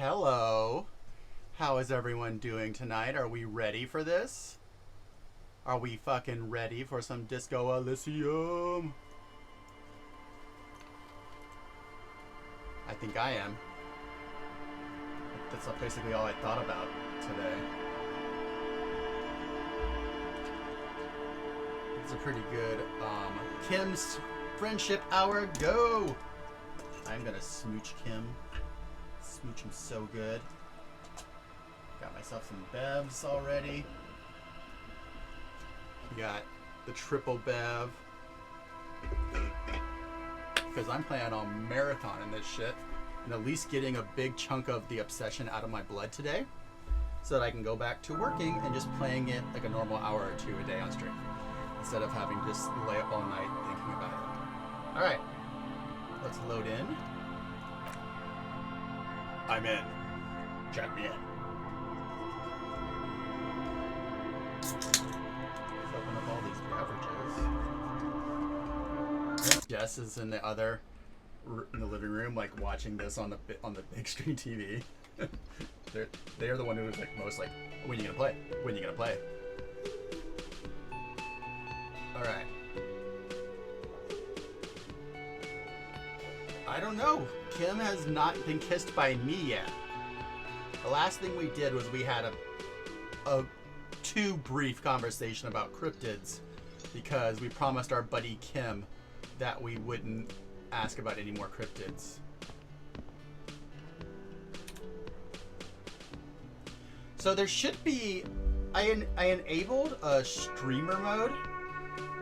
Hello. How is everyone doing tonight? Are we ready for this? Are we fucking ready for some Disco Elysium? I think I am. That's basically all I thought about today. It's a pretty good Kim's Friendship Hour. Go! I'm gonna smooch Kim. Smooch him so good. Got myself some bevs already. Got the triple bev. Because I'm planning on marathoning this shit. And at least getting a big chunk of the obsession out of my blood today. So that I can go back to working and just playing it like a normal hour or two a day on stream. Instead of having to just lay up all night thinking about it. Alright. Let's load in. I'm in. Check me in. Let's open up all these beverages. Jess is in the living room, like watching this on the big screen TV. They're the one who was like most like, when are you gonna play? When are you gonna play? All right. I don't know. Kim has not been kissed by me yet. The last thing we did was we had a too brief conversation about cryptids because we promised our buddy Kim that we wouldn't ask about any more cryptids. So there should be, I enabled a streamer mode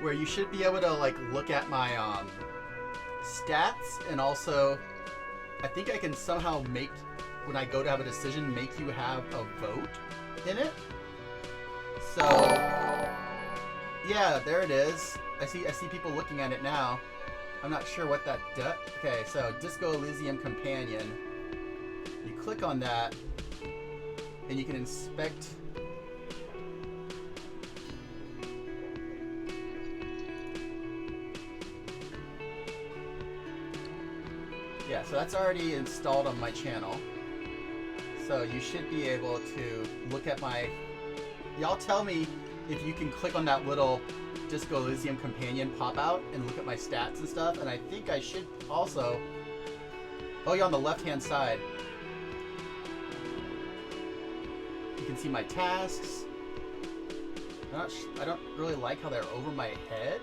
where you should be able to like look at my stats, and also I think I can somehow make, when I go to have a decision, make you have a vote in it. So yeah, there it is. I see people looking at it now. I'm not sure what that does. Okay, so Disco Elysium Companion. You click on that and you can inspect. Yeah, so that's already installed on my channel. So you should be able to look at my... Y'all tell me if you can click on that little Disco Elysium Companion pop out and look at my stats and stuff. And I think I should also... Oh yeah, on the left-hand side. You can see my tasks. I don't really like how they're over my head.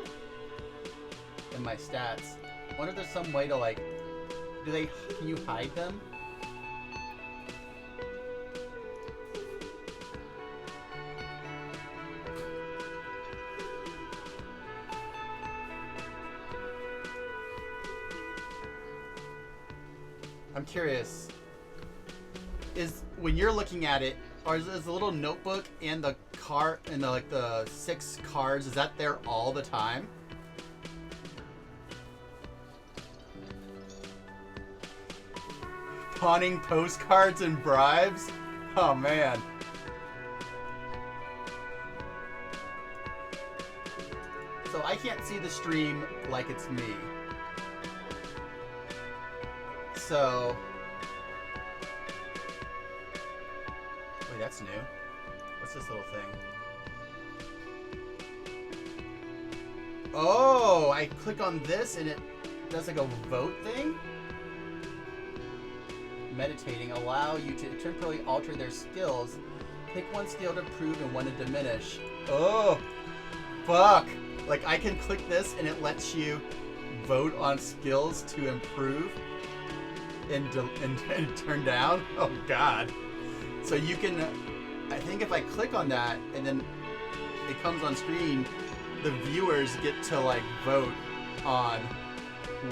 And my stats. I wonder if there's some way to like... Can you hide them? I'm curious. When you're looking at it, is the little notebook and the card and the 6 cards, is that there all the time? Pawning postcards and bribes? Oh man. So I can't see the stream like it's me. So... Wait, that's new. What's this little thing? Oh, I click on this and it does like a vote thing? Meditating allow you to temporarily alter their skills. Pick one skill to improve and one to diminish. Oh, fuck. Like I can click this and it lets you vote on skills to improve and turn down. Oh god. So you can, I think if I click on that and then it comes on screen, the viewers get to like vote on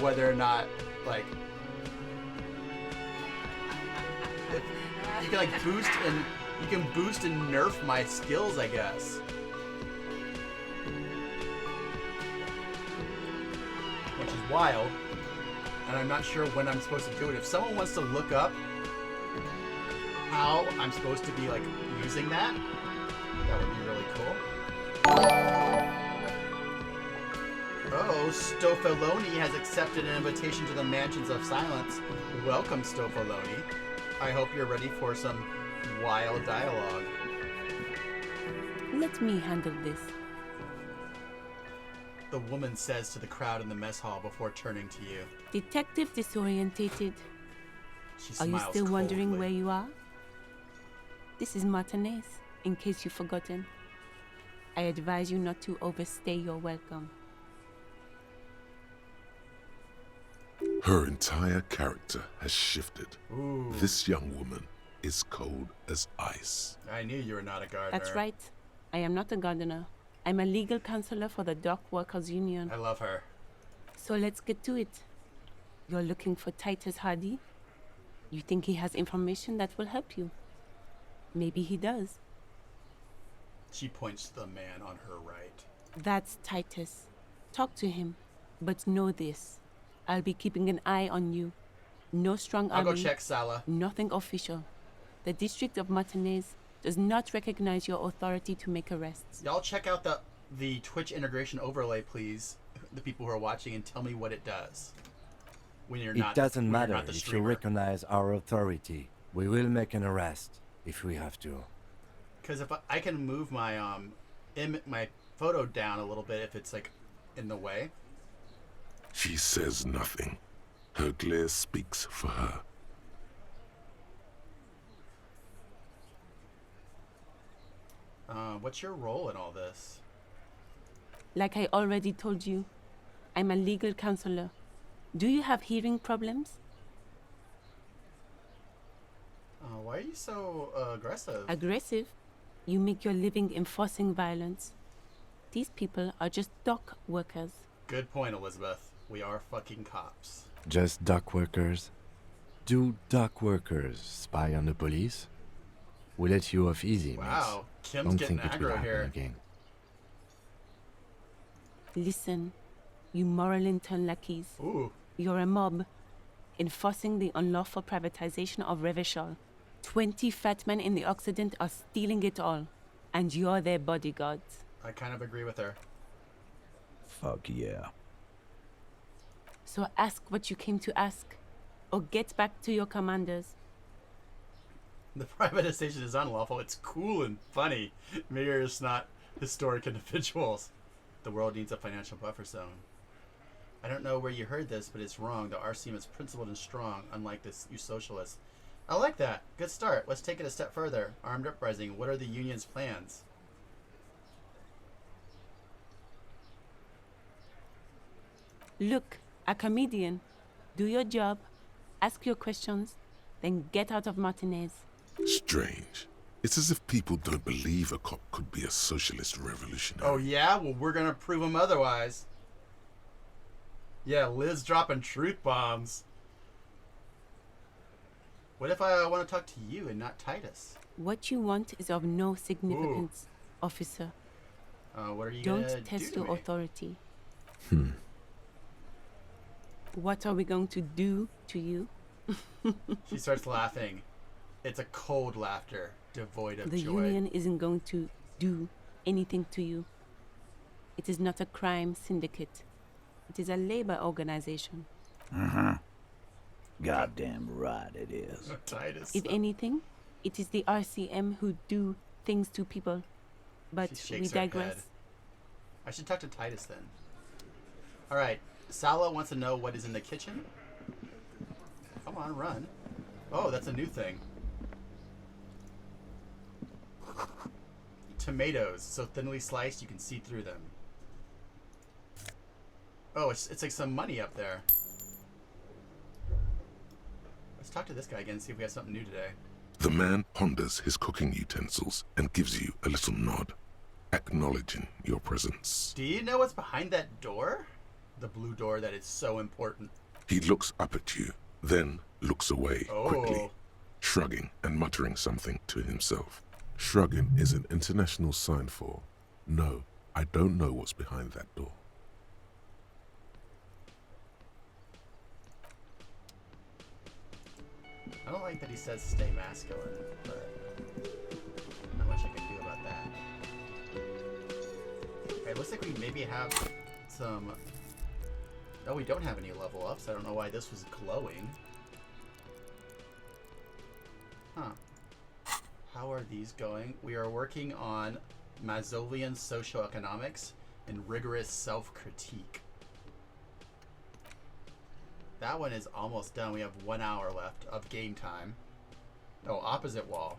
whether or not like you can like boost and nerf my skills, I guess. Which is wild. And I'm not sure when I'm supposed to do it. If someone wants to look up how I'm supposed to be like using that would be really cool. Oh, Stofaloni has accepted an invitation to the Mansions of Silence. Welcome, Stofaloni. I hope you're ready for some wild dialogue. Let me handle this. The woman says to the crowd in the mess hall before turning to you. Detective disorientated. She Are you smiles still wondering coldly. where you are? This is Martinez, in case you've forgotten. I advise you not to overstay your welcome. Her entire character has shifted. Ooh, This young woman is cold as ice. I knew you were not a gardener. That's right. I am not a gardener. I'm a legal counselor for the Dock Workers Union. I love her. So let's get to it. You're looking for Titus Hardy? You think he has information that will help you? Maybe he does. She points to the man on her right. That's Titus. Talk to him. But know this. I'll be keeping an eye on you. No strong I'll army. go check Sala. Nothing official. The District of Martinez does not recognize your authority to make arrests. Y'all check out the Twitch integration overlay, please. The people who are watching, and tell me what it does. When you're not. It doesn't when you're matter not the if you streamer. recognize our authority. We will make an arrest if we have to. Because if I can move my my photo down a little bit if it's like in the way. She says nothing. Her glare speaks for her. What's your role in all this? Like I already told you, I'm a legal counselor. Do you have hearing problems? Why are you so aggressive? Aggressive? You make your living enforcing violence. These people are just dock workers. Good point, Elizabeth. We are fucking cops. Just dock workers? Do dock workers spy on the police? We let you off easy, Wow, miss. Kim's Don't getting think it will aggro happen here. again. Listen, you Moralington lackeys. Ooh, You're a mob, enforcing the unlawful privatization of Revachol. 20 fat men in the Occident are stealing it all, and you're their bodyguards. I kind of agree with her. Fuck yeah. So ask what you came to ask, or get back to your commanders. The privatization is unlawful. It's cool and funny. Maybe you're just not historic individuals. The world needs a financial buffer zone. I don't know where you heard this, but it's wrong. The RCM is principled and strong, unlike this, you socialists. I like that. Good start. Let's take it a step further. Armed uprising. What are the union's plans? Look, a comedian. Do your job, ask your questions, then get out of Martinez. Strange. It's as if people don't believe a cop could be a socialist revolutionary. Oh yeah? Well, we're gonna prove them otherwise. Yeah, Liz dropping truth bombs. What if I want to talk to you and not Titus? What you want is of no significance, officer. What are you gonna Don't test do your to me? authority. What are we going to do to you? She starts laughing. It's a cold laughter, devoid of The joy. union isn't going to do anything to you. It is not a crime syndicate. It is a labor organization. Goddamn right it is. Titus. If anything, it is the RCM who do things to people. But She we shakes her digress. head. I should talk to Titus then. Alright, Sala wants to know what is in the kitchen. Come on, run. Oh, that's a new thing. Tomatoes, so thinly sliced you can see through them. Oh, it's like some money up there. Let's talk to this guy again and see if we have something new today. The man ponders his cooking utensils and gives you a little nod, acknowledging your presence. Do you know what's behind that door? The blue door that is so important. He looks up at you, then looks away quickly, Oh. shrugging and muttering something to himself. Shrugging is an international sign for, no, I don't know what's behind that door. I don't like that he says stay masculine, but not much I can do about that. Okay, looks like we maybe have some... Oh, we don't have any level ups. I don't know why this was glowing. Huh. How are these going? We are working on Mazovian socioeconomics and rigorous self-critique. That one is almost done. We have 1 hour left of game time. Oh, opposite wall.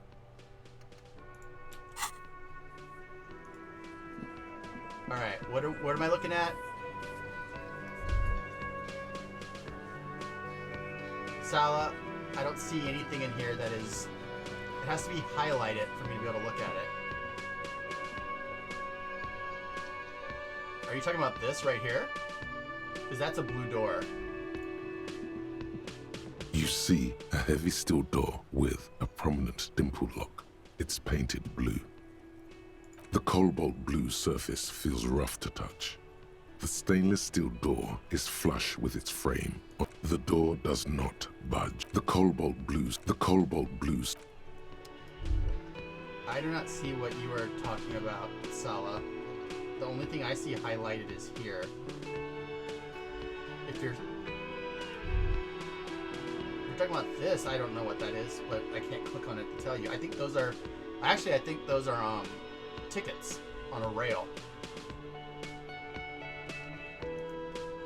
Alright, what am I looking at? Sala, I don't see anything in here that is... It has to be highlighted for me to be able to look at it. Are you talking about this right here? Because that's a blue door. You see a heavy steel door with a prominent dimple lock. It's painted blue. The cobalt blue surface feels rough to touch. The stainless steel door is flush with its frame. The door does not budge. The cobalt blues. I do not see what you are talking about, Sala. The only thing I see highlighted is here. If you're talking about this, I don't know what that is, but I can't click on it to tell you. I think those are... Actually, I think those are tickets on a rail.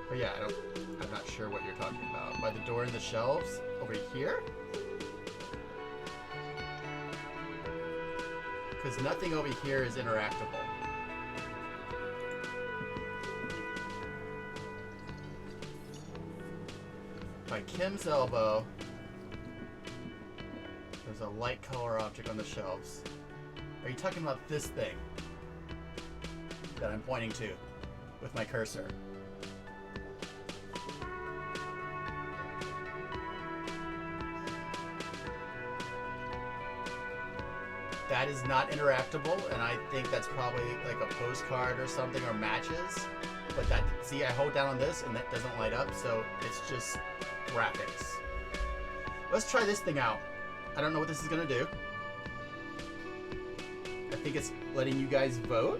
But yeah, I'm not sure what you're talking about. By the door in the shelves? Over here? Because nothing over here is interactable. By Kim's elbow, there's a light color object on the shelves. Are you talking about this thing that I'm pointing to with my cursor? That is not interactable, and I think that's probably like a postcard or something, or matches. But that, see, I hold down on this and that doesn't light up, so it's just graphics. Let's try this thing out. I don't know what this is gonna do. I think it's letting you guys vote.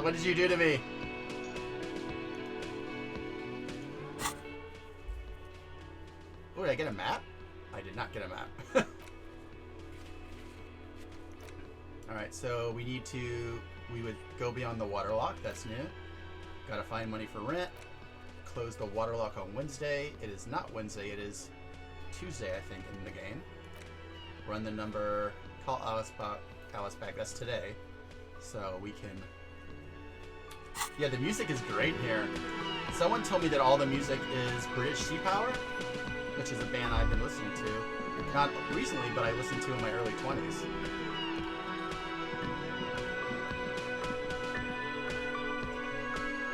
What did you do to me? Oh, did I get a map? I did not get a map. Alright, so we would go beyond the waterlock. That's new. Gotta find money for rent. Close the waterlock on Wednesday. It is not Wednesday, it is Tuesday, I think, in the game. Run the number, call Alice back. That's today. So we can... Yeah, the music is great here. Someone told me that all the music is British Sea Power, which is a band I've been listening to. Not recently, but I listened to in my early 20s.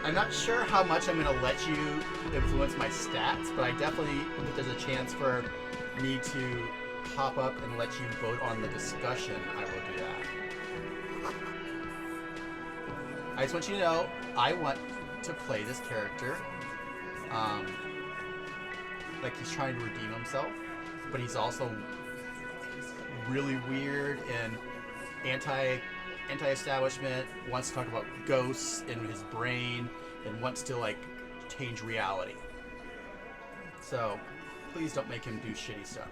I'm not sure how much I'm going to let you influence my stats, but I definitely, if there's a chance for me to pop up and let you vote on the discussion, I will do that. I just want you to know, I want to play this character like he's trying to redeem himself, but he's also really weird and anti-establishment, wants to talk about ghosts in his brain, and wants to like change reality. So please don't make him do shitty stuff.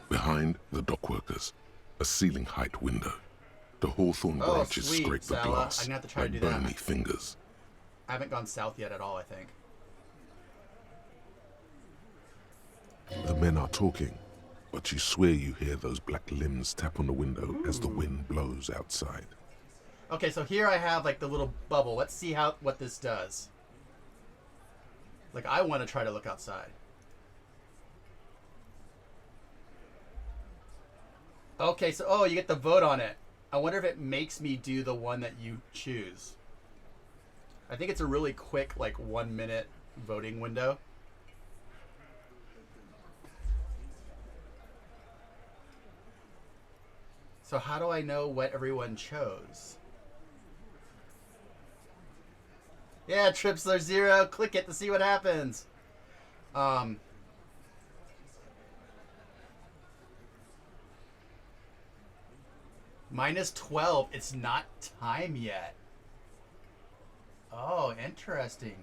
Behind the dockworkers, a ceiling height window. The hawthorn branches sweet, scrape the Sala. glass I'm gonna have to try like to do that. bony fingers. I haven't gone south yet at all, I think. The men are talking, but you swear you hear those black limbs tap on the window as the wind blows outside. Okay, so here I have like the little bubble. Let's see what this does. Like, I want to try to look outside. Okay, so, you get the vote on it. I wonder if it makes me do the one that you choose. I think it's a really quick, like, 1 minute voting window. So how do I know what everyone chose? Yeah, Tripsler 0. Click it to see what happens. Minus 12. It's not time yet. Oh, interesting.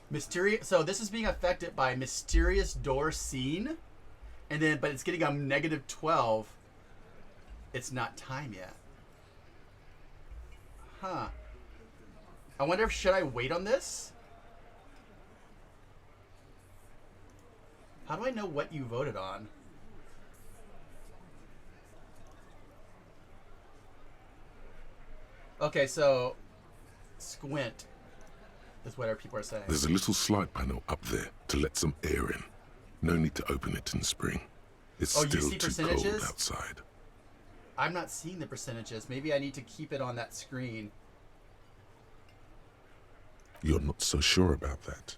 Mysterious. So this is being affected by mysterious door seen, and then but it's getting a negative 12. It's not time yet. Huh. I wonder if should I wait on this? How do I know what you voted on? Okay, so squint is what our people are saying. There's a little slide panel up there to let some air in. No need to open it in spring. It's Oh, you still see too percentages? cold outside. I'm not seeing the percentages. Maybe I need to keep it on that screen. You're not so sure about that.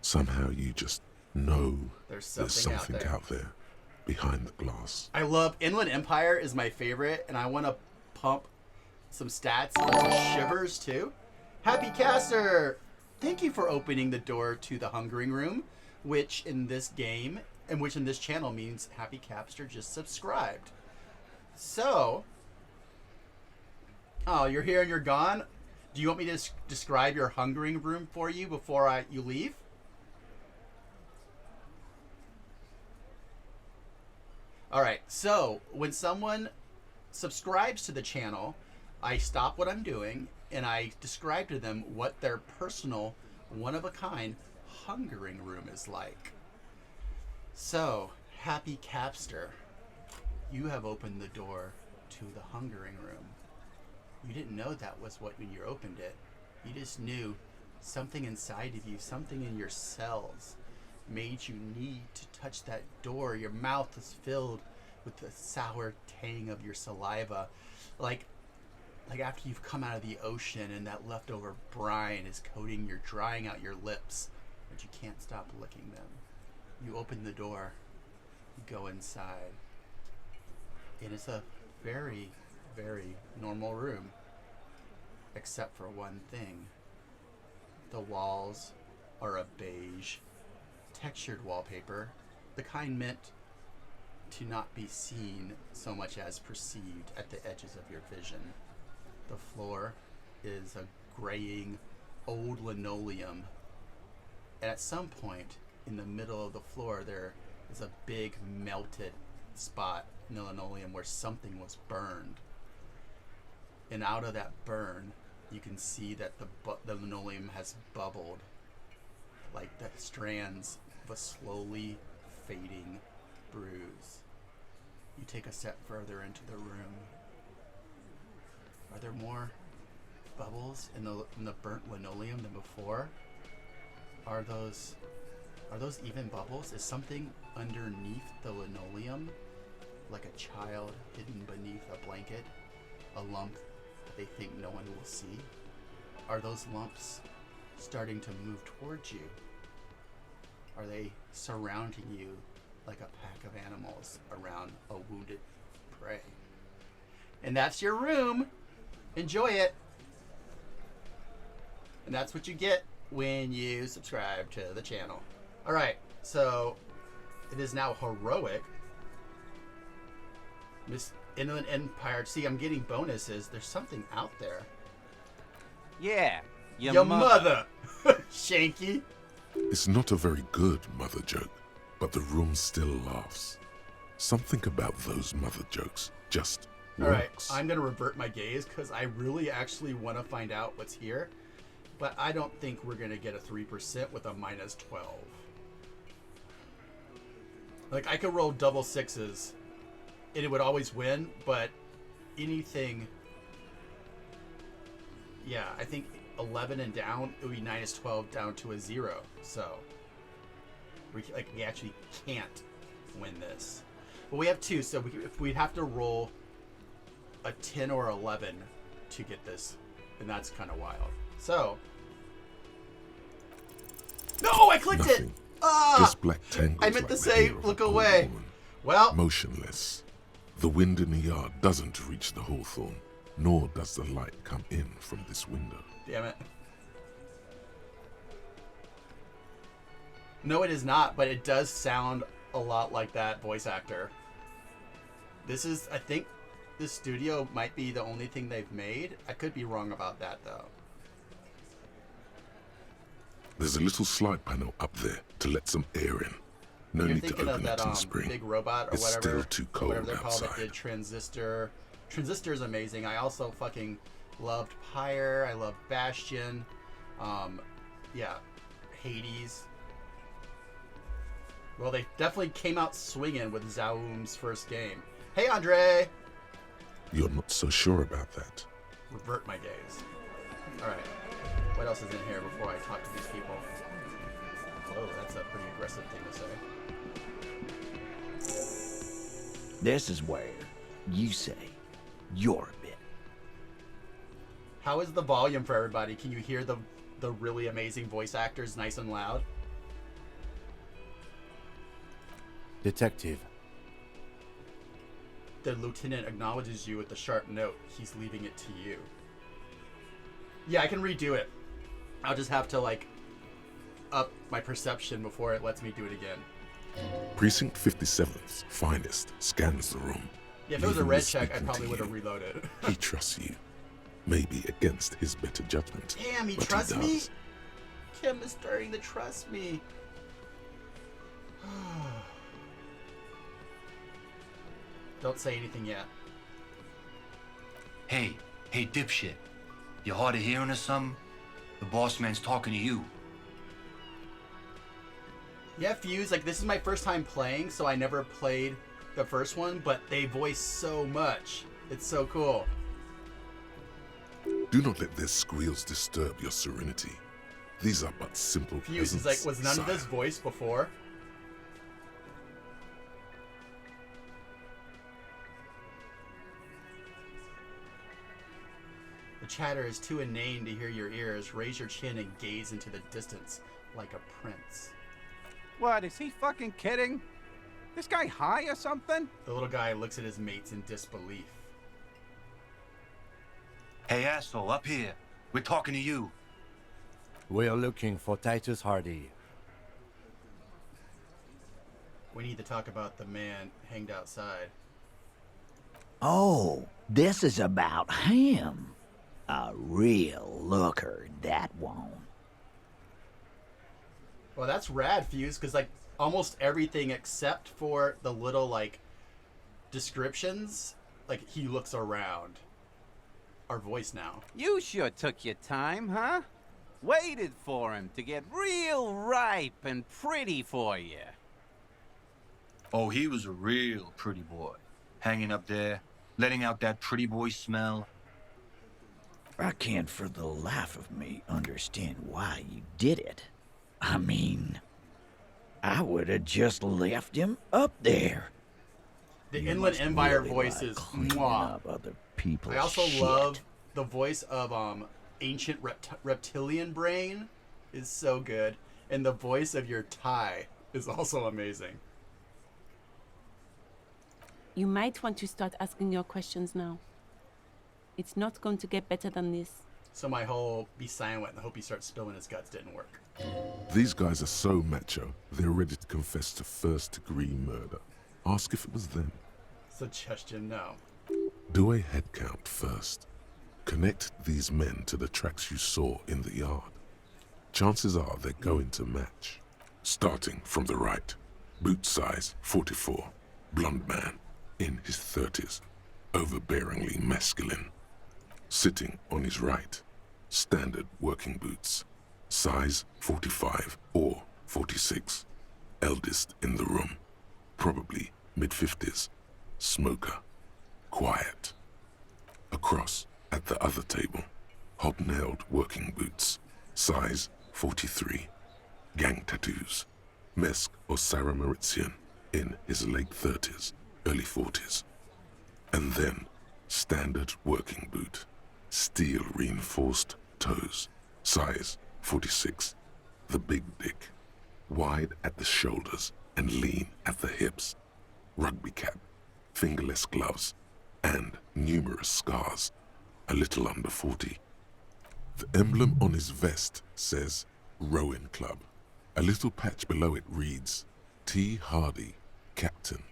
Somehow you just know There's there's something something out there behind the glass. I love Inland Empire is my favorite, and I want to pump some stats into Shivers too. Happy Caster, thank you for opening the door to the Hungering Room, which in this game and which in this channel means Happy Caster just subscribed. So, oh, you're here and you're gone. Do you want me to describe your Hungering Room for you before you leave? All right, so when someone subscribes to the channel, I stop what I'm doing and I describe to them what their personal, one-of-a-kind hungering room is like. So, Happy Capster, you have opened the door to the hungering room. You didn't know that was what when you opened it. You just knew something inside of you, something in your cells made you need to touch that door. Your mouth is filled with the sour tang of your saliva, like after you've come out of the ocean and that leftover brine is coating drying out your lips, but you can't stop licking them. You open the door, you go inside, and it's a very, very normal room, except for one thing. The walls are a beige textured wallpaper, the kind meant to not be seen so much as perceived at the edges of your vision. The floor is a graying old linoleum, and at some point in the middle of the floor there is a big melted spot in the linoleum where something was burned, and out of that burn you can see that the linoleum has bubbled like the strands of a slowly fading bruise. You take a step further into the room. Are there more bubbles in the burnt linoleum than before? Are those even bubbles? Is something underneath the linoleum, like a child hidden beneath a blanket, a lump that they think no one will see? Are those lumps starting to move towards you? Are they surrounding you like a pack of animals around a wounded prey? And that's your room. Enjoy it. And that's what you get when you subscribe to the channel. All right, so it is now heroic. Miss Inland Empire. See, I'm getting bonuses. There's something out there. Yeah, Your mother. Shanky. It's not a very good mother joke, but the room still laughs. Something about those mother jokes just All right, works. I'm gonna revert my gaze because I really actually want to find out what's here, but I don't think we're gonna get a 3% with a minus 12. Like, I could roll double sixes and it would always win, but anything, yeah, I think 11 and down, it would be minus 12 down to a 0. So we actually can't win this. But we have 2, so we'd have to roll a 10 or 11 to get this, and that's kind of wild. So, no, I clicked it. Nothing. Ah, Just black tangles. I meant like to the say, hair of a look cold away. woman, Well, motionless. The wind in the yard doesn't reach the hawthorn, nor does the light come in from this window. damn it. No, it is not, but it does sound a lot like that voice actor. This is, I think, this studio might be the only thing they've made. I could be wrong about that, though. There's a little slide panel up there to let some air in. No You're need to thinking open of it that in the spring. big robot or It's whatever. still too or whatever cold they're called that outside. did Transistor. Transistor's amazing. I also fucking loved Pyre. I loved Bastion. Yeah, Hades. Well, they definitely came out swinging with Zaum's first game. Hey, Andre! You're not so sure about that. Revert my days. Alright. What else is in here before I talk to these people? Whoa, that's a pretty aggressive thing to say. This is where you say your bit. How is the volume for everybody? Can you hear the really amazing voice actors nice and loud? Detective, The lieutenant acknowledges you with the sharp note. He's leaving it to you. Yeah, I can redo it. I'll just have to, like, up my perception before it lets me do it again. Precinct 57's finest scans the room. Yeah, if it was a leaving red me check, I speaking probably to would have you. reloaded. He trusts you. Maybe against his better judgment. Damn, he but trusts me? does. Kim is starting to trust me. Don't say anything yet. Hey, dipshit. You hard of hearing or something? The boss man's talking to you. Yeah, Fuse, like, this is my first time playing, so I never played the first one, but they voice so much. It's so cool. Do not let their squeals disturb your serenity. These are but simple Fuse is peasants, like, was none of this sire. voiced before? The chatter is too inane to hear your ears. Raise your chin and gaze into the distance like a prince. What, is he fucking kidding? This guy high or something? The little guy looks at his mates in disbelief. Hey, asshole, up here. We're talking to you. we're looking for Titus Hardy. We need to talk about the man hanged outside. Oh, this is about him. A real looker, that one. Well, that's rad, Fuse, because, like, almost everything except for the little, like, descriptions, like, he looks around, are voiced now. You sure took your time, huh? Waited for him to get real ripe and pretty for you. Oh, he was a real pretty boy. Hanging up there, letting out that pretty boy smell. I can't for the life of me understand why you did it. I mean, I would have just left him up there. The You Inland must Empire really voice like is cleaning mwah. up other people's I also shit. love the voice of Ancient Reptilian Brain is so good, and the voice of your Thai is also amazing. You might want to start asking your questions now. It's not going to get better than this. So my whole be silent and hope he starts spilling his guts didn't work. These guys are so macho, they're ready to confess to first-degree murder. Ask if it was them. Suggestion, no. Do a head count first. Connect these men to the tracks you saw in the yard. Chances are they're going to match. Starting from the right. Boot size 44. Blonde man. In his 30s. Overbearingly masculine. Sitting on his right. Standard working boots. Size 45 or 46. Eldest in the room. Probably mid-50s. Smoker. Quiet. Across at the other table. Hobnailed working boots. Size 43. Gang tattoos. Mesk or Sarah Maritzian in his late 30s, early 40s. And then standard working boot. Steel reinforced toes. Size 46. The big dick. Wide at the shoulders and lean at the hips. Rugby cap. Fingerless gloves. And numerous scars. A little under 40. The emblem on his vest says Rowing Club. A little patch below it reads T. Hardy, Captain.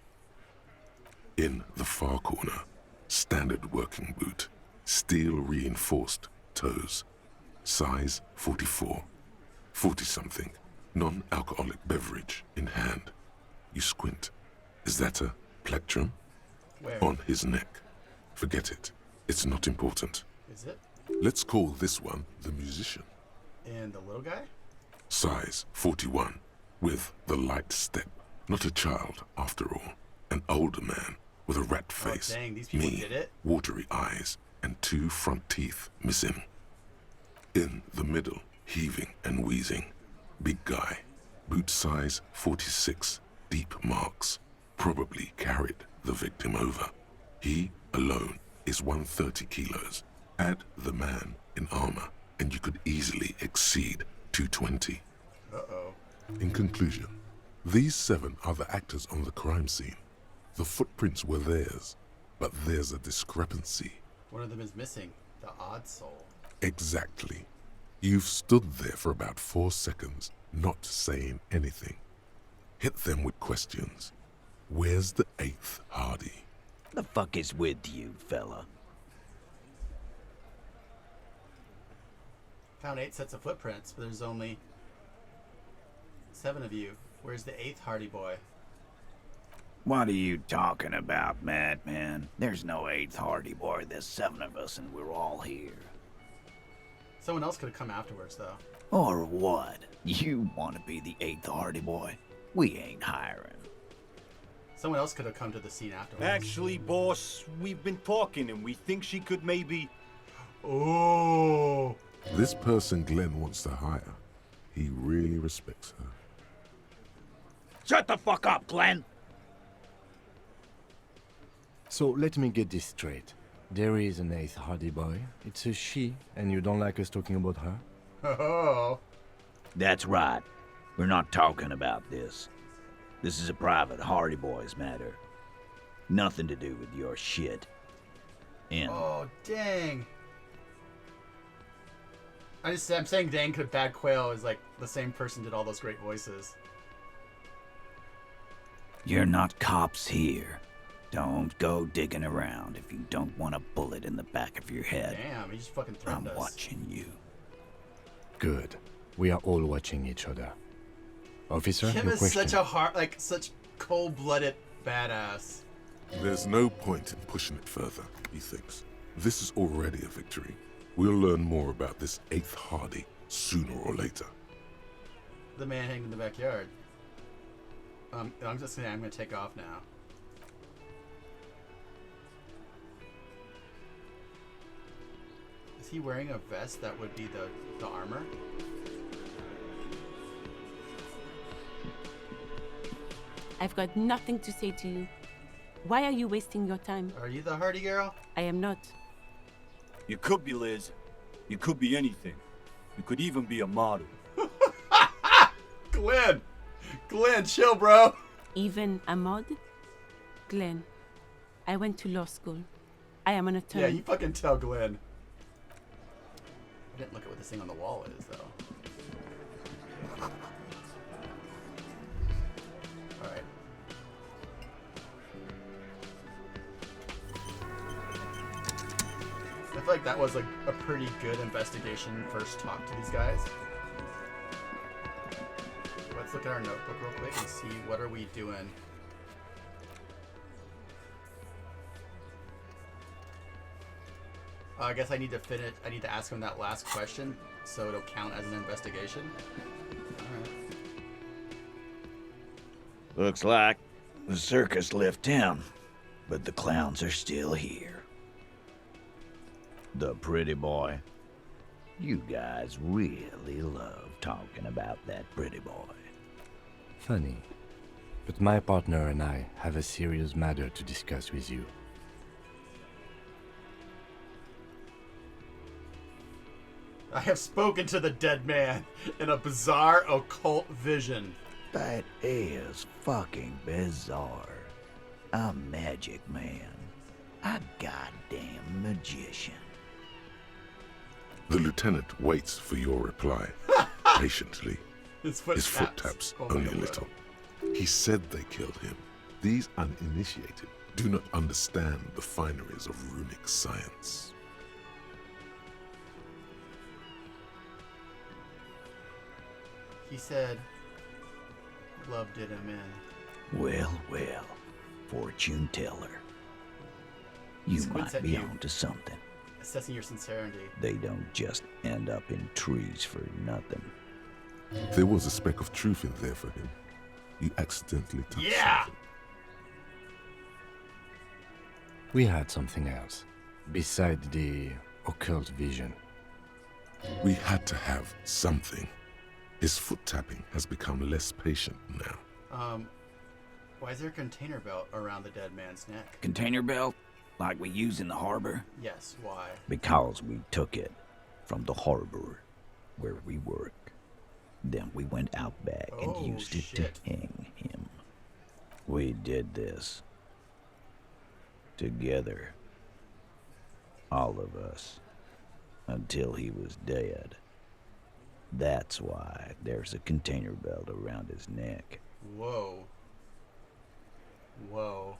In the far corner, Standard working boot. Steel reinforced toes. Size 44. 40-something. Non-alcoholic beverage in hand. You squint. Is that a plectrum? Where? On his neck. Forget it. It's not important. Is it? Let's call this one the musician. And the little guy? Size 41. With the light step. Not a child, after all. An older man with a rat face. Dang, these people did it. Watery eyes, and 2 front teeth missing. In the middle, heaving and wheezing. Big guy. Boot size 46. Deep marks. Probably carried the victim over. He alone is 130 kilos. Add the man in armor, and you could easily exceed 220. Uh-oh. In conclusion, these 7 are the actors on the crime scene. The footprints were theirs, but there's a discrepancy. One of them is missing. The odd soul. Exactly. You've stood there for about 4 seconds, not saying anything. Hit them with questions. Where's the 8th Hardy? The fuck is with you, fella? Found 8 sets of footprints, but there's only 7 of you. Where's the 8th Hardy boy? What are you talking about, madman? There's no 8th Hardy boy. There's 7 of us and we're all here. Someone else could have come afterwards, though. Or what? You want to be the 8th Hardy boy? We ain't hiring. Someone else could have come to the scene afterwards. Actually, boss, we've been talking and we think she could maybe... Oh. This person Glenn wants to hire, he really respects her. Shut the fuck up, Glenn! So let me get this straight. There is an 8th Hardy boy. It's a she, and you don't like us talking about her? Oh. That's right. We're not talking about this. This is a private Hardy Boys matter. Nothing to do with your shit. And Oh, dang. I'm saying dang because Bad Quail is like the same person did all those great voices. you're not cops here. Don't go digging around if you don't want a bullet in the back of your head. Damn, he just fucking I'm threatened us. watching you. Good. We are all watching each other. Officer, Kim your is question. such a hard, like, such cold-blooded badass. There's no point in pushing it further, he thinks. This is already a victory. We'll learn more about this 8th Hardy sooner or later. The man hanging in the backyard. I'm gonna take off now. Is he wearing a vest that would be the armor? I've got nothing to say to you. Why are you wasting your time? Are you the Hardy girl? I am not. You could be Liz. You could be anything. You could even be a model. Glenn! Glenn, chill, bro! Even a mod? Glenn, I went to law school. I am an attorney. Yeah, you fucking tell Glenn. I didn't look at what this thing on the wall is, though. Alright. I feel like that was like a pretty good investigation first talk to these guys. Let's look at our notebook real quick and see what are we doing. I guess I need to finish. I need to ask him that last question, so it'll count as an investigation. Alright. Looks like the circus left town, but the clowns are still here. The pretty boy. You guys really love talking about that pretty boy. Funny. But my partner and I have a serious matter to discuss with you. I have spoken to the dead man in a bizarre occult vision. That is fucking bizarre. A magic man. A goddamn magician. The lieutenant waits for your reply, patiently. His His foot taps only a little. He said they killed him. These uninitiated do not understand the fineries of runic science. He said love did him in. Well, well, fortune teller. You Squints might at be you. onto something. Assessing your sincerity. They don't just end up in trees for nothing. There was a speck of truth in there for him. You accidentally touched Yeah! something. We had something else, beside the occult vision. We had to have something. His foot tapping has become less patient now. Why is there a container belt around the dead man's neck? Container belt? Like we use in the harbor? Yes, why? Because we took it from the harbor where we work. Then we went out back and Oh, used it shit. to hang him. We did this. Together. All of us. Until he was dead. That's why there's a container belt around his neck. Whoa. Whoa.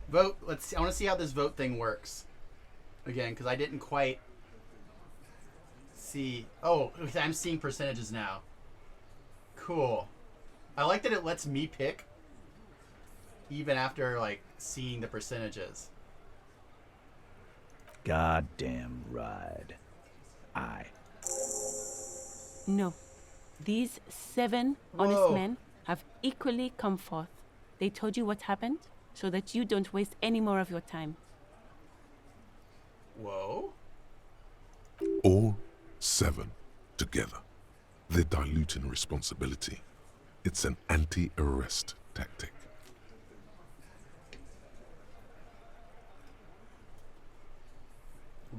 Vote. Let's see. I want to see how this vote thing works. Again, because I didn't quite see. Oh, I'm seeing percentages now. Cool. I like that it lets me pick even after, like, seeing the percentages. Goddamn right. No. These 7 honest Whoa. men have equally come forth. They told you what happened so that you don't waste any more of your time. Whoa. All 7 together. They're diluting responsibility. It's an anti-arrest tactic.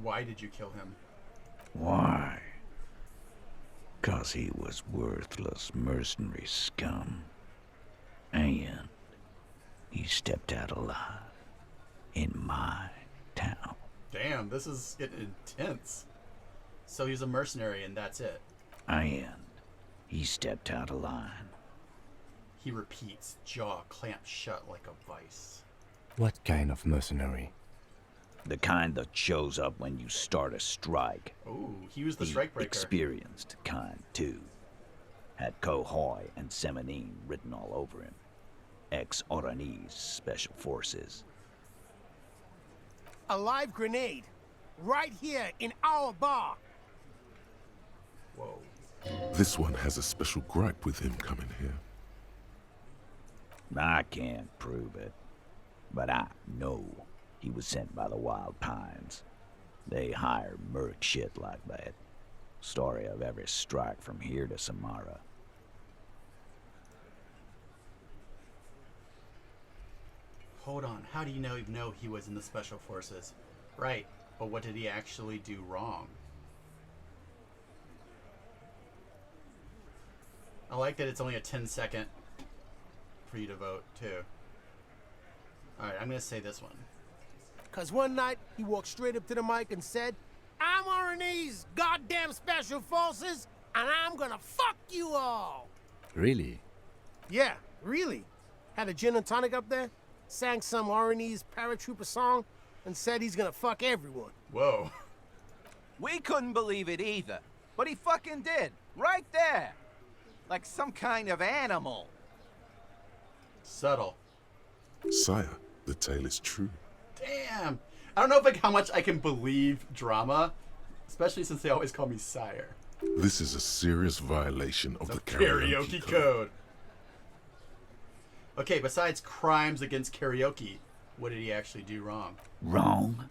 Why did you kill him? Why? 'Cause he was worthless mercenary scum. And he stepped out alive in my town. Damn, this is getting intense. So he's a mercenary and that's it. And he stepped out of line. He repeats, jaw clamped shut like a vice. What kind of mercenary? The kind that shows up when you start a strike. Oh, he was the The strike breaker. experienced kind, too. Had Kohoy and Semenine written all over him. Ex-Oranese Special Forces. A live grenade. Right here in our bar. Whoa. This one has a special gripe with him coming here. I can't prove it, but I know he was sent by the Wild Pines. They hire merc shit like that. Story of every strike from here to Samara. Hold on, how do you know he was in the Special Forces? Right, but what did he actually do wrong? I like that it's only a 10-second for you to vote, too. Alright, I'm gonna say this one. 'Cause one night, he walked straight up to the mic and said, I'm Oranese goddamn Special Forces, and I'm gonna fuck you all. Really? Yeah, really. Had a gin and tonic up there, sang some Oranese paratrooper song, and said he's gonna fuck everyone. Whoa. We couldn't believe it either, but he fucking did, right there. Like some kind of animal. Subtle. Sire, the tale is true. Damn. I don't know if, like, how much I can believe drama, especially since they always call me sire. This is a serious violation of The the karaoke code. Okay, besides crimes against karaoke, what did he actually do wrong? Wrong?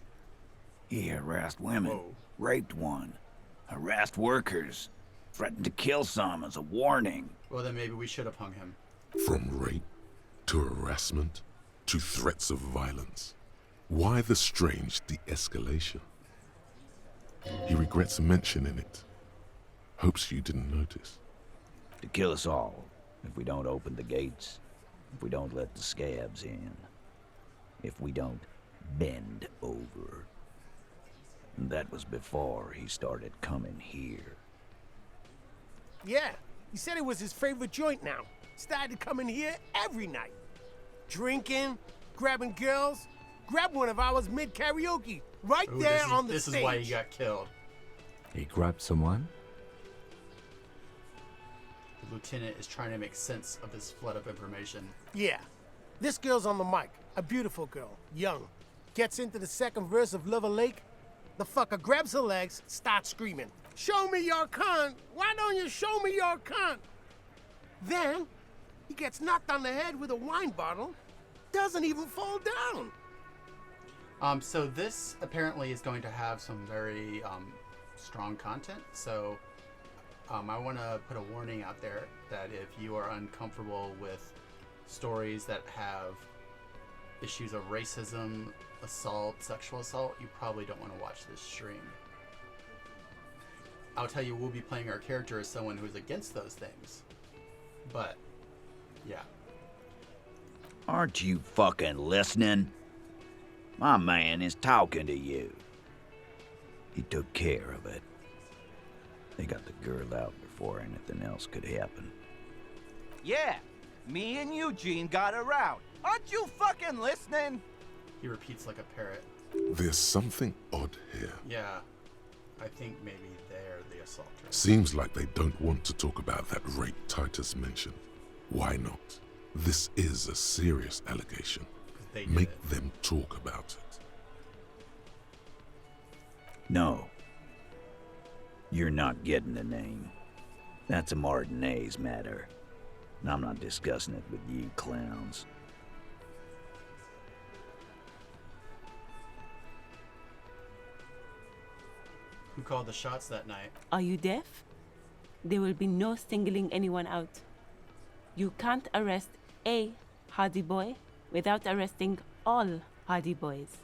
He harassed women, Whoa. raped one, harassed workers, threatened to kill some as a warning. Well, then maybe we should have hung him. From rape to harassment to threats of violence. Why the strange de-escalation? He regrets mentioning it. Hopes you didn't notice. To kill us all if we don't open the gates, if we don't let the scabs in, if we don't bend over. And that was before he started coming here. Yeah, He said it was his favorite joint now. Started coming here every night. Drinking, grabbing girls. Grabbed one of ours mid-karaoke. Right Ooh, there on the this stage. is why he got killed. He grabbed someone? The lieutenant is trying to make sense of this flood of information. Yeah. This girl's on the mic. A beautiful girl. Young. Gets into the second verse of Lover Lake. The fucker grabs her legs, starts screaming. Show me your cunt! Why don't you show me your cunt? Then, he gets knocked on the head with a wine bottle. Doesn't even fall down. So this apparently is going to have some very strong content. So I want to put a warning out there that if you are uncomfortable with stories that have issues of racism, assault, sexual assault, you probably don't want to watch this stream. I'll tell you, we'll be playing our character as someone who's against those things. But, yeah. Aren't you fucking listening? My man is talking to you. He took care of it. They got the girl out before anything else could happen. Yeah, me and Eugene got her out. Aren't you fucking listening? He repeats like a parrot. There's something odd here. Yeah, I think maybe they're the assaulters. Seems like they don't want to talk about that rape Titus mentioned. Why not? This is a serious allegation. They did Make it. them talk about it. No. You're not getting the name. That's a Martinez matter. And I'm not discussing it with you clowns. Who called the shots that night? Are you deaf? There will be no singling anyone out. You can't arrest a Hardy Boy without arresting all Hardy Boys.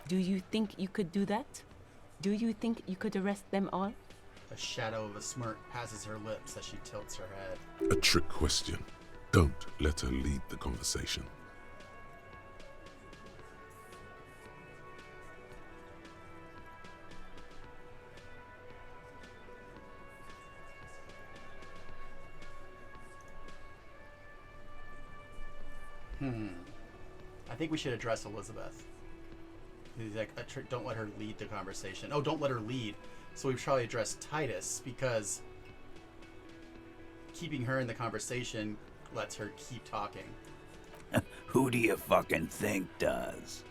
Do you think you could do that? Do you think you could arrest them all? A shadow of a smirk passes her lips as she tilts her head. A trick question. Don't let her lead the conversation. I think we should address Elizabeth. He's like, don't let her lead the conversation. Oh, don't let her lead. So we should probably address Titus, because keeping her in the conversation lets her keep talking. Who do you fucking think does?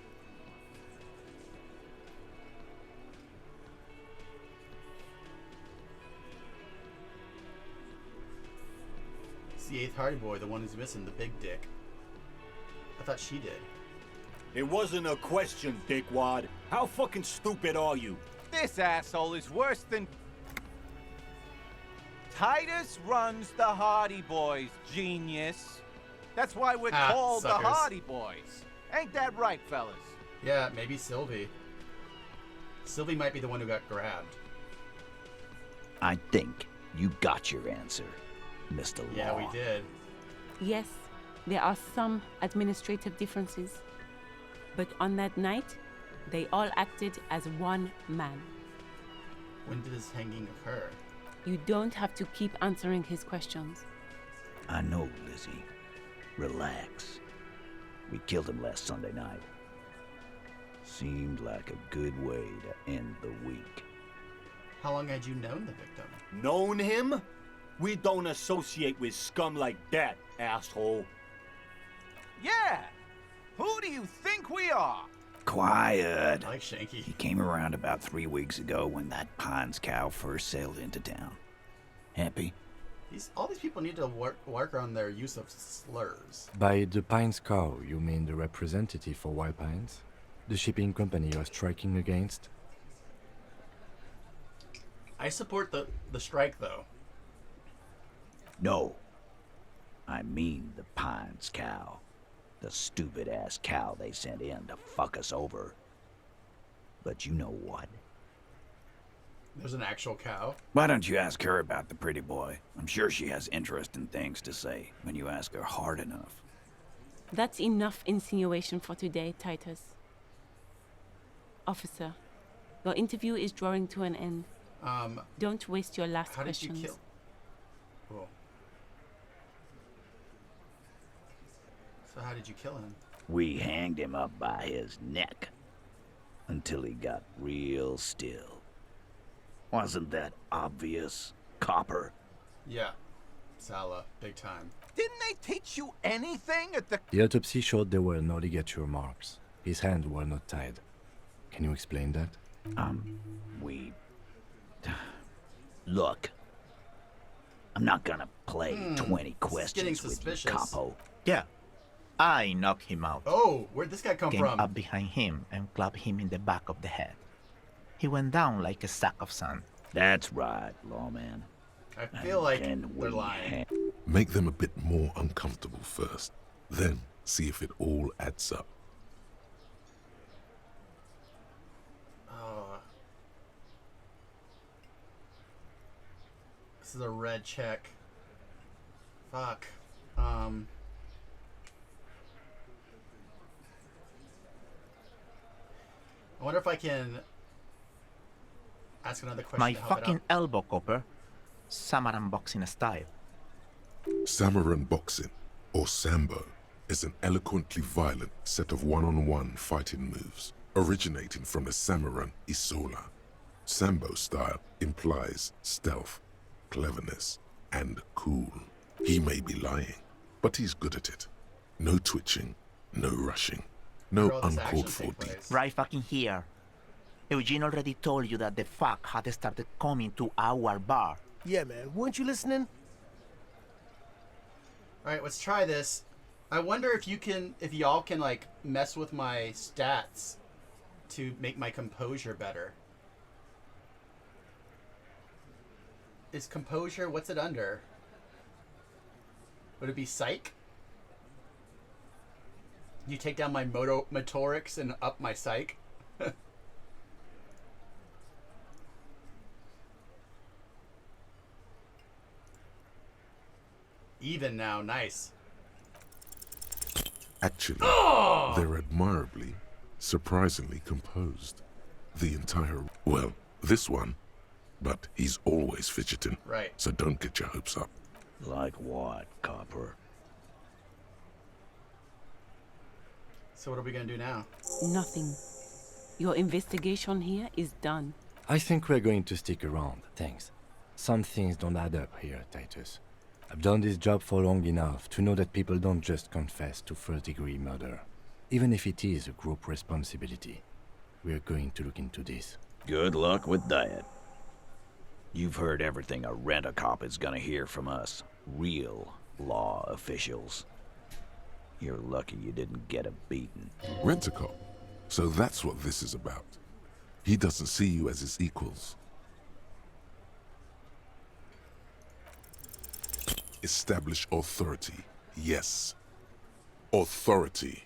It's the 8th Hardy Boy, the one who's missing, the big dick. I thought she did. It wasn't a question, dickwad. How fucking stupid are you? This asshole is worse than... Titus runs the Hardy Boys, genius. That's why we're called suckers. the Hardy Boys. Ain't that right, fellas? Yeah, maybe Sylvie. Sylvie might be the one who got grabbed. I think you got your answer, Mr. Law. Yeah, we did. Yes, there are some administrative differences. But on that night, they all acted as one man. When did this hanging occur? You don't have to keep answering his questions. I know, Lizzie. Relax. We killed him last Sunday night. Seemed like a good way to end the week. How long had you known the victim? Known him? We don't associate with scum like that, asshole. Yeah! Who do you think we are? Quiet. I like Shanky. He came around about 3 weeks ago when that Pines cow first sailed into town. Happy? All these people need to work on their use of slurs. By the Pines cow, you mean the representative for White Pines? The shipping company you're striking against? I support the strike, though. No. I mean the Pines cow. The stupid-ass cow they sent in to fuck us over. But you know what? There's an actual cow. Why don't you ask her about the pretty boy? I'm sure she has interesting things to say when you ask her hard enough. That's enough insinuation for today, Titus. Officer, your interview is drawing to an end. Don't waste your last How did questions. you kill? Cool. So how did you kill him? We hanged him up by his neck until he got real still. Wasn't that obvious, Copper? Yeah. Sala, big time. Didn't they teach you anything at the... The autopsy showed there were no ligature marks. His hands were not tied. Can you explain that? We... Look. I'm not gonna play 20 questions with you, suspicious. Capo. Yeah. I knocked him out. Oh, where'd this guy come Came from? up behind him and clapped him in the back of the head. He went down like a sack of sand. That's right, lawman. I feel like Can they're we lying. Make them a bit more uncomfortable first, then see if it all adds up. Oh. This is a red check. Fuck. I wonder if I can ask another question. My to help it fucking out. elbow, Copper. Samaran boxing style. Samaran boxing, or Sambo, is an eloquently violent set of one-on-one fighting moves, originating from the Samaran Isola. Sambo style implies stealth, cleverness, and cool. He may be lying, but he's good at it. No twitching, no rushing, no Where all this uncalled action for take deeds. place. Right fucking here. Eugene already told you that the fuck had started coming to our bar. Yeah, man. Weren't you listening? All right, let's try this. I wonder if y'all can like mess with my stats to make my composure better. Is composure, what's it under? Would it be psych? You take down my motorics and up my psych? Even now, nice. Actually, they're admirably, surprisingly composed. The entire, well, this one, but he's always fidgeting. Right. So don't get your hopes up. Like what, Copper? So what are we gonna do now? Nothing. Your investigation here is done. I think we're going to stick around, thanks. Some things don't add up here, Titus. I've done this job for long enough to know that people don't just confess to first-degree murder, even if it is a group responsibility. We're going to look into this. Good luck with that. You've heard everything a rent-a-cop is gonna hear from us, real law officials. You're lucky you didn't get a beating. Rent-a-cop. So that's what this is about. He doesn't see you as his equals. Establish authority. Yes. Authority.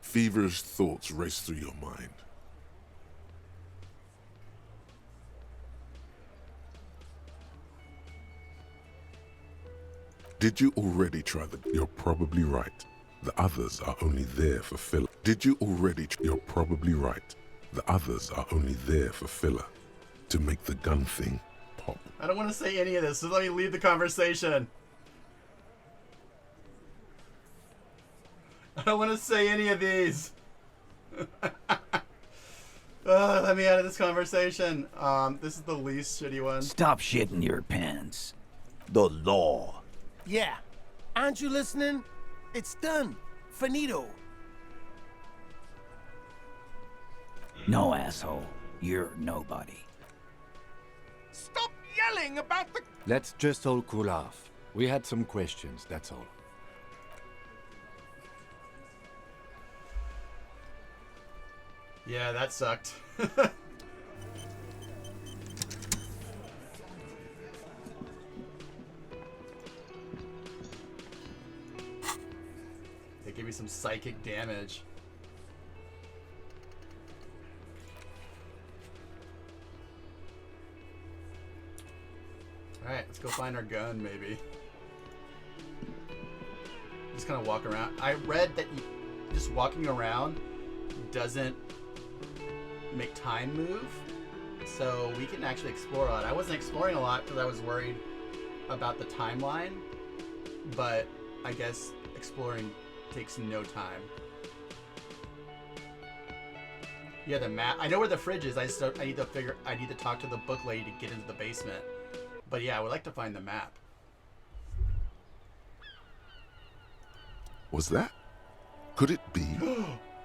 Feverish thoughts race through your mind. Did you already try the... You're probably right. The others are only there for filler. Did you already... You're probably right. The others are only there for filler. To make the gun thing pop. I don't want to say any of this, so let me leave the conversation. I don't want to say any of these. Let me out of this conversation. This is the least shitty one. Stop shitting your pants. The law. Yeah. Aren't you listening? It's done. Finito. No, asshole. You're nobody. Stop yelling about the... Let's just all cool off. We had some questions, that's all. Yeah, that sucked. They give you some psychic damage. Alright, let's go find our gun, maybe. Just kind of walk around. I read that just walking around doesn't make time move, so we can actually explore a lot. I wasn't exploring a lot because I was worried about the timeline, but I guess exploring takes no time. Yeah, the map. I know where the fridge is. I need to talk to the book lady to get into the basement. But yeah, I would like to find the map. Was that? Could it be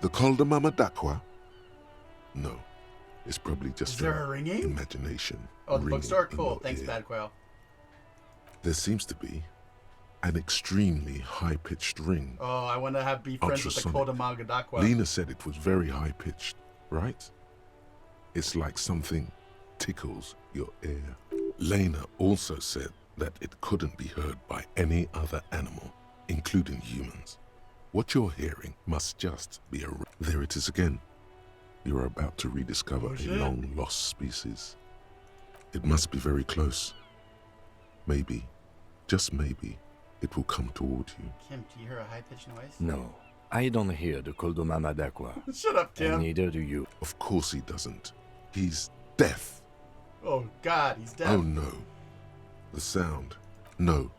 the Col de Mama d'Aqua? No, it's probably just Is there your a ringing? imagination. Oh, the ringing bookstore? in Cool. your Thanks, ear. Bad Quail. There seems to be an extremely high-pitched ring. Oh, I want to be friends with the Col de Ultrasonic. Magadaqua. Lena said it was very high-pitched, right? It's like something tickles your ear. Lena also said that it couldn't be heard by any other animal, including humans. What you're hearing must just be a... There it is again. You're about to rediscover a long-lost species. It must be very close. Maybe, just maybe, it will come toward you. Kim, do you hear a high-pitched noise? No, I don't hear the Col de Mama d'Aqua. Shut up, Kim. And neither do you. Of course he doesn't. He's deaf. Oh, God, he's dead. Oh no. The sound. No.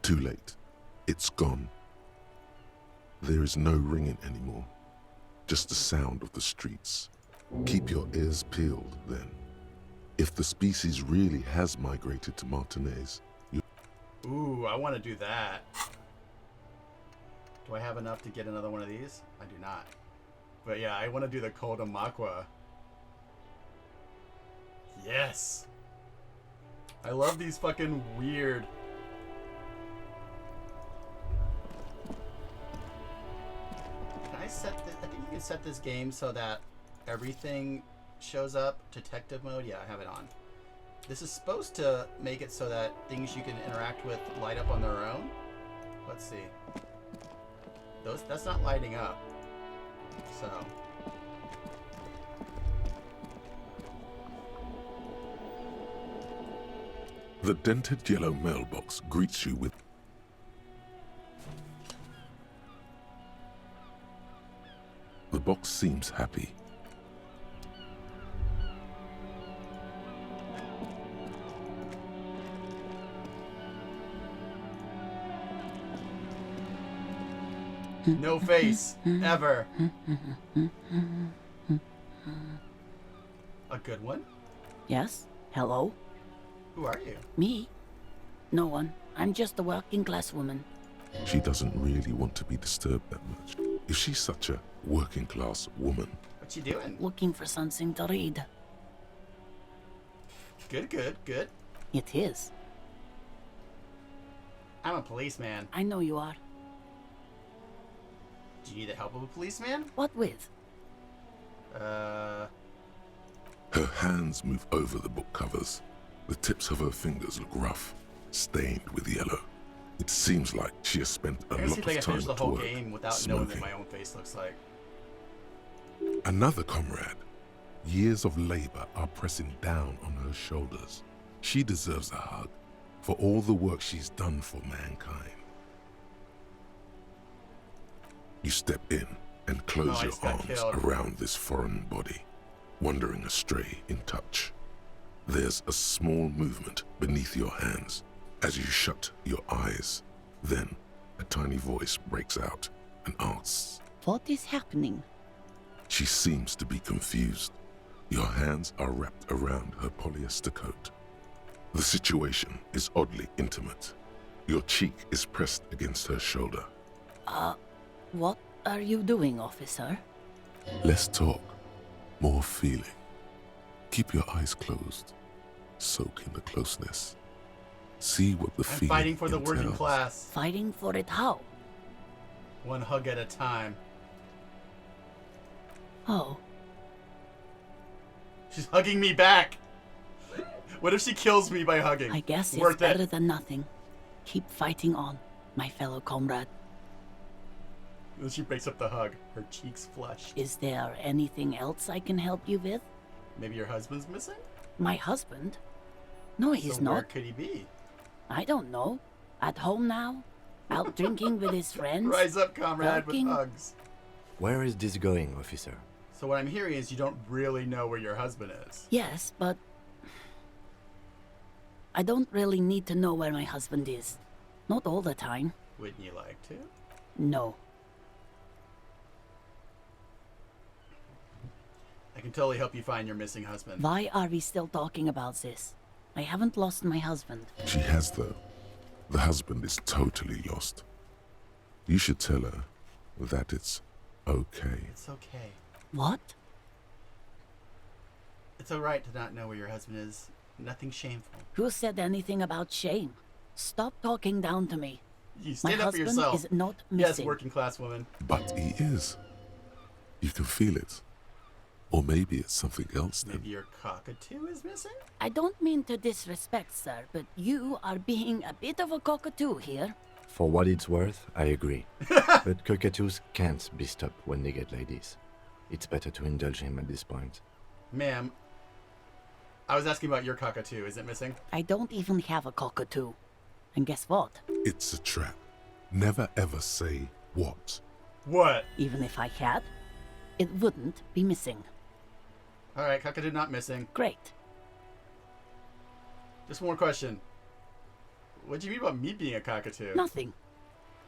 Too late. It's gone. There is no ringing anymore. Just the sound of the streets. Keep your ears peeled, then. If the species really has migrated to Martinez, you... Ooh, I want to do that. Do I have enough to get another one of these? I do not. But yeah, I want to do the Col de Maqua. Yes! I love these fucking weird... Can I set this? I think you can set this game so that everything shows up. Detective mode? Yeah, I have it on. This is supposed to make it so that things you can interact with light up on their own. Let's see. That's not lighting up. So... The dented yellow mailbox greets you with... The box seems happy. No face, ever. A good one? Yes? Hello? Who are you? Me? No one. I'm just a working class woman. She doesn't really want to be disturbed that much. If she's such a working class woman, What you doing? Looking for something to read. Good, good, good. It is. I'm a policeman. I know you are. Do you need the help of a policeman? What with? her hands move over the book covers. The tips of her fingers look rough, stained with yellow. It seems like she has spent a I'm gonna see lot if I of can time finish the at whole work, game without knowing what my own face looks like. Another comrade. Years of labor are pressing down on her shoulders. She deserves a hug for all the work she's done for mankind. You step in and close I your just got arms killed. around this foreign body, wandering astray in touch. There's a small movement beneath your hands as you shut your eyes. Then a tiny voice breaks out and asks. What is happening? She seems to be confused. Your hands are wrapped around her polyester coat. The situation is oddly intimate. Your cheek is pressed against her shoulder. What are you doing, officer? Less talk, more feeling. Keep your eyes closed. Soak in the closeness. See what the I'm feeling fighting for the working entails. class. Fighting for it how? One hug at a time. Oh, She's hugging me back. What if she kills me by hugging? I guess it's Worth better it. than nothing. Keep fighting on, my fellow comrade. Then she breaks up the hug. Her cheeks flush. Is there anything else I can help you with? Maybe your husband's missing? My husband? No, he's So where not. could he be? I don't know. At home now? Out drinking with his friends? Rise up, comrade, Talking? with hugs. Where is this going, officer? So what I'm hearing is you don't really know where your husband is. Yes, but I don't really need to know where my husband is. Not all the time. Wouldn't you like to? No. I can totally help you find your missing husband. Why are we still talking about this? I haven't lost my husband. She has, though. The husband is totally lost. You should tell her that it's okay. It's okay. What? It's alright to not know where your husband is. Nothing shameful. Who said anything about shame? Stop talking down to me. You My stand up for husband yourself. is not Yes, missing. working class woman. But he is. You can feel it. Or maybe it's something else then. Maybe your cockatoo is missing? I don't mean to disrespect, sir, but you are being a bit of a cockatoo here. For what it's worth, I agree. But cockatoos can't be stopped when they get ladies. It's better to indulge him at this point. Ma'am, I was asking about your cockatoo. Is it missing? I don't even have a cockatoo. And guess what? It's a trap. Never ever say what. What? Even if I had, it wouldn't be missing. Alright, cockatoo not missing. Great. Just one more question. What do you mean about me being a cockatoo? Nothing.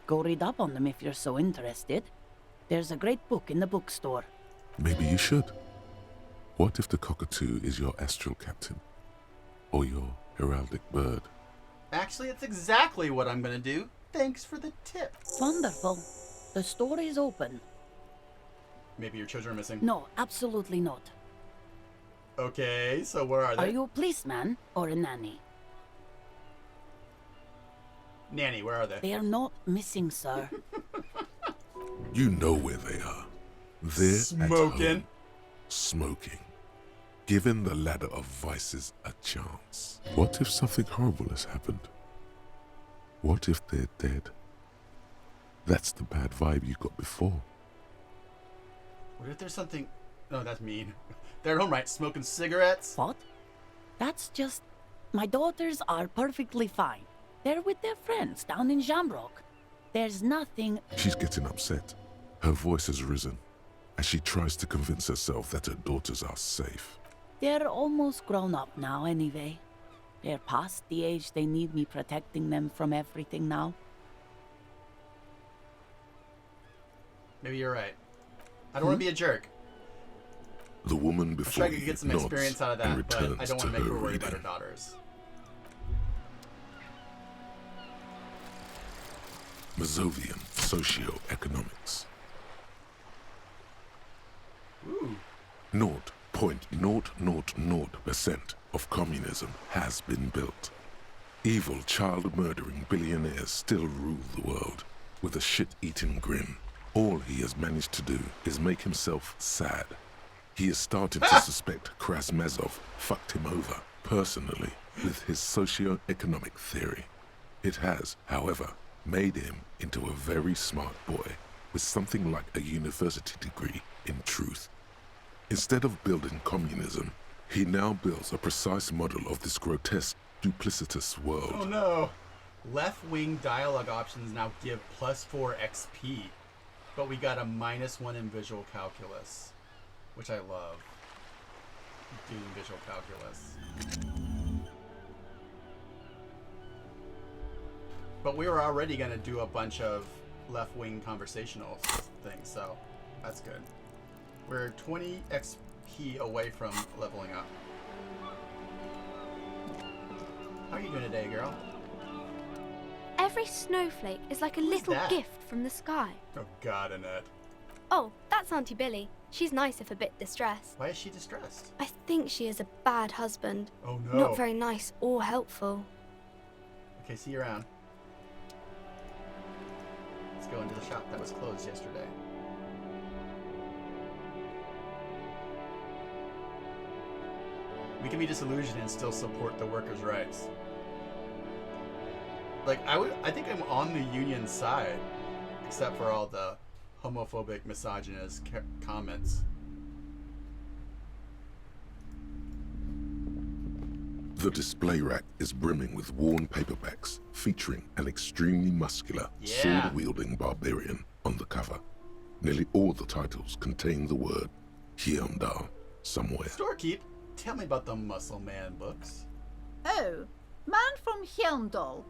Go read up on them if you're so interested. There's a great book in the bookstore. Maybe you should. What if the cockatoo is your astral captain? Or your heraldic bird? Actually, it's exactly what I'm gonna do. Thanks for the tip. Wonderful. The store is open. Maybe your children are missing. No, absolutely not. Okay, so where are they? Are you a policeman or a nanny? Nanny, where are they? They are not missing, sir. You know where they are. They're Smoking. at home, smoking. Giving the ladder of vices a chance. What if something horrible has happened? What if they're dead? That's the bad vibe you got before. What if there's something... No, that's mean. They're at home, right? Smoking cigarettes? What? That's just... My daughters are perfectly fine. They're with their friends down in Shamrock. There's nothing... She's getting upset. Her voice has risen as she tries to convince herself that her daughters are safe. They're almost grown up now anyway. They're past the age they need me protecting them from everything now. Maybe you're right. I don't want to be a jerk. The woman I'm before sure I you could get some nods experience out of and that, but I returns don't want to to make her her worry about her reading. daughters. Mazovian Socioeconomics. Ooh. 0.000% of communism has been built. Evil, child-murdering billionaires still rule the world with a shit-eating grin. All he has managed to do is make himself sad. He is starting to suspect Krasmazov fucked him over personally with his socio-economic theory. It has, however, made him into a very smart boy with something like a university degree in truth. Instead of building communism, he now builds a precise model of this grotesque, duplicitous world. Oh no! Left-wing dialogue options now give +4 XP, but we got a -1 in visual calculus, which I love. Doing visual calculus. But we were already going to do a bunch of left-wing conversational things, so that's good. We're 20 XP away from leveling up. How are you doing today, girl? Every snowflake is like a little that? gift from the sky. Oh god, Annette. Oh, that's Auntie Billy. She's nice if a bit distressed. Why is she distressed? I think she is a bad husband. Oh no. Not very nice or helpful. Okay, see you around. Let's go into the shop that was closed yesterday. We can be disillusioned and still support the workers' rights. Like, I think I'm on the union side, except for all the homophobic, misogynist comments. The display rack is brimming with worn paperbacks featuring an extremely muscular, sword-wielding barbarian on the cover. Nearly all the titles contain the word Hyundai somewhere. Storekeep, tell me about the Muscle Man books. Oh, Man from Hjelmdal.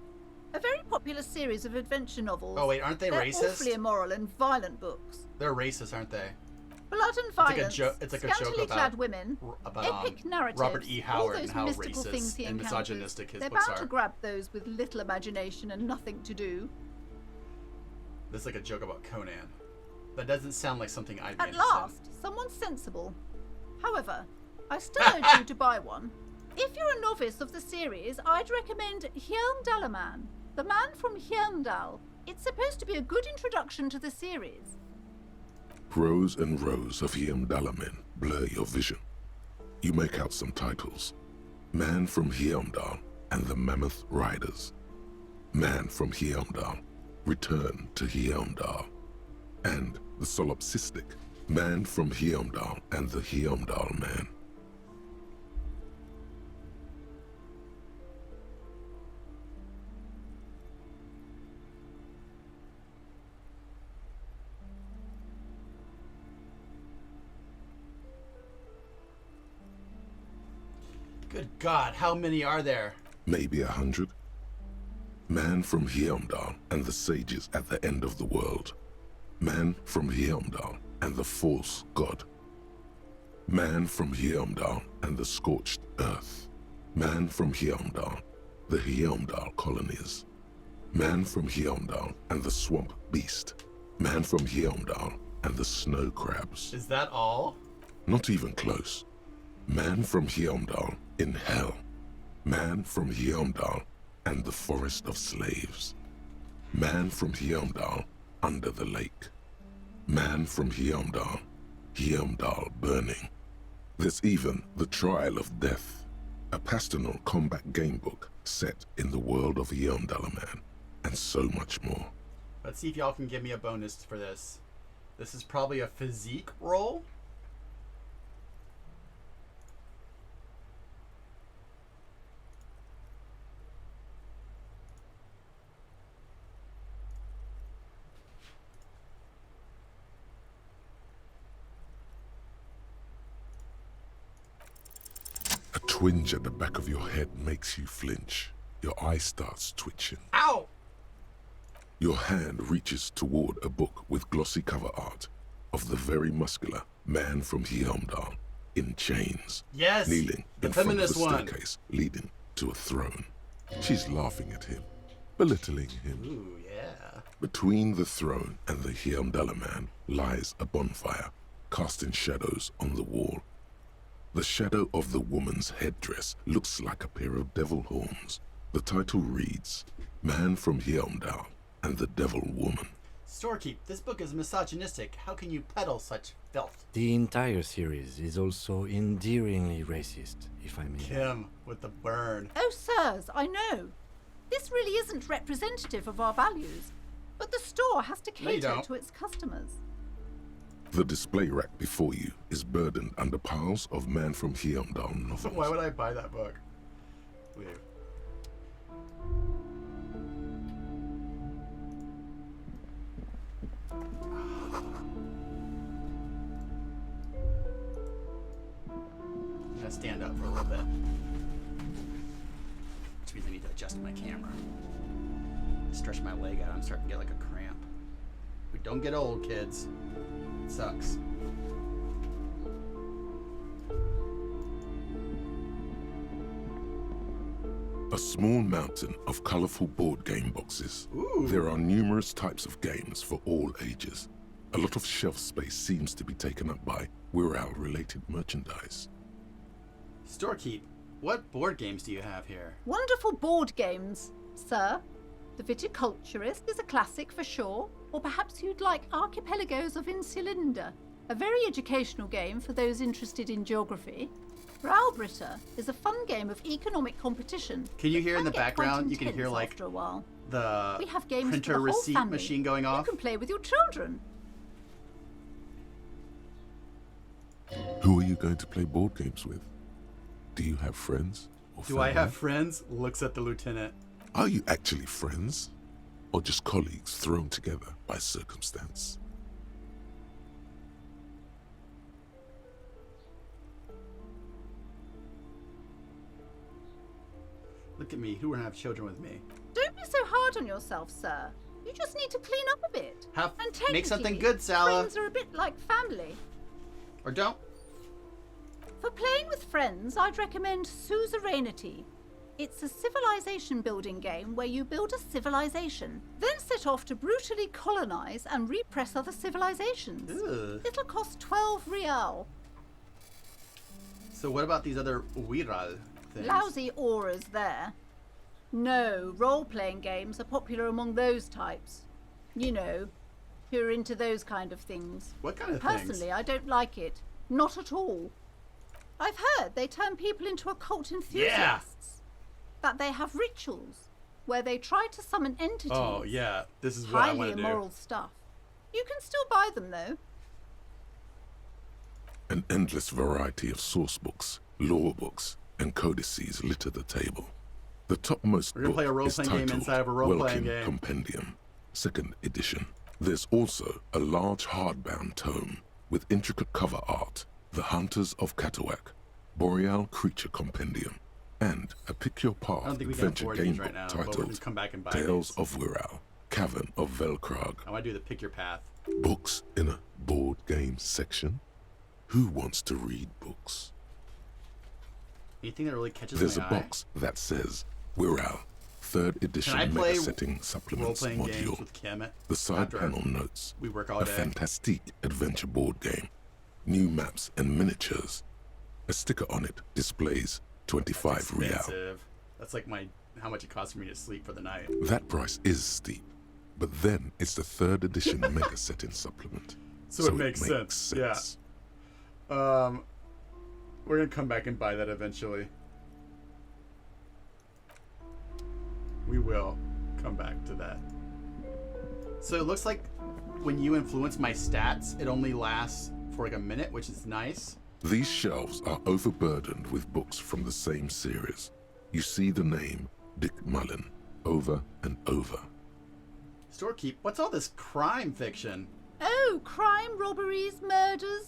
A very popular series of adventure novels. Oh wait, aren't they They're racist? awfully immoral and violent books. They're racist, aren't they? Blood and violence, It's like a scantily joke clad about, women, epic narratives, Robert E. all Howard those and how mystical things racist he and encounters. misogynistic his They're books bound are. to grab those with little imagination and nothing to do. This is like a joke about Conan. That doesn't sound like something I'd be At interested in. last, someone sensible. However, I still urge you to buy one. If you're a novice of the series, I'd recommend Hjelmdalaman, the man from Hjelmdal. It's supposed to be a good introduction to the series. Rows and rows of Hjelmdalamen blur your vision. You make out some titles. Man from Hjelmdal and the Mammoth Riders. Man from Hjelmdal, Return to Hjelmdal. And the solipsistic Man from Hjelmdal and the Hjelmdal Man. Good God, how many are there? Maybe 100. Man from Hjelmdal and the sages at the end of the world. Man from Hjelmdal and the false god. Man from Hjelmdal and the scorched earth. Man from Hjelmdal, the Hjelmdal colonies. Man from Hjelmdal and the swamp beast. Man from Hjelmdal and the snow crabs. Is that all? Not even close. Man from Hjelmdal in hell. Man from Hjelmdal and the forest of slaves. Man from Hjelmdal under the lake. Man from Hjelmdal, Hjelmdal burning. There's even The Trial of Death, a pastoral combat game book set in the world of Hjelmdalaman, and so much more. Let's see if y'all can give me a bonus for this. This is probably a physique roll. A twinge at the back of your head makes you flinch. Your eye starts twitching. Ow! Your hand reaches toward a book with glossy cover art of the very muscular Man from Hjelmdal in chains, Yes, kneeling the in front of the feminist one. staircase leading to a throne. She's laughing at him, belittling him. Ooh, yeah. Between the throne and the Hjelmdalaman lies a bonfire, casting shadows on the wall. The shadow of the woman's headdress looks like a pair of devil horns. The title reads, Man from Hjelmdal and the Devil Woman. Storekeep, this book is misogynistic. How can you peddle such filth? The entire series is also endearingly racist, if I may. Kim with the burn. Oh, sirs, I know. This really isn't representative of our values, but the store has to No, you cater don't. to its customers. The display rack before you is burdened under piles of Man from Hjelmdal novels. Why would I buy that book? Weird. I'm gonna stand up for a little bit. Which means I need to adjust my camera. Stretch my leg out. I'm starting to get like a cramp. We don't get old, kids. It sucks. A small mountain of colorful board game boxes. Ooh. There are numerous types of games for all ages. A lot of shelf space seems to be taken up by Wirral-related merchandise. Storekeep, what board games do you have here? Wonderful board games, sir. The Viticulturist is a classic for sure, or perhaps you'd like Archipelagos of Insulinda, a very educational game for those interested in geography. Raubritter is a fun game of economic competition. Can you that hear in the get quite background? You can hear intense like after a while. the We have games printer for the whole receipt family. machine going You off. can play with your children. Who are you going to play board games with? Do you have friends? Or Do I family? have friends? Looks at the lieutenant. Are you actually friends? Or just colleagues thrown together by circumstance? Look at me. Who would have children with me? Don't be so hard on yourself, sir. You just need to clean up a bit. And Make something technically, good, Sala. Friends are a bit like family. Or don't. For playing with friends, I'd recommend Suzerainty. It's a civilization building game where you build a civilization, then set off to brutally colonize and repress other civilizations. Ugh. It'll cost 12 real. So what about these other Wiral things? Lousy auras there. No, role-playing games are popular among those types. You know, who are into those kind of things. What kind of Personally, things? I don't like it. Not at all. I've heard they turn people into occult enthusiasts. That they have rituals where they try to summon entities. Oh, yeah. This is what I Highly want to do. immoral stuff. You can still buy them, though. An endless variety of source books, law books, and codices litter the table. The topmost We're gonna play a book is role-playing game titled inside of a role-playing Welkin game. Compendium, 2nd edition. There's also a large hardbound tome with intricate cover art, The Hunters of Katawak, Boreal Creature Compendium, and a pick-your-path I don't think we can adventure afford game these right book now, but we're titled gonna come back and buy Tales these. of Wirral, Cavern of Velkrag. I want to do the pick your path. Books in a board game section? Who wants to read books? Anything that really catches There's a my eye? box that says Wirral, 3rd edition Can I play mega setting supplements role-playing games module. with Kim The side after panel notes we work all a day? fantastic adventure board game, new maps and miniatures. A sticker on it displays 25 real. Expensive. That's like how much it costs for me to sleep for the night. That price is steep, but then it's the 3rd edition mega setting supplement. So it makes sense. Yeah. We're gonna come back and buy that eventually. We will come back to that. So it looks like when you influence my stats, it only lasts for like a minute, which is nice. These shelves are overburdened with books from the same series. You see the name Dick Mullen over and over. Storekeep, what's all this crime fiction? Oh, crime, robberies, murders,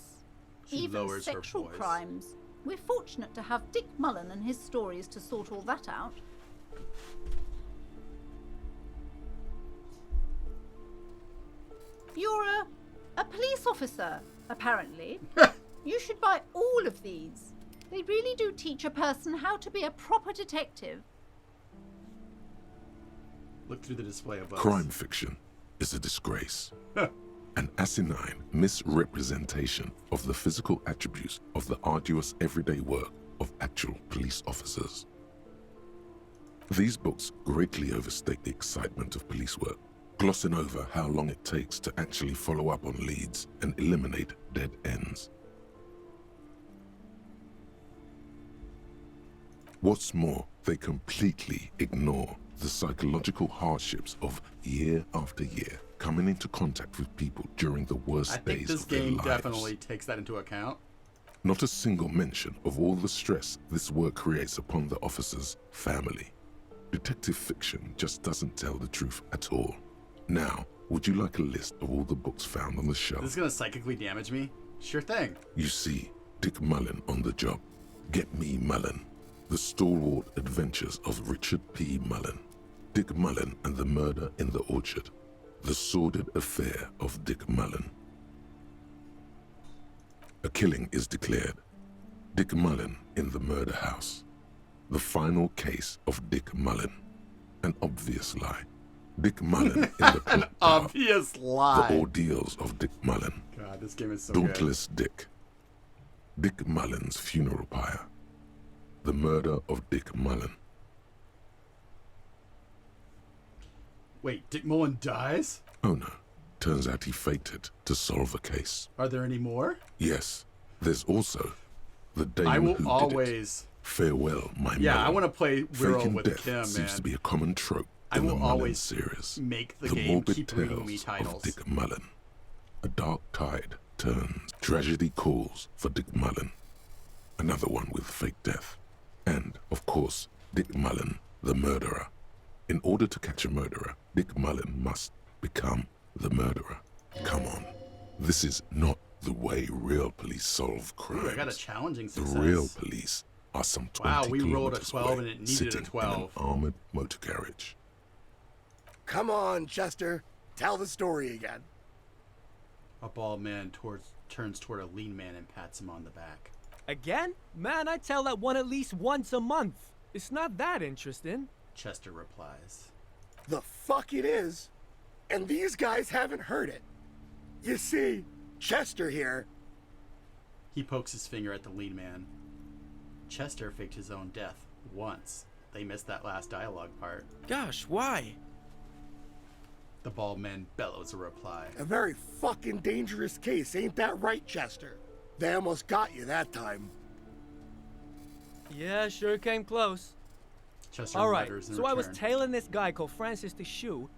She even lowers her sexual voice. crimes. We're fortunate to have Dick Mullen and his stories to sort all that out. You're a police officer, apparently. You should buy all of these. They really do teach a person how to be a proper detective. Look through the display of books. Crime fiction is a disgrace. An asinine misrepresentation of the physical attributes of the arduous everyday work of actual police officers. These books greatly overstate the excitement of police work, glossing over how long it takes to actually follow up on leads and eliminate dead ends. What's more, they completely ignore the psychological hardships of year after year coming into contact with people during the worst I think days this of their game lives. definitely takes that into account. Not a single mention of all the stress this work creates upon the officer's family. Detective fiction just doesn't tell the truth at all. Now, would you like a list of all the books found on the shelf? This is gonna psychically damage me? Sure thing. You see Dick Mullen on the job. Get me Mullen. The stalwart adventures of Richard P. Mullen. Dick Mullen and the murder in the orchard. The sordid affair of Dick Mullen. A killing is declared. Dick Mullen in the murder house. The final case of Dick Mullen. An obvious lie. Dick Mullen in the An clock tower. obvious lie. The ordeals of Dick Mullen. God, this game is so good. Dauntless Dick. Dick Mullen's funeral pyre. The murder of Dick Mullen. Wait, Dick Mullen dies? Oh no. Turns out he faked it to solve a case. Are there any more? Yes. There's also the day I will who always. did it. Farewell, my Yeah, Mullen. I want to play Wirral Faking with death Kim, seems man. to be a common trope I in the will Mullen always series. make the The game morbid keep reading me tales titles. of Dick Mullen. A dark tide turns. Tragedy calls for Dick Mullen. Another one with fake death. And, of course, Dick Mullen, the murderer. In order to catch a murderer, Dick Mullen must become the murderer. Come on. This is not the way real police solve crimes. Ooh, I got a challenging The success. real police are some 20 Wow, we rolled a kilometers 12 away, and it needed a sitting 12. in an armored motor carriage. Come on, Chester. Tell the story again. A bald man turns toward a lean man and pats him on the back. Again? Man, I tell that one at least once a month. It's not that interesting. Chester replies. The fuck it is. And these guys haven't heard it. You see, Chester here. He pokes his finger at the lean man. Chester faked his own death once. They missed that last dialogue part. Gosh, why? The bald man bellows a reply. A very fucking dangerous case, ain't that right, Chester? They almost got you that time. Yeah, sure came close. Chester All right, mutters in so I was return. tailing this guy called Francis the Shoe.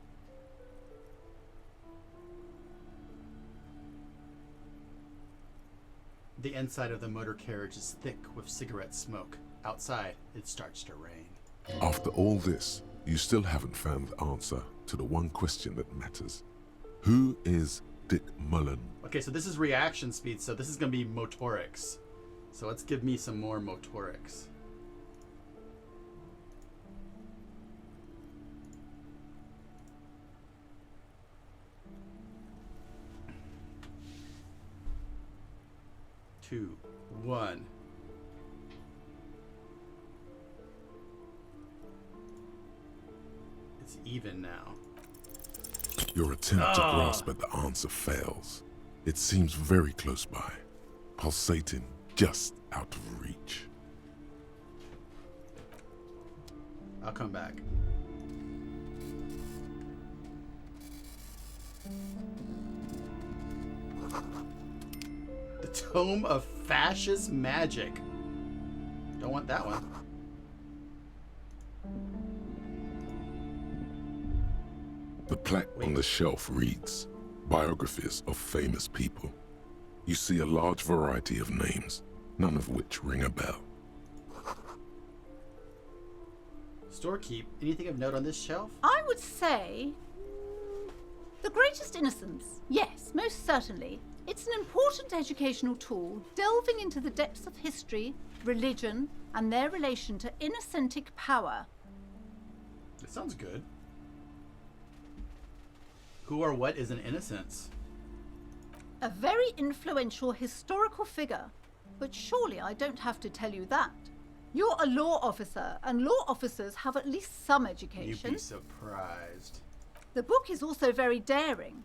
The inside of the motor carriage is thick with cigarette smoke. Outside, it starts to rain. After all this, you still haven't found the answer to the one question that matters. Who is Dick Mullen? Okay, so this is reaction speed, so this is going to be motorics. So let's give me some more motorics. Two, one. It's even now. Your attempt to grasp at the answer fails. It seems very close by, pulsating just out of reach. I'll come back. The Tome of Fascist Magic. Don't want that one. The plaque on the shelf reads, Biographies of Famous People. You see a large variety of names, none of which ring a bell. Storekeep, anything of note on this shelf? I would say The Greatest Innocence. Yes, most certainly. It's an important educational tool, delving into the depths of history, religion, and their relation to innocentic power. It sounds good. Who or what is an innocence? A very influential historical figure. But surely I don't have to tell you that. You're a law officer, and law officers have at least some education. You'd be surprised. The book is also very daring.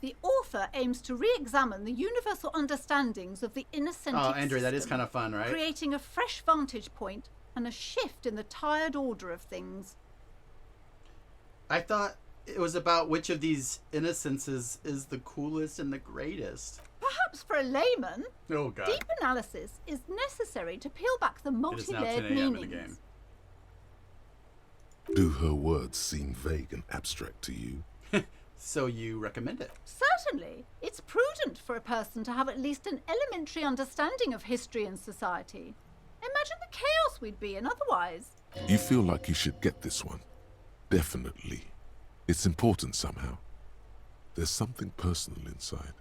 The author aims to re-examine the universal understandings of the innocentic Oh, Andrew, that is system, kind of fun, right? creating a fresh vantage point and a shift in the tired order of things. I thought it was about which of these innocences is the coolest and the greatest. Perhaps for a layman, Oh, God. deep analysis is necessary to peel back the It is now 10 multi-layered a.m. in meanings. the game. Do her words seem vague and abstract to you? So you recommend it? Certainly. It's prudent for a person to have at least an elementary understanding of history and society. Imagine the chaos we'd be in otherwise. You feel like you should get this one. Definitely. It's important somehow. There's something personal inside.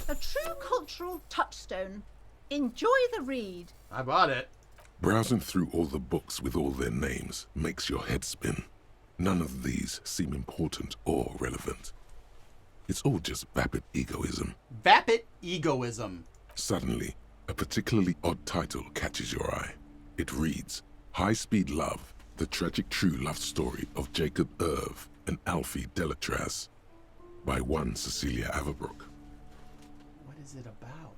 A true cultural touchstone. Enjoy the read. I bought it. Browsing through all the books with all their names makes your head spin. None of these seem important or relevant. It's all just vapid egoism. Vapid egoism. Suddenly, a particularly odd title catches your eye. It reads, High Speed Love, the tragic true love story of Jacob Irv and Alfie Delatraz, by one Cecilia Averbrook. What is it about?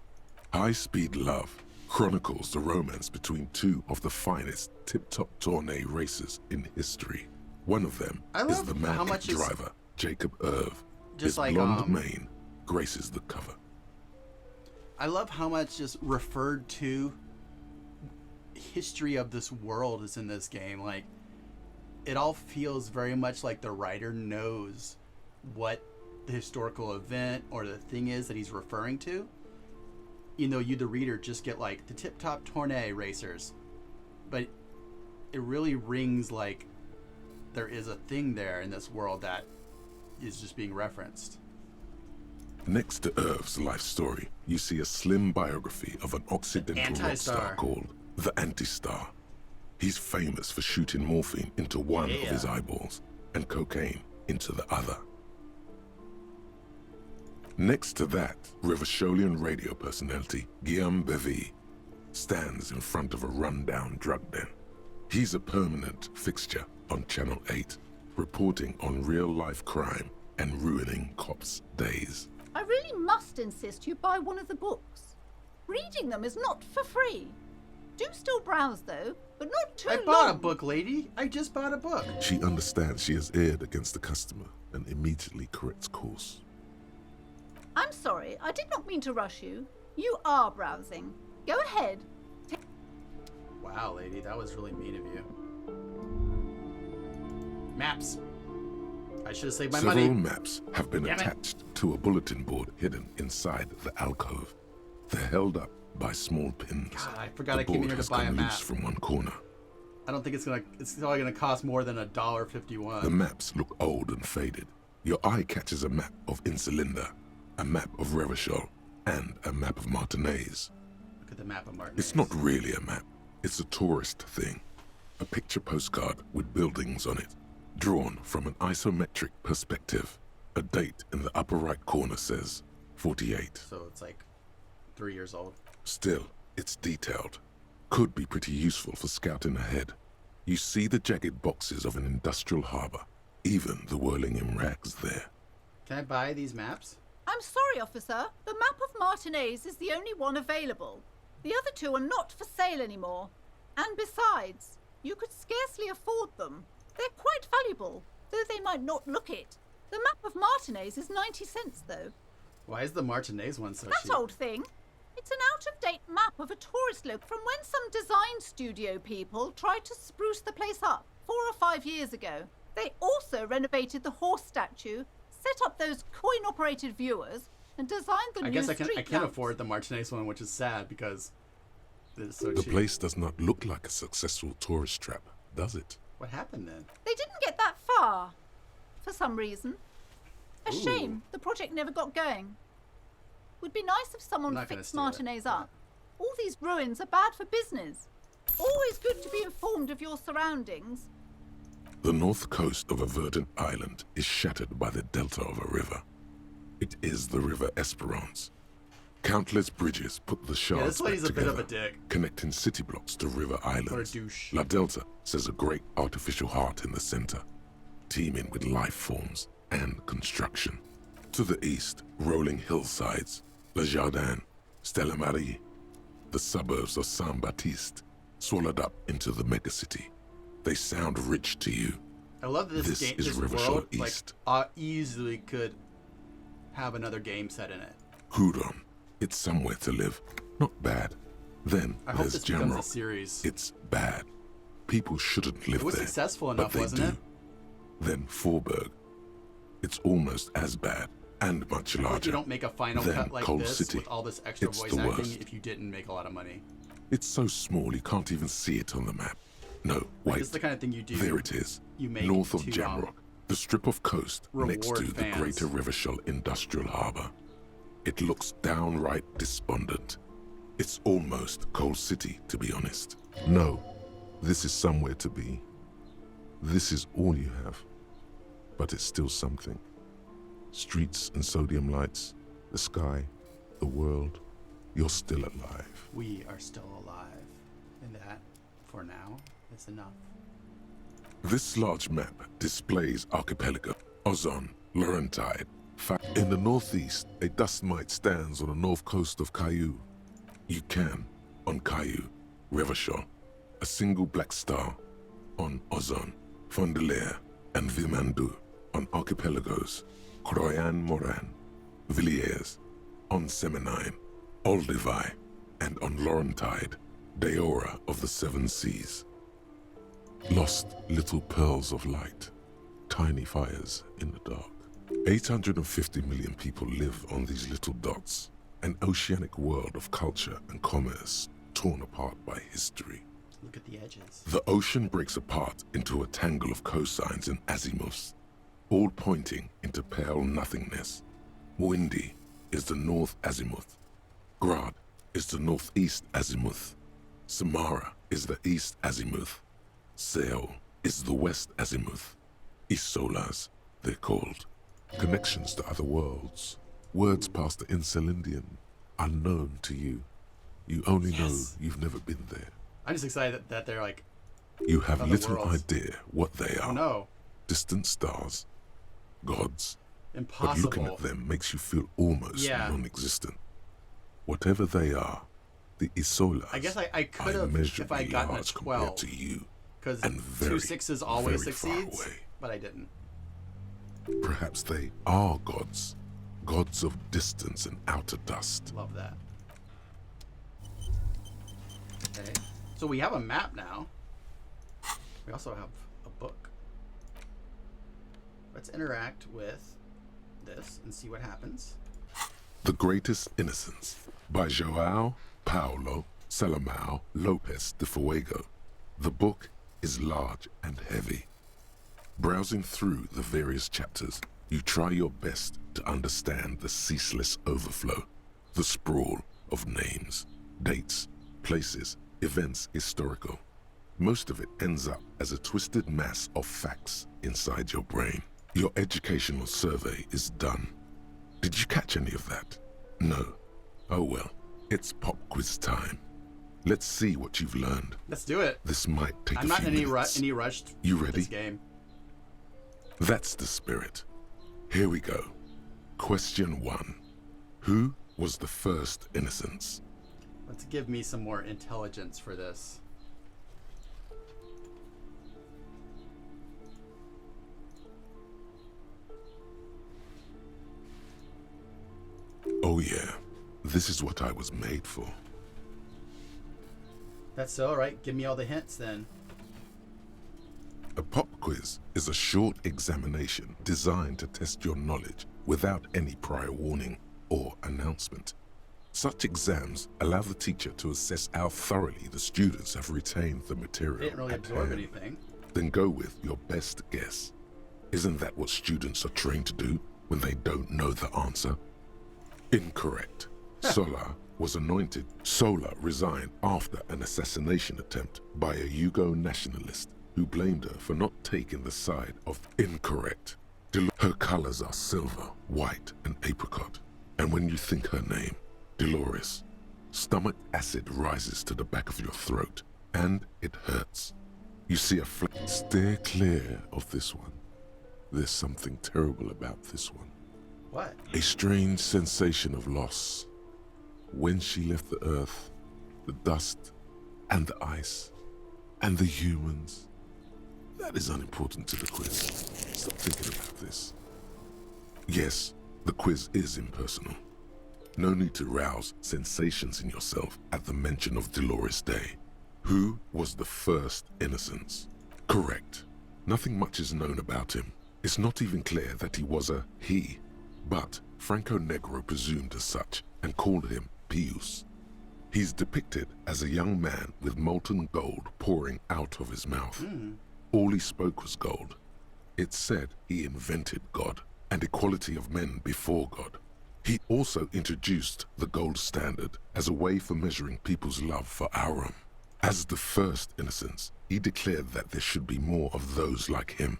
High Speed Love chronicles the romance between two of the finest tip-top tourney racers in history. One of them is the how mad much is- driver, Jacob Irv. Just His like, blonde mane graces the cover. I love how much just referred to history of this world is in this game. Like, it all feels very much like the writer knows what the historical event or the thing is that he's referring to. You know, you, the reader, just get like the tip-top tourney racers. But it really rings like there is a thing there in this world that is just being referenced. Next to Irv's life story, you see a slim biography of an Occidental rock Anti-Star. star called The anti-star. He's famous for shooting morphine into one of his eyeballs and cocaine into the other. Next to that, Revacholian radio personality Guillaume Bevy stands in front of a rundown drug den. He's a permanent fixture on Channel 8, reporting on real-life crime and ruining cops' days. I really must insist you buy one of the books. Reading them is not for free. Do still browse, though, but not too long. I bought a book, lady. I just bought a book. She understands she has erred against the customer and immediately corrects course. I'm sorry, I did not mean to rush you. You are browsing. Go ahead. Wow, lady, that was really mean of you. Maps. I should have saved my money. Several maps have been attached to a bulletin board hidden inside the alcove. They're held up by small pins. God, I forgot I came in here to buy a map. Loose from one corner. I don't think it's probably gonna cost more than $1.51. The maps look old and faded. Your eye catches a map of Insulinda, a map of Revachol, and a map of Martinez. Look at the map of Martinez. It's not really a map. It's a tourist thing. A picture postcard with buildings on it, drawn from an isometric perspective. A date in the upper right corner says 48. So it's like 3 years old. Still, it's detailed. Could be pretty useful for scouting ahead. You see the jagged boxes of an industrial harbor, even the whirling in rags there. Can I buy these maps? I'm sorry, officer. The map of Martinez is the only one available. The other two are not for sale anymore. And besides, you could scarcely afford them. They're quite valuable, though they might not look it. The map of Martinez is 90 cents, though. Why is the Martinez one so cheap? That old thing. It's an out-of-date map of a tourist loop from when some design studio people tried to spruce the place up 4 or 5 years ago. They also renovated the horse statue, set up those coin-operated viewers, and designed the new street I can't lamps. afford the Martinez one, which is sad because it's so The cheap. place does not look like a successful tourist trap, does it? What happened then? They didn't get that far, for some reason. A Ooh. shame the project never got going. Would be nice if someone not gonna fixed steal it. Martinez up. All these ruins are bad for business. Always good to be informed of your surroundings. The north coast of a verdant island is shattered by the delta of a river. It is the River Esperance. Countless bridges put the shards this lady's back a bit of together, a dick. connecting city blocks to river islands. Or a douche. La Delta says a great artificial heart in the center, teeming with life forms and construction. To the east, rolling hillsides, Le Jardin, Stella Marie, the suburbs of Saint-Baptiste, swallowed up into the megacity. They sound rich to you. I love that This game. is This Revachol world, East. easily could have another game set in it. Hudon, it's somewhere to live. Not bad. Then I hope there's this becomes a Jamrock. series. It's bad. People shouldn't live It was there. successful but enough, they wasn't do. it? Then Forberg. It's almost as bad and much I feel like larger. you don't make a final Then cut like Cold this City. with all this extra It's voice the acting worst. if you didn't make a lot of money. It's so small you can't even see it on the map. No, Like, wait. this is the kind of thing you do. There it is. You make north of to, Jamrock, the strip of coast next reward to the fans. greater Revachol industrial harbor. It looks downright despondent. It's almost Cold City, to be honest. No, this is somewhere to be. This is all you have. But it's still something. Streets and sodium lights, the sky, the world. You're still alive. We are still alive. And that, for now, is enough. This large map displays archipelago, Ozon, Laurentide. In the northeast, a dust mite stands on the north coast of Caillou. You can, on Caillou, Revachol, a single black star, on Ozon, Fondelier, and Vilmandoux, on archipelagos, Croyan Moran, Villiers, on Semenine, Olduvai, and on Laurentide, Deora of the Seven Seas. Lost little pearls of light, tiny fires in the dark. 850 million people live on these little dots, an oceanic world of culture and commerce torn apart by history. Look at the edges. The ocean breaks apart into a tangle of cosines and azimuths, all pointing into pale nothingness. Windy is the north azimuth. Grad is the northeast azimuth. Samara is the east azimuth. Seol is the west azimuth. Isolas, they're called. Connections to other worlds. Words past the Insulindian, unknown to you. You only know you've never been there. I'm just excited that they're like. You have other little worlds. idea what they are. Oh no. Distant stars, gods. Impossible. But looking at them makes you feel almost non-existent. Whatever they are, the Isolas I guess I could have if I had gotten a 12. To you, because and very, 2 6s always very far succeeds, away. but I didn't. Perhaps they are gods. Gods of distance and outer dust. Love that. Okay. So we have a map now. We also have a book. Let's interact with this and see what happens. The Greatest Innocence by João Paulo Salomão Lopes de Fuego. The book is large and heavy. Browsing through the various chapters, you try your best to understand the ceaseless overflow, the sprawl of names, dates, places, events historical. Most of it ends up as a twisted mass of facts inside your brain. Your educational survey is done. Did you catch any of that? No. Oh well, it's pop quiz time. Let's see what you've learned. Let's do it. This might take I'm a not few in minutes. any rush. You with ready? This game. That's the spirit. Here we go. Question 1. Who was the first innocence? Let's give me some more intelligence for this. Oh yeah, this is what I was made for. That's so, right? Give me all the hints then. A pop quiz is a short examination designed to test your knowledge without any prior warning or announcement. Such exams allow the teacher to assess how thoroughly the students have retained the material. They didn't really at absorb hand. anything. Then go with your best guess. Isn't that what students are trained to do when they don't know the answer? Incorrect. Sola was anointed. Sola resigned after an assassination attempt by a Yugo nationalist who blamed her for not taking the side of incorrect. Her colors are silver, white, and apricot. And when you think her name, Dolores, stomach acid rises to the back of your throat, and it hurts. You see a flat. Steer clear of this one. There's something terrible about this one. What? A strange sensation of loss. When she left the earth, the dust, and the ice, and the humans. That is unimportant to the quiz. Stop thinking about this. Yes, the quiz is impersonal. No need to rouse sensations in yourself at the mention of Dolores Day. Who was the first innocence? Correct. Nothing much is known about him. It's not even clear that he was a he, but Franco Negro presumed as such and called him Pius. He's depicted as a young man with molten gold pouring out of his mouth. All he spoke was gold. It's said he invented God and equality of men before God. He also introduced the gold standard as a way for measuring people's love for Aurum. As the first innocence, he declared that there should be more of those like him.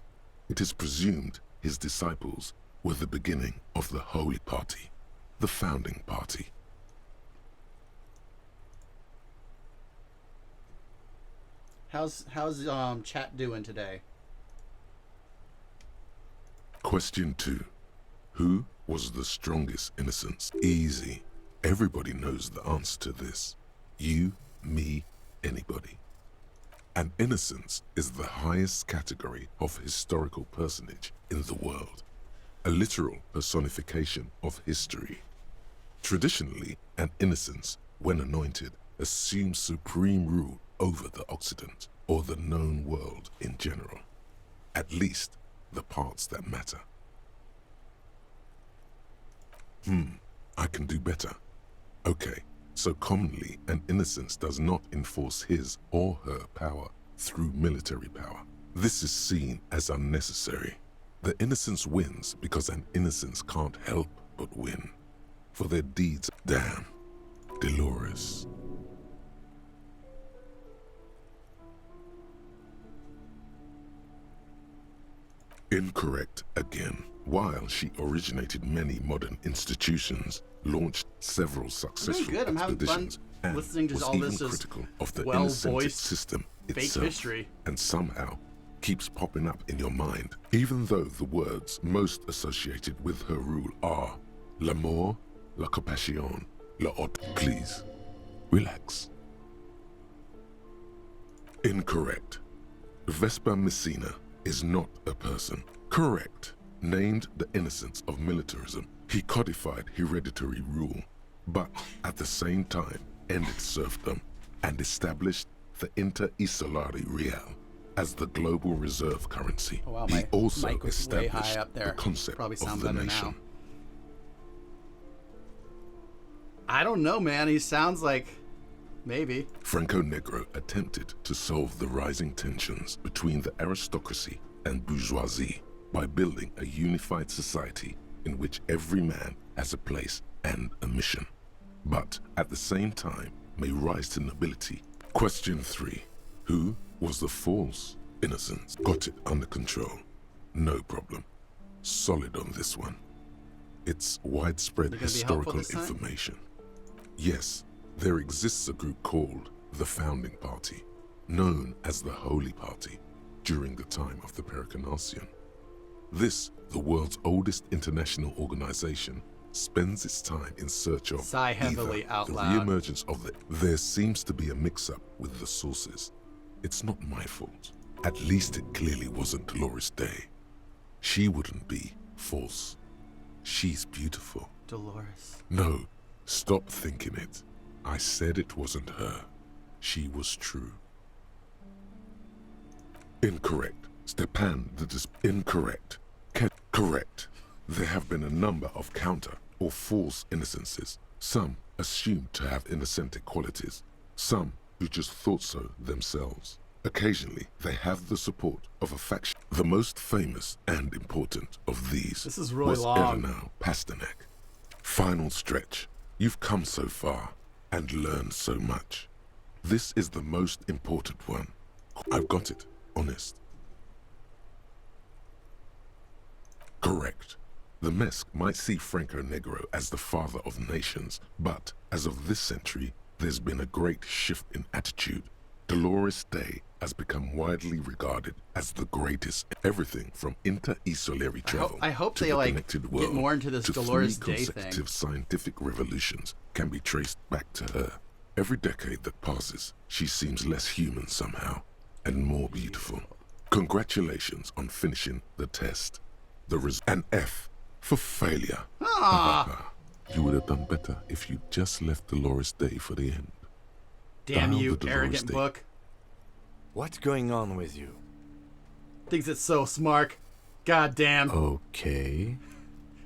It is presumed his disciples were the beginning of the Holy Party, the founding party. How's chat doing today? Question 2. Who was the strongest innocence? Easy. Everybody knows the answer to this. You, me, anybody. An innocence is the highest category of historical personage in the world. A literal personification of history. Traditionally, an innocence, when anointed, assumes supreme rule over the Occident or the known world in general. At least, the parts that matter. I can do better. Okay, so commonly an innocence does not enforce his or her power through military power. This is seen as unnecessary. The innocence wins because an innocence can't help but win. For their deeds, damn, Dolores. Incorrect again. While she originated many modern institutions, launched several successful good. I'm having fun expeditions, and listening to was all even this critical of the well-voiced incentive system fake itself, history. and somehow keeps popping up in your mind, even though the words most associated with her rule are l'amour, la compassion, la haute. Please, relax. Incorrect. Vespa Messina is not a person. Correct. Named the innocence of militarism, he codified hereditary rule, but at the same time ended serfdom and established the Inter-Isolari Real as the global reserve currency. Oh, wow, he my also mic was way high established up there. the concept Probably sound of the better nation. now. I don't know, man. He sounds like maybe. Franco Negro attempted to solve the rising tensions between the aristocracy and bourgeoisie by building a unified society in which every man has a place and a mission, but at the same time may rise to nobility. Question 3. Who was the false innocent? Got it under control. No problem. Solid on this one. It's widespread You're gonna be helpful historical this time? information. Yes, there exists a group called the Founding Party, known as the Holy Party, during the time of the Pericarnacian. This, the world's oldest international organization, spends its time in search of Sigh heavily either out the loud. re-emergence of the... There seems to be a mix-up with the sources. It's not my fault. At least it clearly wasn't Dolores Day. She wouldn't be false. She's beautiful. Dolores. No, stop thinking it. I said it wasn't her. She was true. Incorrect. Stepan incorrect. Correct. There have been a number of counter or false innocences. Some assumed to have innocentic qualities. Some who just thought so themselves. Occasionally, they have the support of a faction. The most famous and important of these This is really was long. Eleanor Pasternak. Final stretch. You've come so far and learned so much. This is the most important one. I've got it. Honest. Correct. The Mesk might see Franco Negro as the father of nations, but as of this century, there's been a great shift in attitude. Dolores Day has become widely regarded as the greatest. Everything from inter-isolary travel I hope to they the like connected get world more into this to Dolores 3 Day consecutive thing. scientific revolutions can be traced back to her. Every decade that passes, she seems less human somehow and more beautiful. Congratulations on finishing the test. An F for failure. Ah. You would have done better if you just left Dolores Day for the end. Damn Dial you, the Dolores arrogant Day. book. What's going on with you? Thinks it's so smart. God damn. Okay.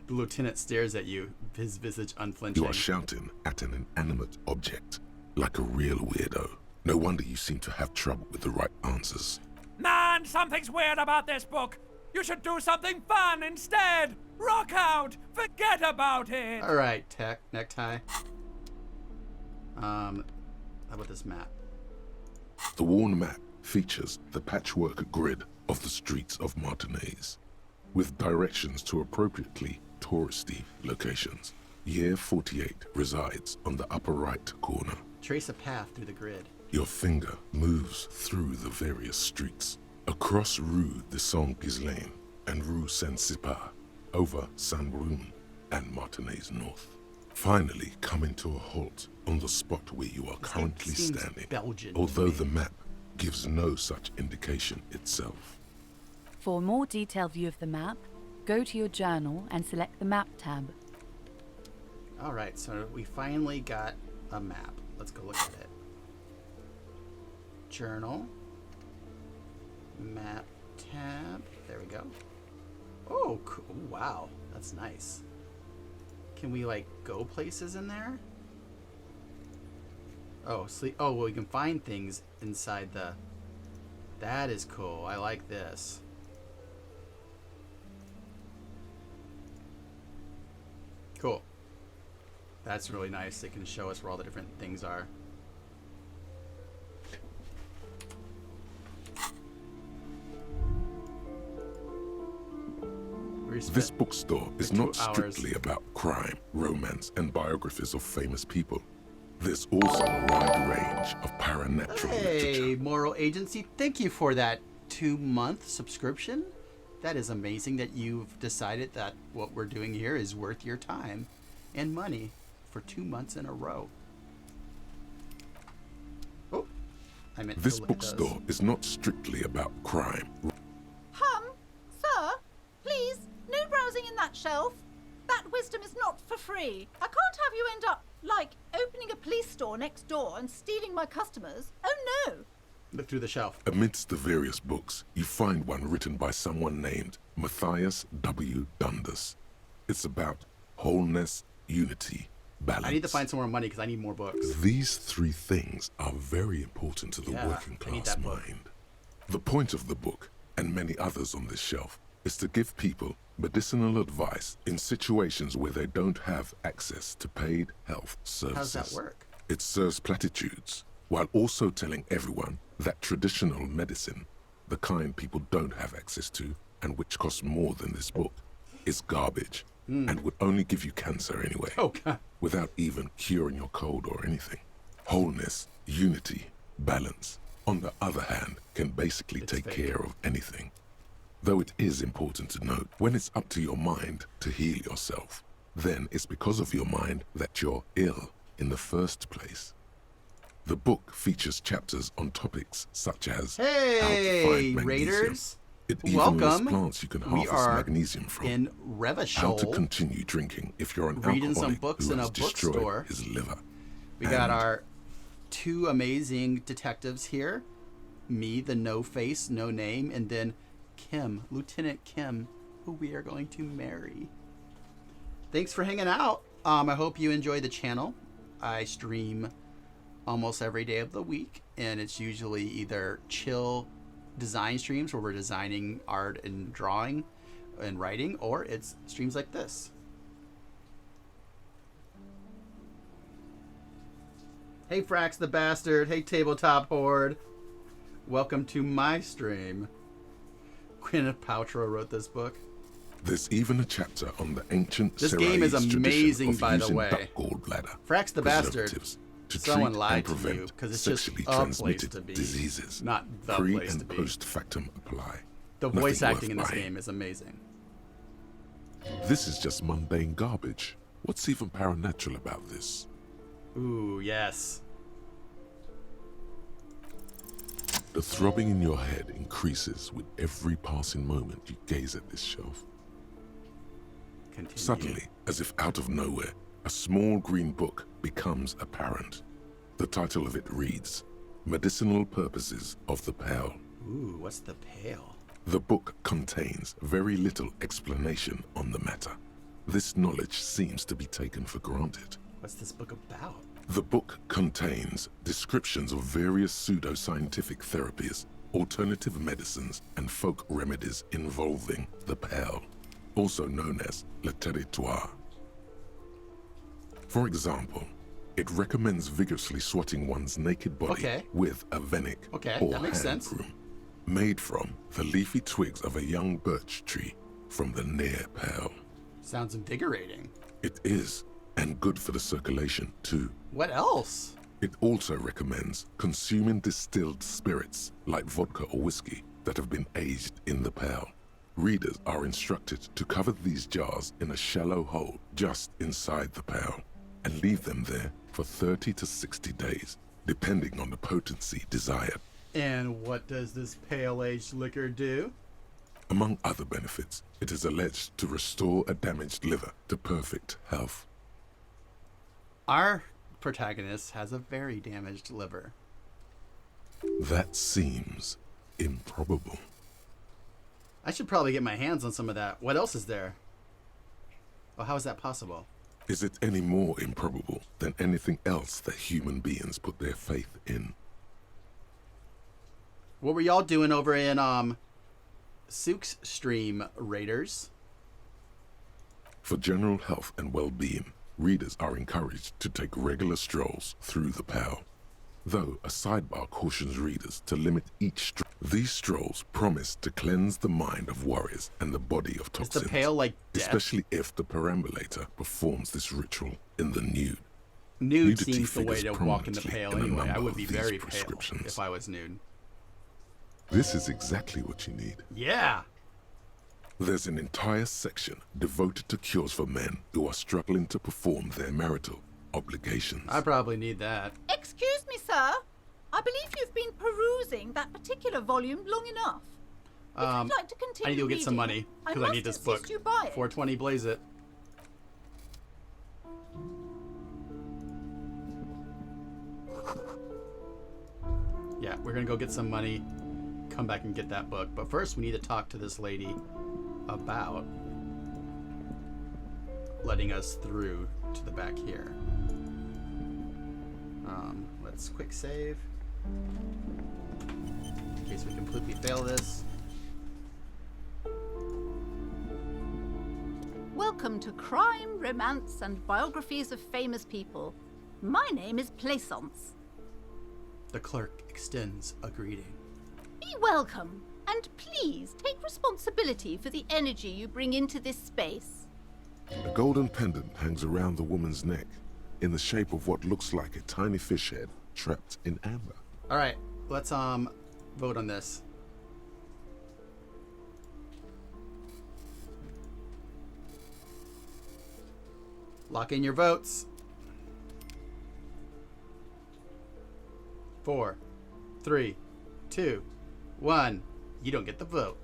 The lieutenant stares at you, his visage unflinching. You are shouting at an inanimate object, like a real weirdo. No wonder you seem to have trouble with the right answers. Man, something's weird about this book. You should do something fun instead. Rock out. Forget about it. All right, necktie. How about this map? The worn map features the patchwork grid of the streets of Martinez, with directions to appropriately touristy locations. Year 48 resides on the upper right corner. Trace a path through the grid. Your finger moves through the various streets, across Rue de Saint-Ghislain and Rue Saint-Cypar, over Saint-Brun and Martinez North. Finally coming to a halt on the spot where you are currently seems standing, Belgian to although me. the map gives no such indication itself. For a more detailed view of the map, go to your journal and select the Map tab. All right, so we finally got a map. Let's go look at it. Journal. Map tab. There we go. Oh, cool. Wow. That's nice. Can we, like, go places in there? Oh, sleep. Oh, well, we can find things inside the... That is cool. I like this. Cool. That's really nice. It can show us where all the different things are. spent This bookstore is for not 2 hours. strictly about crime, romance, and biographies of famous people. There's also a wide range of paranatural literature. Hey, Moral Agency, thank you for that 2-month subscription. That is amazing that you've decided that what we're doing here is worth your time and money for 2 months in a row. Oh, I meant This to look at those. bookstore is not strictly about crime. Sir, please, no browsing in that shelf. That wisdom is not for free. I can't have you end up, like, opening a police store next door and stealing my customers. Oh no! Look through the shelf. Amidst the various books, you find one written by someone named Matthias W. Dundas. It's about wholeness, unity, balance. I need to find some more money because I need more books. These 3 things are very important to the Yeah, working I need class that book. mind. The point of the book, and many others on this shelf, is to give people medicinal advice in situations where they don't have access to paid health services. How does that work? It serves platitudes, while also telling everyone that traditional medicine, the kind people don't have access to, and which costs more than this book, is garbage, and would only give you cancer anyway, Oh, God. without even curing your cold or anything. Wholeness, unity, balance, on the other hand, can basically take care of anything. Though it is important to note, when it's up to your mind to heal yourself, then it's because of your mind that you're ill in the first place. The book features chapters on topics such as how to Hey, find magnesium. Raiders. It even lists Welcome. plants you can We harvest are magnesium from. in How to Revachol. continue drinking if you're an Reading some alcoholic books who in a has destroyed bookstore. his liver. We got And our 2 amazing detectives here. Me, the no face, no name, and then Kim, Lieutenant Kim, who we are going to marry. Thanks for hanging out. I hope you enjoy the channel. I stream almost every day of the week, and it's usually either chill design streams where we're designing art and drawing and writing, or it's streams like this. Hey Frax the Bastard, hey Tabletop Horde. Welcome to my stream. Gwyneth Paltrow wrote this book. There's even a chapter on the ancient This game is Ceres amazing, tradition of by the using way. duck gallbladder Frax the Bastard. preservatives to Someone treat lied and to you prevent because it's just sexually a place transmitted to be, diseases. not the Pre place to and be. post factum apply. The Nothing voice worth acting in this buying. game is amazing. This is just mundane garbage. What's even paranatural about this? Ooh, yes. The throbbing in your head increases with every passing moment you gaze at this shelf. Continue. Suddenly, as if out of nowhere, a small green book becomes apparent. The title of it reads, Medicinal Purposes of the Pale. Ooh, what's the pale? The book contains very little explanation on the matter. This knowledge seems to be taken for granted. What's this book about? The book contains descriptions of various pseudoscientific therapies, alternative medicines, and folk remedies involving the pale, also known as le territoire. For example, it recommends vigorously swatting one's naked body with a venic or that makes hand sense. broom, made from the leafy twigs of a young birch tree from the near pale. Sounds invigorating. It is, and good for the circulation too. What else? It also recommends consuming distilled spirits like vodka or whiskey that have been aged in the pale. Readers are instructed to cover these jars in a shallow hole just inside the pale and leave them there for 30 to 60 days, depending on the potency desired. And what does this pale-aged liquor do? Among other benefits, it is alleged to restore a damaged liver to perfect health. Our protagonist has a very damaged liver. That seems improbable. I should probably get my hands on some of that. What else is there? Oh, how is that possible? Is it any more improbable than anything else that human beings put their faith in? What were y'all doing over in Sook's stream, Raiders? For general health and well-being, readers are encouraged to take regular strolls through the pale. though a sidebar cautions readers to limit each These strolls promise to cleanse the mind of warriors and the body of toxins. Is the pail like death? Especially if the perambulator performs this ritual in the nude. Nude Nudity seems the way figures to walk in the prominently pail in a anyway. I number would of be these very pale prescriptions. if I was nude. This is exactly what you need. Yeah. There's an entire section devoted to cures for men who are struggling to perform their marital obligations. I probably need that. Excuse me, sir. I believe you've been perusing that particular volume long enough. If you'd like to continue I need to go get some money reading, because I need this book. you buy it. 420 blaze it. Yeah, we're gonna go get some money, come back and get that book. But first we need to talk to this lady about letting us through to the back here. Let's quick save in case we completely fail this. Welcome to Crime, Romance, and Biographies of Famous People. My name is Plaisance. The clerk extends a greeting. Be welcome, and please take responsibility for the energy you bring into this space. A golden pendant hangs around the woman's neck in the shape of what looks like a tiny fish head trapped in amber. All right, let's vote on this. Lock in your votes. 4, 3, 2, 1. You don't get the vote.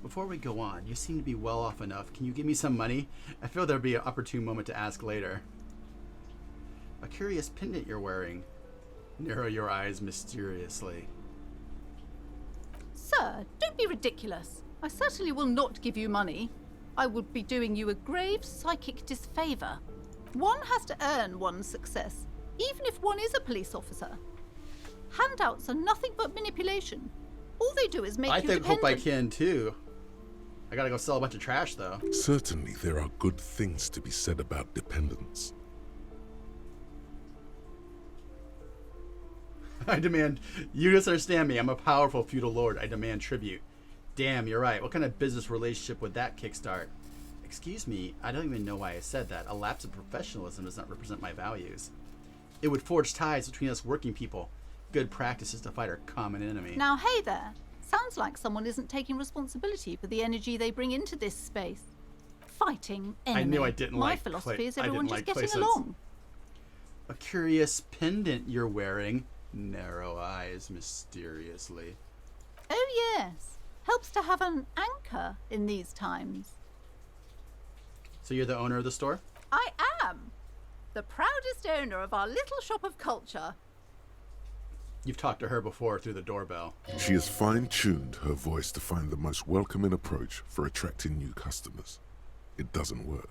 Before we go on, you seem to be well off enough. Can you give me some money? I feel there'll be an opportune moment to ask later. A curious pendant you're wearing. Narrow your eyes mysteriously. Sir, don't be ridiculous. I certainly will not give you money. I would be doing you a grave psychic disfavor. One has to earn one's success, even if one is a police officer. Handouts are nothing but manipulation. All they do is make you dependent. Hope I can too. I gotta go sell a bunch of trash though. Certainly there are good things to be said about dependence. I demand, you just understand me. I'm a powerful feudal lord. I demand tribute. Damn, you're right. What kind of business relationship would that kickstart? Excuse me, I don't even know why I said that. A lapse of professionalism does not represent my values. It would forge ties between us working people. Good practices to fight our common enemy. Now, hey there. Sounds like someone isn't taking responsibility for the energy they bring into this space. Fighting enemy. I knew I didn't My like philosophy is I everyone didn't just like getting playsets. along. A curious pendant you're wearing. Narrow eyes mysteriously. Oh yes. Helps to have an anchor in these times. So you're the owner of the store? I am. The proudest owner of our little shop of culture. You've talked to her before through the doorbell. She has fine-tuned her voice to find the most welcoming approach for attracting new customers. It doesn't work.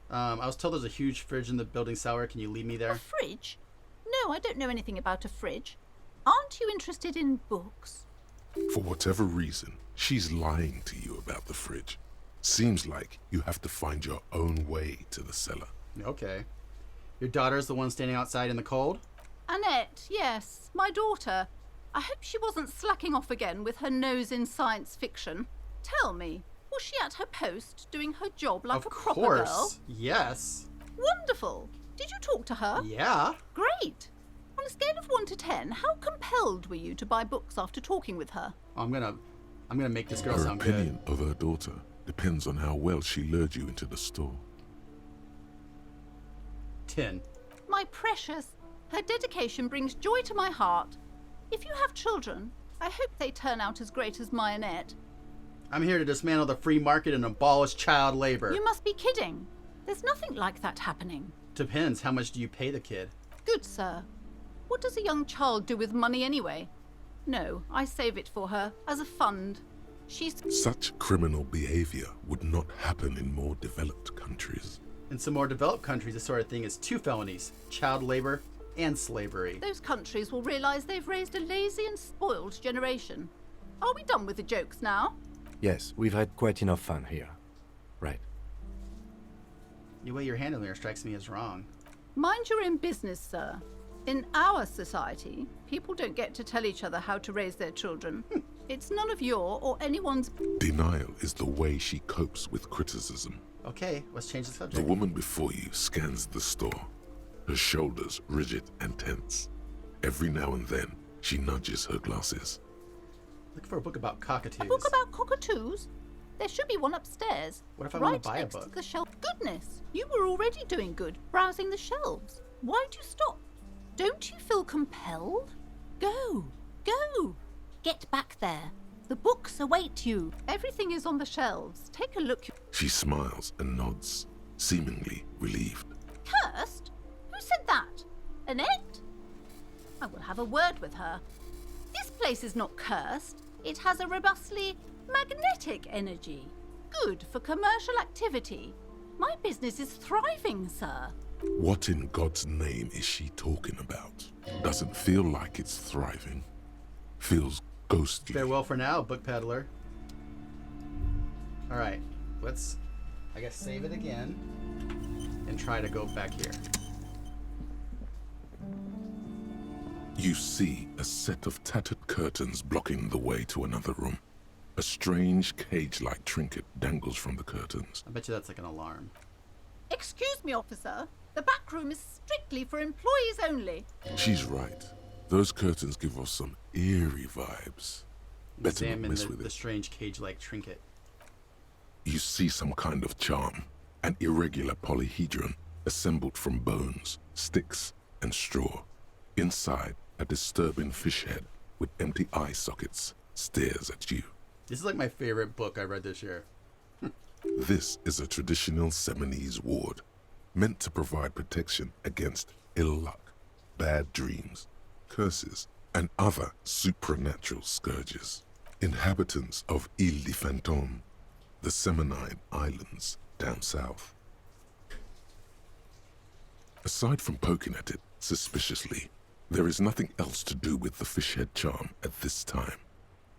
I was told there's a huge fridge in the building cellar. Can you lead me there? A fridge? No, I don't know anything about a fridge. Aren't you interested in books? For whatever reason, she's lying to you about the fridge. Seems like you have to find your own way to the cellar. Okay. Your daughter's the one standing outside in the cold? Annette, yes, my daughter. I hope she wasn't slacking off again with her nose in science fiction. Tell me, was she at her post doing her job like a proper girl? Of course, yes. Wonderful. Did you talk to her? Yeah. Great. On a scale of 1 to 10, how compelled were you to buy books after talking with her? I'm gonna make this girl Her sound opinion of her daughter depends on how well she lured you into the store. 10. My precious, her dedication brings joy to my heart. If you have children, I hope they turn out as great as my Annette. I'm here to dismantle the free market and abolish child labor. You must be kidding. There's nothing like that happening. Depends. How much do you pay the kid? Good, sir. What does a young child do with money anyway? No, I save it for her as a fund. She's... Such criminal behavior would not happen in more developed countries. In some more developed countries, this sort of thing is 2 felonies: child labor and slavery. Those countries will realize they've raised a lazy and spoiled generation. Are we done with the jokes now? Yes, we've had quite enough fun here. Right. The way you're handling her strikes me as wrong. Mind your own business, sir. In our society, people don't get to tell each other how to raise their children. It's none of your or anyone's... Denial is the way she copes with criticism. Okay, let's change the subject. The woman before you scans the store, her shoulders rigid and tense. Every now and then, she nudges her glasses. Looking for a book about cockatoos. A book about cockatoos? There should be one upstairs. What if I right want to buy a next book? to the shelf. Goodness, you were already doing good, browsing the shelves. Why'd you stop? Don't you feel compelled? Go, go. Get back there. The books await you. Everything is on the shelves. Take a look. She smiles and nods, seemingly relieved. Cursed? Who said that? Annette? I will have a word with her. This place is not cursed. It has a robustly magnetic energy. Good for commercial activity. My business is thriving, sir. What in God's name is she talking about? Doesn't feel like it's thriving. Feels ghostly. Farewell for now, book peddler. Alright, let's, I guess, save it again and try to go back here. You see a set of tattered curtains blocking the way to another room. A strange cage-like trinket dangles from the curtains. I bet you that's like an alarm. Excuse me, officer. The back room is strictly for employees only. She's right. Those curtains give off some eerie vibes. Better not Examine mess with the it. strange cage-like trinket. You see some kind of charm, an irregular polyhedron assembled from bones, sticks, and straw. Inside, a disturbing fish head with empty eye sockets stares at you. This is like my favorite book I read this year. This is a traditional Seminese ward, meant to provide protection against ill luck, bad dreams, curses, and other supernatural scourges. Inhabitants of Ile de Fantôme, the Seminine Islands down south. Aside from poking at it suspiciously, there is nothing else to do with the fish head charm at this time.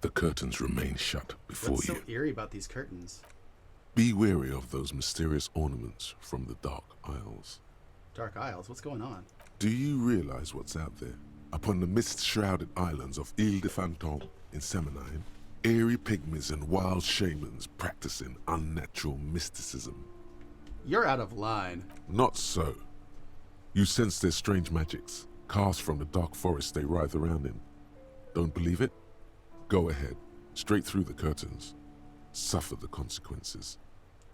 The curtains remain shut before What's you. so eerie about these curtains? Be wary of those mysterious ornaments from the Dark Isles. Dark Isles, what's going on? Do you realize what's out there? Upon the mist-shrouded islands of Ile de Fantôme in Seminine, eerie pygmies and wild shamans practicing unnatural mysticism. You're out of line. Not so. You sense their strange magics, cast from the dark forest they writhe around in. Don't believe it? Go ahead, straight through the curtains. Suffer the consequences.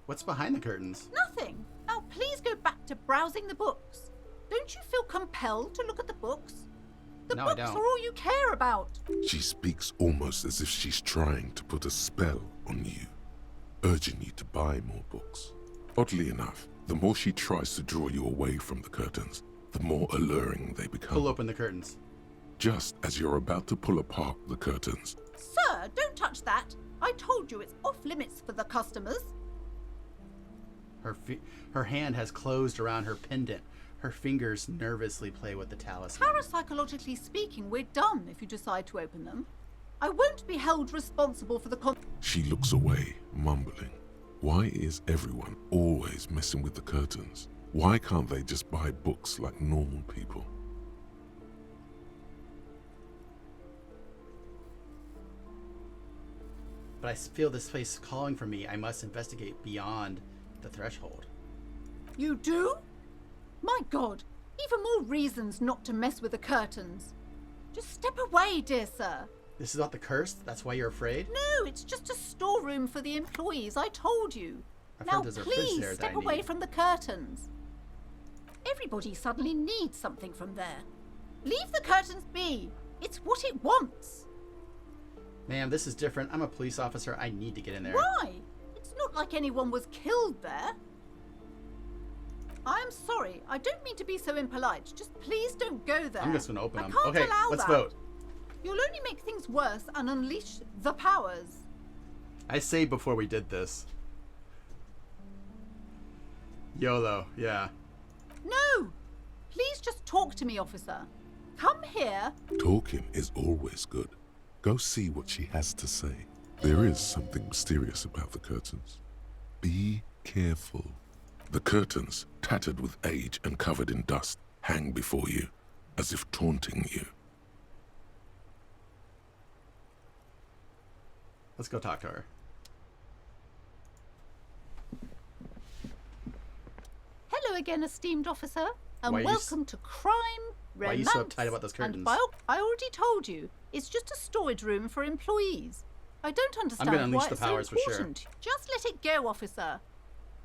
What's behind the curtains? Nothing. Now please go back to browsing the books. Don't you feel compelled to look at the books? The No, I books don't. are all you care about. She speaks almost as if she's trying to put a spell on you, urging you to buy more books. Oddly enough, the more she tries to draw you away from the curtains, the more alluring they become. Pull open the curtains. Just as you're about to pull apart the curtains, Sir, don't touch that. I told you it's off limits for the customers. Her hand has closed around her pendant. Her fingers nervously play with the talisman. Parapsychologically speaking, we're done if you decide to open them. I won't be held responsible for the she looks away, mumbling. Why is everyone always messing with the curtains? Why can't they just buy books like normal people? But I feel this place is calling for me. I must investigate beyond the threshold. You do? My God, even more reasons not to mess with the curtains. Just step away, dear sir. This is not the curse? That's why you're afraid? No, it's just a storeroom for the employees, I told you. I've Now heard there's a fridge please there that step I away need. from the curtains. Everybody suddenly needs something from there. Leave the curtains be. It's what it wants. Ma'am, this is different. I'm a police officer. I need to get in there. Why? It's not like anyone was killed there. I'm sorry. I don't mean to be so impolite. Just please don't go there. I'm just going to open I them. can't Okay, allow let's that. vote. You'll only make things worse and unleash the powers. I saved before we did this. YOLO, yeah. No! Please just talk to me, officer. Come here. Talking is always good. Go see what she has to say. There is something mysterious about the curtains. Be careful. The curtains, tattered with age and covered in dust, hang before you, as if taunting you. Let's go talk to her. Hello again, esteemed officer, and Why are you welcome to crime, Why are you romance, so uptight about those curtains? and I already told you, it's just a storage room for employees. I don't understand gonna unleash why the it's so powers for sure. important. Just let it go, officer.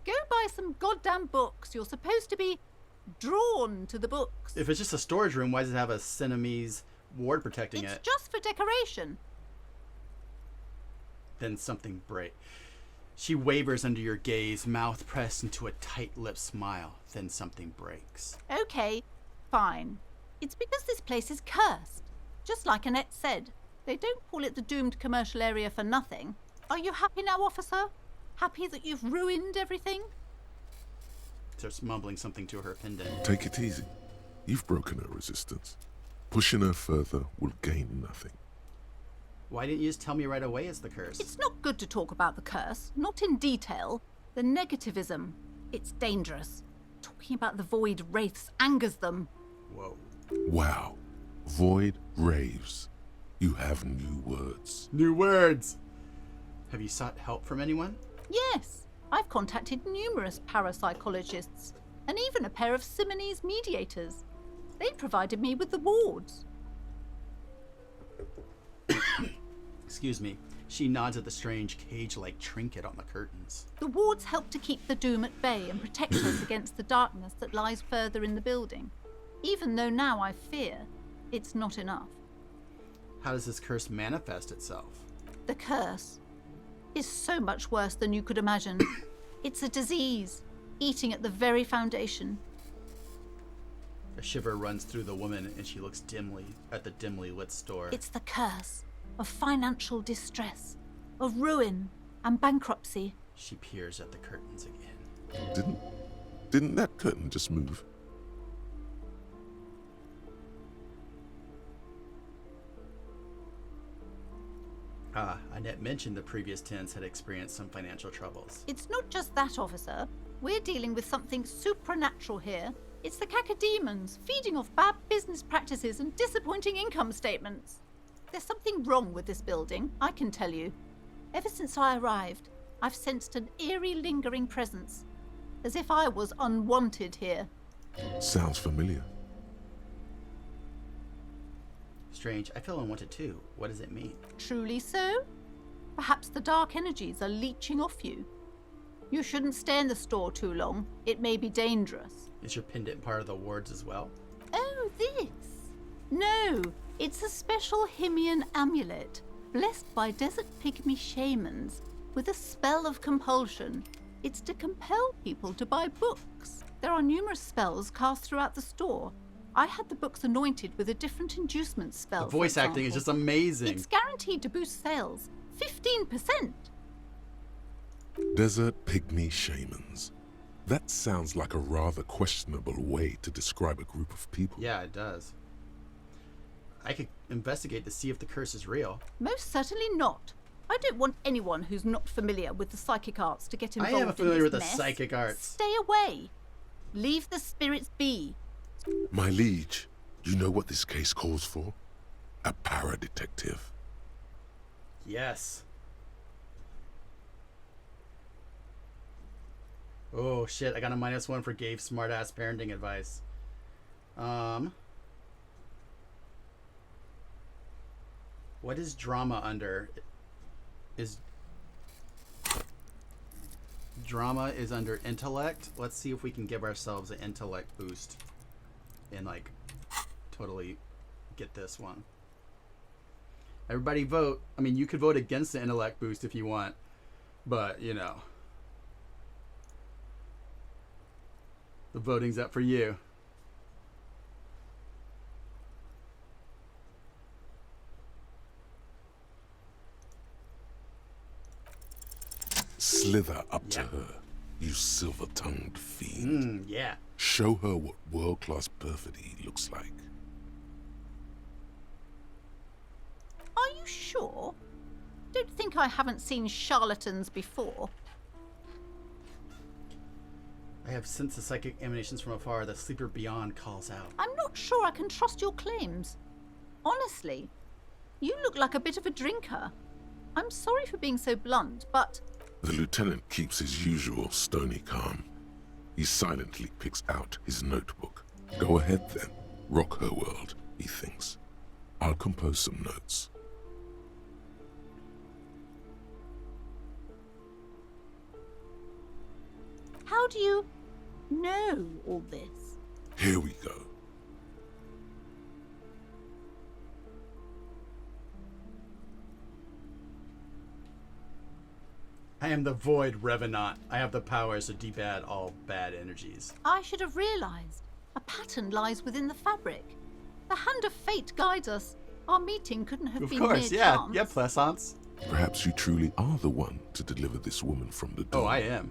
Go buy some goddamn books. You're supposed to be drawn to the books. If it's just a storage room, why does it have a Siamese ward protecting It's it? just for decoration. Then something breaks. She wavers under your gaze, mouth pressed into a tight-lipped smile. Then something breaks. Okay, fine. It's because this place is cursed. Just like Annette said, they don't call it the doomed commercial area for nothing. Are you happy now, officer? Happy that you've ruined everything? Starts mumbling something to her pendant. Take it easy. You've broken her resistance. Pushing her further will gain nothing. Why didn't you just tell me right away it's the curse? It's not good to talk about the curse, not in detail. The negativism, it's dangerous. Talking about the void wraiths angers them. Whoa. Wow. Void raves. You have new words. New words! Have you sought help from anyone? Yes, I've contacted numerous parapsychologists and even a pair of Simonese mediators. They provided me with the wards. Excuse me. She nods at the strange cage-like trinket on the curtains. The wards help to keep the doom at bay and protect us against the darkness that lies further in the building. Even though now I fear, it's not enough. How does this curse manifest itself? The curse is so much worse than you could imagine. It's a disease, eating at the very foundation. A shiver runs through the woman and she looks dimly at the dimly lit store. It's the curse of financial distress, of ruin and bankruptcy. She peers at the curtains again. Didn't that curtain just move? Annette mentioned the previous tenants had experienced some financial troubles. It's not just that, officer. We're dealing with something supernatural here. It's the cacodemons feeding off bad business practices and disappointing income statements. There's something wrong with this building, I can tell you. Ever since I arrived, I've sensed an eerie lingering presence, as if I was unwanted here. Sounds familiar. Strange. I feel unwanted too. What does it mean? Truly so? Perhaps the dark energies are leeching off you. You shouldn't stay in the store too long. It may be dangerous. Is your pendant part of the wards as well? Oh, this? No, it's a special Himian amulet, blessed by desert pygmy shamans, with a spell of compulsion. It's to compel people to buy books. There are numerous spells cast throughout the store. I had the books anointed with a different inducement spell. The voice acting is just amazing. It's guaranteed to boost sales 15%. Desert pygmy shamans. That sounds like a rather questionable way to describe a group of people. Yeah, it does. I could investigate to see if the curse is real. Most certainly not. I don't want anyone who's not familiar with the psychic arts to get involved. I am familiar with the mess. psychic arts. Stay away. Leave the spirits be. My liege, you know what this case calls for? A para-detective. Yes. Oh shit, I got a -1 for gave smartass parenting advice. What is drama under? Drama is under intellect. Let's see if we can give ourselves an intellect boost and like totally get this one. Everybody vote. I mean, you could vote against the intellect boost if you want, but you know, the voting's up for you. Slither up to her, you silver-tongued fiend. Yeah. Show her what world-class perfidy looks like. Are you sure? Don't think I haven't seen charlatans before. I have sensed the psychic emanations from afar. The sleeper beyond calls out. I'm not sure I can trust your claims. Honestly, you look like a bit of a drinker. I'm sorry for being so blunt, but... The lieutenant keeps his usual stony calm. He silently picks out his notebook. Go ahead then. Rock her world, he thinks. I'll compose some notes. How do you know all this? Here we go. I am the Void Revenant. I have the powers to debad all bad energies. I should have realized. A pattern lies within the fabric. The hand of fate guides us. Our meeting couldn't have Of been course, mere yeah. chance. Yeah, Plaisance. Perhaps you truly are the one to deliver this woman from the door. Oh, I am.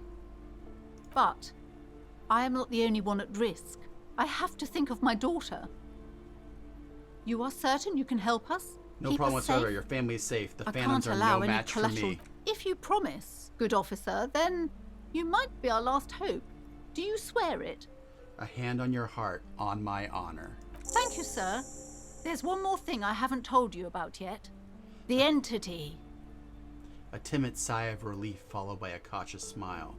But I am not the only one at risk. I have to think of my daughter. You are certain you can help us? No Keep problem us whatsoever. safe? Your family is safe. The I Phantoms can't are allow no any match for collateral. me. If you promise, good officer, then you might be our last hope. Do you swear it? A hand on your heart, on my honor. Thank you, sir. There's one more thing I haven't told you about yet. The entity. A timid sigh of relief followed by a cautious smile.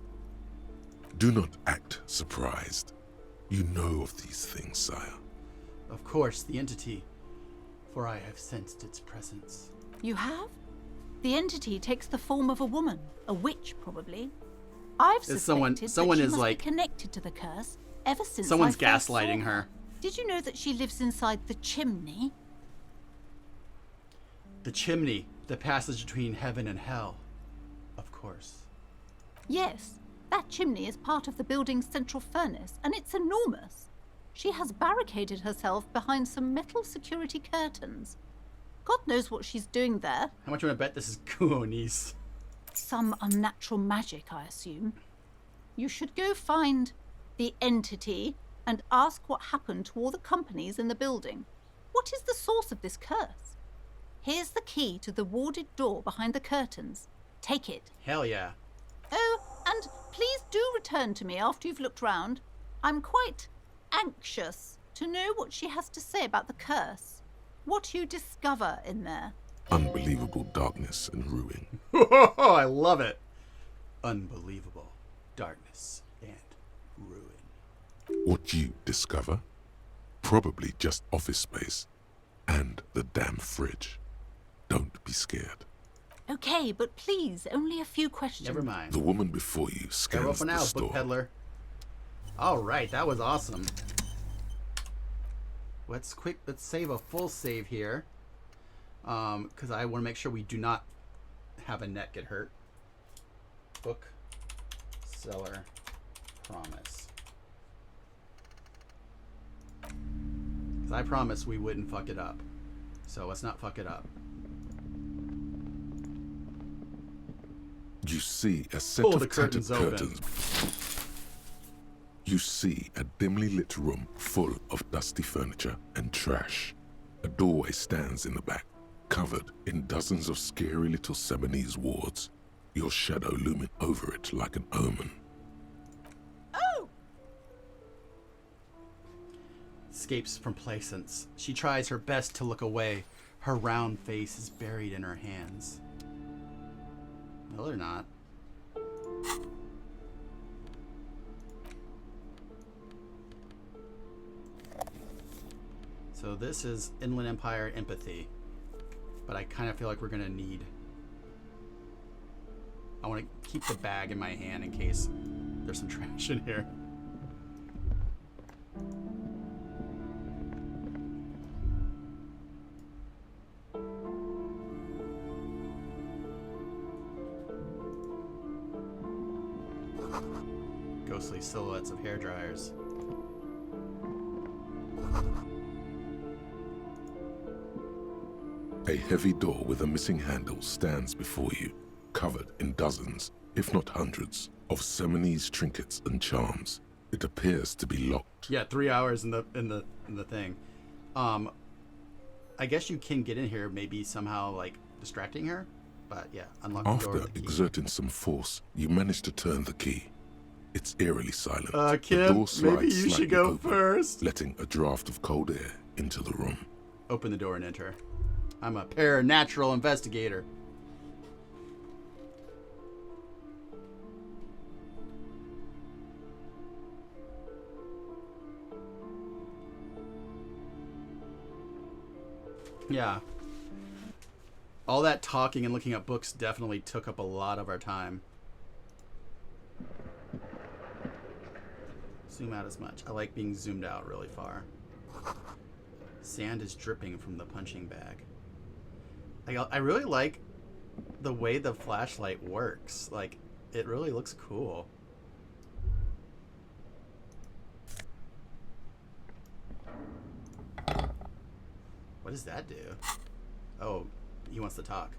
Do not act surprised. You know of these things, sire. Of course, the entity, for I have sensed its presence. You have? The entity takes the form of a woman, a witch probably. I've suspected someone that she is must like- be connected to the curse ever since Someone's I first saw gaslighting her. Did you know that she lives inside the chimney? The chimney, the passage between heaven and hell. Of course. Yes, that chimney is part of the building's central furnace, and it's enormous. She has barricaded herself behind some metal security curtains. God knows what she's doing there. How much you want to bet this is Kuonis? Some unnatural magic, I assume. You should go find the entity and ask what happened to all the companies in the building. What is the source of this curse? Here's the key to the warded door behind the curtains. Take it. Hell yeah. Oh, and please do return to me after you've looked round. I'm quite anxious to know what she has to say about the curse. What you discover in there. Unbelievable darkness and ruin. I love it. Unbelievable darkness and ruin. What you discover? Probably just office space. And the damn fridge. Don't be scared. Okay, but please, only a few questions. Never mind. The woman before you Farewell scans for the now, store. book peddler. All right, that was awesome. Let's save a full save here, because I want to make sure we do not have a net get hurt. Book seller promise. Because I promised we wouldn't fuck it up, so let's not fuck it up. You see a set Pull of the tattered curtains open. curtains. You see a dimly lit room full of dusty furniture and trash. A doorway stands in the back, covered in dozens of scary little Seminese wards, your shadow looming over it like an omen. Oh! Escapes from Plaisance. She tries her best to look away. Her round face is buried in her hands. No, they're not. So this is Inland Empire Empathy. But I kind of feel like we're going to need... I want to keep the bag in my hand in case there's some trash in here. Ghostly silhouettes of hairdryers. A heavy door with a missing handle stands before you, covered in dozens, if not hundreds, of Seminese trinkets and charms. It appears to be locked. Yeah, 3 hours in the thing. I guess you can get in here, maybe somehow like distracting her. But yeah, unlock the door After with the key. exerting some force, you manage to turn the key. It's eerily silent. Kim, the door slides maybe you should slightly go open, first. letting a draft of cold air into the room. Open the door and enter. I'm a paranatural investigator. Yeah. All that talking and looking at books definitely took up a lot of our time. Zoom out as much. I like being zoomed out really far. Sand is dripping from the punching bag. I really like the way the flashlight works. Like, it really looks cool. What does that do? Oh, he wants to talk.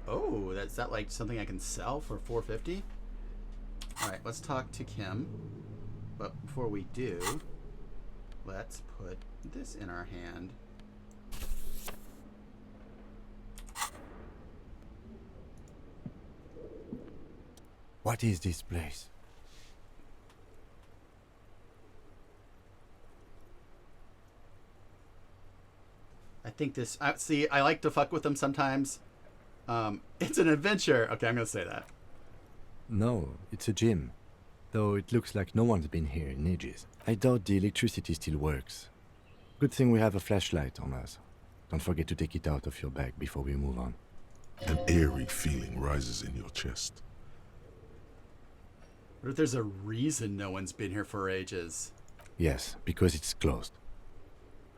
Oh, that's that like something I can sell for $4.50? Alright, let's talk to Kim. But before we do, let's put this in our hand. What is this place? I think this... see, I like to fuck with them sometimes. It's an adventure. Okay, I'm going to say that. No, it's a gym. Though it looks like no one's been here in ages. I doubt the electricity still works. Good thing we have a flashlight on us. Don't forget to take it out of your bag before we move on. An eerie feeling rises in your chest. What if there's a reason no one's been here for ages? Yes, because it's closed.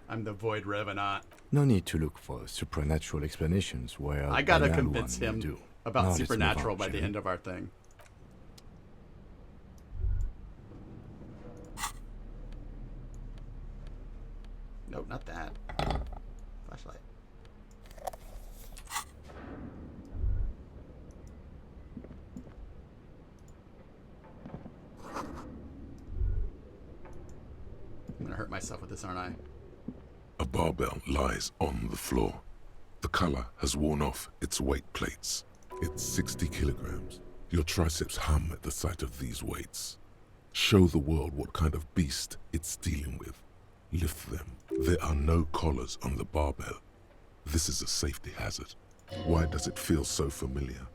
I'm the Void Revenant. No need to look for supernatural explanations where I gotta banal convince one will him do. about Now let's move supernatural on, by the shall we? end of our thing. Nope, not that. Flashlight. I'm gonna hurt myself with this, aren't I? A barbell lies on the floor. The color has worn off its weight plates. It's 60 kilograms. Your triceps hum at the sight of these weights. Show the world what kind of beast it's dealing with. Lift them. There are no collars on the barbell. This is a safety hazard. Why does it feel so familiar?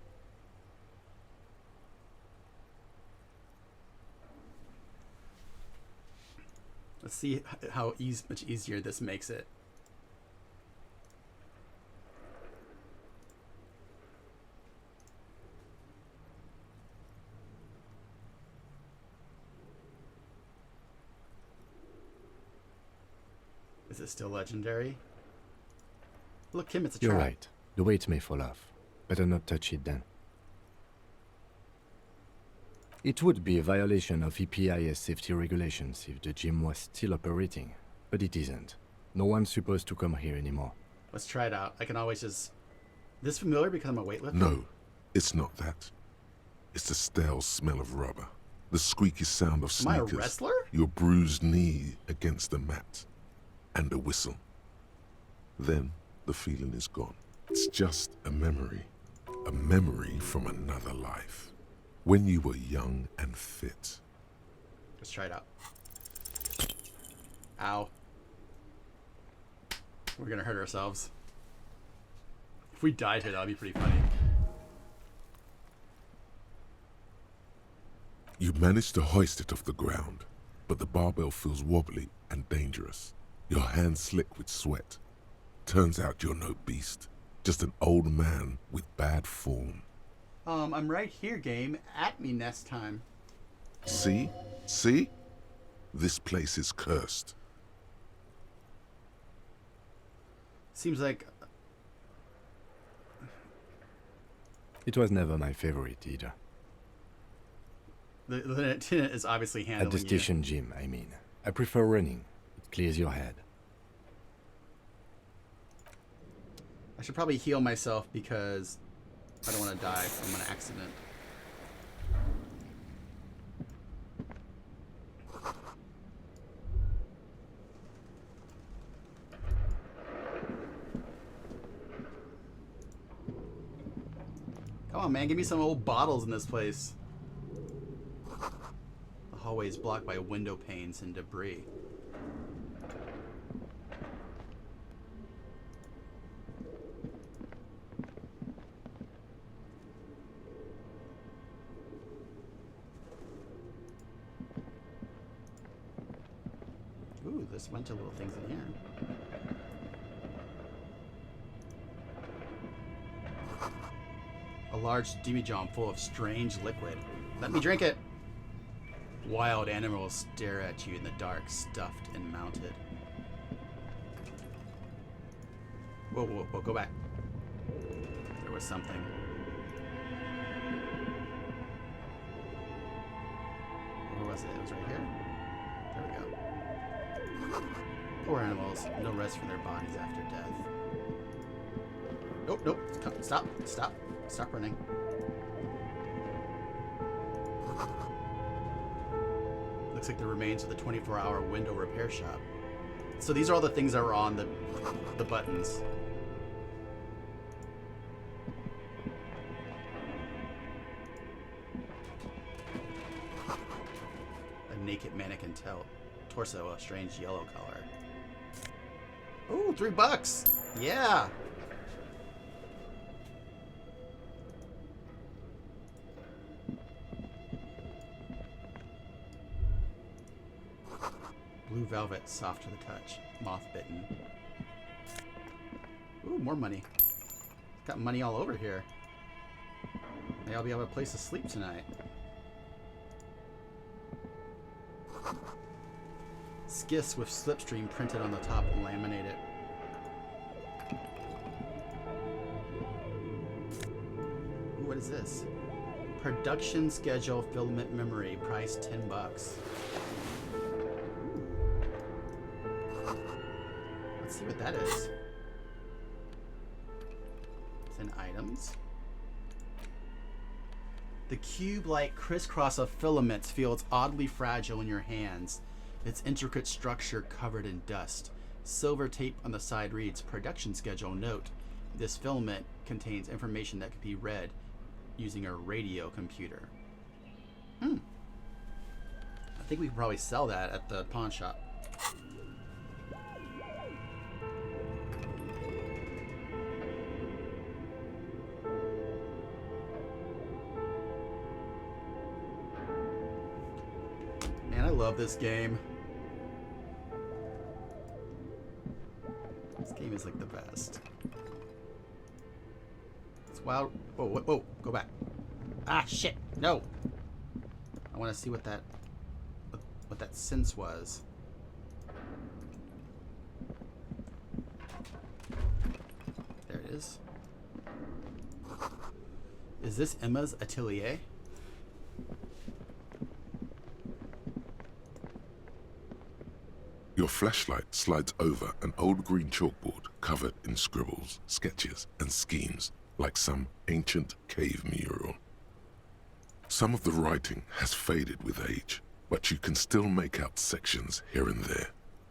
Let's see how much easier this makes it. Is it still legendary? Look, Kim, it's a trap. You're right. The weight may fall off. Better not touch it then. It would be a violation of EPIS safety regulations if the gym was still operating, but it isn't. No one's supposed to come here anymore. Let's try it out. I can always just... This familiar because I'm a weightlifter? No, it's not that. It's the stale smell of rubber. The squeaky sound of Am I a sneakers. wrestler? Your bruised knee against the mat. And a whistle. Then the feeling is gone. It's just a memory. A memory from another life. When you were young and fit. Let's try it out. Ow. We're gonna hurt ourselves. If we died here, that'd be pretty funny. You manage to hoist it off the ground, but the barbell feels wobbly and dangerous. Your hands slick with sweat. Turns out you're no beast, just an old man with bad form. I'm right here, game. At me next time. See? See? This place is cursed. Seems like... It was never my favorite either. The lieutenant is obviously handling At the station gym, I mean. I prefer running. It clears your head. I should probably heal myself because I don't want to die from an accident. Come on, man. Give me some old bottles in this place. hallway is blocked by window panes and debris. Ooh, there's a bunch of little things in here. A large demijohn full of strange liquid. Let me drink it! Wild animals stare at you in the dark, stuffed and mounted. Whoa, whoa, whoa, go back. There was something. Where was it? It was right here? There we go. Poor animals. No rest for their bodies after death. Nope, nope. Stop, stop. Stop running. Looks like the remains of the 24-hour window repair shop. So these are all the things that were on the buttons. A naked mannequin torso, a strange yellow color. Ooh, $3! Yeah! Blue velvet, soft to the touch. Moth bitten. Ooh, more money. Got money all over here. Maybe I'll be able to place to sleep tonight. Skiffs with slipstream printed on the top and laminated. Ooh, what is this? Production schedule filament memory. Price $10. Let's see what that is. It's in items. The cube-like crisscross of filaments feels oddly fragile in your hands, its intricate structure covered in dust. Silver tape on the side reads, production schedule. Note, this filament contains information that can be read using a radio computer. I think we can probably sell that at the pawn shop. Man, I love this game. This game is like the best. It's wild. Whoa, whoa, whoa, go back. Ah, shit, no. I want to see what that sense was. There it is. Is this Emma's atelier? Your flashlight slides over an old green chalkboard covered in scribbles, sketches, and schemes like some ancient cave mural. Some of the writing has faded with age, but you can still make out sections here and there.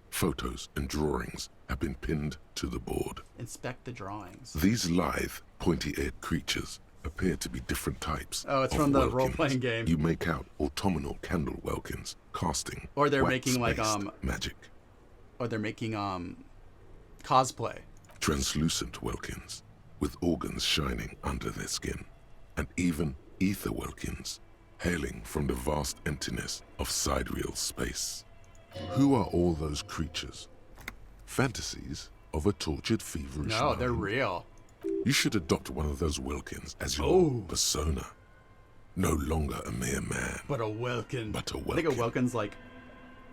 Photos and drawings have been pinned to the board. Inspect the drawings. These lithe, pointy-eared creatures appear to be different types. Oh, it's of from the Welkins. role-playing game. You make out autumnal candle Welkins casting Or they're wax making like based magic. Or they're making cosplay. Translucent Welkins with organs shining under their skin, and even ether Welkins hailing from the vast emptiness of sidereal space. Who are all those creatures? Fantasies of a tortured, feverish No, they're mind. real. You should adopt one of those Welkins as your persona. No longer a mere man, But a Welkin. but a I think a Welkin. Welkin's like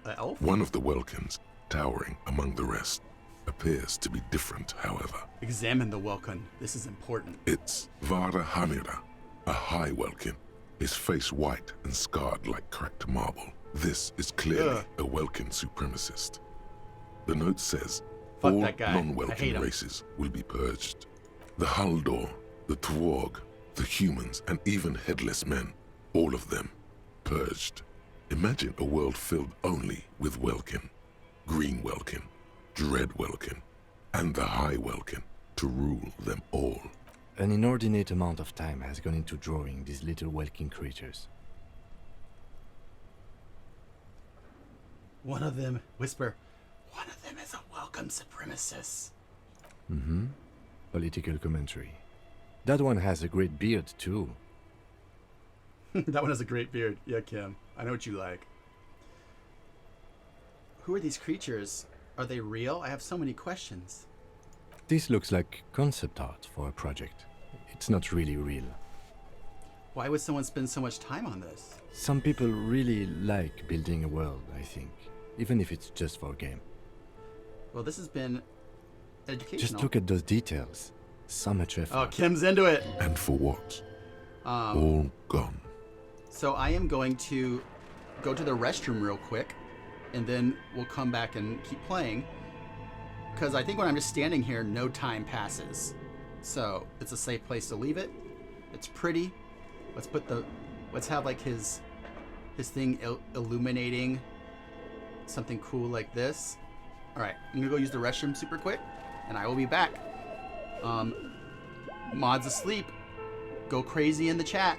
an elf? One of the Welkins, towering among the rest, appears to be different, however. Examine the Welkin. This is important. It's Vara Hamira, a high Welkin, his face white and scarred like cracked marble. This is clearly a Welkin supremacist. The note says, Fuck all that guy. I hate non-Welkin him. races will be purged. The Haldor, the Twarg, the humans, and even headless men, all of them, purged. Imagine a world filled only with Welkin, Green Welkin, Dread Welkin, and the High Welkin to rule them all. An inordinate amount of time has gone into drawing these little Welkin creatures. One of them, whisper, one of them is a welcome supremacist. Mm-hmm. Political commentary. That one has a great beard, too. That one has a great beard. Yeah, Kim. I know what you like. Who are these creatures? Are they real? I have so many questions. This looks like concept art for a project. It's not really real. Why would someone spend so much time on this? Some people really like building a world, I think. Even if it's just for a game. Well, this has been educational. Just look at those details. So much effort. Oh, Kim's into it. And for what? All gone. So I am going to go to the restroom real quick, and then we'll come back and keep playing. Because I think when I'm just standing here, no time passes. So it's a safe place to leave it. It's pretty. Let's have like his thing illuminating something cool like this. All right, I'm gonna go use the restroom super quick, and I will be back. Mods asleep. Go crazy in the chat.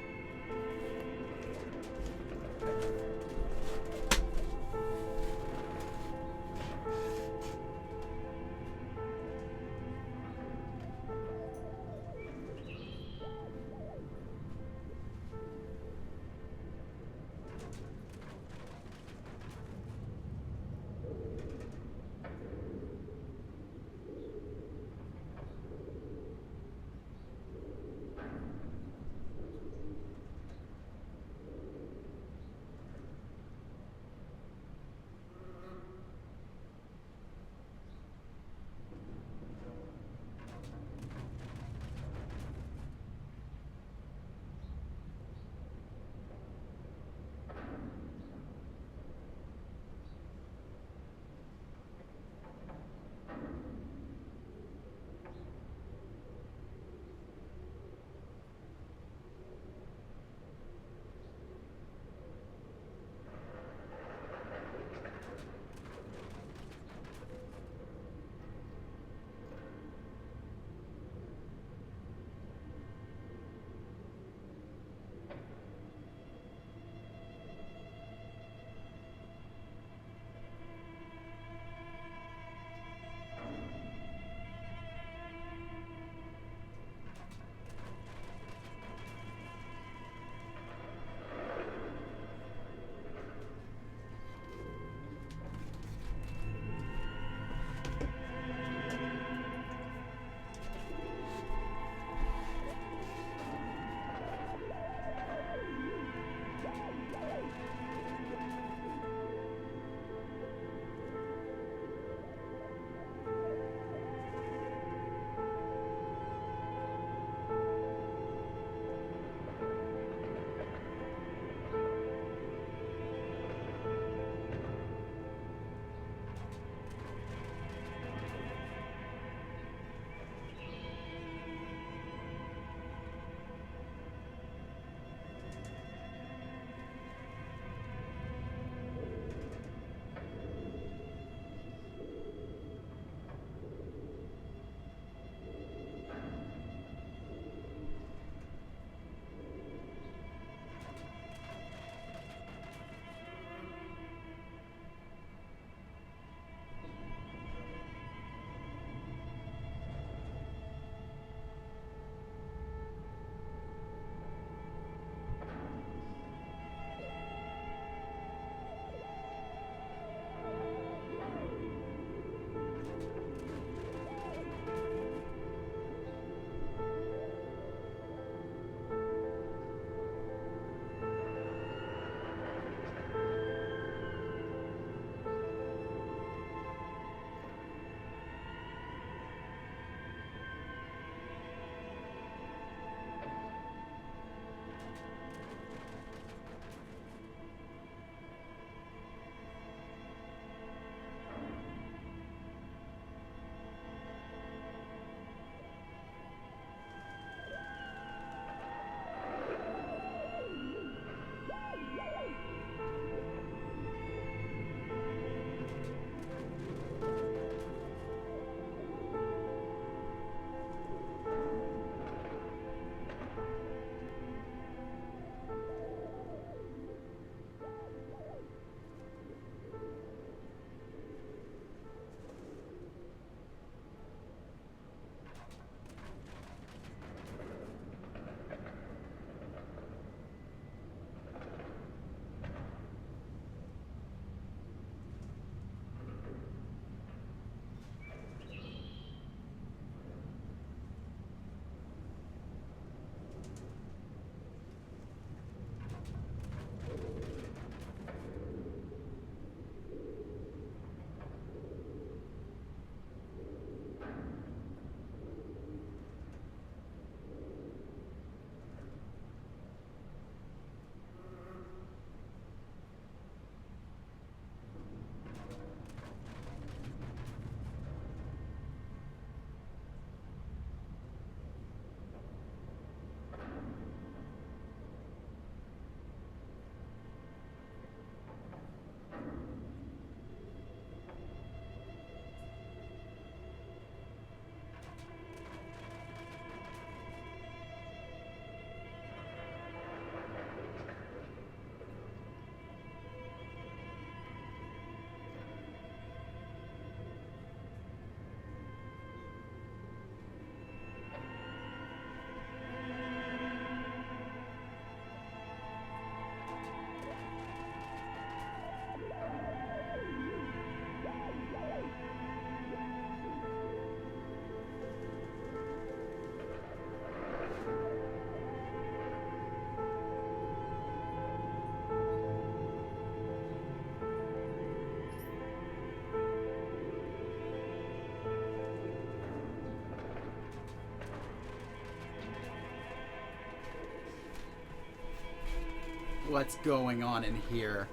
what's going on in here.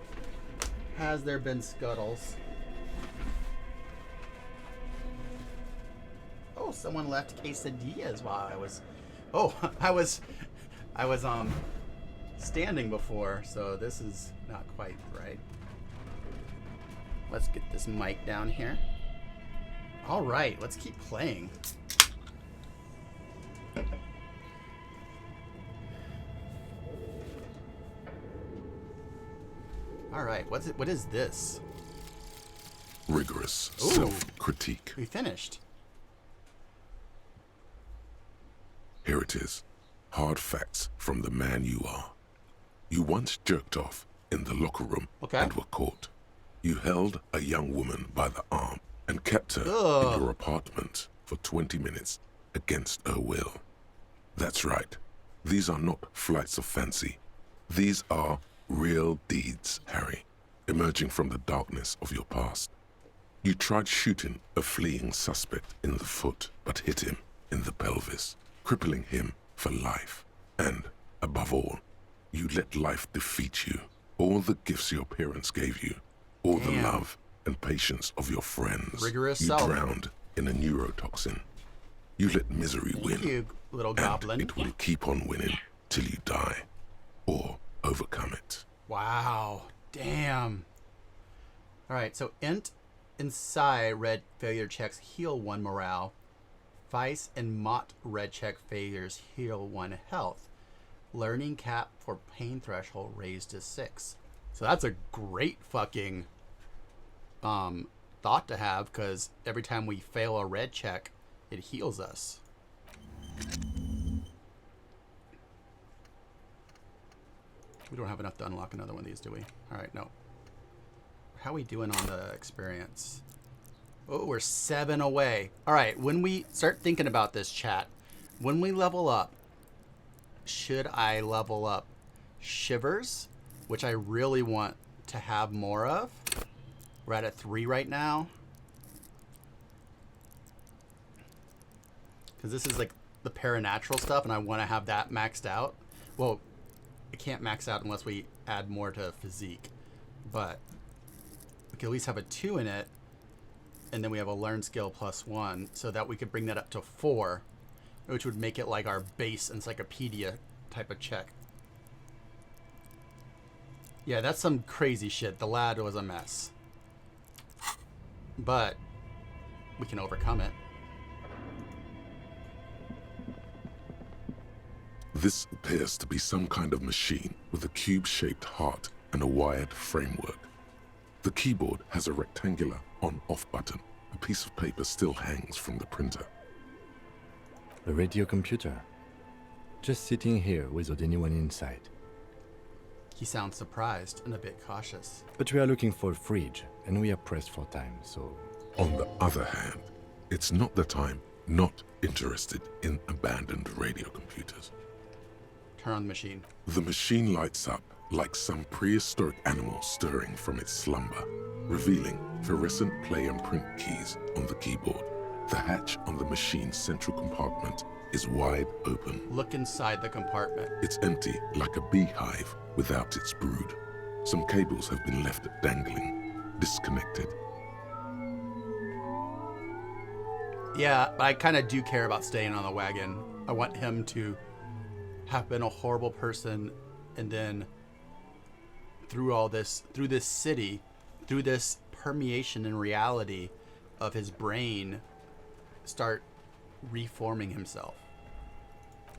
Has there been scuttles? Oh, someone left quesadillas while I was... Oh, I was standing before, so this is not quite right. Let's get this mic down here. All right, let's keep playing. All right, what is this? Rigorous Ooh. self-critique. We finished. Here it is. Hard facts from the man you are. You once jerked off in the locker room and were caught. You held a young woman by the arm and kept her in your apartment for 20 minutes against her will. That's right. These are not flights of fancy. These are real deeds, Harry, emerging from the darkness of your past. You tried shooting a fleeing suspect in the foot, but hit him in the pelvis, crippling him for life. And, above all, you let life defeat you. All the gifts your parents gave you, all the love and patience of your friends, Rigorous you self. drowned in a neurotoxin. You let misery win. Thank you, little goblin. And it will keep on winning till you die, or overcome it. Wow. Damn. All right, so int inside red failure checks heal 1 morale. Vice and Mott red check failures heal 1 health. Learning cap for pain threshold raised to 6. So that's a great fucking thought to have, because every time we fail a red check, it heals us. We don't have enough to unlock another one of these, do we? All right, no. How are we doing on the experience? Oh, we're 7 away. All right, when we start thinking about this, chat, when we level up, should I level up Shivers, which I really want to have more of? We're at a 3 right now. Because this is like the paranatural stuff, and I want to have that maxed out. Well, it can't max out unless we add more to physique. But we can at least have a 2 in it, and then we have a learn skill +1, so that we could bring that up to 4, which would make it like our base encyclopedia type of check. Yeah, that's some crazy shit. The lad was a mess. But we can overcome it. This appears to be some kind of machine with a cube-shaped heart and a wired framework. The keyboard has a rectangular on-off button. A piece of paper still hangs from the printer. A radio computer. Just sitting here without anyone inside. He sounds surprised and a bit cautious. But we are looking for a fridge, and we are pressed for time, so... On the other hand, it's not that I'm not interested in abandoned radio computers. Turn on the machine. The machine lights up like some prehistoric animal stirring from its slumber, revealing fluorescent play and print keys on the keyboard. The hatch on the machine's central compartment is wide open. Look inside the compartment. It's empty like a beehive without its brood. Some cables have been left dangling, disconnected. Yeah, but I kind of do care about staying on the wagon. I want him to have been a horrible person, and then through all this, through this city, through this permeation in reality of his brain, start reforming himself.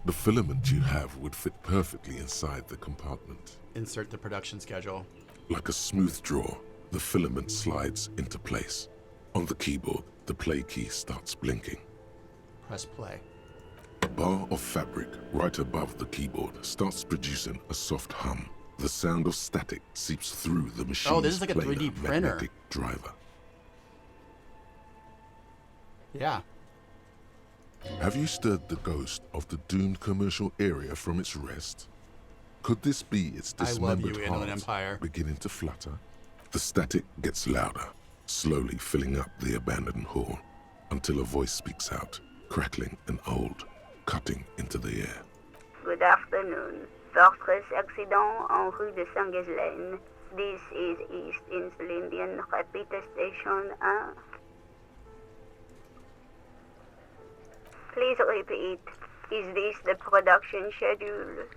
The filament you have would fit perfectly inside the compartment. Insert the production schedule. Like a smooth draw, the filament slides into place. On the keyboard, the play key starts blinking. Press play. A bar of fabric right above the keyboard starts producing a soft hum. The sound of static seeps through the machine's Oh, this is like a 3D printer. magnetic driver. Yeah. Have you stirred the ghost of the doomed commercial area from its rest? Could this be its I love you, dismembered Inland heart Empire. beginning to flutter? The static gets louder, slowly filling up the abandoned hall, until a voice speaks out, crackling and old, cutting into the air. Good afternoon. Fortress accident en rue de Saint-Ghislaine. This is East Insulindian Repeater Station 1. Please repeat. Is this the production schedule?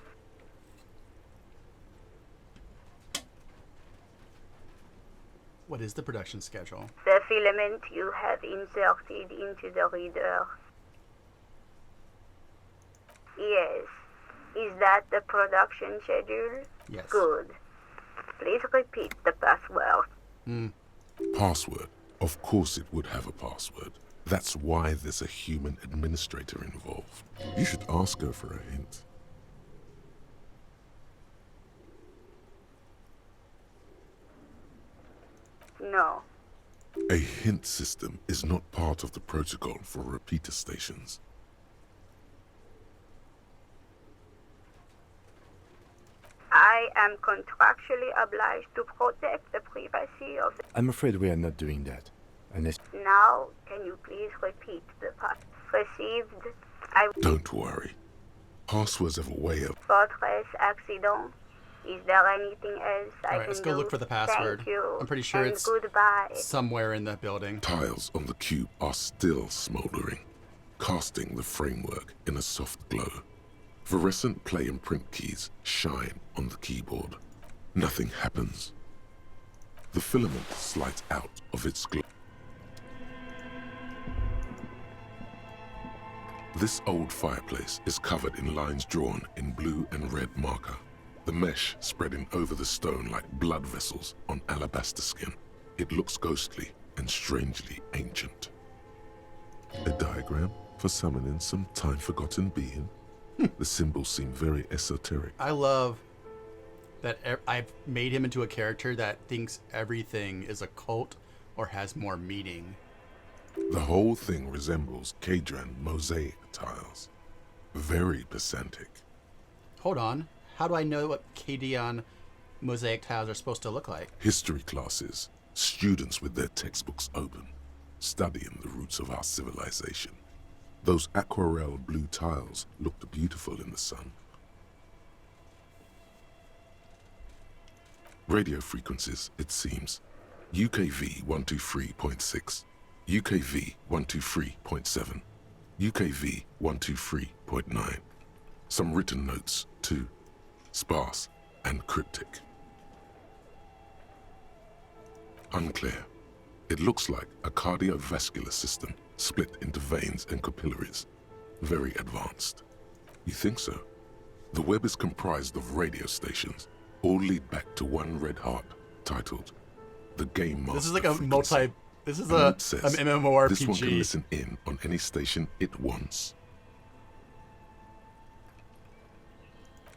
What is the production schedule? The filament you have inserted into the reader. Yes. Is that the production schedule? Yes. Good. Please repeat the password. Password? Of course it would have a password. That's why there's a human administrator involved. You should ask her for a hint. No. A hint system is not part of the protocol for repeater stations. I am contractually obliged to protect the privacy of the... I'm afraid we are not doing that. Unless... Now, can you please repeat the pass? Received. Don't worry. Passwords have a way of... Fortress accident. Is there anything else I Alright, can let's go do? look for the password. Thank you. I'm pretty sure and it's goodbye. somewhere in the building. Tiles on the cube are still smoldering, casting the framework in a soft glow. Fluorescent play and print keys shine on the keyboard. Nothing happens. The filament slides out of its glow. This old fireplace is covered in lines drawn in blue and red marker, the mesh spreading over the stone like blood vessels on alabaster skin. It looks ghostly and strangely ancient. A diagram for summoning some time-forgotten being. The symbols seem very esoteric. I love that I've made him into a character that thinks everything is a cult or has more meaning. The whole thing resembles Kadran mosaic tiles. Very pedantic. Hold on. How do I know what Kadian mosaic tiles are supposed to look like? History classes, students with their textbooks open, studying the roots of our civilization. Those aquarelle blue tiles looked beautiful in the sun. Radio frequencies, it seems. UKV 123.6, UKV 123.7, UKV 123.9. Some written notes, too. Sparse and cryptic. Unclear. It looks like a cardiovascular system split into veins and capillaries. Very advanced. You think so? The web is comprised of radio stations, all lead back to one red heart, titled The Game Master. This is like a Frequency. This is A an note says, MMORPG. This one can listen in on any station it wants.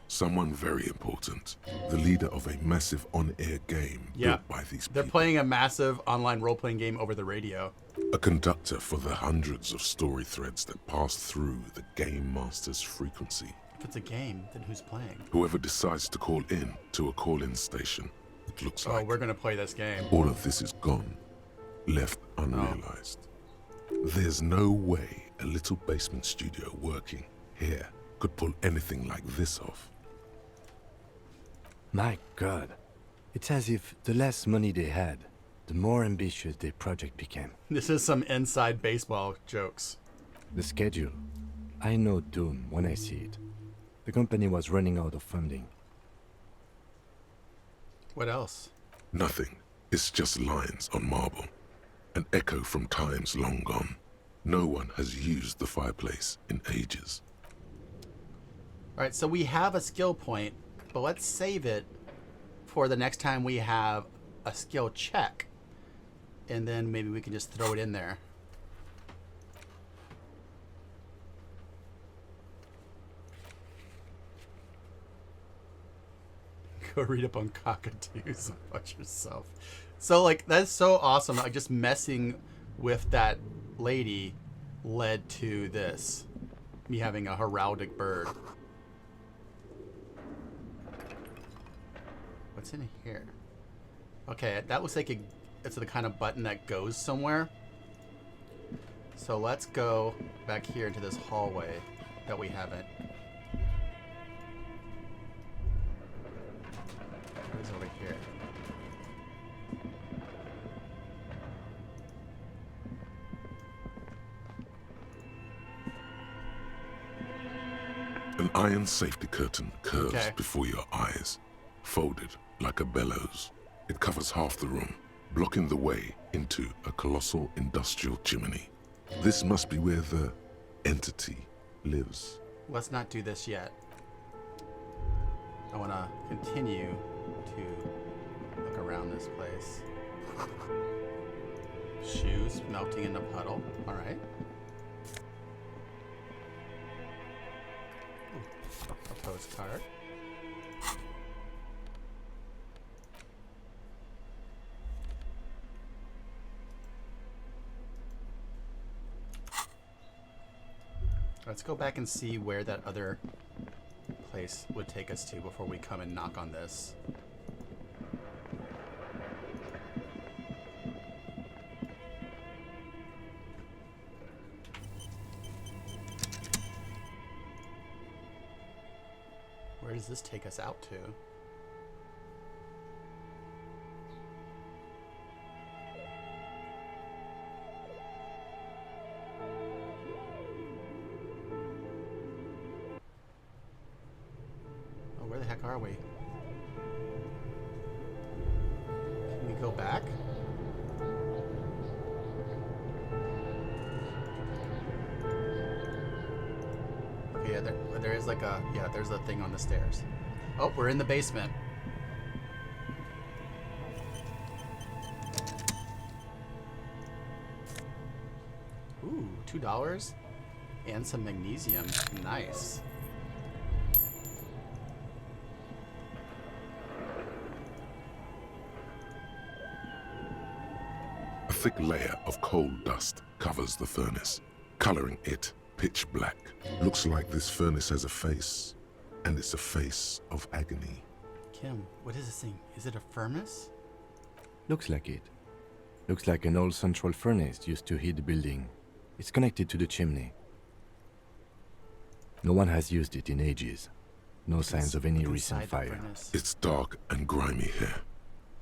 Someone very important. The leader of a massive on-air game built by these people. They're playing a massive online role-playing game over the radio. A conductor for the hundreds of story threads that pass through the Game Master's frequency. If it's a game, then who's playing? Whoever decides to call in to a call-in station, it looks like. Oh, we're gonna play this game. All of this is gone, left unrealized. There's no way a little basement studio working here could pull anything like this off. My God. It's as if the less money they had, the more ambitious their project became. This is some inside baseball jokes. The schedule. I know doom when I see it. The company was running out of funding. What else? Nothing. It's just lines on marble. An echo from times long gone. No one has used the fireplace in ages. Alright, so we have a skill point, but let's save it for the next time we have a skill check. And then maybe we can just throw it in there. Go read up on cockatoos and watch yourself. So, like, that's so awesome. Like, just messing with that lady led to this. Me having a heraldic bird. What's in here? Okay, that looks like it's the kind of button that goes somewhere. So let's go back here into this hallway that we haven't. here? An iron safety curtain curves Okay. before your eyes, folded like a bellows. It covers half the room, blocking the way into a colossal industrial chimney. This must be where the entity lives. Let's not do this yet. I want to continue to look around this place. Shoes melting in the puddle. All right. Ooh, a postcard. Let's go back and see where that other place would take us to before we come and knock on this. Where does this take us out to? Oh, where the heck are we? Can we go back? Okay, yeah, there is like a, yeah, there's a thing on the stairs. Oh, we're in the basement. Ooh, $2 and some magnesium. Nice. A thick layer of coal dust covers the furnace, coloring it pitch black. Looks like this furnace has a face, and it's a face of agony. Kim, what is this thing? Is it a furnace? Looks like it. Looks like an old central furnace used to heat the building. It's connected to the chimney. No one has used it in ages. No signs of any recent fire. It's dark and grimy here.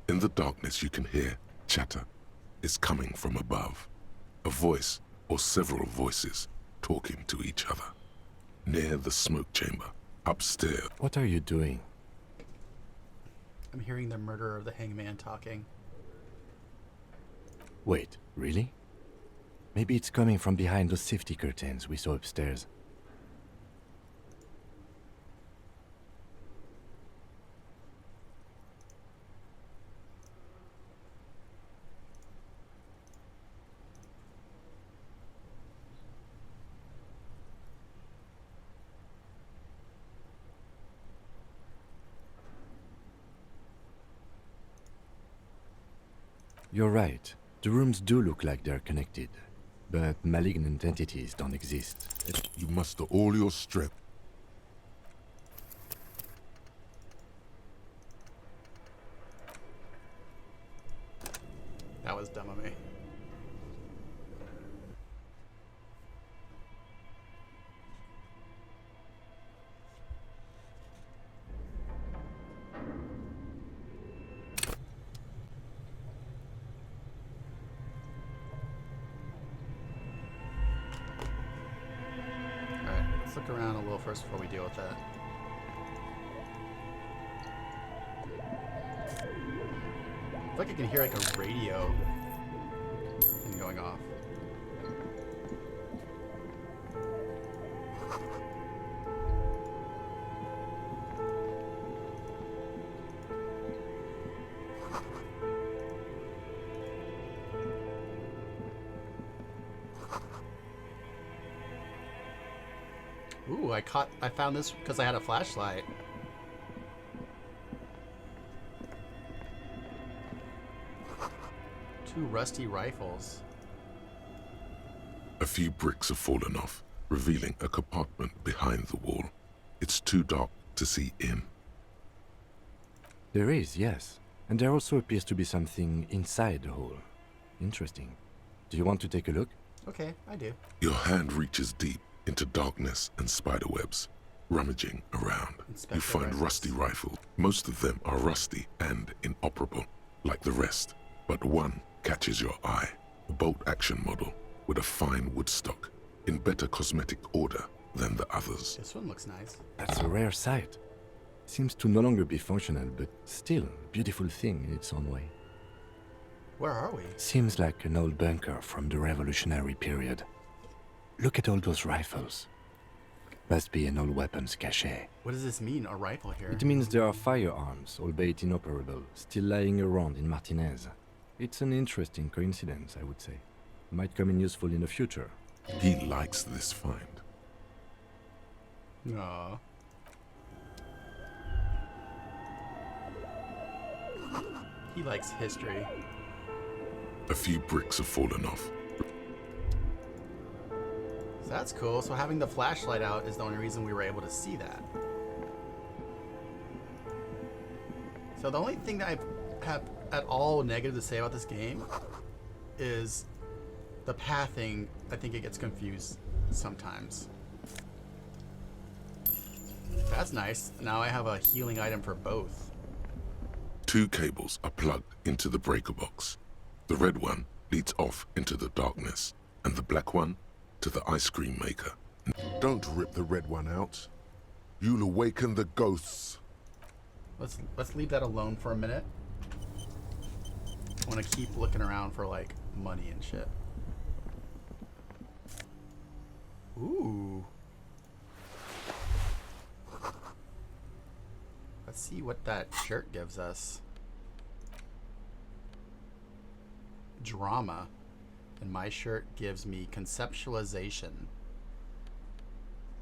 In the darkness you can hear chatter. It's coming from above. A voice or several voices talking to each other. Near the smoke chamber, upstairs. What are you doing? I'm hearing the murderer of the hangman talking. Wait, really? Maybe it's coming from behind those safety curtains we saw upstairs. You're right. The rooms do look like they're connected, but malignant entities don't exist. You muster all your strength. That was dumb of me. Alright, let's look around a little first before we deal with that. I feel like I can hear like a radio thing going off. Ooh, I found this because I had a flashlight. Two rusty rifles. A few bricks have fallen off, revealing a compartment behind the wall. It's too dark to see in. There is, yes. And there also appears to be something inside the hole. Interesting. Do you want to take a look? Okay, I do. Your hand reaches deep into darkness and spiderwebs, Rummaging around, Inspect you the find rifles. rusty rifles. Most of them are rusty and inoperable, like the rest. But one catches your eye. A bolt-action model with a fine wood stock, in better cosmetic order than the others. This one looks nice. That's a rare sight. Seems to no longer be functional, but still a beautiful thing in its own way. Where are we? Seems like an old bunker from the Revolutionary period. Look at all those rifles. Must be an old weapons cache. What does this mean, a rifle here? It means there are firearms, albeit inoperable, still lying around in Martinez. It's an interesting coincidence, I would say. Might come in useful in the future. He likes this find. Aww. He likes history. A few bricks have fallen off. So that's cool. So having the flashlight out is the only reason we were able to see that. So the only thing that I have at all negative to say about this game is the pathing. I think it gets confused sometimes. That's nice. Now I have a healing item for both. 2 cables are plugged into the breaker box. The red one leads off into the darkness, and the black one to the ice cream maker. Don't rip the red one out. You'll awaken the ghosts. Let's leave that alone for a minute. I want to keep looking around for like money and shit. Ooh. Let's see what that shirt gives us. Drama. And my shirt gives me conceptualization.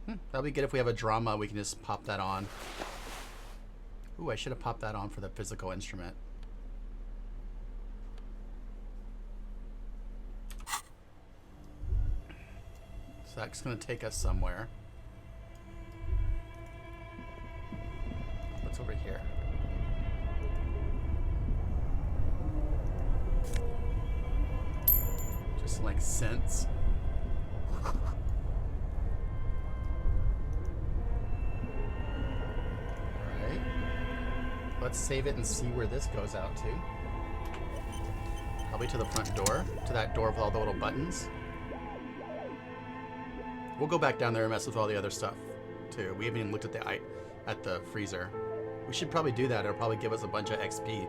That'll be good if we have a drama. We can just pop that on. Ooh, I should have popped that on for the physical instrument. So that's going to take us somewhere. What's over here? Just like scents. Alright. Let's save it and see where this goes out to. Probably to the front door. To that door with all the little buttons. We'll go back down there and mess with all the other stuff too. We haven't even looked at the freezer. We should probably do that. It'll probably give us a bunch of XP.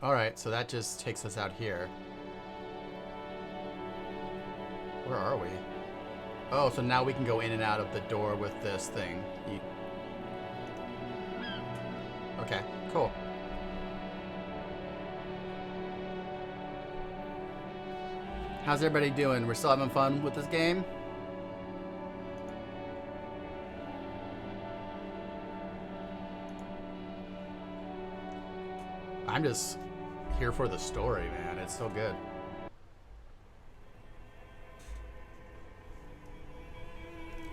Alright, so that just takes us out here. Where are we? Oh, so now we can go in and out of the door with this thing. Okay, cool. How's everybody doing? We're still having fun with this game? I'm just here for the story, man. It's so good.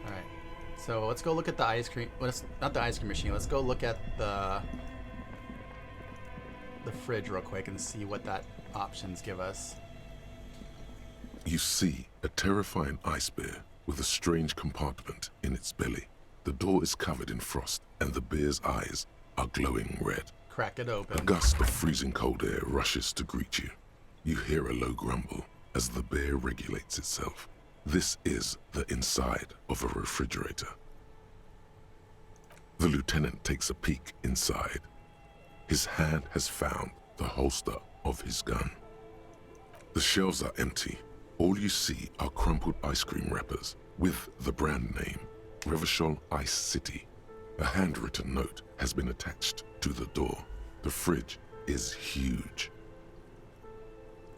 Alright. So let's go look at the ice cream. Well, not the ice cream machine. Let's go look at the fridge real quick and see what that options give us. You see a terrifying ice bear with a strange compartment in its belly. The door is covered in frost, and the bear's eyes are glowing red. Crack it open. A gust of freezing cold air rushes to greet you. You hear a low grumble as the bear regulates itself. This is the inside of a refrigerator. The lieutenant takes a peek inside. His hand has found the holster of his gun. The shelves are empty. All you see are crumpled ice cream wrappers with the brand name, Revachol Ice City. A handwritten note has been attached to the door. The fridge is huge.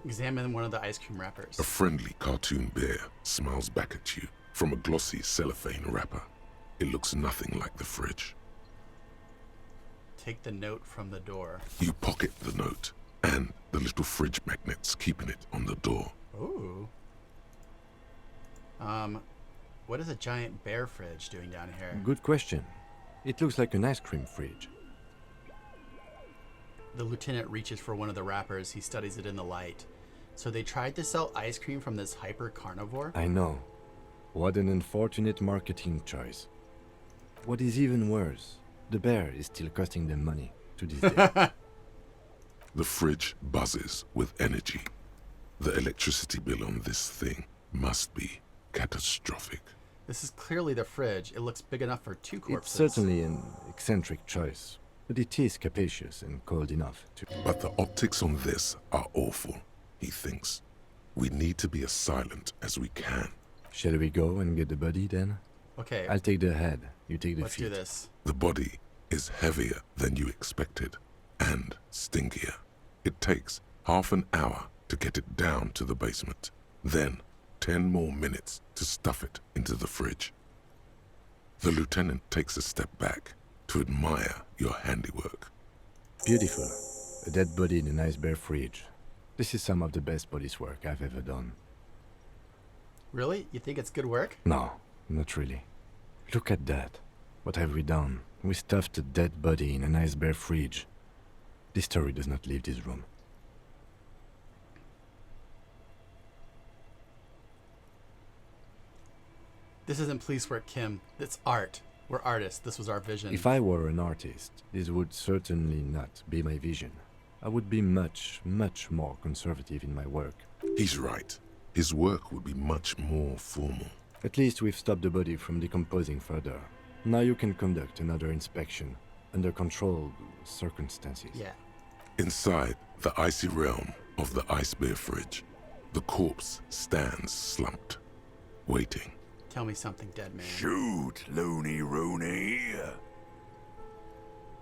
Examine one of the ice cream wrappers. A friendly cartoon bear smiles back at you from a glossy cellophane wrapper. It looks nothing like the fridge. Take the note from the door. You pocket the note and the little fridge magnets keeping it on the door. Ooh. What is a giant bear fridge doing down here? Good question. It looks like an ice cream fridge. The lieutenant reaches for one of the wrappers. He studies it in the light. So they tried to sell ice cream from this hyper carnivore? I know. What an unfortunate marketing choice. What is even worse, the bear is still costing them money to this day. The fridge buzzes with energy. The electricity bill on this thing must be catastrophic. This is clearly the fridge. It looks big enough for 2 corpses. It's certainly an eccentric choice, but it is capacious and cold enough to... But the optics on this are awful, he thinks. We need to be as silent as we can. Shall we go and get the body then? Okay. I'll take the head, you take the Let's feet. do this. The body is heavier than you expected, and stinkier. It takes half an hour to get it down to the basement, then 10 more minutes to stuff it into the fridge. The lieutenant takes a step back to admire your handiwork. Beautiful. A dead body in a nice bare fridge. This is some of the best police work I've ever done. Really? You think it's good work? No, not really. Look at that. What have we done? We stuffed a dead body in a nice bare fridge. This story does not leave this room. This isn't police work, Kim. It's art. We're artists. This was our vision. If I were an artist, this would certainly not be my vision. I would be much, much more conservative in my work. He's right. His work would be much more formal. At least we've stopped the body from decomposing further. Now you can conduct another inspection under controlled circumstances. Yeah. Inside the icy realm of the ice bear fridge, the corpse stands slumped, waiting. Tell me something, dead man. Shoot, Looney Rooney.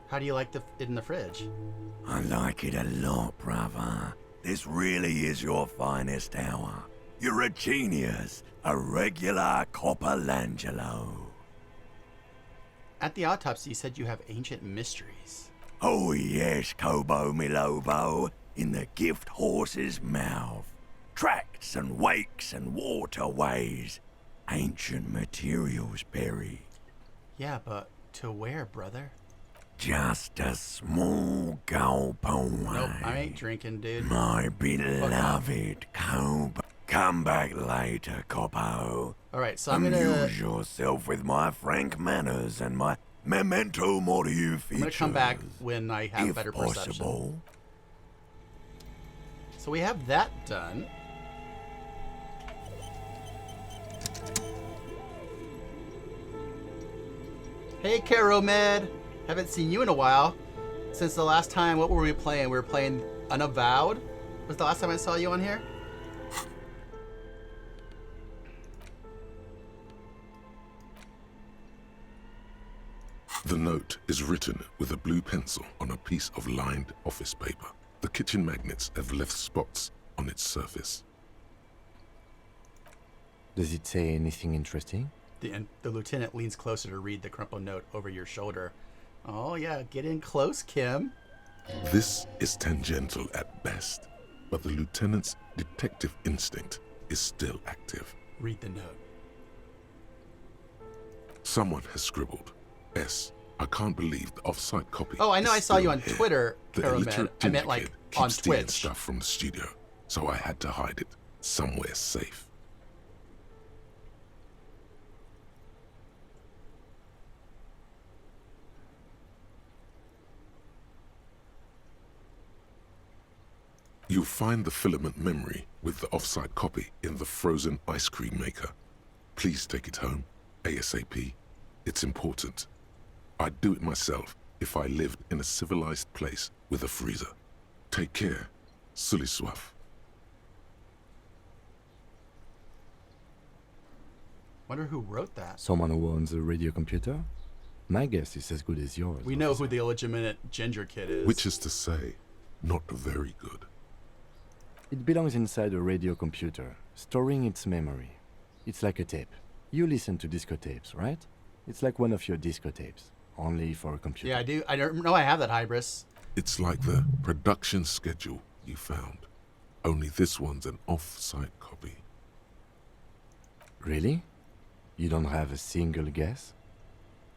How do you like it in the fridge? I like it a lot, brother. This really is your finest hour. You're a genius, a regular Copperlangelo. At the autopsy, you said you have ancient mysteries. Oh yes, Kobo Milobo, in the gift horse's mouth. Tracts and wakes and waterways. Ancient materials buried. Yeah, but to where, brother? Just a small gulp away. Nope, I ain't drinking, dude. My beloved Kobo. Come back later, Coppo. Alright, so I'm gonna... Amuse yourself with my frank manners and my memento mori features. I'm gonna come back when I have if better possible. perception. So we have that done. Hey, Caromed! Haven't seen you in a while. Since the last time, what were we playing? We were playing Unavowed? Was the last time I saw you on here? The note is written with a blue pencil on a piece of lined office paper. The kitchen magnets have left spots on its surface. Does it say anything interesting? The lieutenant leans closer to read the crumpled note over your shoulder. Oh yeah, get in close, Kim. This is tangential at best, but the lieutenant's detective instinct is still active. Read the note. Someone has scribbled, S. I can't believe the off-site copy. Oh, I know. is I saw you still on here. Twitter, The Caromed. illiterate I meant ginger like kid on keeps stealing Twitch. stuff from the studio, so I had to hide it somewhere safe. You'll find the filament memory with the off-site copy in the frozen ice cream maker. Please take it home, ASAP. It's important. I'd do it myself if I lived in a civilized place with a freezer. Take care, Suliswaf. Wonder who wrote that. Someone who owns a radio computer? My guess is as good as yours. We know who the illegitimate ginger kid is. Which is to say, not very good. It belongs inside a radio computer, storing its memory. It's like a tape. You listen to disco tapes, right? It's like one of your disco tapes, only for a computer. Yeah, I do. I don't know I have that hybris. It's like the production schedule you found. Only this one's an off-site copy. Really? You don't have a single guess?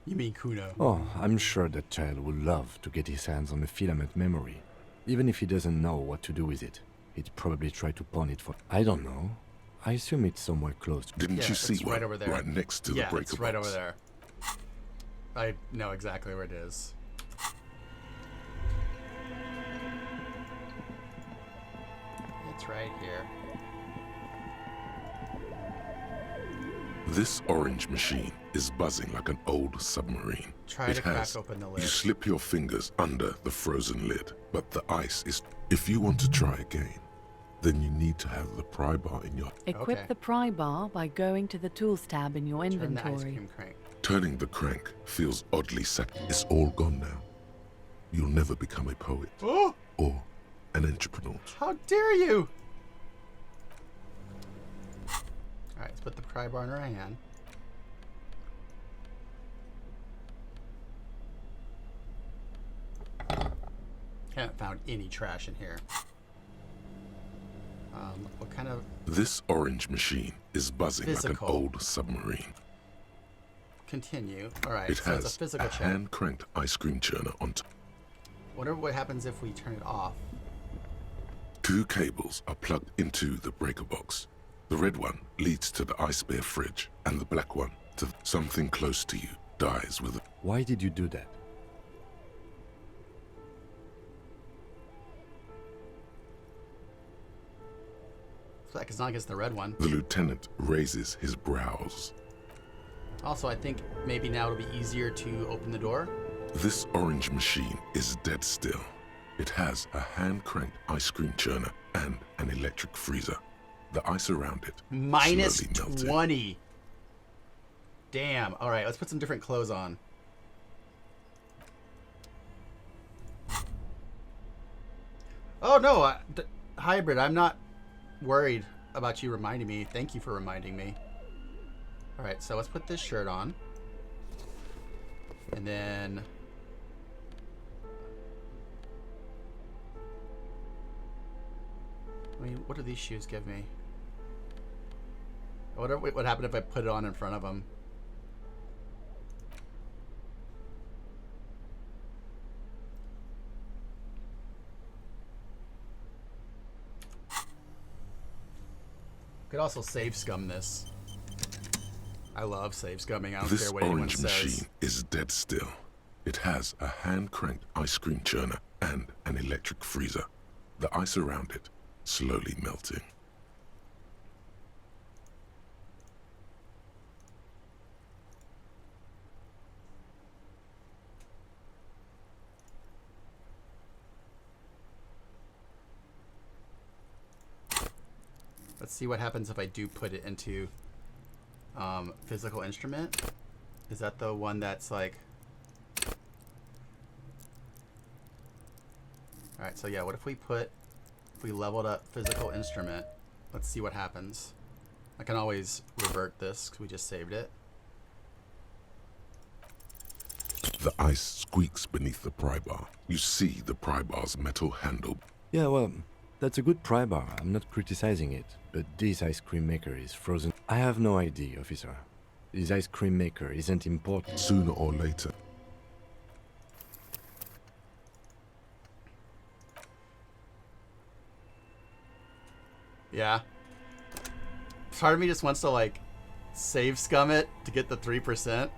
You mean Kuno? Oh, I'm sure that child would love to get his hands on a filament memory. Even if he doesn't know what to do with it, he'd probably try to pawn it for... I don't know. I assume it's somewhere close. Didn't you see it's one right over there. right next to the breaker it's right box? over there. I know exactly where it is. It's right here. This orange machine is buzzing like an old submarine. Try to crack open the lid. You slip your fingers under the frozen lid, but the ice is... If you want to try again, then you need to have the pry bar in your... Equip the pry bar by going to the Tools tab in your Turn the ice inventory. cream crank. Turning the crank feels oddly sad. It's all gone now. You'll never become a poet Oh! or an entrepreneur. How dare you! Alright, let's put the pry bar in our hand. Haven't found any trash in here. What kind of... This orange machine is buzzing Physical. like an old submarine. Continue. Alright, It so it's a has physical check. hand-cranked ice cream churner on top. Wonder what happens if we turn it off. 2 cables are plugged into the breaker box. The red one leads to the ice bear fridge, and the black one to something close to you dies with a... Why did you do that? Like it's not against the red one. The lieutenant raises his brows. Also, I think maybe now it'll be easier to open the door. This orange machine is dead still. It has a hand-cranked ice cream churner and an electric freezer. The ice around it Minus slowly melting. 20. Damn. All right, let's put some different clothes on. Oh no, Hybrid, I'm not worried about you reminding me. Thank you for reminding me. All right, so let's put this shirt on. And then... I mean, what do these shoes give me? I wonder what would happen if I put it on in front of them. Could also save scum this. I love save scumming. I don't This care what anyone orange says. machine is dead still. It has a hand-cranked ice cream churner and an electric freezer. The ice around it slowly melting. Let's see what happens if I do put it into physical instrument. Is that the one that's like... Alright, so yeah, what if we leveled up physical instrument? Let's see what happens. I can always revert this because we just saved it. The ice squeaks beneath the pry bar. You see the pry bar's metal handle. Yeah, well, that's a good pry bar. I'm not criticizing it, but this ice cream maker is frozen. I have no idea, officer. This ice cream maker isn't important. Sooner or later. Yeah. Part of me just wants to like save scum it to get the 3%.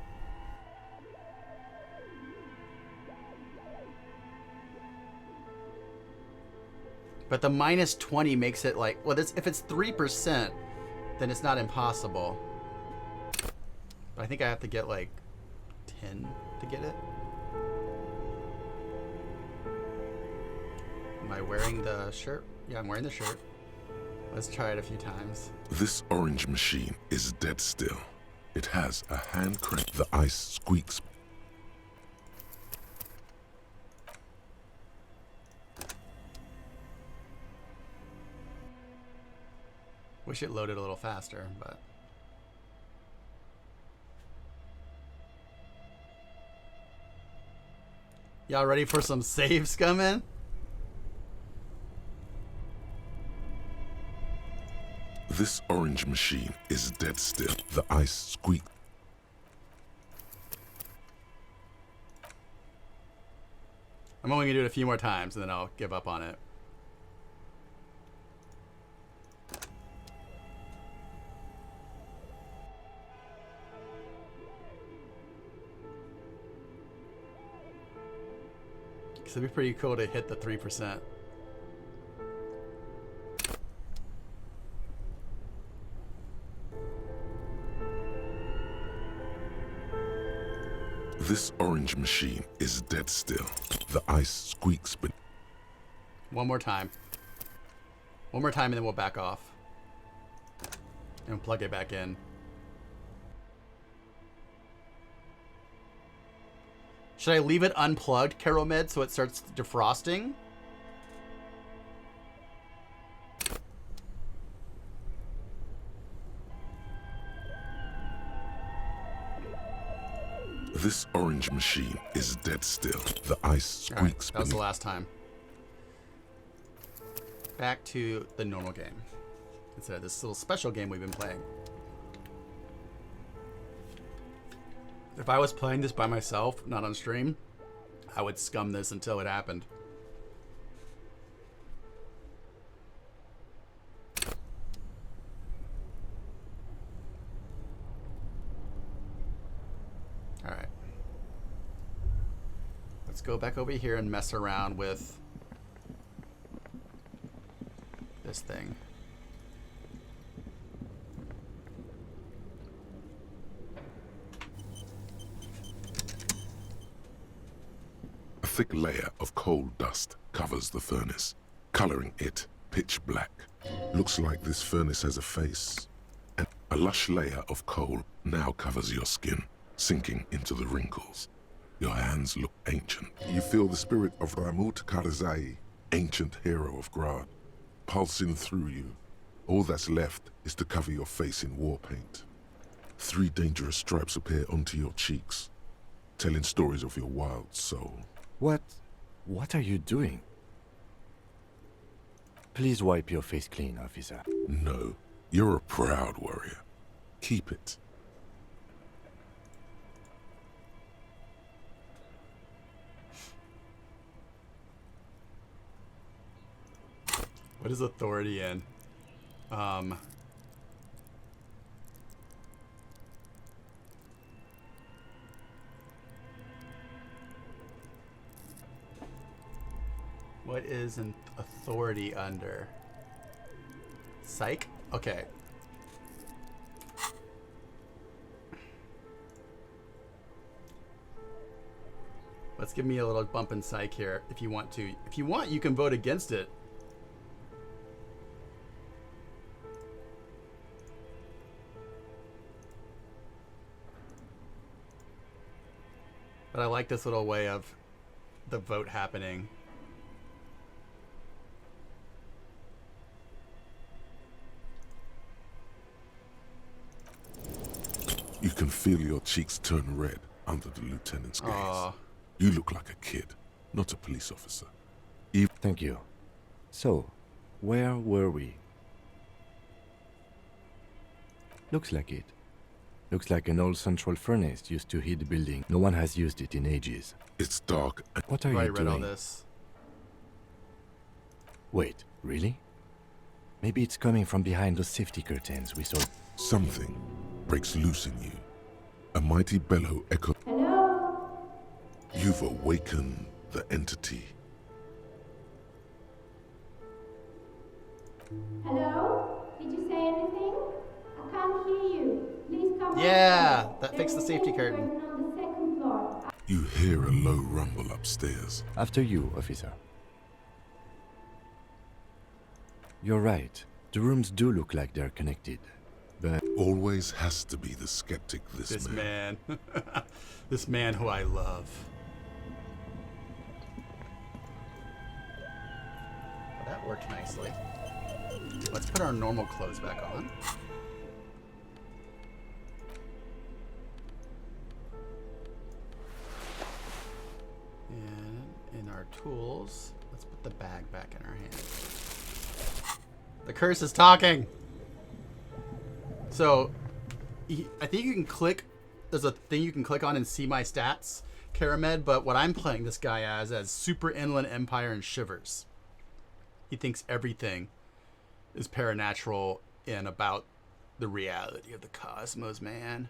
But the minus 20 makes it like, well, if it's 3%, then it's not impossible. But I think I have to get like 10 to get it. Am I wearing the shirt? Yeah, I'm wearing the shirt. Let's try it a few times. This orange machine is dead still. It has a hand crank. The ice squeaks. Wish it loaded a little faster, but... Y'all ready for some save scumming? This orange machine is dead still. The ice squeaks. I'm only gonna do it a few more times and then I'll give up on it. Because it'd be pretty cool to hit the 3%. This orange machine is dead still. The ice squeaks but One more time. One more time and then we'll back off. And plug it back in. Should I leave it unplugged, Caromed, so it starts defrosting? this orange machine is dead still. The ice squeaks That was the beneath. last time. Back to the normal game. Instead of this little special game we've been playing. If I was playing this by myself, not on stream, I would scum this until it happened. Alright. Let's go back over here and mess around with this thing. A thick layer of coal dust covers the furnace, coloring it pitch black. Looks like this furnace has a face. And a lush layer of coal now covers your skin, sinking into the wrinkles. Your hands look ancient. You feel the spirit of Ramut Karzai, ancient hero of Grad, pulsing through you. All that's left is to cover your face in war paint. 3 dangerous stripes appear onto your cheeks, telling stories of your wild soul. What are you doing? Please wipe your face clean, officer. No, you're a proud warrior. Keep it. What is authority in? What is an authority under? Psych? Okay. Let's give me a little bump in psych here if you want to. If you want, you can vote against it. But I like this little way of the vote happening. You can feel your cheeks turn red under the lieutenant's gaze. Aww. You look like a kid, not a police officer. Thank you. So, where were we? Looks like it. Looks like an old central furnace used to heat the building. No one has used it in ages. It's dark. What are I you read all doing? this. Wait, really? Maybe it's coming from behind those safety curtains we saw. Something breaks loose in you. A mighty bellow echoes. Hello? You've awakened the entity. Hello? Did you say anything? I can't hear you. Please come Yeah, upstairs. that fixed the There is safety a curtain. person on the 2nd floor. You hear a low rumble upstairs. After you, officer. You're right. The rooms do look like they're connected. But always has to be the skeptic, This man. This man who I love. Well, that worked nicely. Let's put our normal clothes back on. And in our tools, let's put the bag back in our hand. The curse is talking! So, I think you can click, there's a thing you can click on and see my stats. Karamed, but what I'm playing this guy as Super Inland Empire and Shivers. He thinks everything is paranatural and about the reality of the cosmos, man.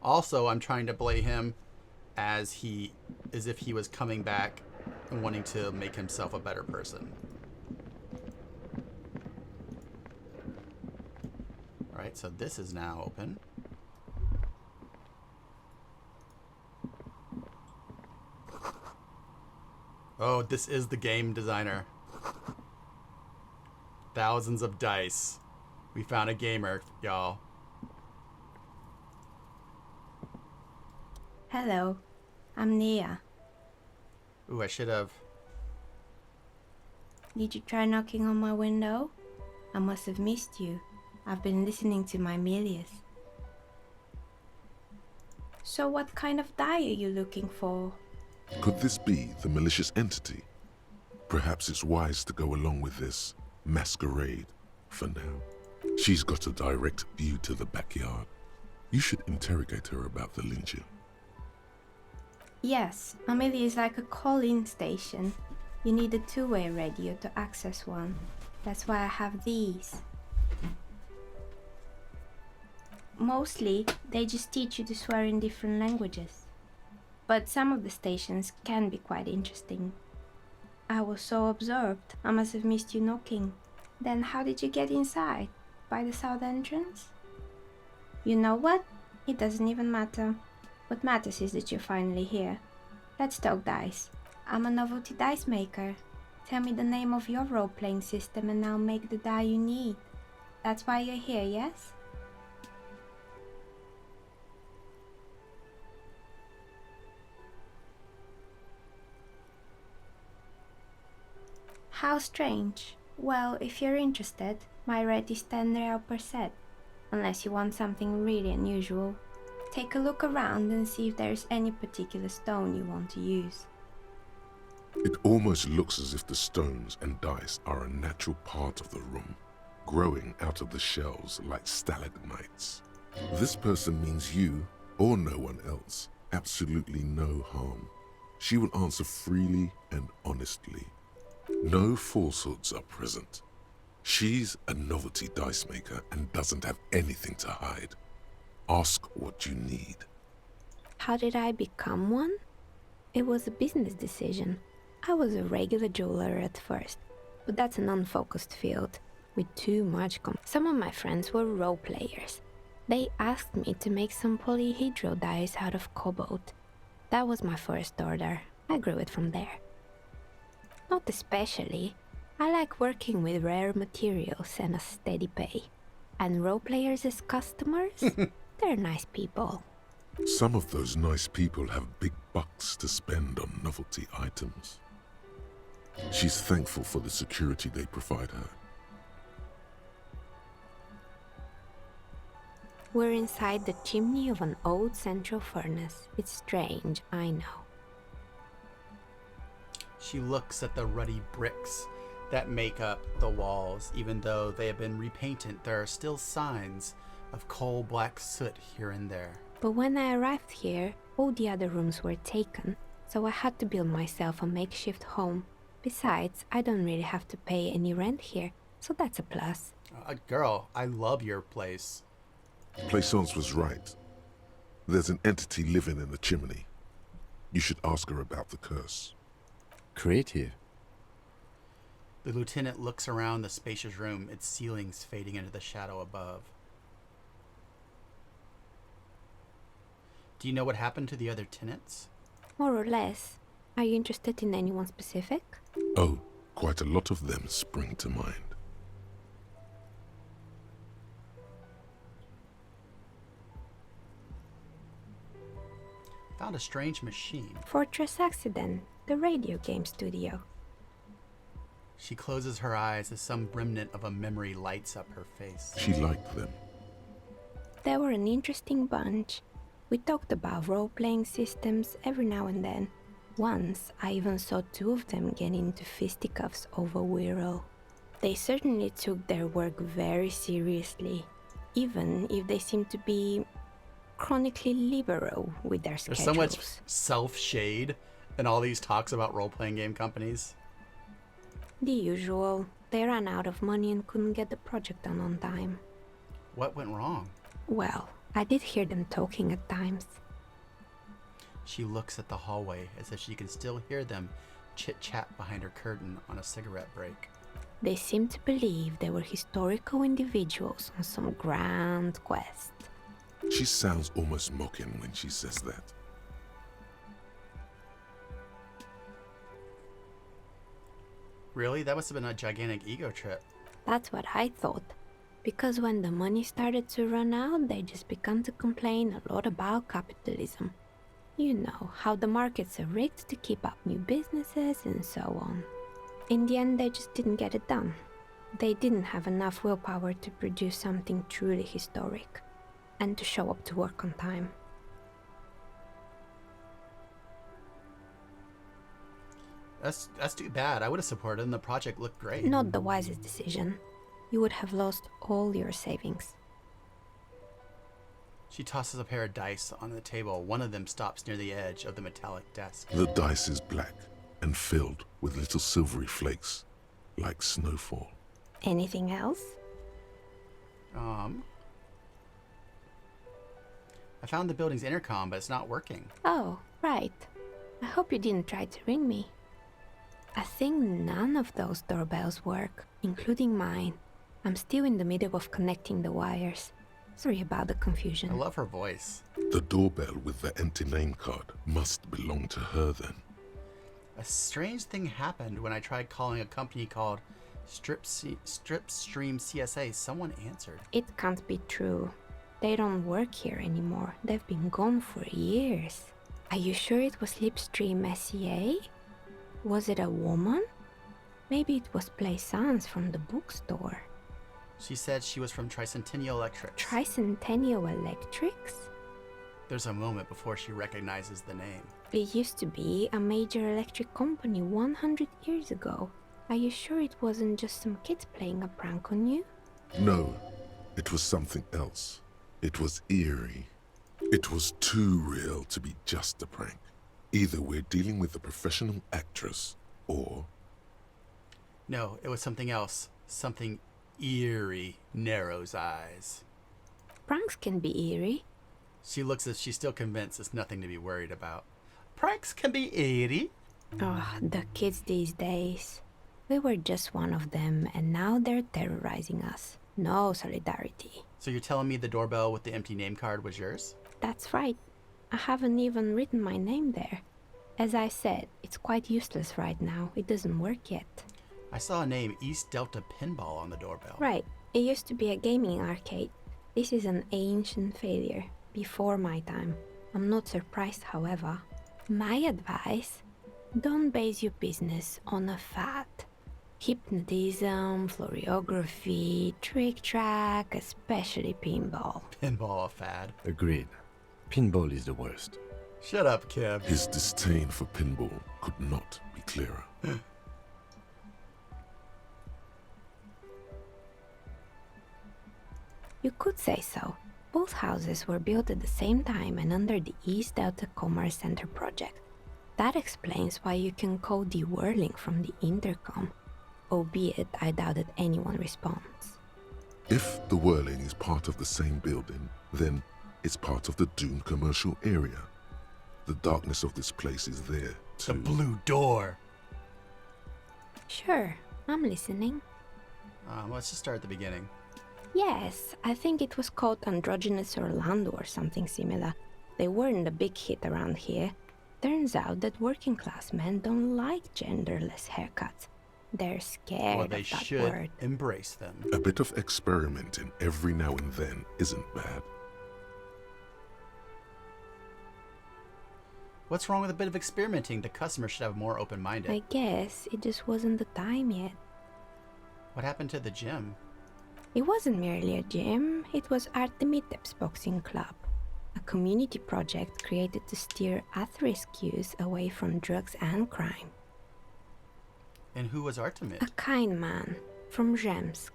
Also, I'm trying to play him as if he was coming back and wanting to make himself a better person. Alright, so this is now open. Oh, this is the game designer. Thousands of dice. We found a gamer, y'all. Hello, I'm Nia. Ooh, I should have. Did you try knocking on my window? I must have missed you. I've been listening to my Milius. So what kind of die are you looking for? Could this be the malicious entity? Perhaps it's wise to go along with this masquerade for now. She's got a direct view to the backyard. You should interrogate her about the Legion. Yes, Amelia is like a call-in station. You need a two-way radio to access one. That's why I have these. Mostly, they just teach you to swear in different languages. But some of the stations can be quite interesting. I was so absorbed, I must have missed you knocking. Then how did you get inside? By the south entrance? You know what? It doesn't even matter. What matters is that you're finally here. Let's talk dice. I'm a novelty dice maker. Tell me the name of your role-playing system and I'll make the die you need. That's why you're here, yes? How strange. Well, if you're interested, my rate is 10 real per set. Unless you want something really unusual. Take a look around and see if there's any particular stone you want to use. It almost looks as if the stones and dice are a natural part of the room, growing out of the shells like stalagmites. This person means you, or no one else, absolutely no harm. She will answer freely and honestly. No falsehoods are present. She's a novelty dice maker and doesn't have anything to hide. Ask what you need. How did I become one? It was a business decision. I was a regular jeweler at first, but that's an unfocused field with too much Some of my friends were role players. They asked me to make some polyhedral dice out of cobalt. That was my first order. I grew it from there. Not especially. I like working with rare materials and a steady pay. And role players as customers? They're nice people. Some of those nice people have big bucks to spend on novelty items. She's thankful for the security they provide her. We're inside the chimney of an old central furnace. It's strange, I know. She looks at the ruddy bricks that make up the walls. Even though they have been repainted, there are still signs of coal-black soot here and there. But when I arrived here, all the other rooms were taken, so I had to build myself a makeshift home. Besides, I don't really have to pay any rent here, so that's a plus. Girl, I love your place. Plaisance was right. There's an entity living in the chimney. You should ask her about the curse. Creative. The lieutenant looks around the spacious room, its ceilings fading into the shadow above. Do you know what happened to the other tenants? More or less. Are you interested in anyone specific? Oh, quite a lot of them spring to mind. Found a strange machine. Fortress Accident, the radio game studio. She closes her eyes as some remnant of a memory lights up her face. She liked them. They were an interesting bunch. We talked about role-playing systems every now and then. Once, I even saw two of them get into fisticuffs over Wirral. They certainly took their work very seriously, even if they seemed to be chronically liberal with their There's schedules. so much self-shade in all these talks about role-playing game companies. The usual. They ran out of money and couldn't get the project done on time. What went wrong? Well, I did hear them talking at times. She looks at the hallway as if she can still hear them chit-chat behind her curtain on a cigarette break. They seemed to believe they were historical individuals on some grand quest. She sounds almost mocking when she says that. Really? That must have been a gigantic ego trip. That's what I thought. Because when the money started to run out, they just began to complain a lot about capitalism. You know, how the markets are rigged to keep up new businesses and so on. In the end, they just didn't get it done. They didn't have enough willpower to produce something truly historic, and to show up to work on time. That's too bad. I would have supported them. The project looked great. Not the wisest decision. You would have lost all your savings. She tosses a pair of dice on the table. One of them stops near the edge of the metallic desk. The dice is black and filled with little silvery flakes, like snowfall. Anything else? I found the building's intercom, but it's not working. Oh, right. I hope you didn't try to ring me. I think none of those doorbells work, including mine. I'm still in the middle of connecting the wires. Sorry about the confusion. I love her voice. The doorbell with the empty name card must belong to her then. A strange thing happened when I tried calling a company called Stripstream CSA. Someone answered. It can't be true. They don't work here anymore. They've been gone for years. Are you sure it was Slipstream SEA? Was it a woman? Maybe it was Plaisance from the bookstore. She said she was from Tricentennial Electrics. Tricentennial Electrics? There's a moment before she recognizes the name. It used to be a major electric company 100 years ago. Are you sure it wasn't just some kids playing a prank on you? No, it was something else. It was eerie. It was too real to be just a prank. Either we're dealing with a professional actress, or... No, it was something else. Something eerie. Narrows eyes. Pranks can be eerie. She looks as if she's still convinced it's nothing to be worried about. Pranks can be eerie. Oh, the kids these days. We were just one of them, and now they're terrorizing us. No solidarity. So you're telling me the doorbell with the empty name card was yours? That's right. I haven't even written my name there. As I said, it's quite useless right now. It doesn't work yet. I saw a name, East Delta Pinball, on the doorbell. Right. It used to be a gaming arcade. This is an ancient failure, before my time. I'm not surprised, however. My advice, don't base your business on a fad. Hypnotism, floriography, trick track, especially pinball. Pinball a fad. Agreed. Pinball is the worst. Shut up, Kim. His disdain for pinball could not be clearer. You could say so. Both houses were built at the same time and under the East Delta Commerce Center project. That explains why you can call the whirling from the intercom, albeit I doubt that anyone responds. If the whirling is part of the same building, then it's part of the Dune commercial area. The darkness of this place is there, too. The blue door. Sure, I'm listening. Let's just start at the beginning. Yes, I think it was called Androgynous Orlando or something similar. They weren't a big hit around here. Turns out that working class men don't like genderless haircuts. They're scared Well, they of that should word. embrace them. A bit of experimenting every now and then isn't bad. What's wrong with a bit of experimenting? The customer should have more open-minded. I guess it just wasn't the time yet. What happened to the gym? It wasn't merely a gym, it was Artemitep's boxing club, a community project created to steer at-risk youth away from drugs and crime. And who was Artemid? A kind man from Zemsk.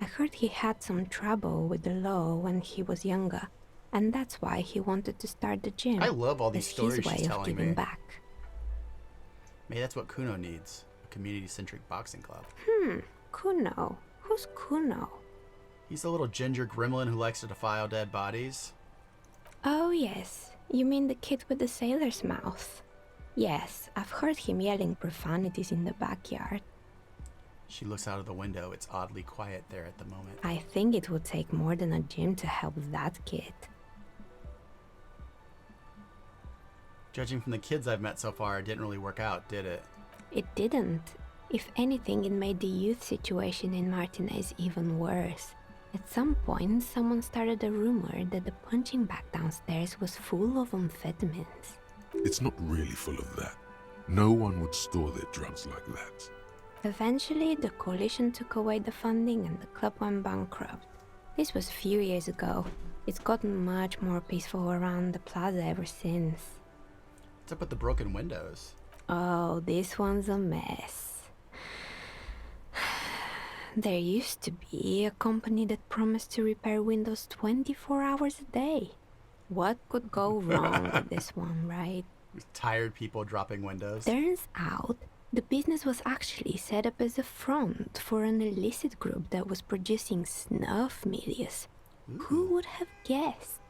I heard he had some trouble with the law when he was younger. and that's why he wanted to start the gym. I love all these as stories his way she's of telling giving me. back. Maybe that's what Kuno needs. A community-centric boxing club. Kuno. Who's Kuno? He's a little ginger gremlin who likes to defile dead bodies. Oh yes, you mean the kid with the sailor's mouth. Yes, I've heard him yelling profanities in the backyard. She looks out of the window. It's oddly quiet there at the moment. I think it would take more than a gym to help that kid. Judging from the kids I've met so far, it didn't really work out, did it? It didn't. If anything, it made the youth situation in Martinez even worse. At some point, someone started a rumor that the punching bag downstairs was full of amphetamines. It's not really full of that. No one would store their drugs like that. Eventually, the coalition took away the funding and the club went bankrupt. This was a few years ago. It's gotten much more peaceful around the plaza ever since. What's up with the broken windows? Oh, this one's a mess. There used to be a company that promised to repair windows 24 hours a day. What could go wrong with this one, right? Tired people dropping windows. Turns out, the business was actually set up as a front for an illicit group that was producing snuff milias. Who would have guessed?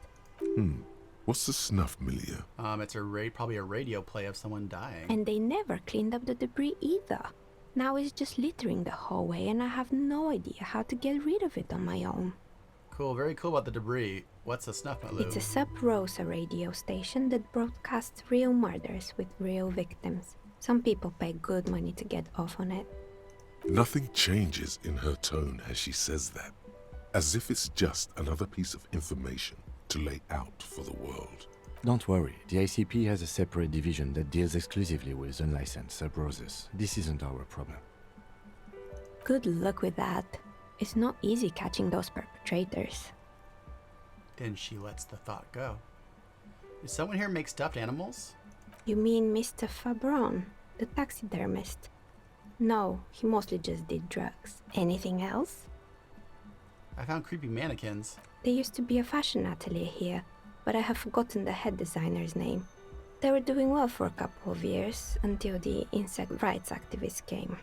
What's the snuff milieu? It's probably a radio play of someone dying. And they never cleaned up the debris either. Now it's just littering the hallway and I have no idea how to get rid of it on my own. Cool, very cool about the debris. What's a snuff milieu? It's a Sub Rosa radio station that broadcasts real murders with real victims. Some people pay good money to get off on it. Nothing changes in her tone as she says that, as if it's just another piece of information to lay out for the world. Don't worry, the ICP has a separate division that deals exclusively with unlicensed sub-roses. This isn't our problem. Good luck with that. It's not easy catching those perpetrators. Then she lets the thought go. Does someone here make stuffed animals? You mean Mr. Fabron, the taxidermist? No, he mostly just did drugs. Anything else? I found creepy mannequins. There used to be a fashion atelier here, but I have forgotten the head designer's name. They were doing well for a couple of years, until the insect rights activists came.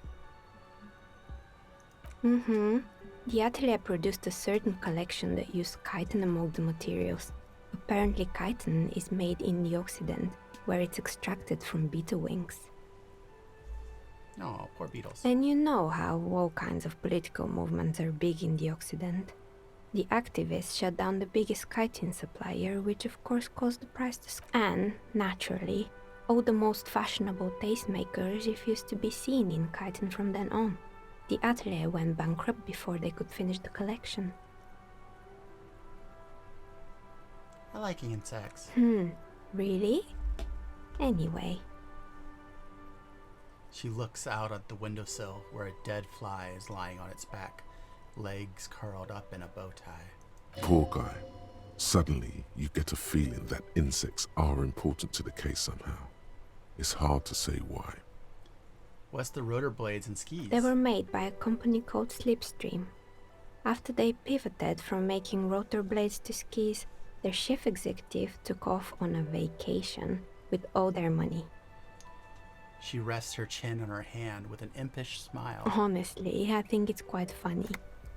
The atelier produced a certain collection that used chitin among the materials. Apparently chitin is made in the Occident, where it's extracted from beetle wings. Oh, poor beetles. And you know how all kinds of political movements are big in the Occident. The activists shut down the biggest chitin supplier, which of course caused the price to and, naturally, all the most fashionable tastemakers refused to be seen in chitin from then on. The atelier went bankrupt before they could finish the collection. I like insects. Really? Anyway. She looks out at the windowsill where a dead fly is lying on its back, legs curled up in a bow tie. Poor guy. Suddenly, you get a feeling that insects are important to the case somehow. It's hard to say why. What's the rotor blades and skis? They were made by a company called Slipstream. After they pivoted from making rotor blades to skis, their chief executive took off on a vacation with all their money. She rests her chin on her hand with an impish smile. Honestly, I think it's quite funny.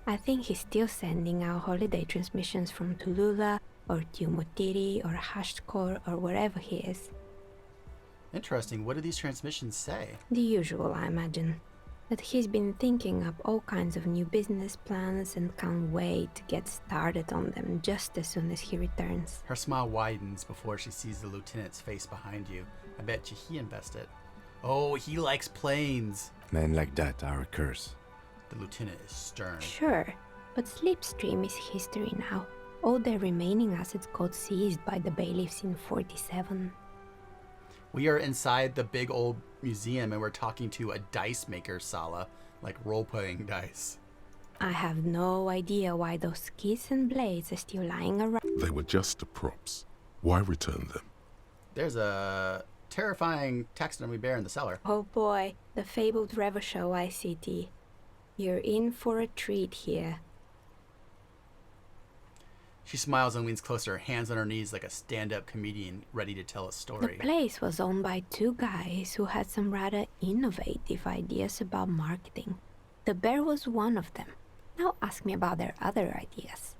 I think he's still sending out holiday transmissions from Tulula or Tiumotiri or Hashkor or wherever he is. Interesting. What do these transmissions say? The usual, I imagine. That he's been thinking up all kinds of new business plans and can't wait to get started on them just as soon as he returns. Her smile widens before she sees the lieutenant's face behind you. I bet you he invested. Oh, he likes planes. Men like that are a curse. The lieutenant is stern. Sure, but Slipstream is history now. All their remaining assets got seized by the bailiffs in 47. We are inside the big old museum and we're talking to a dice maker, Sala, like role-playing dice. I have no idea why those skis and blades are still lying around. They were just the props. Why return them? There's a terrifying taxidermy bear in the cellar. Oh boy, the fabled Revo Show ICT. You're in for a treat here. She smiles and leans closer, hands on her knees like a stand-up comedian ready to tell a The story. place was owned by two guys who had some rather innovative ideas about marketing. The bear was one of them. Now ask me about their other ideas.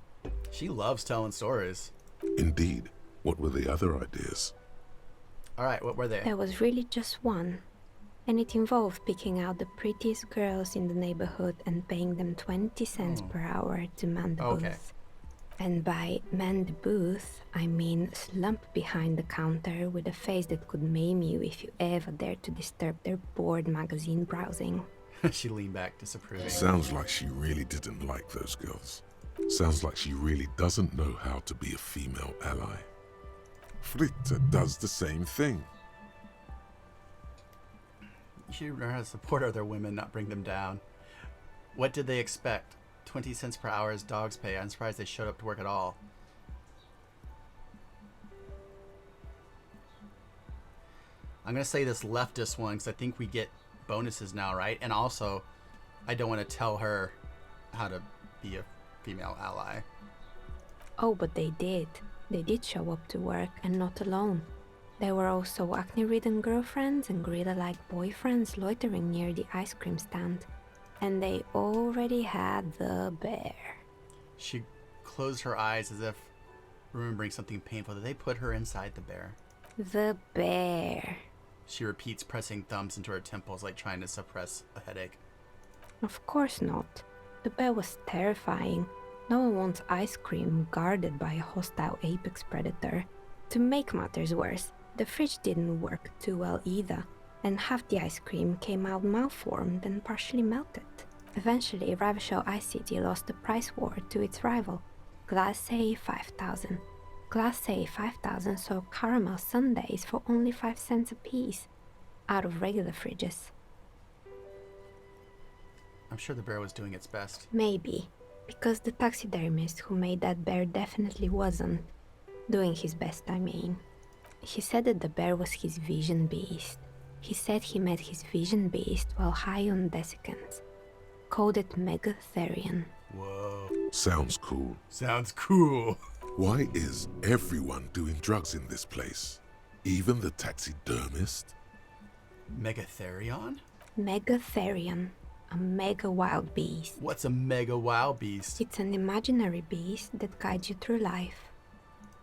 She loves telling stories. Indeed. What were the other ideas? Alright, what were they? There was really just one. And it involved picking out the prettiest girls in the neighborhood and paying them 20 cents per hour to man the booth. And by man the booth, I mean slump behind the counter with a face that could maim you if you ever dared to disturb their bored magazine browsing. She leaned back, disapproving. Sounds like she really didn't like those girls. Sounds like she really doesn't know how to be a female ally. Fritta does the same thing. You should learn how to support other women, not bring them down. What did they expect? 20 cents per hour is dog's pay. I'm surprised they showed up to work at all. I'm going to say this leftist one because I think we get bonuses now, right? And also, I don't want to tell her how to be a female ally. Oh, but they did. They did show up to work, and not alone. There were also acne-ridden girlfriends and gorilla-like boyfriends loitering near the ice cream stand. And they already had the bear. She closed her eyes as if remembering something painful. Did they put her inside the bear? The bear. She repeats, pressing thumbs into her temples like trying to suppress a headache. Of course not. The bear was terrifying. No one wants ice cream guarded by a hostile apex predator. To make matters worse, the fridge didn't work too well either, and half the ice cream came out malformed and partially melted. Eventually, Ravishore Ice City lost the price war to its rival, Glacé 5000. Glacé 5000 sold caramel sundaes for only 5 cents a piece, out of regular fridges. I'm sure the bear was doing its best. Maybe, because the taxidermist who made that bear definitely wasn't. Doing his best, I mean. He said that the bear was his vision beast. He said he met his vision beast while high on desiccants. Called it Megatherion. Whoa. Sounds cool. Sounds cool. Why is everyone doing drugs in this place? Even the taxidermist? Megatherion? Megatherion. A mega wild beast. What's a mega wild beast? It's an imaginary beast that guides you through life.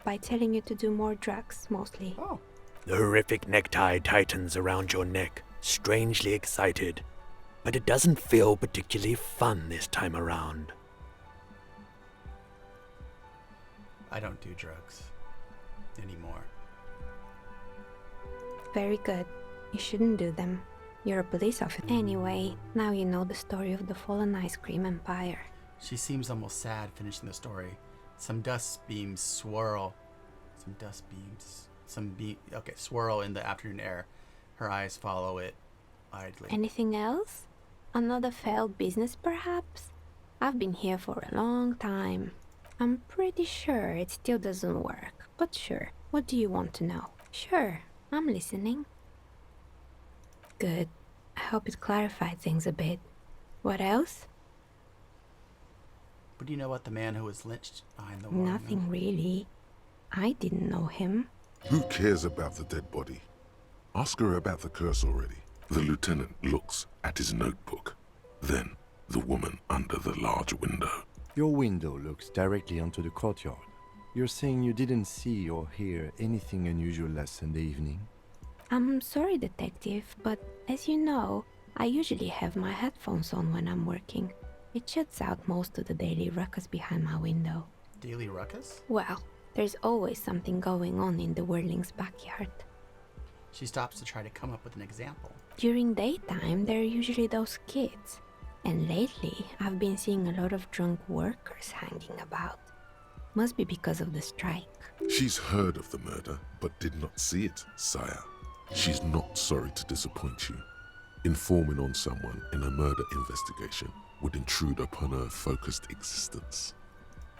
By telling you to do more drugs, mostly. Oh. The horrific necktie tightens around your neck, strangely excited. But it doesn't feel particularly fun this time around. I don't do drugs anymore. Very good. You shouldn't do them. You're a police officer. Anyway, now you know the story of the fallen ice cream empire. She seems almost sad finishing the story. Some dust beams swirl. Swirl in the afternoon air. Her eyes follow it idly. Anything else? Another failed business, perhaps? I've been here for a long time. I'm pretty sure it still doesn't work, but sure. What do you want to know? Sure, I'm listening. Good. I hope it clarified things a bit. What else? What do you know about the man who was lynched behind the wall? Nothing really. I didn't know him. Who cares about the dead body? Ask her about the curse already. The lieutenant looks at his notebook. Then, the woman under the large window. Your window looks directly onto the courtyard. You're saying you didn't see or hear anything unusual last Sunday evening? I'm sorry, detective, but as you know, I usually have my headphones on when I'm working. It shuts out most of the daily ruckus behind my window. Daily ruckus? Well, there's always something going on in the Whirling's backyard. She stops to try to come up with an example. During daytime, there are usually those kids. And lately, I've been seeing a lot of drunk workers hanging about. Must be because of the strike. She's heard of the murder, but did not see it, sire. She's not sorry to disappoint you. Informing on someone in a murder investigation would intrude upon her focused existence.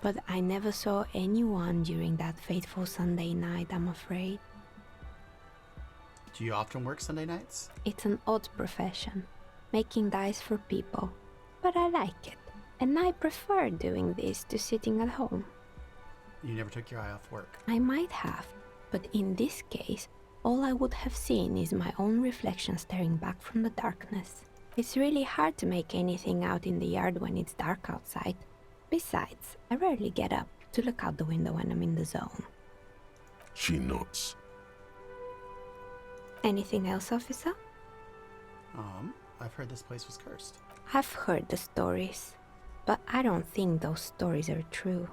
But I never saw anyone during that fateful Sunday night, I'm afraid. Do you often work Sunday nights? It's an odd profession, making dice for people. But I like it, and I prefer doing this to sitting at home. You never took your eye off work. I might have, but in this case, all I would have seen is my own reflection staring back from the darkness. It's really hard to make anything out in the yard when it's dark outside. Besides, I rarely get up to look out the window when I'm in the zone. She nods. Anything else, officer? I've heard this place was cursed. I've heard the stories, but I don't think those stories are true.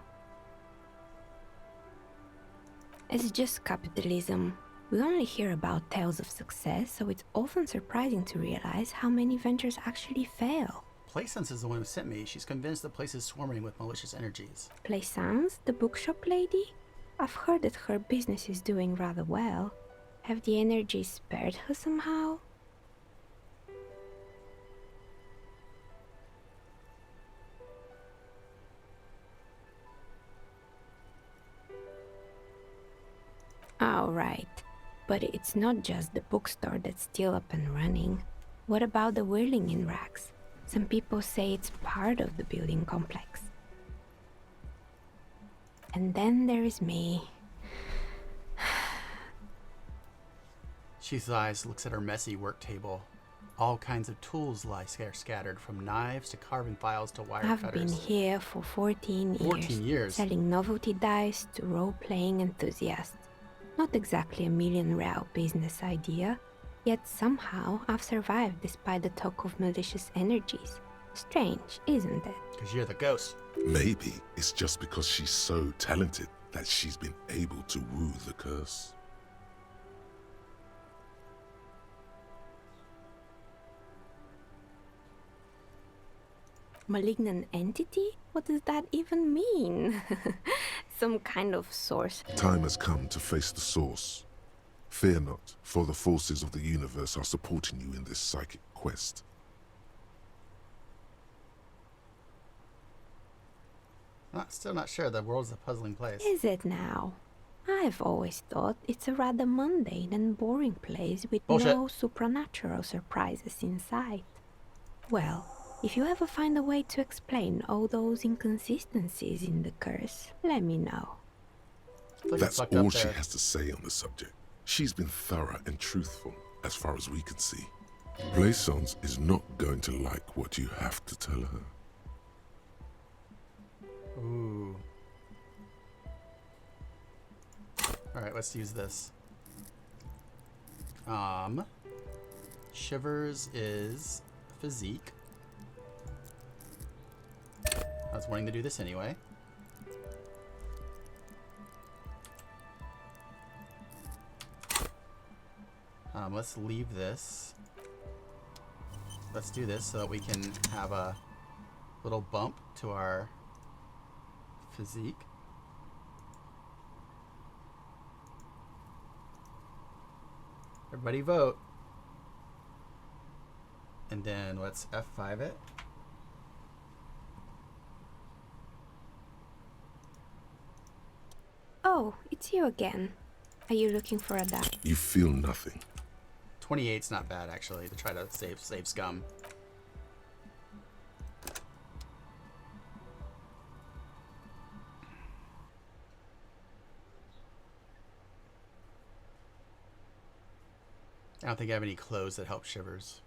It's just capitalism. We only hear about tales of success, so it's often surprising to realize how many ventures actually fail. Plaisance is the one who sent me. She's convinced the place is swarming with malicious energies. Plaisance, the bookshop lady? I've heard that her business is doing rather well. Have the energies spared her somehow? Oh, right. But it's not just the bookstore that's still up and running. What about the whirling in rags? Some people say it's part of the building complex. And then there is me. She sighs, looks at her messy work table. All kinds of tools lie scattered, from knives to carving files to wire I've cutters. been here for 14 years. 14 years? Selling novelty dice to role-playing enthusiasts. Not exactly a million-real business idea, yet somehow I've survived despite the talk of malicious energies. Strange, isn't it? Because you're the ghost. Maybe it's just because she's so talented that she's been able to woo the curse. Malignant entity? What does that even mean? Some kind of source. Time has come to face the source. Fear not, for the forces of the universe are supporting you in this psychic quest. Still not sure. The world's a puzzling place. Is it now? I've always thought it's a rather mundane and boring place with Bullshit. no supernatural surprises in sight. Well, if you ever find a way to explain all those inconsistencies in the curse, let me know. That's all she has to say on the subject. She's been thorough and truthful, as far as we can see. Plaisance is not going to like what you have to tell her. Ooh. Alright, let's use this. Shivers is physique. I was wanting to do this anyway. Let's leave this. Let's do this so that we can have a little bump to our physique. Everybody vote. And then let's F5 it. Oh, it's you again. Are you looking for a die? You feel nothing. 28's not bad, actually, to try to save scum. I don't think I have any clothes that help Shivers.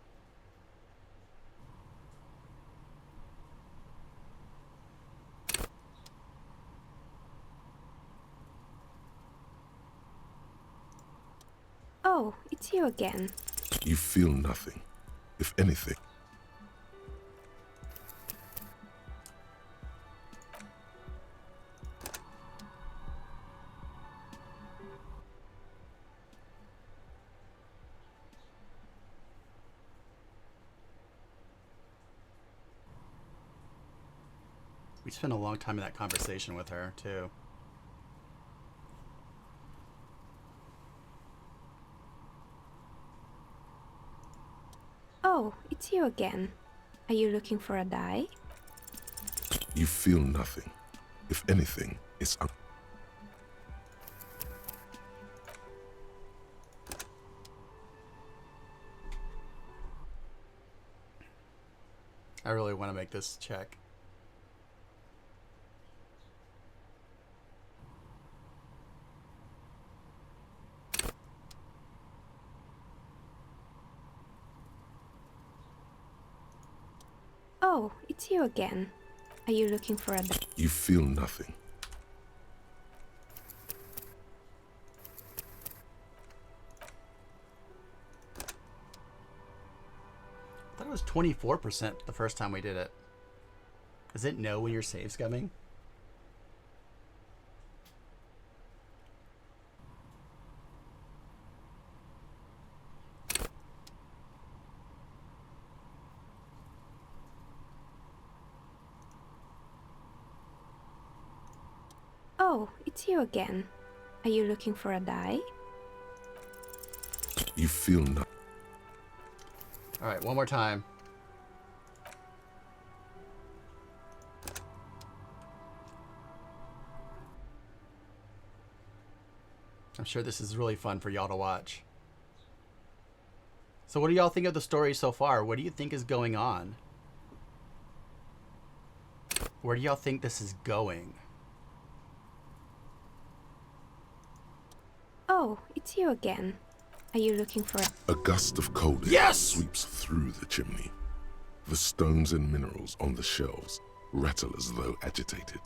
Oh, it's you again. You feel nothing. If anything. We spent a long time in that conversation with her, too. Oh, it's you again. Are you looking for a die? You feel nothing. If anything, it's I really want to make this check. Oh, it's you again. Are you looking for a... You feel nothing. I thought it was 24% the first time we did it. Does it know when your save's coming? Oh, it's you again. Are you looking for a die? You feel nothing. Alright, one more time. I'm sure this is really fun for y'all to watch. So what do y'all think of the story so far? What do you think is going on? Where do y'all think this is going? Oh, it's you again. Are you looking for a... A gust of cold air sweeps through the chimney. The stones and minerals on the shelves rattle as though agitated.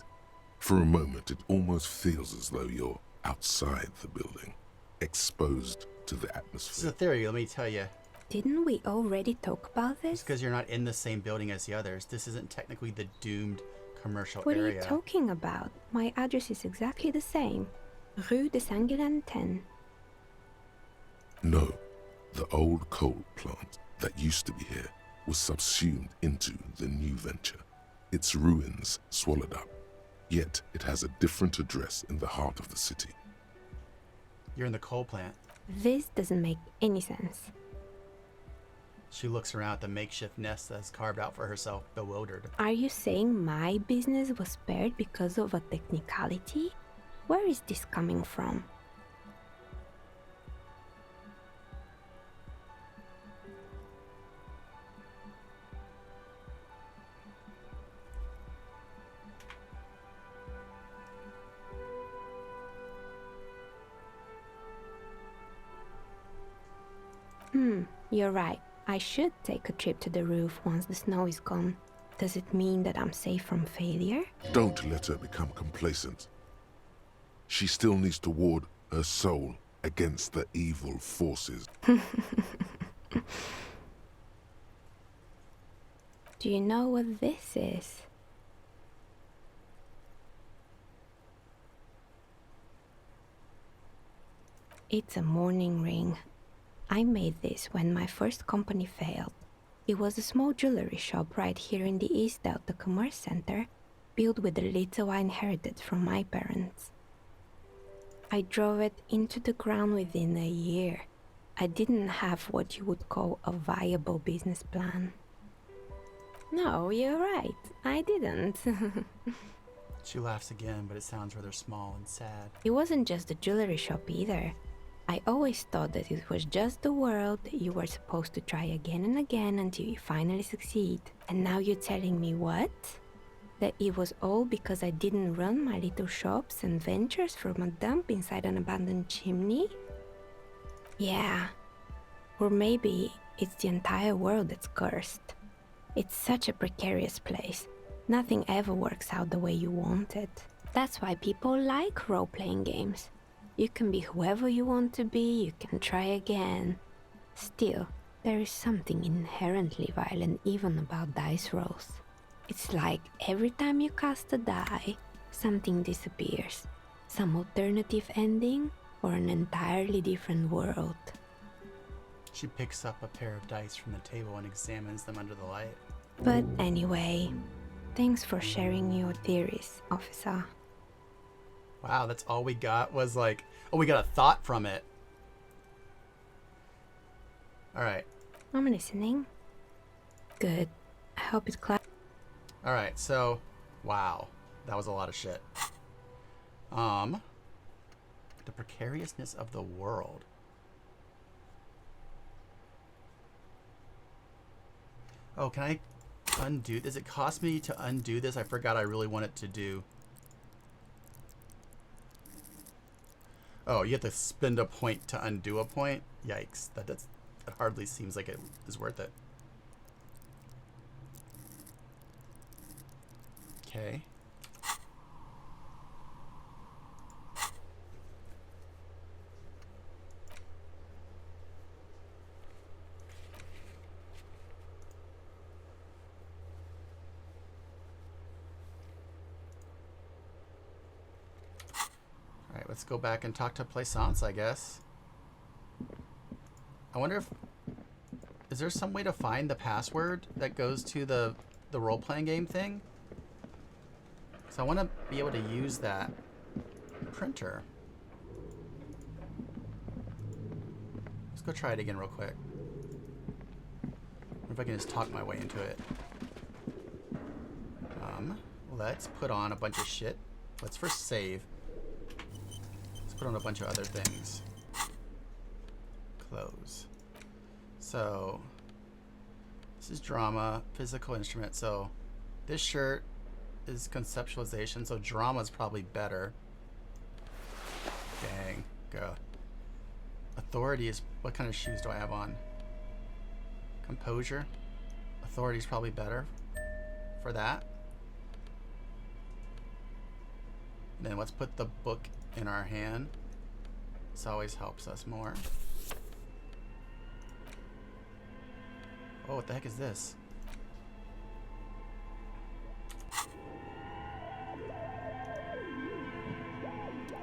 For a moment, it almost feels as though you're outside the building, exposed to the This is atmosphere. a theory, let me tell you. Didn't we already talk about this? It's because you're not in the same building as the others. This isn't technically the doomed commercial What area. are you talking about? My address is exactly the same. Rue de Saint-Guilain 10. No, the old coal plant that used to be here was subsumed into the new venture. Its ruins swallowed up. Yet it has a different address in the heart of the city. You're in the coal plant. This doesn't make any sense. She looks around at the makeshift nest that's carved out for herself, bewildered. Are you saying my business was spared because of a technicality? Where is this coming from? You're right. I should take a trip to the roof once the snow is gone. Does it mean that I'm safe from failure? Don't let her become complacent. She still needs to ward her soul against the evil forces. Do you know what this is? It's a mourning ring. I made this when my first company failed. It was a small jewelry shop right here in the East Delta Commerce Center, built with the little I inherited from my parents. I drove it into the ground within a year. I didn't have what you would call a viable business plan. No, you're right. I didn't. She laughs again, but it sounds rather small and sad. It wasn't just a jewelry shop either. I always thought that it was just the world that you were supposed to try again and again until you finally succeed. And now you're telling me what? That it was all because I didn't run my little shops and ventures from a dump inside an abandoned chimney? Yeah. Or maybe it's the entire world that's cursed. It's such a precarious place. Nothing ever works out the way you want it. That's why people like role-playing games. You can be whoever you want to be, you can try again. Still, there is something inherently violent even about dice rolls. It's like every time you cast a die, something disappears. Some alternative ending, or an entirely different world. She picks up a pair of dice from the table and examines them under the light. But anyway, thanks for sharing your theories, officer. Wow, that's all we got was like, oh, we got a thought from it. All right. I'm listening. Good. I hope it's clear. All right, so, wow, that was a lot of shit. The precariousness of the world. Oh, can I undo? Does it cost me to undo this? I forgot I really wanted to do. Oh, you have to spend a point to undo a point? Yikes. That hardly seems like it is worth it. Okay. Alright, let's go back and talk to Plaisance, I guess. I wonder if... Is there some way to find the password that goes to the role-playing game thing? So I want to be able to use that printer. Let's go try it again real quick. If I can just talk my way into it. Let's put on a bunch of shit. Let's first save. Let's put on a bunch of other things. Close. So, this is drama, physical instrument. So, this shirt is conceptualization. So, drama is probably better. Dang. Go. Authority is, what kind of shoes do I have on? Composure. Authority is probably better for that. And then let's put the book in our hand. This always helps us more. Oh, what the heck is this?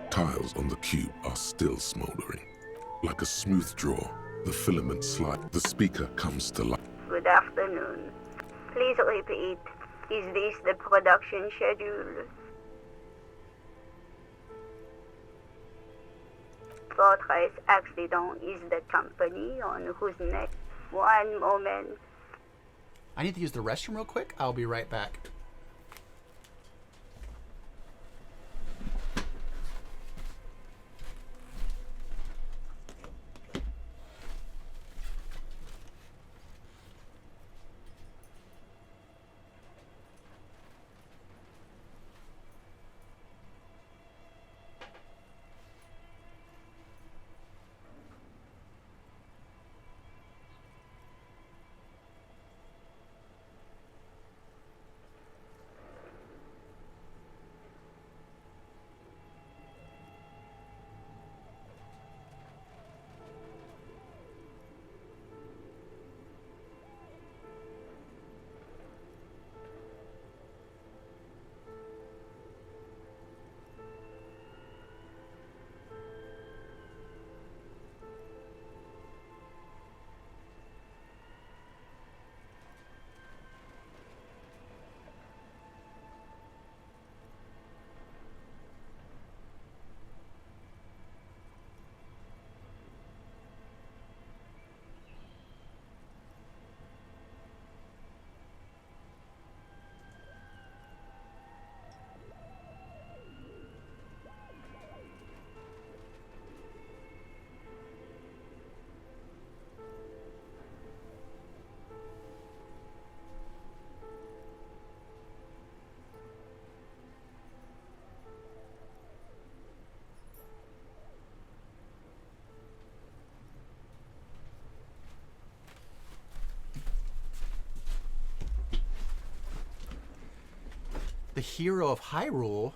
Tiles on the cube are still smoldering. Like a smooth draw, the filament slide. The speaker comes to life. Good afternoon. Please repeat. Is this the production schedule? Fortress Accident is the company on whose neck. One moment. I need to use the restroom real quick. I'll be right back. The hero of Hyrule?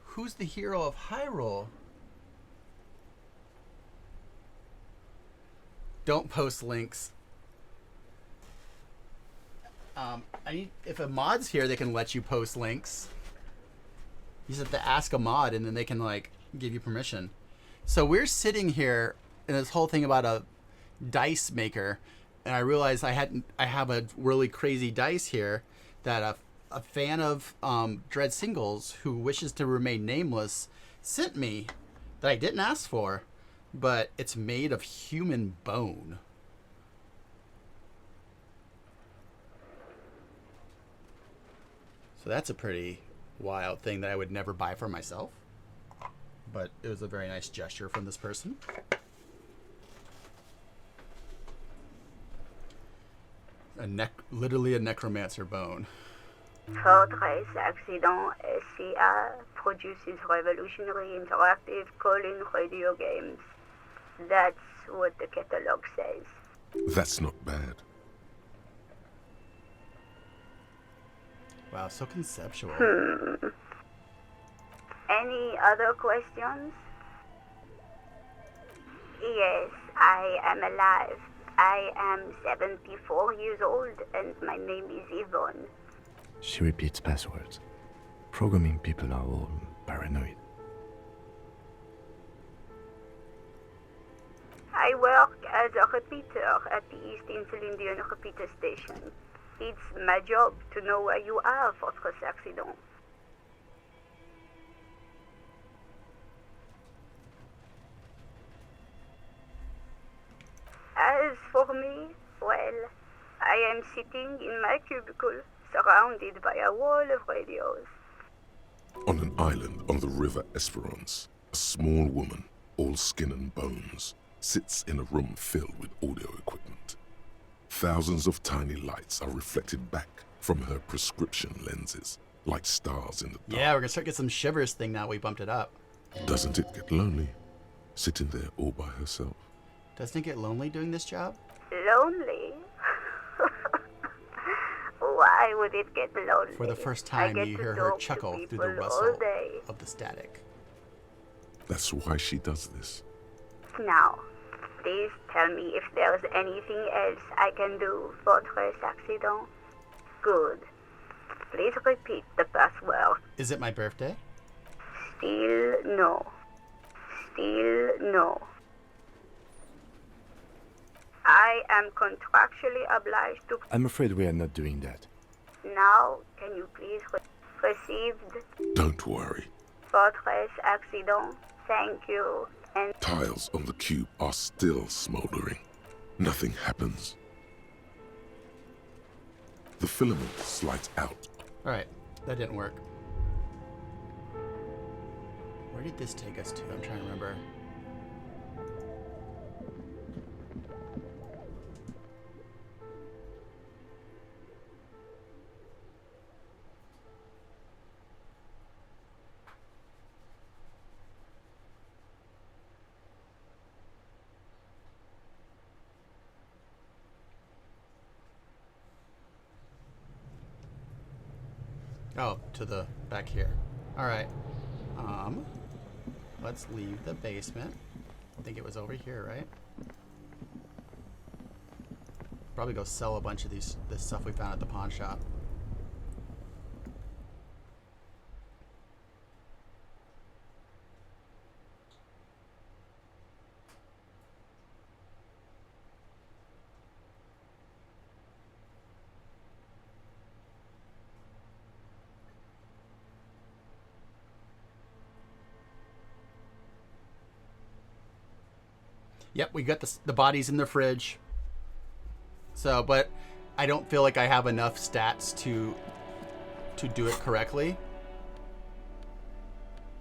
Who's the hero of Hyrule? Don't post links. I need, if a mod's here, they can let you post links. You just have to ask a mod and then they can like give you permission. So we're sitting here in this whole thing about a dice maker, and I realized I have a really crazy dice here that a fan of Dread Singles, who wishes to remain nameless, sent me that I didn't ask for, but it's made of human bone. So that's a pretty wild thing that I would never buy for myself. But it was a very nice gesture from this person. Literally a necromancer bone. Fortress Accident SCA produces revolutionary interactive call-in radio games. That's what the catalog says. That's not bad. Wow, so conceptual. Any other questions? Yes, I am alive. I am 74 years old and my name is Yvonne. She repeats passwords. Programming people are all paranoid. I work as a repeater at the East Insulindian repeater station. It's my job to know where you are, Fortress Accident. As for me, well, I am sitting in my cubicle, surrounded by a wall of radios. On an island on the river Esperance, a small woman, all skin and bones, sits in a room filled with audio equipment. Thousands of tiny lights are reflected back from her prescription lenses, like stars in the dark. Yeah, we're gonna start getting some shivers thing now we bumped it up. Doesn't it get lonely, sitting there all by herself? Doesn't it get lonely doing this job? Lonely? Why would it get lonely? For the first time, you hear her chuckle through the rustle of the static. That's why she does this. Now, please tell me if there's anything else I can do, Fortress Accident. Good. Please repeat the password. Is it my birthday? Still no. Still no. I am contractually obliged to... I'm afraid we are not doing that. Now, can you please received? Don't worry. Fortress Accident, thank you, and... Tiles on the cube are still smoldering. Nothing happens. The filament slides out. Alright, that didn't work. Where did this take us to? I'm trying to remember. Oh, to the back here. Alright. Let's leave the basement. I think it was over here, right? Probably go sell a bunch of this stuff we found at the pawn shop. Yep, we got the bodies in the fridge. So, but I don't feel like I have enough stats to do it correctly.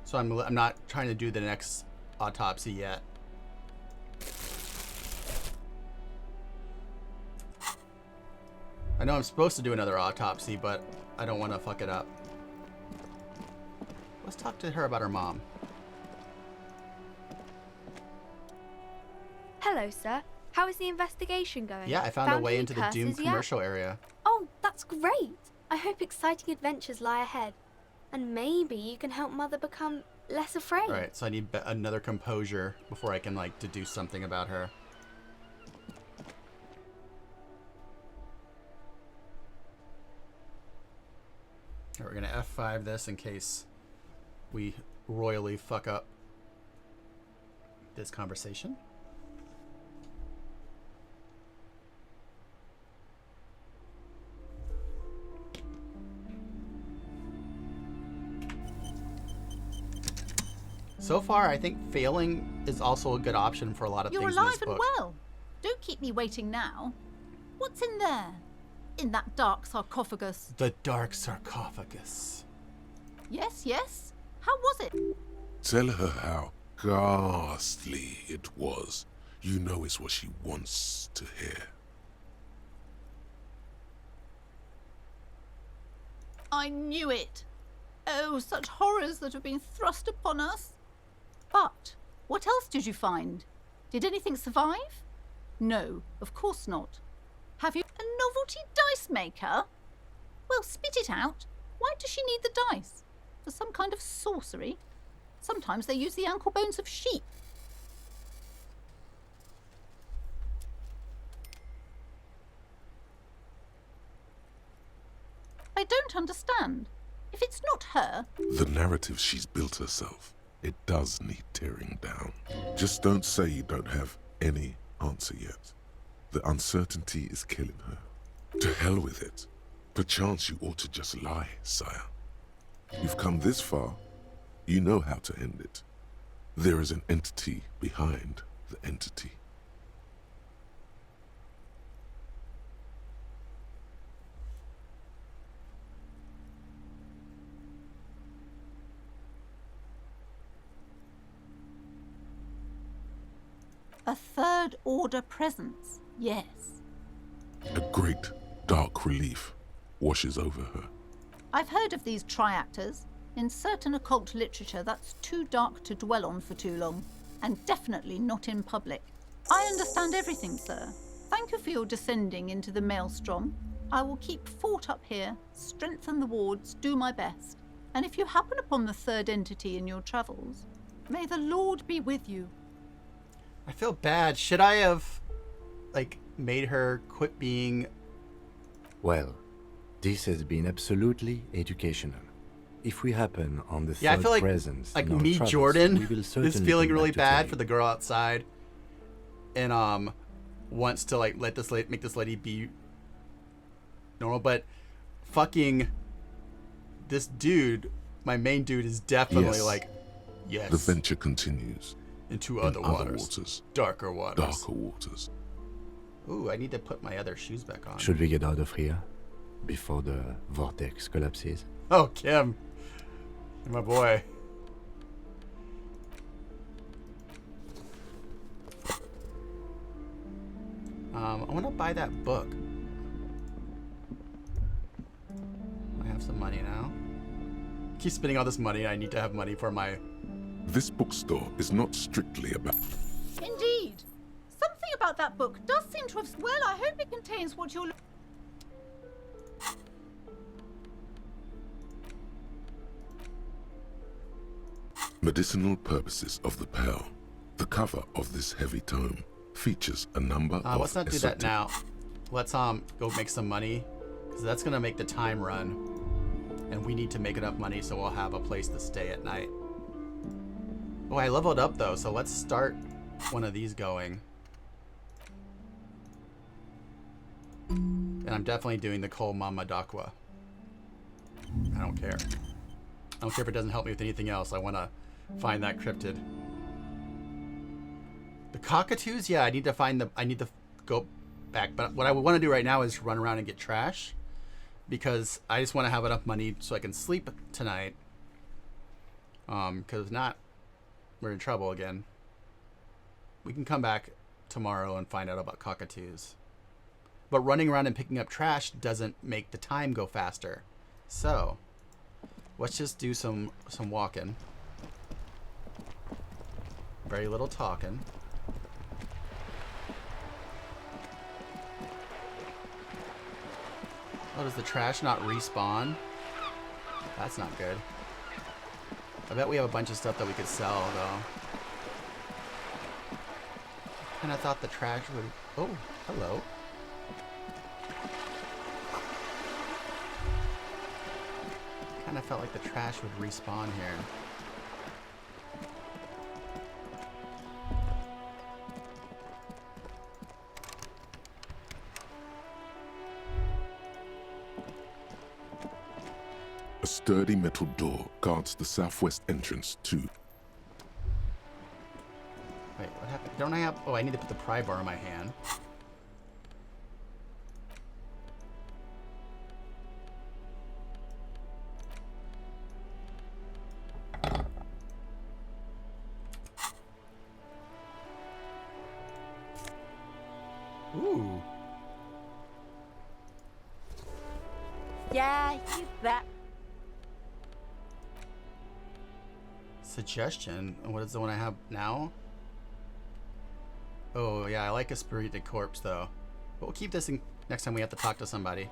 So I'm not trying to do the next autopsy yet. I know I'm supposed to do another autopsy, but I don't want to fuck it up. Let's talk to her about her mom. Hello, sir. How is the investigation going? Yeah, I found a way any into the curses Doom yet? commercial area. Oh, that's great. I hope exciting adventures lie ahead. And maybe you can help Mother become less afraid. Alright, so I need another composure before I can, like, deduce something about her. Alright, we're gonna F5 this in case we royally fuck up this conversation. So far, I think failing is also a good option for a lot of You're things in alive this and book. well. Don't keep me waiting now. What's in there? In that dark sarcophagus? The dark sarcophagus. Yes, yes. How was it? Tell her how ghastly it was. You know it's what she wants to hear. I knew it. Oh, such horrors that have been thrust upon us. But what else did you find? Did anything survive? No, of course not. Have you a novelty dice maker? Well, spit it out. Why does she need the dice? For some kind of sorcery? Sometimes they use the ankle bones of sheep. I don't understand. If it's not her... The narrative she's built herself, it does need tearing down. Just don't say you don't have any answer yet. The uncertainty is killing her. To hell with it. Perchance you ought to just lie, sire. You've come this far, you know how to end it. There is an entity behind the entity. A third order presence, yes. A great, dark relief washes over her. I've heard of these triactors. In certain occult literature, that's too dark to dwell on for too long, and definitely not in public. I understand everything, sir. Thank you for your descending into the maelstrom. I will keep fort up here, strengthen the wards, do my best. And if you happen upon the third entity in your travels, may the Lord be with you. I feel bad. Should I have, like, made her quit being... Well, this has been absolutely educational. If we happen on the I third feel like, presence like in our me, travels, Jordan, we will is certainly feeling come really back to bad tell for the girl outside, and wants to like let this make this lady be normal, but fucking this dude, my main dude, is definitely Yes. like, yes. The venture continues. Into in other waters. Darker waters. Darker waters. Ooh, I need to put my other shoes back on. Should we get out of here before the vortex collapses? Oh, Kim. My boy. I want to buy that book. I have some money now. Keep spending all this money. I need to have money for my... This bookstore is not strictly about... Indeed. Something about that book does seem to have... Well, I hope it contains what you're... Medicinal purposes of the pearl. The cover of this heavy tome features a number of let's not do that esoteric- now. Let's go make some money, because that's gonna make the time run, and we need to make enough money so we'll have a place to stay at night. Oh, I leveled up though, so let's start one of these going. And I'm definitely doing the Kol Mama Dakwa. I don't care. I don't care if it doesn't help me with anything else. I want to find that cryptid. The cockatoos, yeah, I need to go back. But what I want to do right now is run around and get trash, because I just want to have enough money so I can sleep tonight. Because if not, we're in trouble again. We can come back tomorrow and find out about cockatoos. But running around and picking up trash doesn't make the time go faster. So, let's just do some walking. Very little talking. Oh, does the trash not respawn? That's not good. I bet we have a bunch of stuff that we could sell, though. Kinda thought the trash would... Oh, hello. Kinda felt like the trash would respawn here. A sturdy metal door guards the southwest entrance to... Wait, what happened? Don't I have... Oh, I need to put the pry bar in my hand. Ooh. Yeah, use that. Suggestion? What is the one I have now? Oh, yeah, I like a spirited corpse, though. But we'll keep this in next time we have to talk to somebody.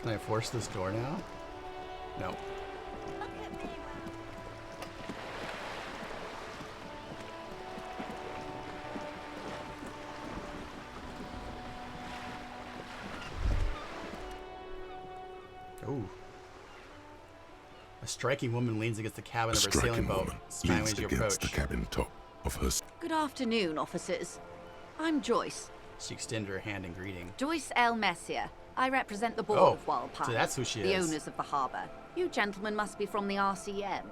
Can I force this door now? No. Ooh. A striking woman leans against the cabin of her sailing boat, smiling as you approach. The cabin top of her. Good afternoon, officers. I'm Joyce. She extended her hand in greeting. Joyce L. Messier. I represent the board of Wild Pines. So that's who she the is. owners of the harbour. You gentlemen must be from the RCM.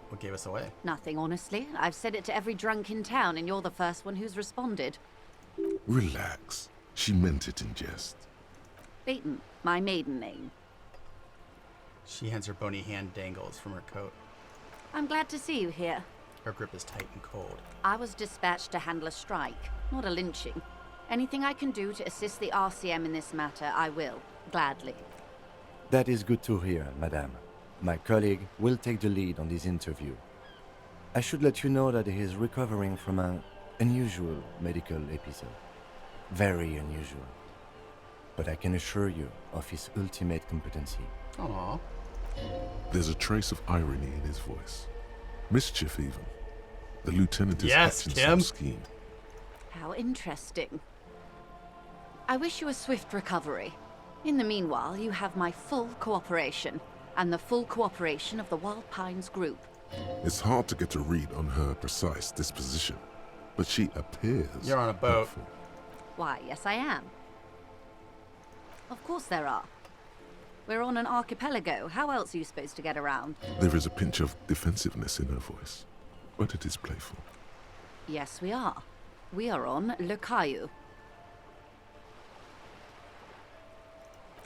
What gave us away? Nothing, honestly. I've said it to every drunk in town, and you're the first one who's responded. Relax. She meant it in jest. Beaton, my maiden name. She hands her bony hand dangles from her coat. I'm glad to see you here. Her grip is tight and cold. I was dispatched to handle a strike, not a lynching. Anything I can do to assist the RCM in this matter, I will, gladly. That is good to hear, madame. My colleague will take the lead on this interview. I should let you know that he is recovering from an unusual medical episode. Very unusual. But I can assure you of his ultimate competency. Aww. There's a trace of irony in his voice. Mischief, even. The lieutenant is hatching some scheme. How interesting. I wish you a swift recovery. In the meanwhile, you have my full cooperation, and the full cooperation of the Wild Pines group. It's hard to get a read on her precise disposition, but she appears. You're on a boat. Hopeful. Why, yes I am. Of course there are. We're on an archipelago. How else are you supposed to get around? There is a pinch of defensiveness in her voice, but it is playful. Yes, we are. We are on Le Caillou.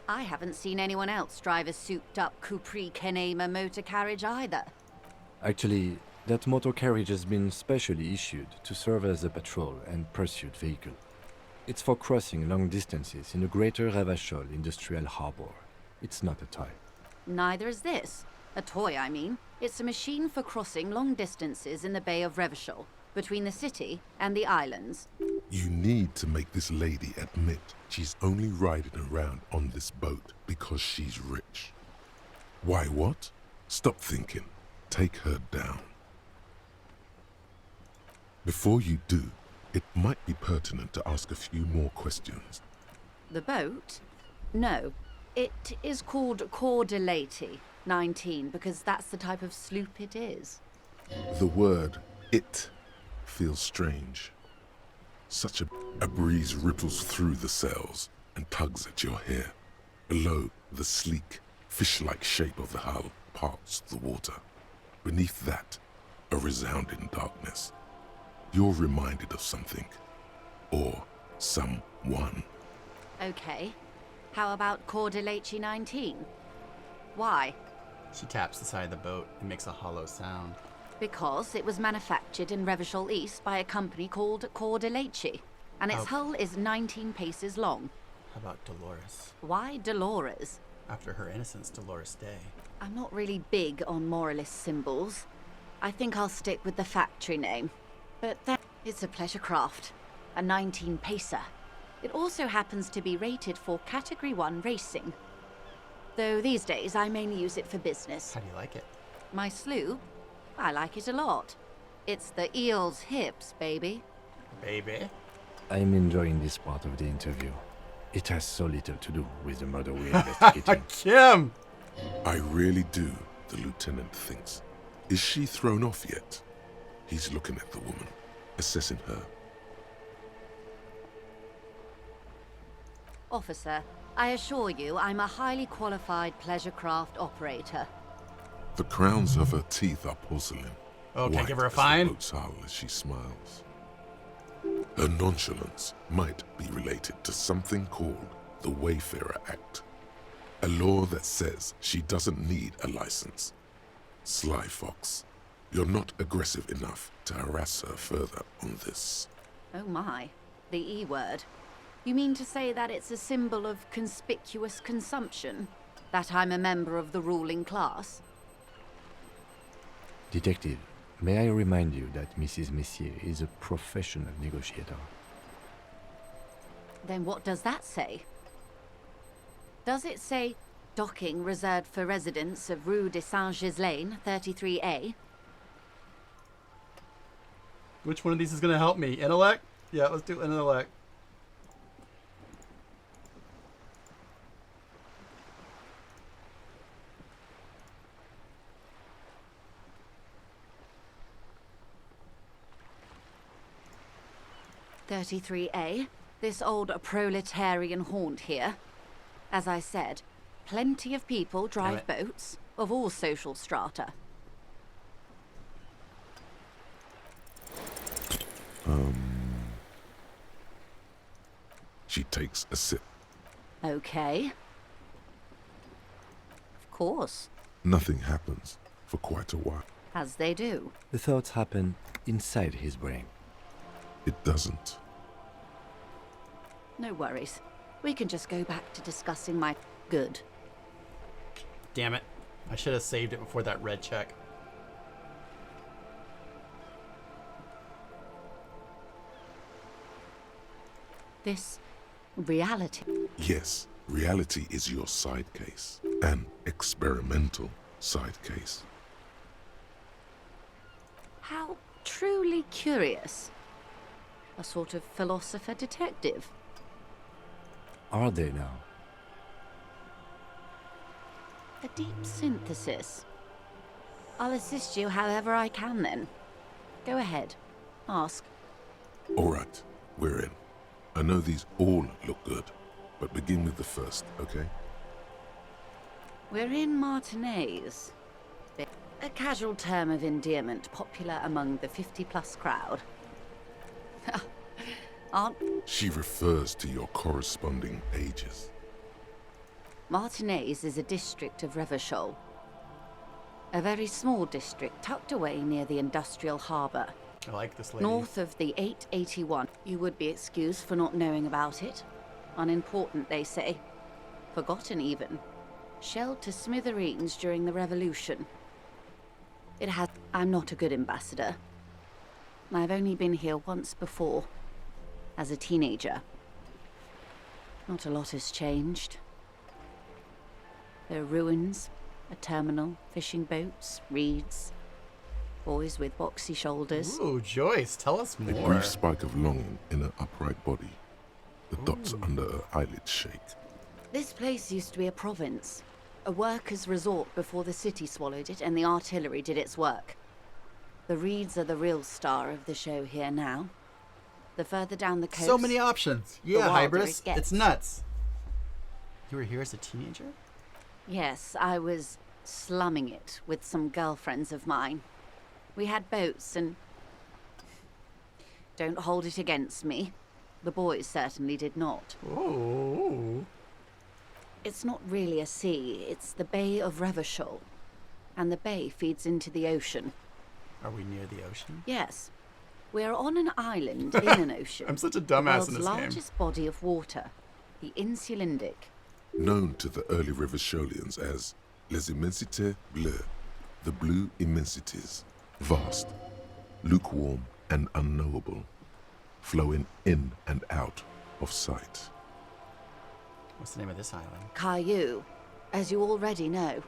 I haven't seen anyone else drive a souped-up Capri Kenema motor carriage either. Actually, that motor carriage has been specially issued to serve as a patrol and pursuit vehicle. It's for crossing long distances in the greater Ravachol industrial harbor. It's not a toy. Neither is this. A toy, I mean. It's a machine for crossing long distances in the Bay of Revachol, between the city and the islands. You need to make this lady admit she's only riding around on this boat because she's rich. Why what? Stop thinking. Take her down. Before you do, it might be pertinent to ask a few more questions. The boat? No. It is called Cor de Leyte 19 because that's the type of sloop it is. The word "it" feels strange. Such a breeze ripples through the sails and tugs at your hair. Below, the sleek, fish-like shape of the hull parts the water. Beneath that, a resounding darkness. You're reminded of something. Or someone. Okay. How about Cor de Leyte 19? Why? She taps the side of the boat and makes a hollow sound. Because it was manufactured in Revachol East by a company called Cor de Leyte, and its hull is 19 paces long. How about Dolores? Why Dolores? After her innocence, Dolores Day. I'm not really big on moralist symbols. I think I'll stick with the factory name. But that it's a pleasure craft. A 19 pacer. It also happens to be rated for Category 1 racing. Though these days I mainly use it for business. How do you like it? My sloop? I like it a lot. It's the eel's hips, baby. Baby? I'm enjoying this part of the interview. It has so little to do with the murder we're investigating. Kim! I really do, the lieutenant thinks. Is she thrown off yet? He's looking at the woman, assessing her. Officer, I assure you I'm a highly qualified pleasure craft operator. The crowns of her teeth are porcelain. Oh, can I white give her a as the fine? boat's hull as she smiles. Her nonchalance might be related to something called the Wayfarer Act, a law that says she doesn't need a license. Sly fox, you're not aggressive enough to harass her further on this. Oh my, the E word. You mean to say that it's a symbol of conspicuous consumption? That I'm a member of the ruling class? Detective, may I remind you that Mrs. Messier is a professional negotiator? Then what does that say? Does it say docking reserved for residents of Rue de Saint-Ghislain, 33A? Which one of these is going to help me? Intellect? Yeah, let's do intellect. "33A, this old proletarian haunt here. As I said, plenty of people drive boats of all social strata. She takes a sip. Okay. Of course, Nothing happens for quite a while. as they do. The thoughts happen inside his brain. It doesn't. No worries. We can just go back to discussing my good. Damn it. I should have saved it before that red check. This reality. Yes, reality is your side case. An experimental side case. How truly curious. A sort of philosopher detective. Are they now? A deep synthesis. I'll assist you however I can then. Go ahead. Ask. Alright, we're in. I know these all look good, but begin with the first, okay? We're in Martinez. A casual term of endearment popular among the 50-plus crowd. Aren't... She refers to your corresponding ages. Martinez is a district of Revachol. A very small district tucked away near the industrial harbour. I like this lady. North of the 881. You would be excused for not knowing about it. Unimportant, they say. Forgotten, even. Shelled to smithereens during the Revolution. It has... I'm not a good ambassador. I've only been here once before. As a teenager. Not a lot has changed. There are ruins, a terminal, fishing boats, reeds, boys with boxy shoulders. Ooh, Joyce, tell us A more. brief spike of longing in her upright body. The dots under her eyelids shake. This place used to be a province. A workers' resort before the city swallowed it and the artillery did its work. The reeds are the real star of the show here now. The further down the coast... So many options. the Yeah, wilder Hybris. it gets. It's nuts. You were here as a teenager? Yes, I was slumming it with some girlfriends of mine. We had boats and... Don't hold it against me. The boys certainly did not. Oh. It's not really a sea, it's the Bay of Revachol. And the bay feeds into the ocean. Are we near the ocean? Yes. We're on an island in an ocean. I'm such a The dumbass in world's this game. largest body of water, the Insulindic. Known to the early Revacholians as Les Immensités Bleues, the blue immensities. Vast, lukewarm, and unknowable, flowing in and out of sight. What's the name of this island? Caillou, as you already know.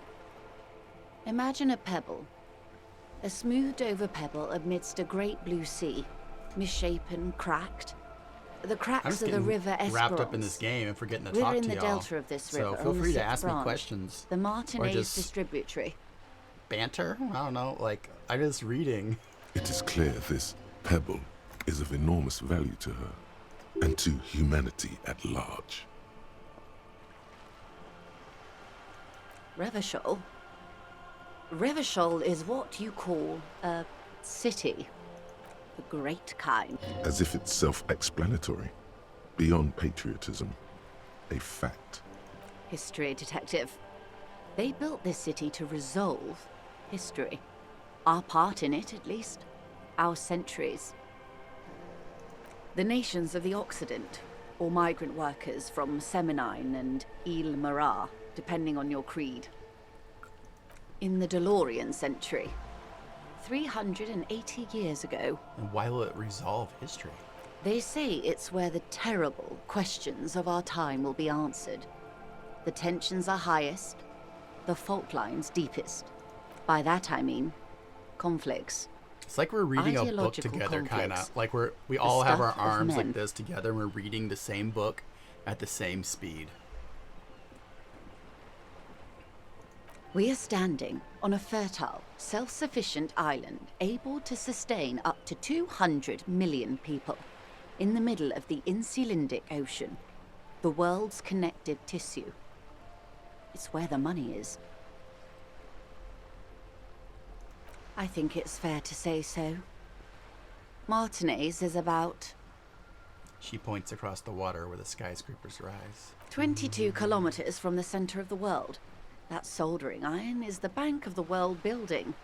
Imagine a pebble. A smoothed over pebble amidst a great blue sea, misshapen, cracked. The I'm cracks just of the getting river Esperance. wrapped up in this game and forgetting to We're talk in to the y'all. delta of this river. So feel on the free to sixth ask me branch, questions. The or Martinez just Distributory. banter? I don't know. Like, I'm just reading. It is clear this pebble is of enormous value to her, and to humanity at large. Revachol? Revachol is what you call a city. The great kind. As if it's self-explanatory, beyond patriotism, a fact. History detective. They built this city to resolve history. Our part in it, at least. Our centuries. The nations of the Occident, or migrant workers from Seminine and Ile Marat, depending on your creed. In the DeLorean century, 380 years ago. And why will it resolve history? They say it's where the terrible questions of our time will be answered. The tensions are highest, the fault lines deepest. By that I mean conflicts. It's like we're reading a book Ideological together, kind conflicts. of. Like we all have our stuff of arms men. like this together, and we're reading the same book at the same speed. We are standing on a fertile, self-sufficient island able to sustain up to 200 million people in the middle of the Insulindic Ocean, the world's connective tissue. It's where the money is. I think it's fair to say so. Martinez is about She points across the water where the skyscrapers rise. 22 kilometers from the center of the world. That soldering iron is the bank of the world building.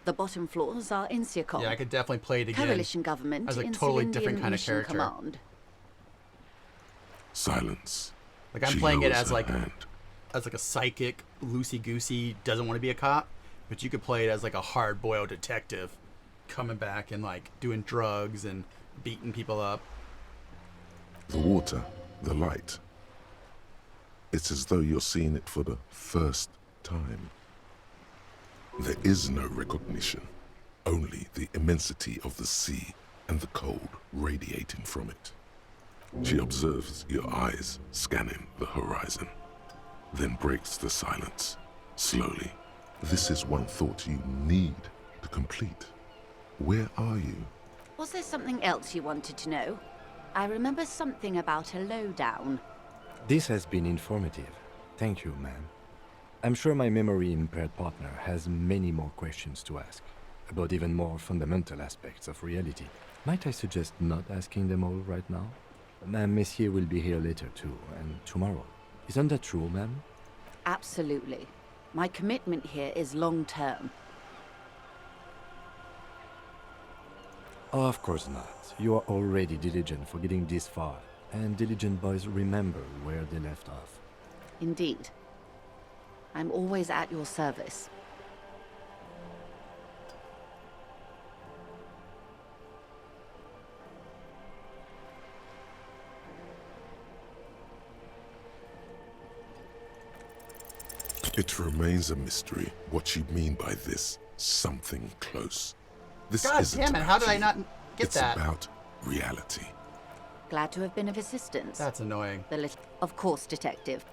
The bottom floors are Insiacom. Yeah, I could definitely play it again. Coalition government, as a totally different Insulindian kind of Mission character. Command. Silence. Like I'm She playing it lowers as her like hand. a psychic, loosey-goosey, doesn't want to be a cop, but you could play it as like a hard-boiled detective, coming back and like doing drugs and beating people up. The water, the light. It's as though you're seeing it for the first time. There is no recognition, only the immensity of the sea and the cold radiating from it. She observes your eyes scanning the horizon, then breaks the silence, slowly. This is one thought you need to complete. Where are you? Was there something else you wanted to know? I remember something about a lowdown. This has been informative. Thank you, ma'am. I'm sure my memory-impaired partner has many more questions to ask, about even more fundamental aspects of reality. Might I suggest not asking them all right now? Ma'am, Messier will be here later too, and tomorrow. Isn't that true, ma'am? Absolutely. My commitment here is long-term. Oh, of course not. You are already diligent for getting this far, and diligent boys remember where they left off. Indeed. I'm always at your service. It remains a mystery what you mean by this something close. This God isn't damn it, about how did I you. not get it's that? It's about reality. Glad to have been of assistance. That's annoying. The little... Of course, Detective.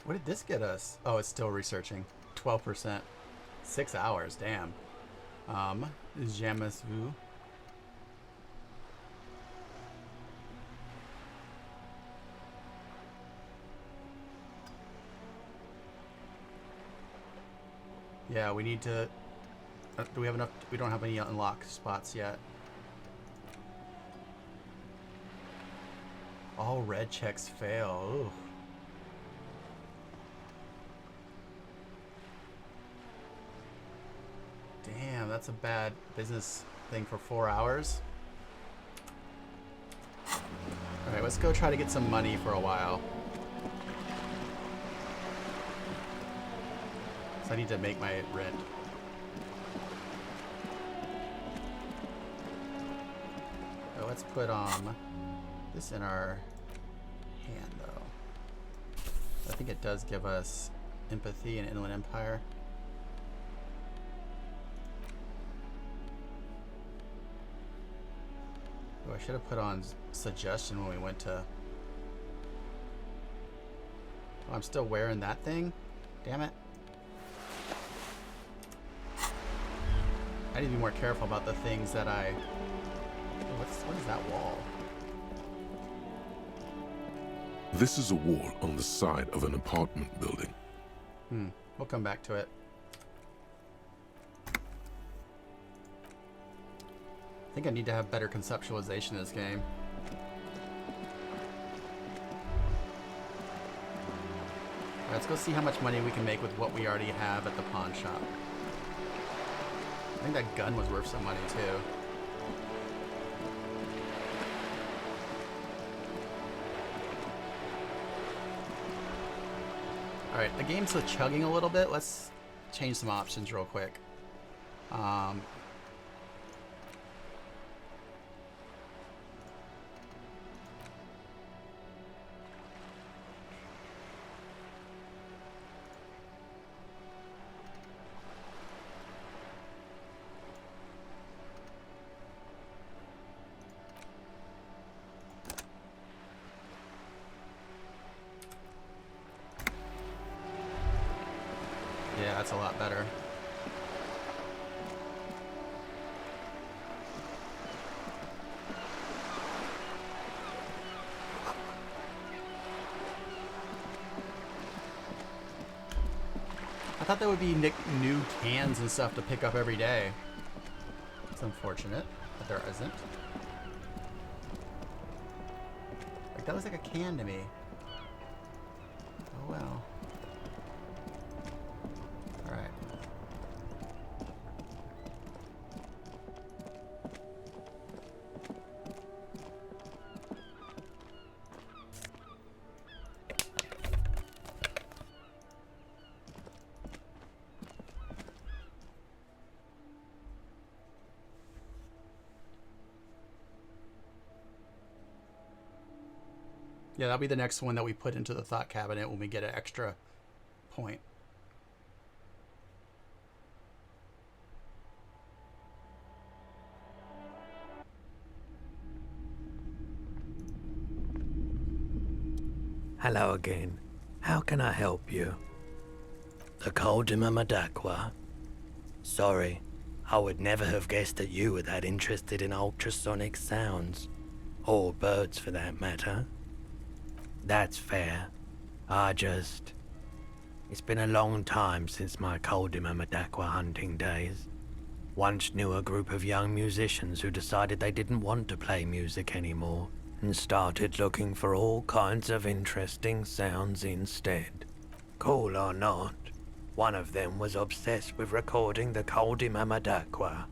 What did this get us? Oh, it's still researching. 12%. 6 hours, damn. Jamais vu. Yeah, we need to... do we have enough? We don't have any unlocked spots yet. All red checks fail. Ooh. Damn, that's a bad business thing for 4 hours. Alright, let's go try to get some money for a while. So I need to make my rent. So let's put this in our hand, though. I think it does give us empathy and Inland Empire. Oh, I should have put on suggestion when we went to... Oh, I'm still wearing that thing? Damn it. I need to be more careful about the things that I... Oh, what is that wall? This is a wall on the side of an apartment building. We'll come back to it. I think I need to have better conceptualization in this game. Alright, let's go see how much money we can make with what we already have at the pawn shop. I think that gun was worth some money too. Alright, the game's still chugging a little bit. Let's change some options real quick. Yeah, that's a lot better. I thought there would be new cans and stuff to pick up every day. It's unfortunate that there isn't. Like, that was like a can to me. Oh well. Alright. Yeah, that'll be the next one that we put into the thought cabinet when we get an extra point. Hello again. How can I help you? The Coldima Madakwa. Sorry, I would never have guessed that you were that interested in ultrasonic sounds. Or birds for that matter. That's fair. It's been a long time since my Coldima Madakwa hunting days. Once knew a group of young musicians who decided they didn't want to play music anymore and started looking for all kinds of interesting sounds instead. Cool or not, one of them was obsessed with recording the Coldima Madakwa.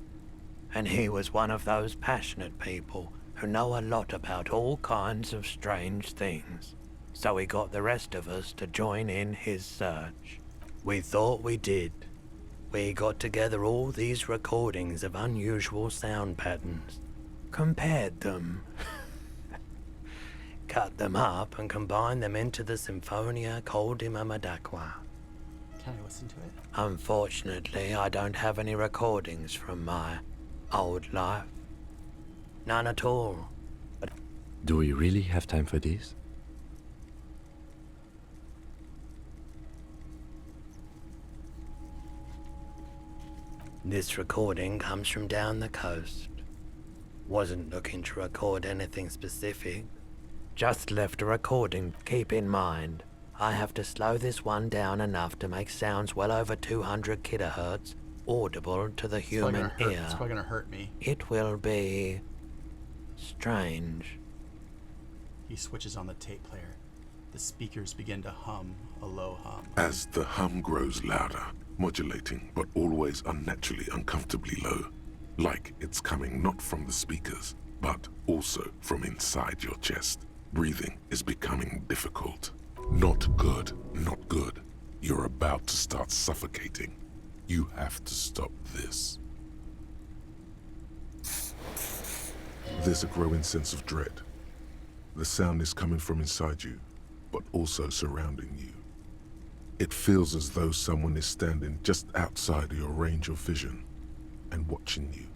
And he was one of those passionate people who know a lot about all kinds of strange things. So he got the rest of us to join in his search. We thought we did. We got together all these recordings of unusual sound patterns, compared them, cut them up and combined them into the Symphonia Coldima Madakwa. Can I listen to it? Unfortunately, I don't have any recordings from my old life. None at all. But do we really have time for this? this recording comes from down the coast. Wasn't looking to record anything specific. Just left a recording. Keep in mind, I have to slow this one down enough to make sounds well over 200 kilohertz audible to the human ear. It's probably gonna hurt me. It will be strange. He switches on the tape player. The speakers begin to hum a low hum. As the hum grows louder, modulating but always unnaturally uncomfortably low, like it's coming not from the speakers, but also from inside your chest. Breathing is becoming difficult. Not good, not good. You're about to start suffocating. You have to stop this. There's a growing sense of dread. The sound is coming from inside you, but also surrounding you. It feels as though someone is standing just outside your range of vision and watching you,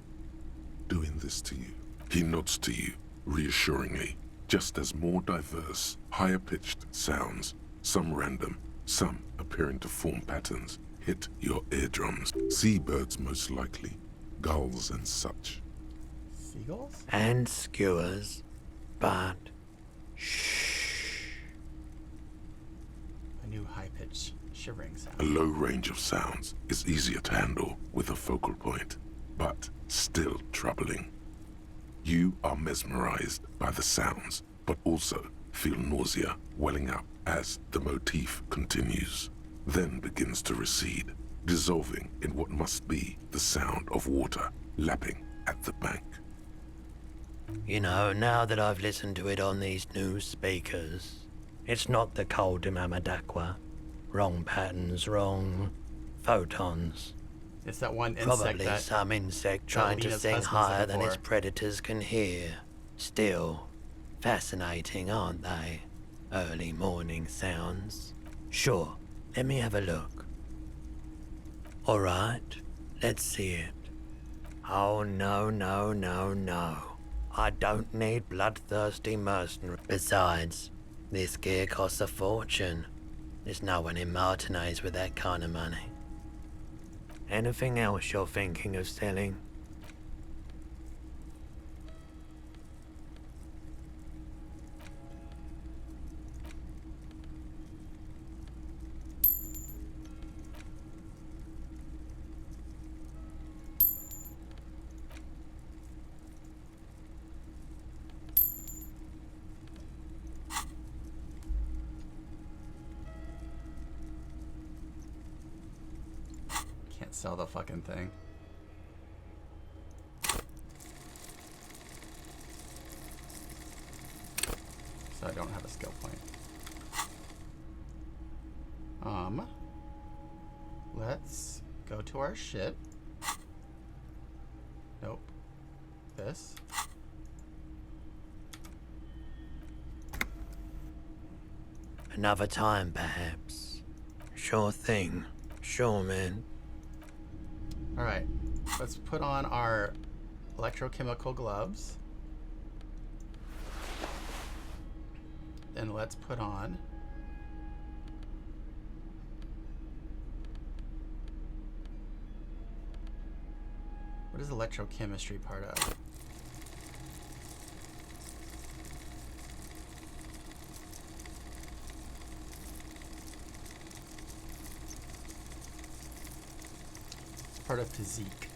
doing this to you. He nods to you, reassuringly, just as more diverse, higher-pitched sounds, some random, some appearing to form patterns, hit your eardrums. Seabirds most likely, gulls and such. Seagulls? And skewers, but A new high-pitched shivering sound. A low range of sounds is easier to handle with a focal point, but still troubling. You are mesmerized by the sounds, but also feel nausea welling up as the motif continues, then begins to recede, dissolving in what must be the sound of water lapping at the bank. you know, now that I've listened to it on these new speakers, it's not the cold Imamadakwa. Wrong patterns, wrong photons. It's that one insect Probably that... some insect trying to Lena's sing husband's higher looking than its for. predators can hear. Still, fascinating, aren't they? Early morning sounds. Sure, let me have a look. Alright, let's see it. Oh, no, no, no, no. I don't need bloodthirsty mercenaries. Besides, this gear costs a fortune. There's no one in Martinez with that kind of money. Anything else you're thinking of selling? Can't sell the fucking thing. So I don't have a skill point. Let's go to our shit. Nope. This. Another time, perhaps. Sure thing. Sure, man. Alright. Let's put on our electrochemical gloves. Then let's put on what is electrochemistry part of? It's part of physique.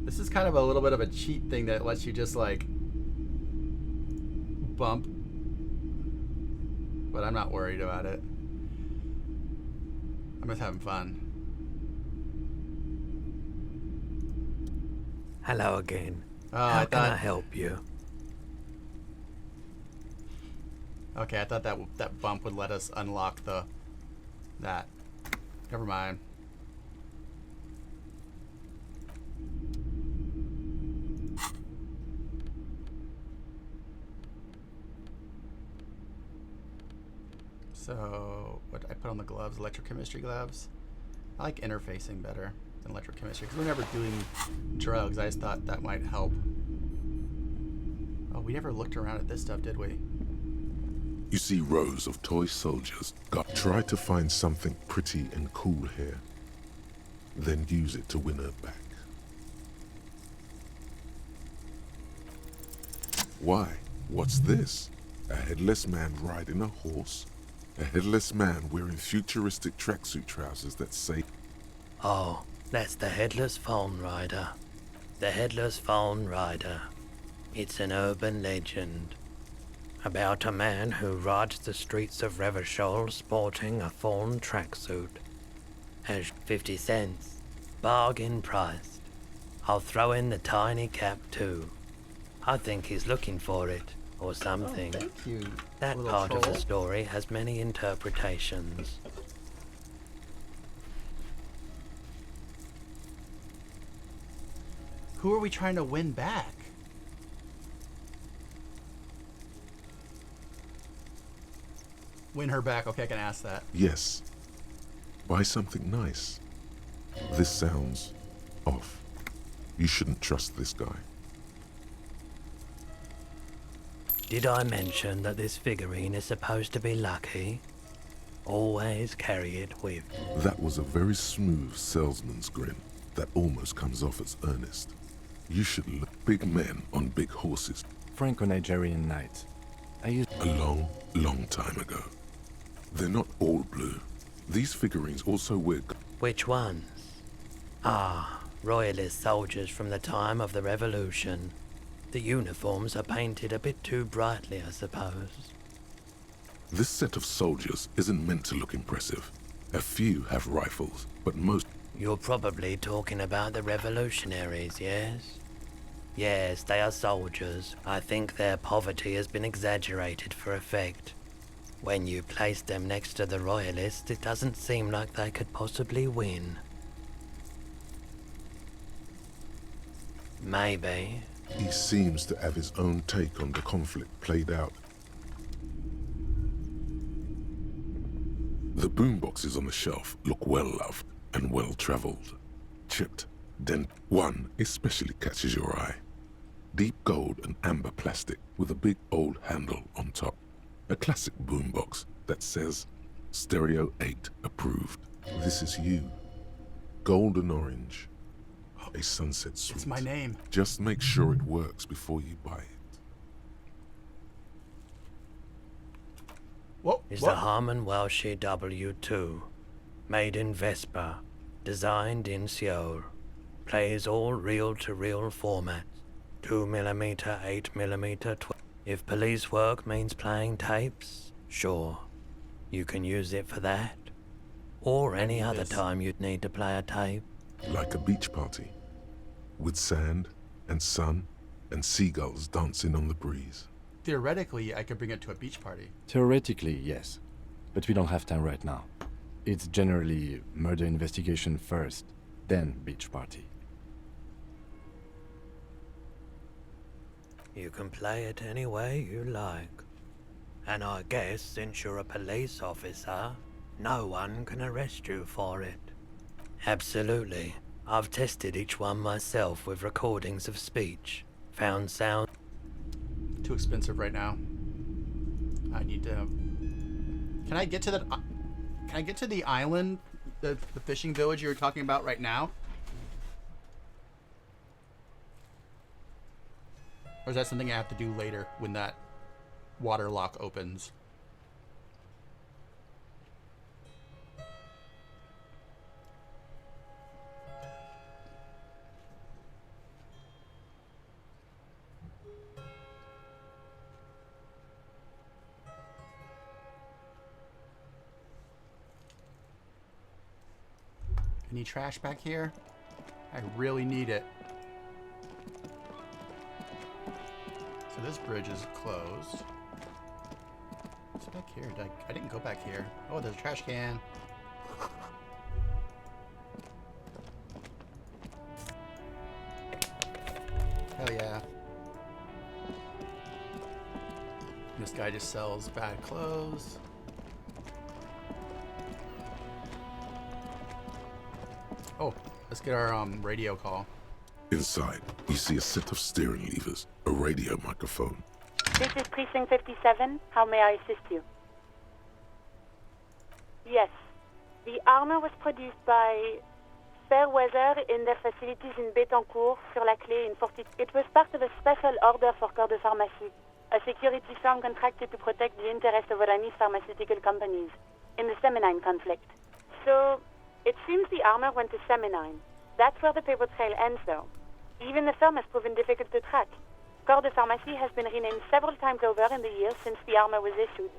This is kind of a little bit of a cheat thing that lets you just like bump, but I'm not worried about it. I'm just having fun. Hello again. Oh, How I can I thought. help you? Okay, I thought that that bump would let us unlock that. Never mind. So, what I put on the gloves? Electrochemistry gloves. I like interfacing better than electrochemistry because we're never doing drugs. I just thought that might help. Oh, we never looked around at this stuff, did we? You see rows of toy soldiers. Try to find something pretty and cool here. Then use it to win her back. Why? What's this? A headless man riding a horse? A headless man wearing futuristic tracksuit trousers that say... Oh, that's the Headless Phone Rider. The Headless Phone Rider. It's an urban legend. About a man who rides the streets of Revachol sporting a fawn tracksuit. Has 50 cents. Bargain priced. I'll throw in the tiny cap too. I think he's looking for it, or something. Oh, thank you, That little part of the troll. story has many interpretations. Who are we trying to win back? Win her back. Okay, I can ask that. Yes. Buy something nice. This sounds off. You shouldn't trust this guy. Did I mention that this figurine is supposed to be lucky? Always carry it with. That was a very smooth salesman's grin that almost comes off as earnest. You should look big men on big horses. Franco-Nigerian knight. I used A long, long time ago. They're not all blue. These figurines also wear... Which ones? Ah, royalist soldiers from the time of the Revolution. The uniforms are painted a bit too brightly, I suppose. This set of soldiers isn't meant to look impressive. A few have rifles, but most... You're probably talking about the revolutionaries, yes? Yes, they are soldiers. I think their poverty has been exaggerated for effect. When you place them next to the Royalists, it doesn't seem like they could possibly win. Maybe. He seems to have his own take on the conflict played out. The boomboxes on the shelf look well-loved and well-traveled. Chipped, then one especially catches your eye. Deep gold and amber plastic with a big old handle on top. A classic boombox that says, Stereo 8 approved. This is you. Golden orange. A sunset suite. It's my name. Just make sure it works before you buy it. Whoa, Is the Harman Welsh W2. Made in Vespa. Designed in Seoul. Plays all reel-to-reel formats. 2mm, 8mm, If police work means playing tapes, sure. You can use it for that. Or any other time you'd need to play a tape. Like a beach party. With sand and sun and seagulls dancing on the breeze. Theoretically, I could bring it to a beach party. Theoretically, yes. But we don't have time right now. It's generally murder investigation first, then beach party. You can play it any way you like. And I guess since you're a police officer, no one can arrest you for it. Absolutely. I've tested each one myself with recordings of speech. Found sound. Too expensive right now. I need to... Can I get to the... Can I get to the island? The fishing village you were talking about right now? Or is that something I have to do later when that water lock opens? Any trash back here? I really need it. So this bridge is closed. What's back here? I didn't go back here. Oh, there's a trash can. Hell yeah. This guy just sells bad clothes. Oh, let's get our radio call. Inside, you see a set of steering levers, a radio microphone. This is Precinct 57. How may I assist you? Yes. The armor was produced by Fairweather in their facilities in Bétancourt, sur la Clé in 40... It was part of a special order for Corps de Pharmacie, a security firm contracted to protect the interests of Oranese pharmaceutical companies in the Seminine conflict. So, it seems the armor went to Seminine. That's where the paper trail ends, though. Even the firm has proven difficult to track. Corps de Pharmacie has been renamed several times over in the years since the armor was issued.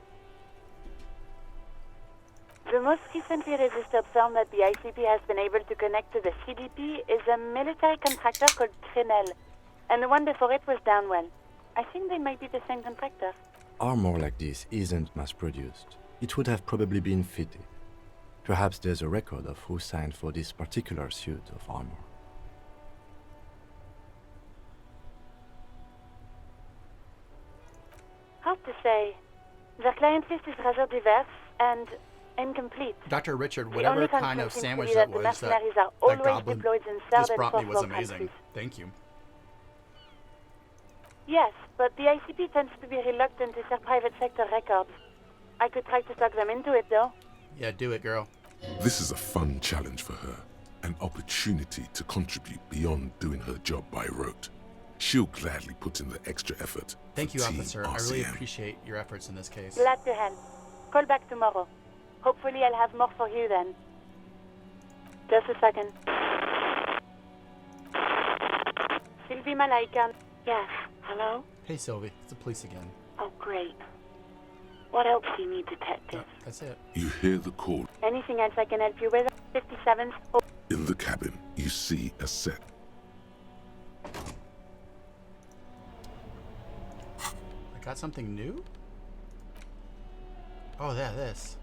The most recently registered firm that the ICP has been able to connect to the CDP is a military contractor called Crenel, and the one before it was Downwell. I think they might be the same contractor. Armor like this isn't mass-produced. It would have probably been fitted. Perhaps there's a record of who signed for this particular suit of armor. Hard to say. Their client list is rather diverse and incomplete. Dr. Richard, The whatever only kind of concern seems to sandwich be that the was mercenaries are that always Goblin deployed in just third and brought me fourth was world amazing. countries. Thank you. Yes, but the ICP tends to be reluctant to share private sector records. I could try to talk them into it, though. Yeah, do it, girl. This is a fun challenge for her, an opportunity to contribute beyond doing her job by rote. She'll gladly put in the extra effort. Thank you, for Team officer. I really RCM. appreciate your efforts in this case. Glad to help. Call back tomorrow. Hopefully I'll have more for you then. Just a second. Sylvie Malaika. Yes, hello? Hey, Sylvie. It's the police again. Oh, great. What else do you need, detective? That's it. You hear the call. Anything else I can help you with? 57th. Oh. In the cabin, you see a set. I got something new? Oh, yeah, this.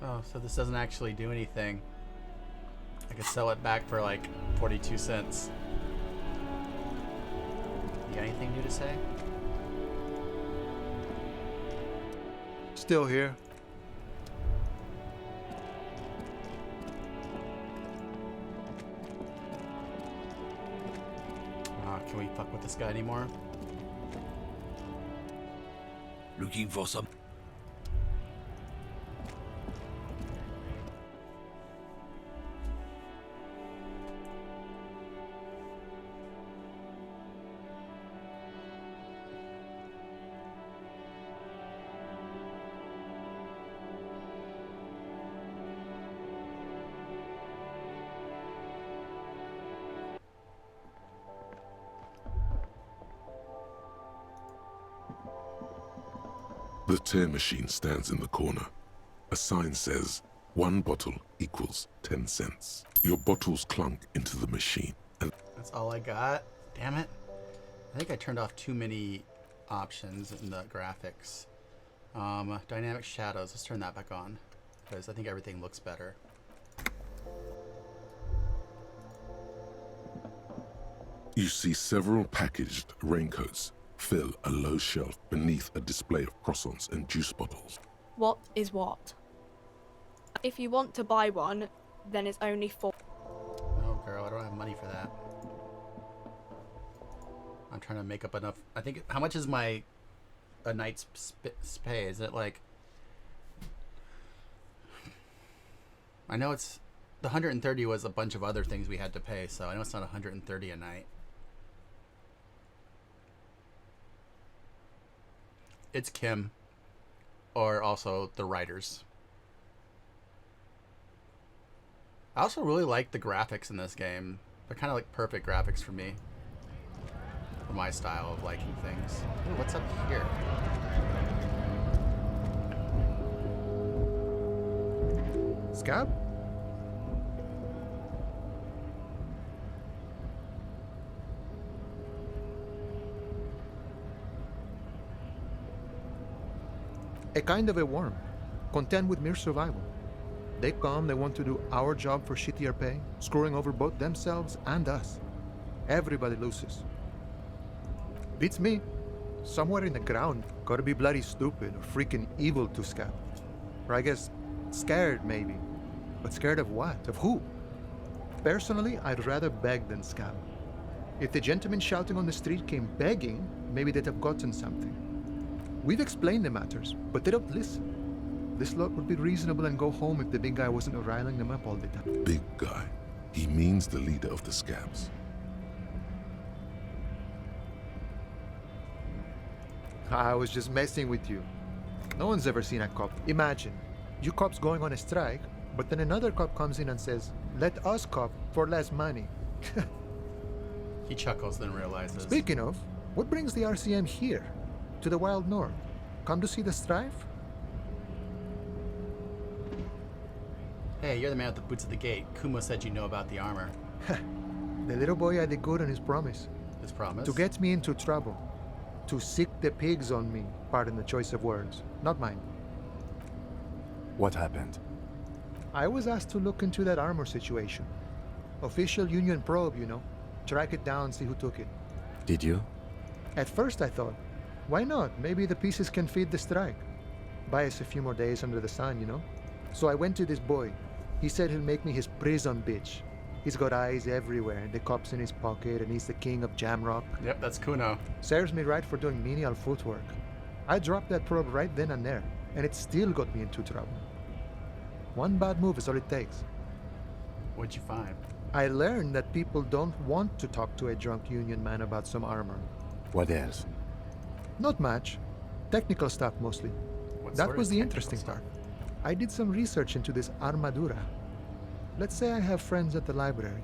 Oh, so this doesn't actually do anything. I could sell it back for like 42 cents. You got anything new to say? Still here. Can we fuck with this guy anymore? Looking for some. The tear machine stands in the corner. A sign says, 1 bottle equals 10 cents. Your bottles clunk into the machine and... That's all I got? Damn it. I think I turned off too many options in the graphics. Dynamic shadows, let's turn that back on, because I think everything looks better. You see several packaged raincoats fill a low shelf beneath a display of croissants and juice bottles. What is what? If you want to buy one, then it's only $4. Oh girl, I don't have money for that. I'm trying to make up enough. I think, how much is a night's pay? Is it like... I know it's... The 130 was a bunch of other things we had to pay, so I know it's not 130 a night. It's Kim, or also the writers. I also really like the graphics in this game. They're kind of like perfect graphics for me. For my style of liking things. Ooh, what's up here? Scab? A kind of a worm, content with mere survival. They come, they want to do our job for shittier pay, screwing over both themselves and us. Everybody loses. Beats me. Somewhere in the ground, gotta be bloody stupid or freaking evil to Scab. Or I guess, scared maybe. But scared of what? Of who? Personally, I'd rather beg than Scab. If the gentleman shouting on the street came begging, maybe they'd have gotten something. We've explained the matters, but they don't listen. This lot would be reasonable and go home if the big guy wasn't riling them up all the time. Big guy. He means the leader of the scabs. I was just messing with you. No one's ever seen a cop. Imagine, you cops going on a strike, but then another cop comes in and says, let us cop for less money. He chuckles, then realizes. Speaking of, what brings the RCM here? To the Wild North? Come to see the strife? Hey, you're the man with the boots at the gate. Kumo said you know about the armor. The little boy had the good on his promise. His promise? To get me into trouble. To sick the pigs on me. Pardon the choice of words. Not mine. What happened? I was asked to look into that armor situation. Official Union probe, you know. Track it down, see who took it. Did you? At first I thought, why not? Maybe the pieces can feed the strike. Buy us a few more days under the sun, you know? So I went to this boy. He said he'll make me his prison bitch. He's got eyes everywhere, and the cop's in his pocket, and he's the king of Jamrock. Yep, that's Kuno. Serves me right for doing menial footwork. I dropped that probe right then and there, and it still got me into trouble. One bad move is all it takes. What'd you find? I learned that people don't want to talk to a drunk Union man about some armor. What else? Not much. Technical stuff mostly. That was the interesting part. I did some research into this armadura. Let's say I have friends at the library.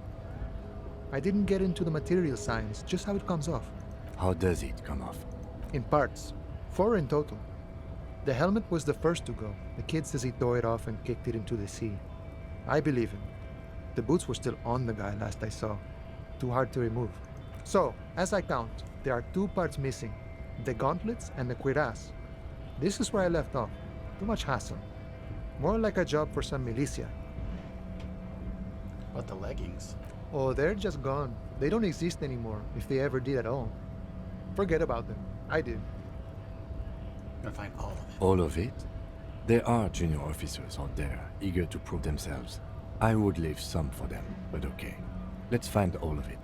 I didn't get into the material science, just how it comes off. How does it come off? In parts. 4 in total. The helmet was the first to go. The kid says he tore it off and kicked it into the sea. I believe him. The boots were still on the guy last I saw. Too hard to remove. So, as I count, there are 2 parts missing. The gauntlets and the cuirass. This is where I left off. Too much hassle. More like a job for some militia. What the leggings? Oh, they're just gone. They don't exist anymore, if they ever did at all. Forget about them. I did. I'm gonna find all of it. All of it? There are junior officers out there, eager to prove themselves. I would leave some for them, but okay. Let's find all of it.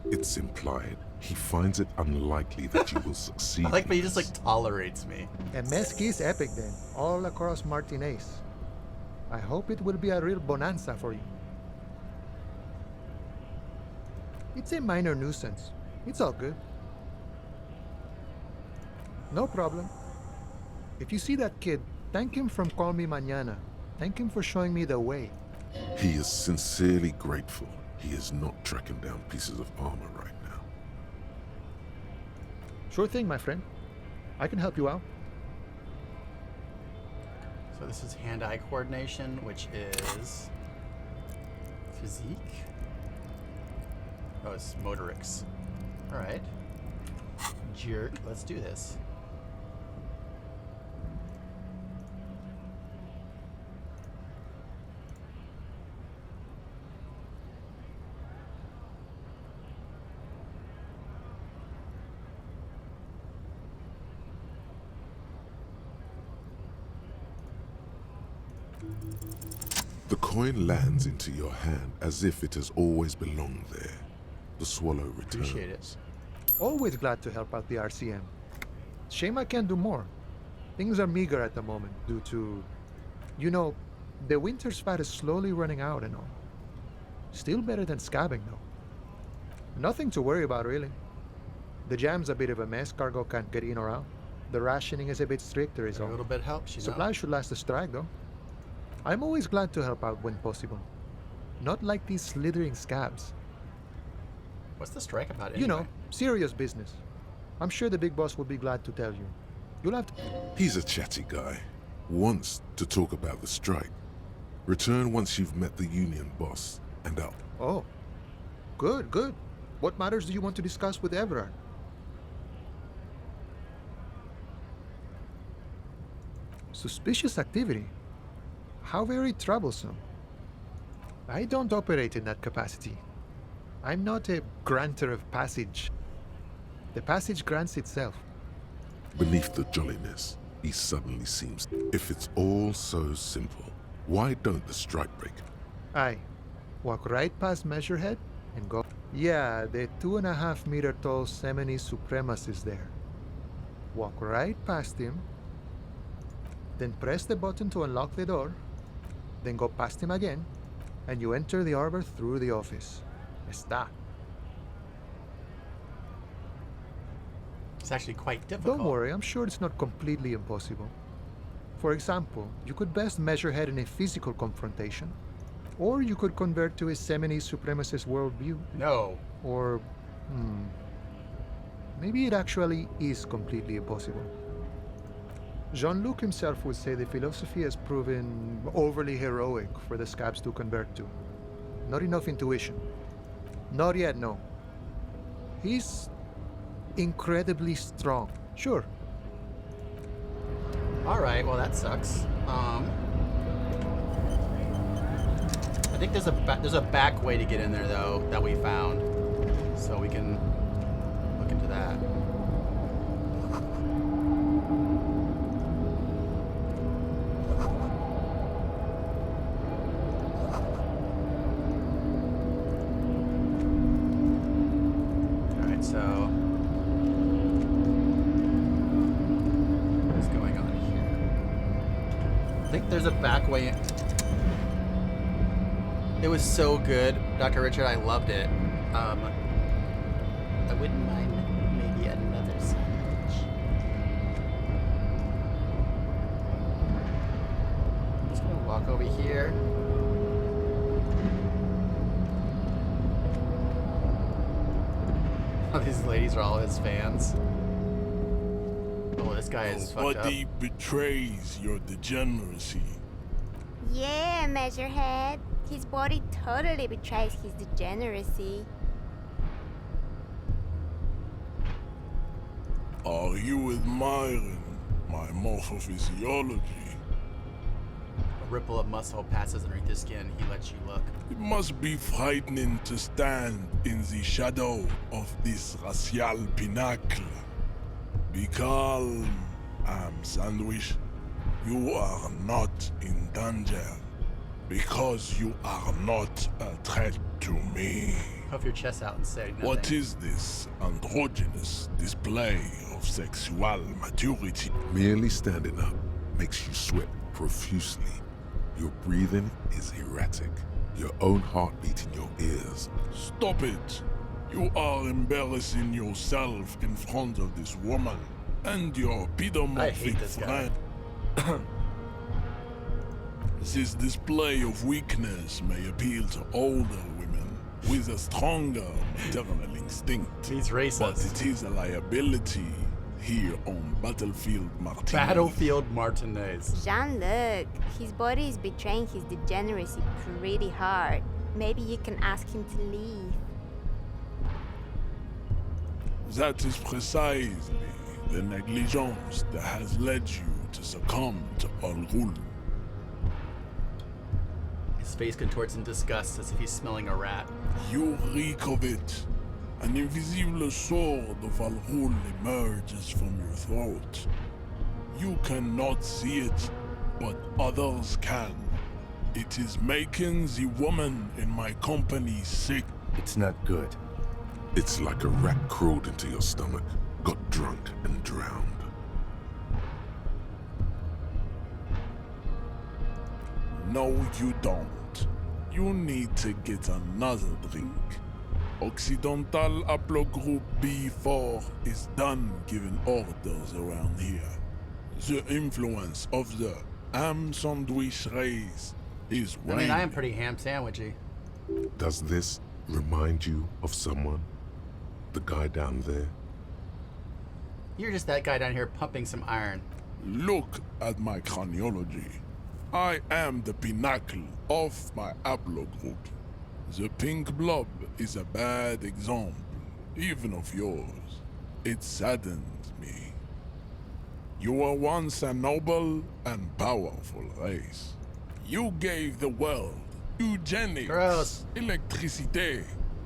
It's implied. He finds it unlikely that you will succeed. I like, but he just like tolerates me. A Mesqui's epic then, all across Martinez. I hope it will be a real bonanza for you. It's a minor nuisance. It's all good. No problem. If you see that kid, thank him from Call Me Mañana. Thank him for showing me the way. He is sincerely grateful. He is not tracking down pieces of armor right now. Sure thing, my friend. I can help you out. So this is hand-eye coordination, which is physique. Oh, it's motorics. All right. Jerk. Let's do this. The coin lands into your hand as if it has always belonged there. The swallow returns. Appreciate it. Always glad to help out the RCM. Shame I can't do more. Things are meager at the moment due to, you know, the winter's fat is slowly running out and all. Still better than scabbing though. Nothing to worry about really. The jam's a bit of a mess, cargo can't get in or out. The rationing is a bit stricter is all. A little bit helps, you know. Supplies should last the strike though. I'm always glad to help out when possible. Not like these slithering scabs. What's the strike about anyway? You know, serious business. I'm sure the big boss will be glad to tell you. You'll have to... He's a chatty guy. Wants to talk about the strike. Return once you've met the union boss and out. Oh. Good, good. What matters do you want to discuss with Everard? Suspicious activity. How very troublesome. I don't operate in that capacity. I'm not a granter of passage. The passage grants itself. Beneath the jolliness, he suddenly seems... If it's all so simple, why don't the strike break? Aye. Walk right past Measurehead and go... Yeah, the 2.5 meter tall Semini Supremus is there. Walk right past him, then press the button to unlock the door, then go past him again, and you enter the arbor through the office. Está. It's actually quite difficult. Don't worry, I'm sure it's not completely impossible. For example, you could best Measurehead in a physical confrontation, or you could convert to a Semini Supremacist worldview. No. Or, maybe it actually is completely impossible. Jean-Luc himself would say the philosophy has proven overly heroic for the scabs to convert to. Not enough intuition. Not yet, no. He's incredibly strong. Sure. Alright, well that sucks. I think there's a back way to get in there though that we found. So we can look into that. There's a back way in. It was so good, Dr. Richard. I loved it. I wouldn't mind maybe another sandwich. I'm just gonna walk over here. Oh, these ladies are all his fans. Oh, this guy is fucked up. Nobody betrays your degeneracy. Yeah, Measurehead. His body totally betrays his degeneracy. Are you admiring my morphophysiology? A ripple of muscle passes underneath his skin. He lets you look. It must be frightening to stand in the shadow of this racial pinnacle. Be calm, Sandwich. You are not in danger because you are not a threat to me. Puff your chest out and say nothing. What is this androgynous display of sexual maturity? Merely standing up makes you sweat profusely. Your breathing is erratic. Your own heartbeat in your ears. Stop it! You are embarrassing yourself in front of this woman and your pedomorphic friend. This display of weakness may appeal to older women with a stronger maternal instinct. He's racist. But it is a liability here on Battlefield Martinez. Battlefield Martinez. Jean-Luc, his body is betraying his degeneracy pretty hard. Maybe you can ask him to leave. That is precisely the negligence that has led you to succumb to Al Ghul. His face contorts in disgust as if he's smelling a rat. You reek of it. An invisible sword of Al Ghul emerges from your throat. You cannot see it, but others can. It is making the woman in my company sick. It's not good. It's like a rat crawled into your stomach, got drunk and drowned. No, you don't. You need to get another drink. Occidental Haplogroup B4 is done giving orders around here. The influence of the ham sandwich race is waning. I mean, I am pretty ham sandwichy. Does this remind you of someone? The guy down there? You're just that guy down here pumping some iron. Look at my craniology. I am the pinnacle of my haplogroup. The pink blob is a bad example, even of yours. It saddens me. You were once a noble and powerful race. You gave the world eugenics, electricity,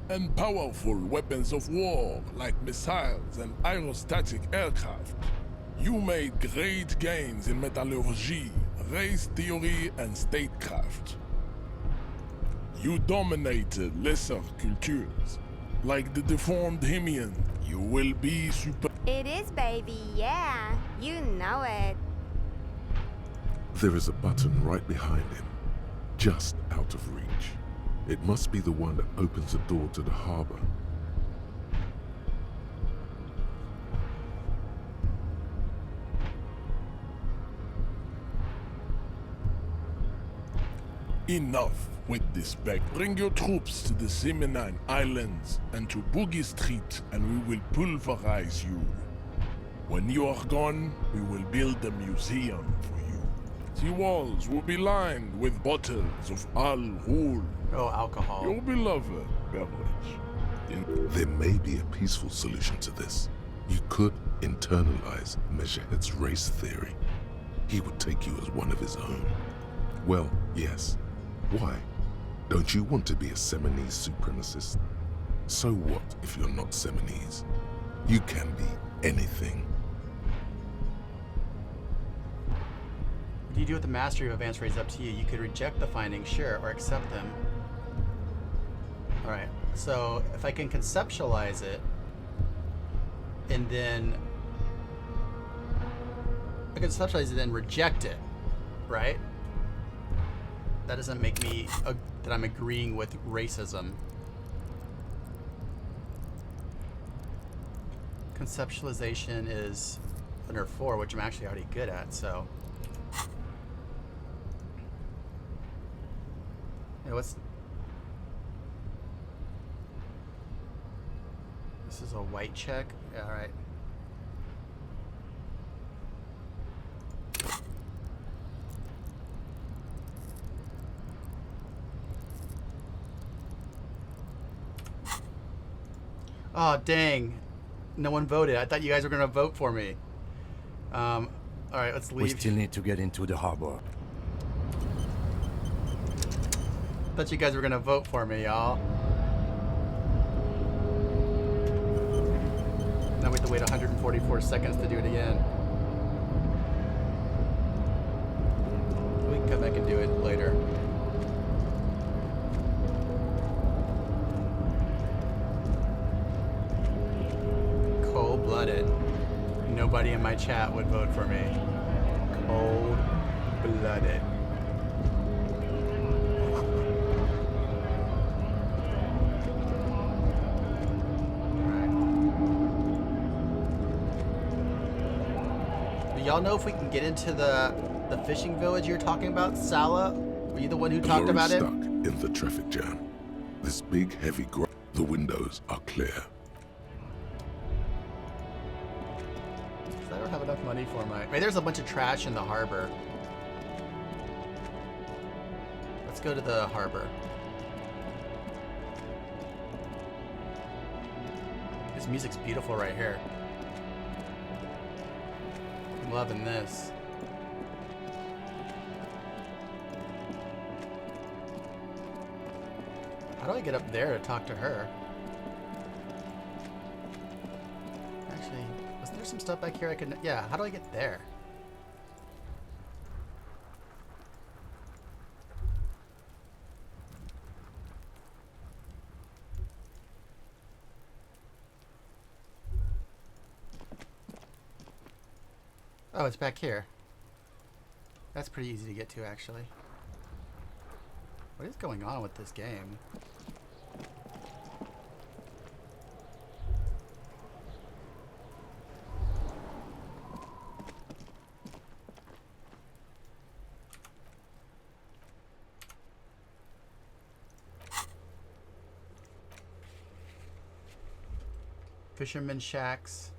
and powerful weapons of war like missiles and aerostatic aircraft. You made great gains in metallurgy, race theory, and statecraft. You dominated lesser cultures, like the deformed Himian. You will be super. It is, baby, yeah. You know it. There is a button right behind him, just out of reach. It must be the one that opens the door to the harbor. Enough with this beg. Bring your troops to the Seminine Islands and to Boogie Street, and we will pulverize you. When you are gone, we will build a museum for you. The walls will be lined with bottles of Al Ghul. Oh, alcohol. Your beloved beverage. There may be a peaceful solution to this. You could internalize Meshahed's race theory. He would take you as one of his own. Well, yes. Why? Don't you want to be a Seminese supremacist? So what if you're not Seminese? You can be anything. What do you do with the mastery of advanced race? Up to you. You could reject the findings, sure, or accept them. Alright, so if I can conceptualize it, and then I can conceptualize it and reject it, right? That doesn't make me that I'm agreeing with racism. Conceptualization is under 4, which I'm actually already good at, so. Yeah, what's... This is a white check? Yeah, alright. Oh, dang. No one voted. I thought you guys were going to vote for me. All right, let's leave. We still need to get into the harbor. Thought you guys were going to vote for me, y'all. Now we have to wait 144 seconds to do it again. We can come back and do it later. Cold-blooded. Nobody in my chat would vote for me. Cold-blooded. Y'all know if we can get into the fishing village you're talking about, Sala? Were you the one who talked about it? Stuck in the traffic jam. This big, heavy the windows are clear. I don't have enough money for my... Maybe there's a bunch of trash in the harbor. Let's go to the harbor. This music's beautiful right here. I'm loving this. How do I get up there to talk to her? Actually, wasn't there some stuff back here I could... Yeah, how do I get there? Oh, it's back here. That's pretty easy to get to, actually. What is going on with this game? Fisherman shacks.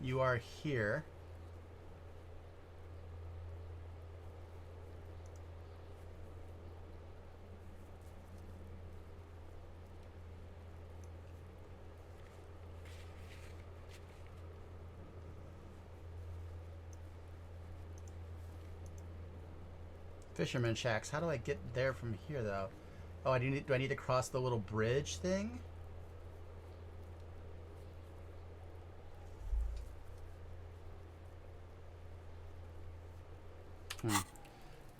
You are here. Fisherman shacks. How do I get there from here, though? Oh, do I need to cross the little bridge thing?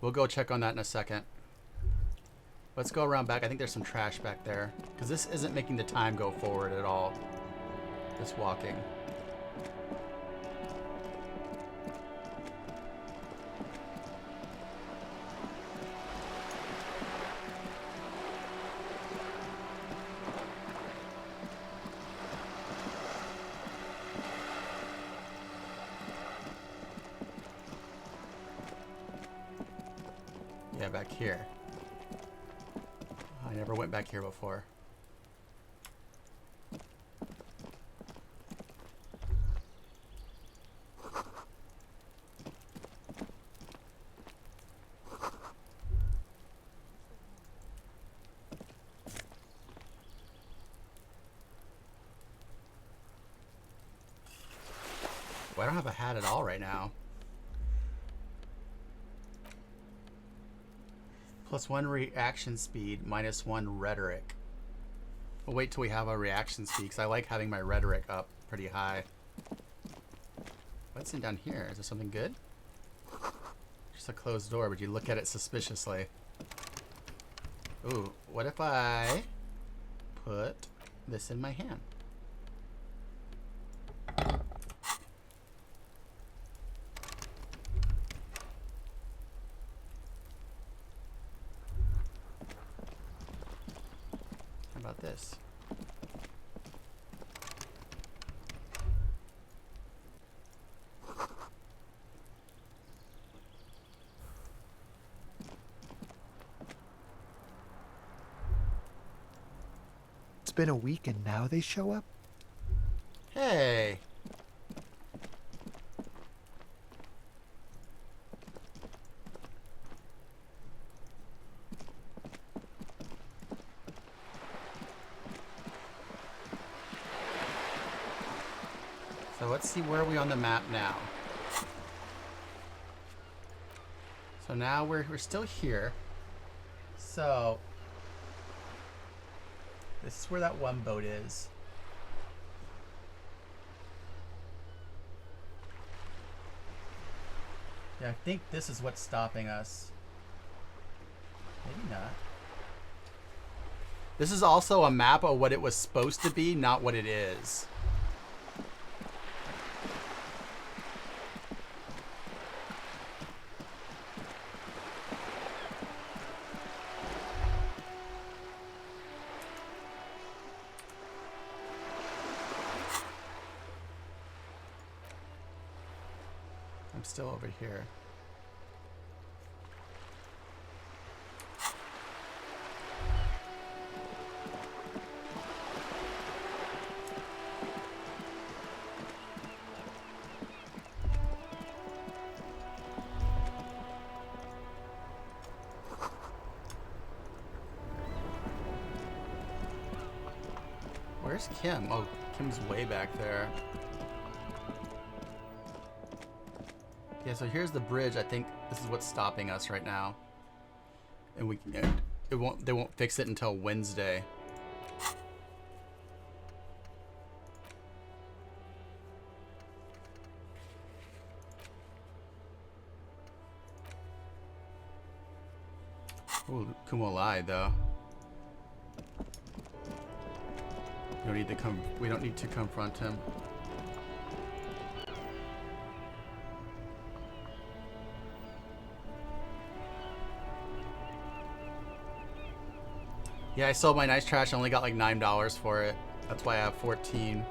We'll go check on that in a second. Let's go around back. I think there's some trash back there. Because this isn't making the time go forward at all. Just walking. Yeah, back here. I never went back here before. Well, I don't have a hat at all right now. +1 reaction speed, -1 rhetoric. We'll wait till we have a reaction speed, because I like having my rhetoric up pretty high. What's in down here? Is there something good? Just a closed door, but you look at it suspiciously. Ooh, what if I put this in my hand? This. It's been a week and now they show up? Hey. see, where are we on the map now? So now we're still here. So this is where that one boat is. Yeah, I think this is what's stopping us. Maybe not. This is also a map of what it was supposed to be, not what it is. I'm still over here. Where's Kim? Oh, Kim's way back there. Yeah, so here's the bridge. I think this is what's stopping us right now. And they won't fix it until Wednesday. Ooh, Kumo lied though. We don't need to confront him. Yeah, I sold my nice trash. I only got like $9 for it. That's why I have 14.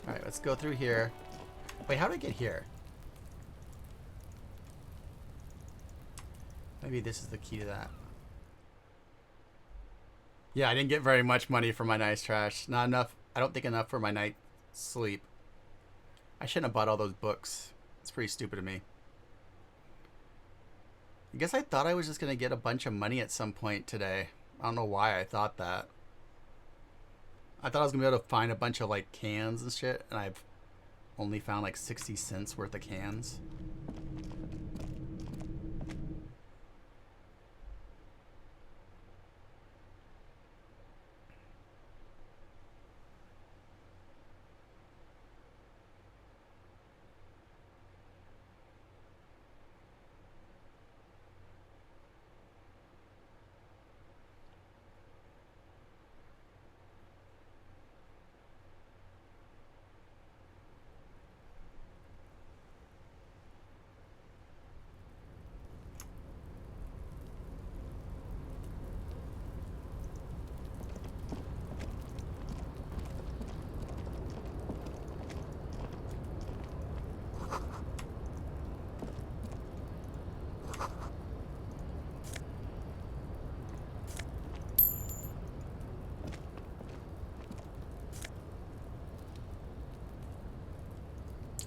Alright, let's go through here. Wait, how did I get here? Maybe this is the key to that. Yeah, I didn't get very much money for my nice trash. Not enough. I don't think enough for my night's sleep. I shouldn't have bought all those books. It's pretty stupid of me. I guess I thought I was just going to get a bunch of money at some point today. I don't know why I thought that. I thought I was going to be able to find a bunch of like cans and shit, and I've only found like 60 cents worth of cans.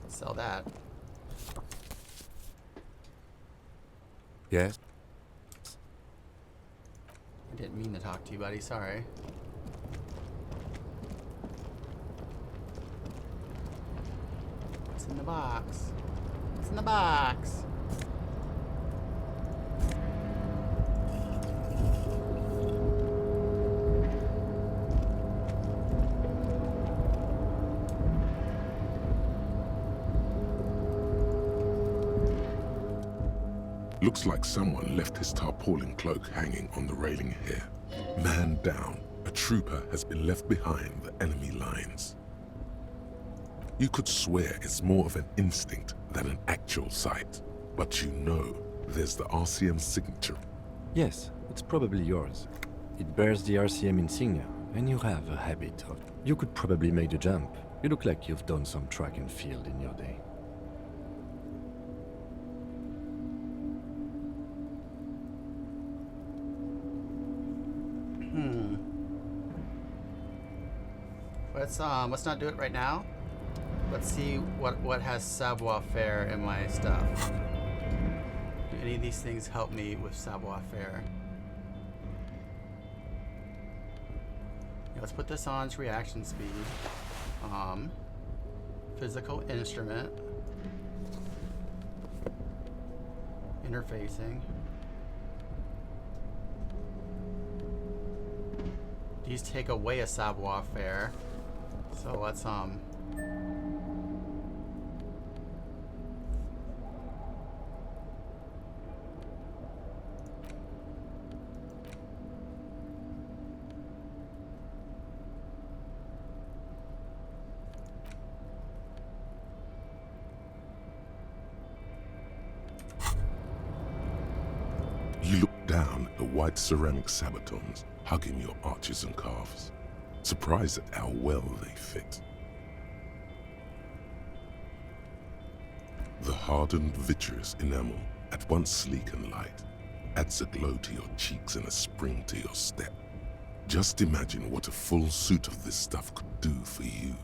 Sell that. Yes? I didn't mean to talk to you, buddy. Sorry. What's in the box? What's in the box? Looks like someone left his tarpaulin cloak hanging on the railing here. Man down, a trooper has been left behind the enemy lines. You could swear it's more of an instinct than an actual sight, but you know there's the RCM signature. Yes, it's probably yours. It bears the RCM insignia, and you have a habit of... You could probably make the jump. You look like you've done some track and field in your day. Let's not do it right now. Let's see what has savoir-faire in my stuff. Do any of these things help me with savoir-faire? Yeah, let's put this on. It's reaction speed. Physical instrument. Interfacing. These take away a savoir-faire. So let's You look down at the white ceramic sabatons hugging your arches and calves, surprised at how well they fit. The hardened vitreous enamel, at once sleek and light, adds a glow to your cheeks and a spring to your step. Just imagine what a full suit of this stuff could do for you.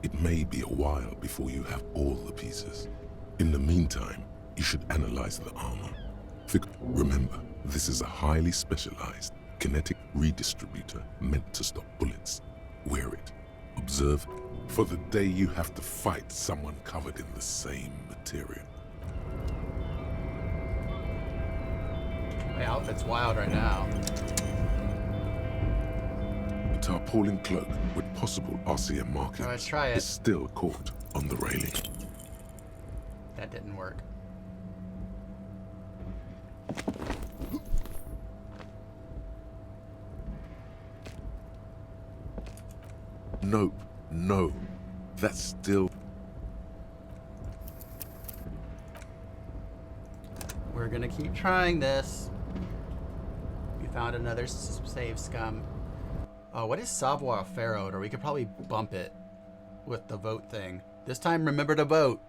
It may be a while before you have all the pieces. In the meantime, you should analyze the armor. Remember, this is a highly specialized kinetic redistributor meant to stop bullets. Wear it. Observe for the day you have to fight someone covered in the same material. my outfit's wild right now. The tarpaulin cloak with possible RCM markings Let's try it. is still caught on the railing. That didn't work. Nope, no. That's still... We're gonna keep trying this. We found another save scum. Oh, what is savoir-faire odor? We could probably bump it with the vote thing. This time, remember to vote.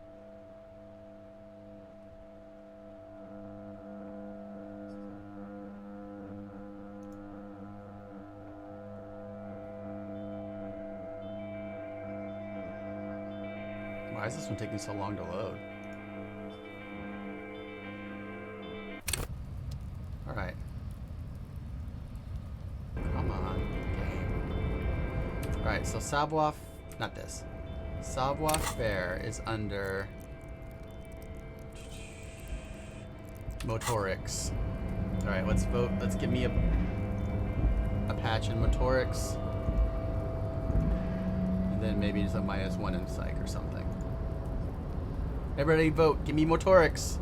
Why is this one taking so long to load? Alright. Come on, game. Alright, so not this. Savoir-faire is under motorics. Alright, let's vote. Let's give me a patch in motorics. And then maybe just a -1 in psych or something. Everybody vote. Give me motorics.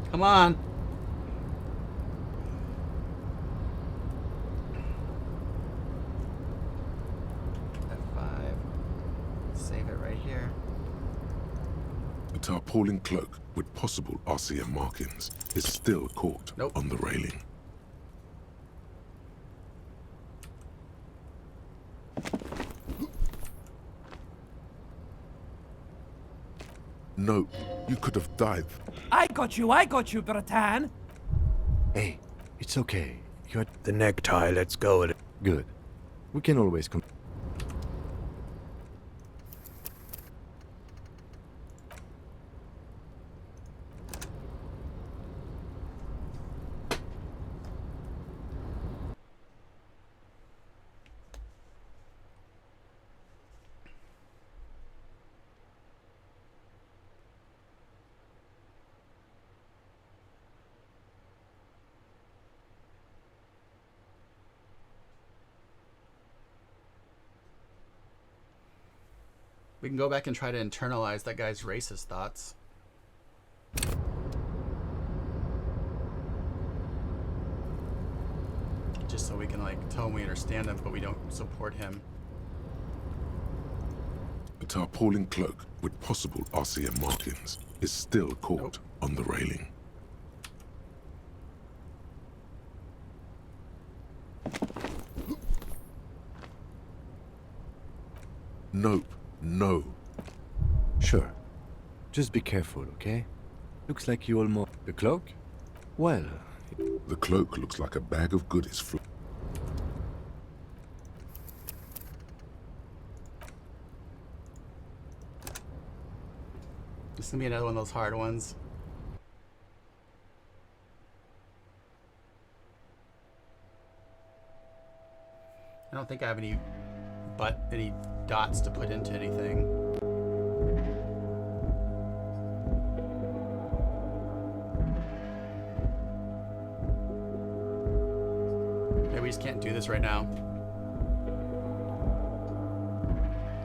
Come on. F5. Save it right here. The tarpaulin cloak with possible RCM markings is still caught on the railing. Nope, you could have died. I got you, Bratan. Hey, it's okay. You had the necktie. Let's go with it. Good. We can always We can go back and try to internalize that guy's racist thoughts. Just so we can, like, tell him we understand him, but we don't support him. A tarpaulin cloak with possible RCM markings is still caught on the railing. Nope, no. Sure, Just be careful, okay? Looks like you almost... The cloak? Well... The cloak looks like a bag of goodies. This is gonna be another one of those hard ones. I don't think I have any dots to put into anything. Maybe we just can't do this right now.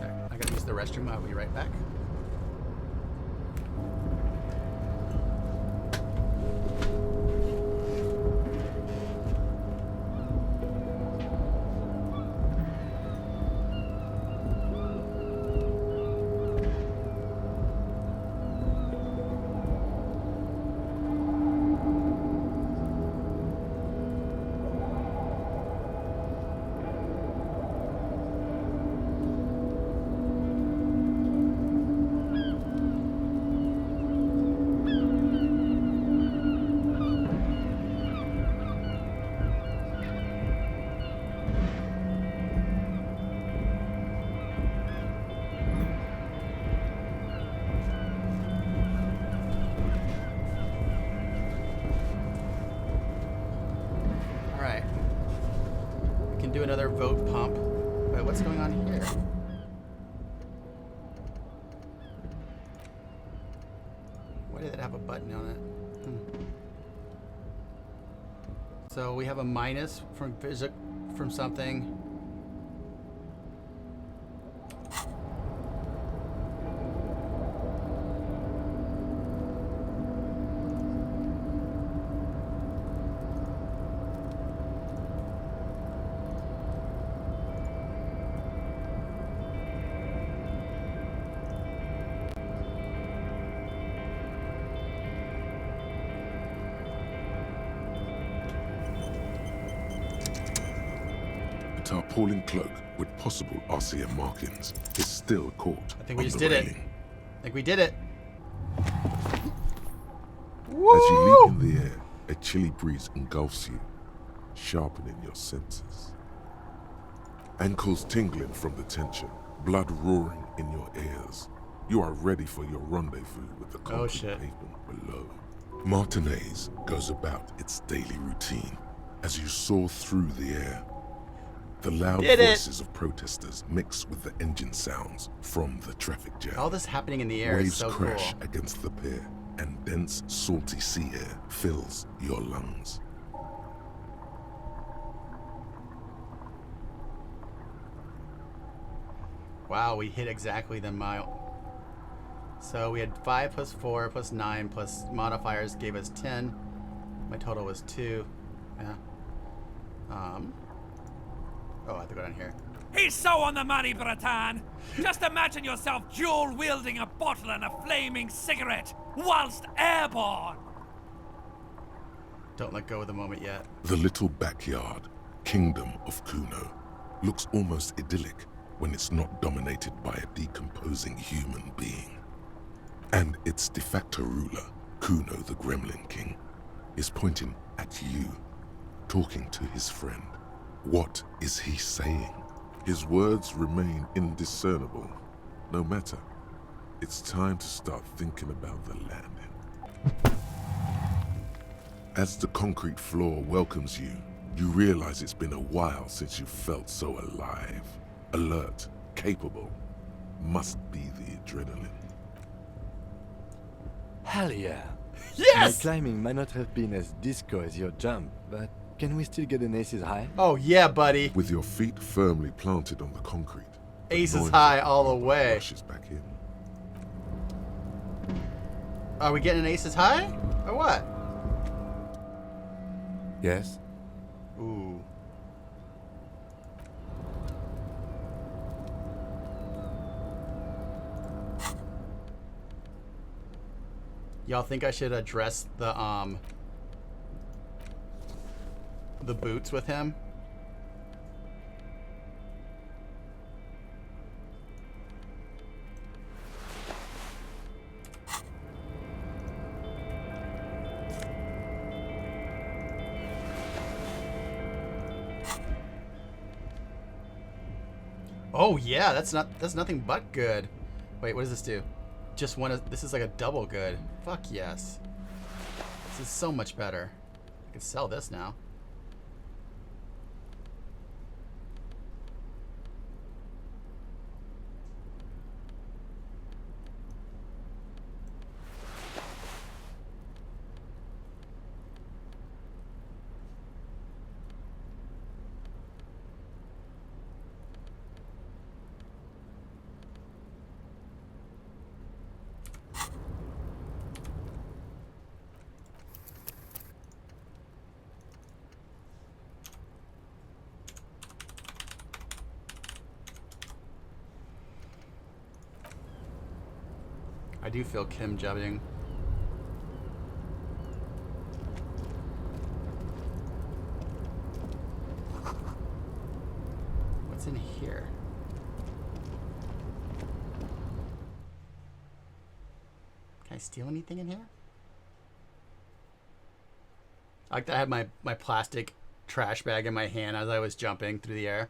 Right, I gotta use the restroom. I'll be right back. Do another vote pump. But what's going on here? Why did it have a button on it? So we have a minus from something. A tarpaulin cloak with possible RCM markings is still caught. I think we on just the did it. railing. I think we did it. As you leap in the air, a chilly breeze engulfs you, sharpening your senses. Ankles tingling from the tension, blood roaring in your ears. You are ready for your rendezvous with the concrete pavement below. Martinez goes about its daily routine as you soar through the air. The loud voices of protesters mix with the engine sounds from the traffic jam. All this happening in the air Waves is so crash cool. against the pier, and dense, salty sea air fills your lungs. Wow, we hit exactly the mile. So we had 5 plus 4 plus 9 plus modifiers gave us 10. My total was 2. Yeah. Oh, I have to go down here. He's so on the money, Breton! Just imagine yourself dual-wielding a bottle and a flaming cigarette whilst airborne! Don't let go of the moment yet. The little backyard, kingdom of Kuno, looks almost idyllic when it's not dominated by a decomposing human being. And its de facto ruler, Kuno the Gremlin King, is pointing at you, talking to his friend. What is he saying? His words remain indiscernible. No matter. It's time to start thinking about the landing. As the concrete floor welcomes you, you realize it's been a while since you felt so alive. Alert, capable. Must be the adrenaline. Hell yeah! Yes! My climbing might not have been as disco as your jump, but can we still get an aces high? Oh yeah, buddy. With your feet firmly planted on the concrete, Aces high all the way. Rushes back in. Are we getting an aces high? Or what? Yes. Ooh. Y'all think I should address the boots with him? Oh yeah, that's nothing but good. Wait, what does this do? Just one. This is like a double good. Fuck yes. This is so much better. I can sell this now. I do feel Kim jubbing. What's in here? Can I steal anything in here? I like that I had my plastic trash bag in my hand as I was jumping through the air.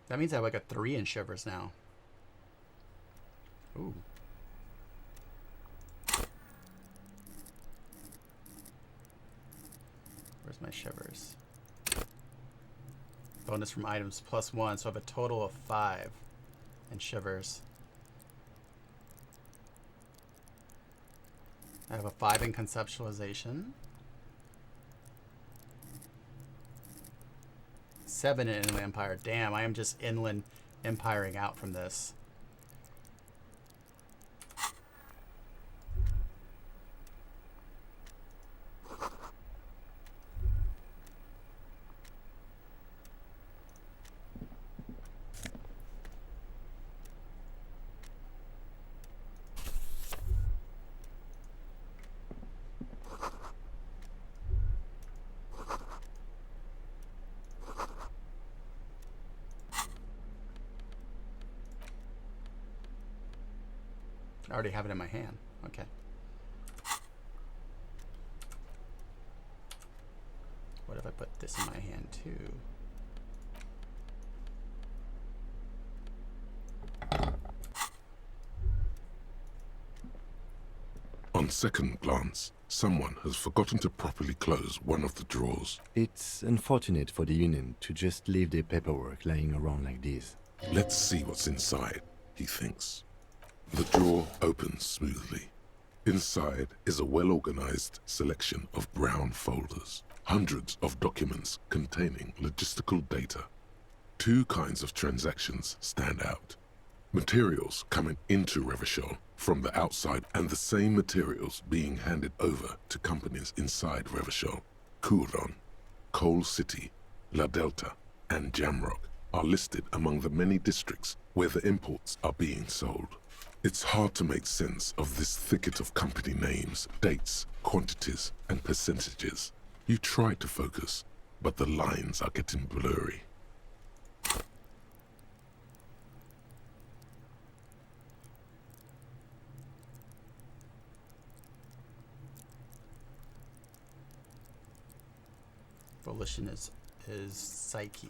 That means I have like a 3 in shivers now. Ooh. Where's my shivers? Bonus from items +1, so I have a total of 5 in shivers. I have a 5 in conceptualization. 7 in Inland Empire. Damn, I am just Inland Empiring out from this. I already have it in my hand. Okay. What if I put this in my hand too? On second glance, someone has forgotten to properly close one of the drawers. It's unfortunate for the Union to just leave their paperwork lying around like this. Let's see what's inside, he thinks. The drawer opens smoothly. Inside is a well-organized selection of brown folders. Hundreds of documents containing logistical data. 2 kinds of transactions stand out. Materials coming into Revachol from the outside and the same materials being handed over to companies inside Revachol. Couron, Coal City, La Delta, and Jamrock are listed among the many districts where the imports are being sold. It's hard to make sense of this thicket of company names, dates, quantities, and percentages. You try to focus, but the lines are getting blurry. Volition is psyche.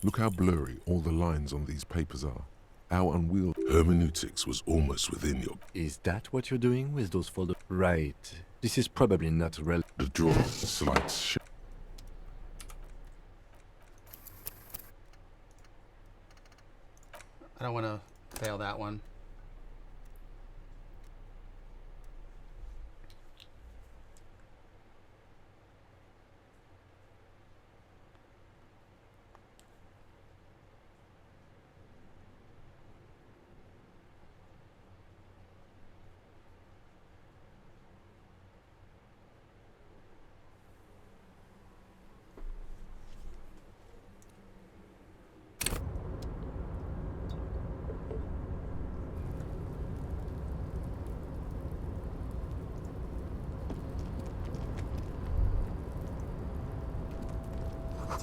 Look how blurry all the lines on these papers are. How unwieldy. Hermeneutics was almost within your... Is that what you're doing with those folders? Right. This is probably not relevant. The drawer slides I don't want to fail that one.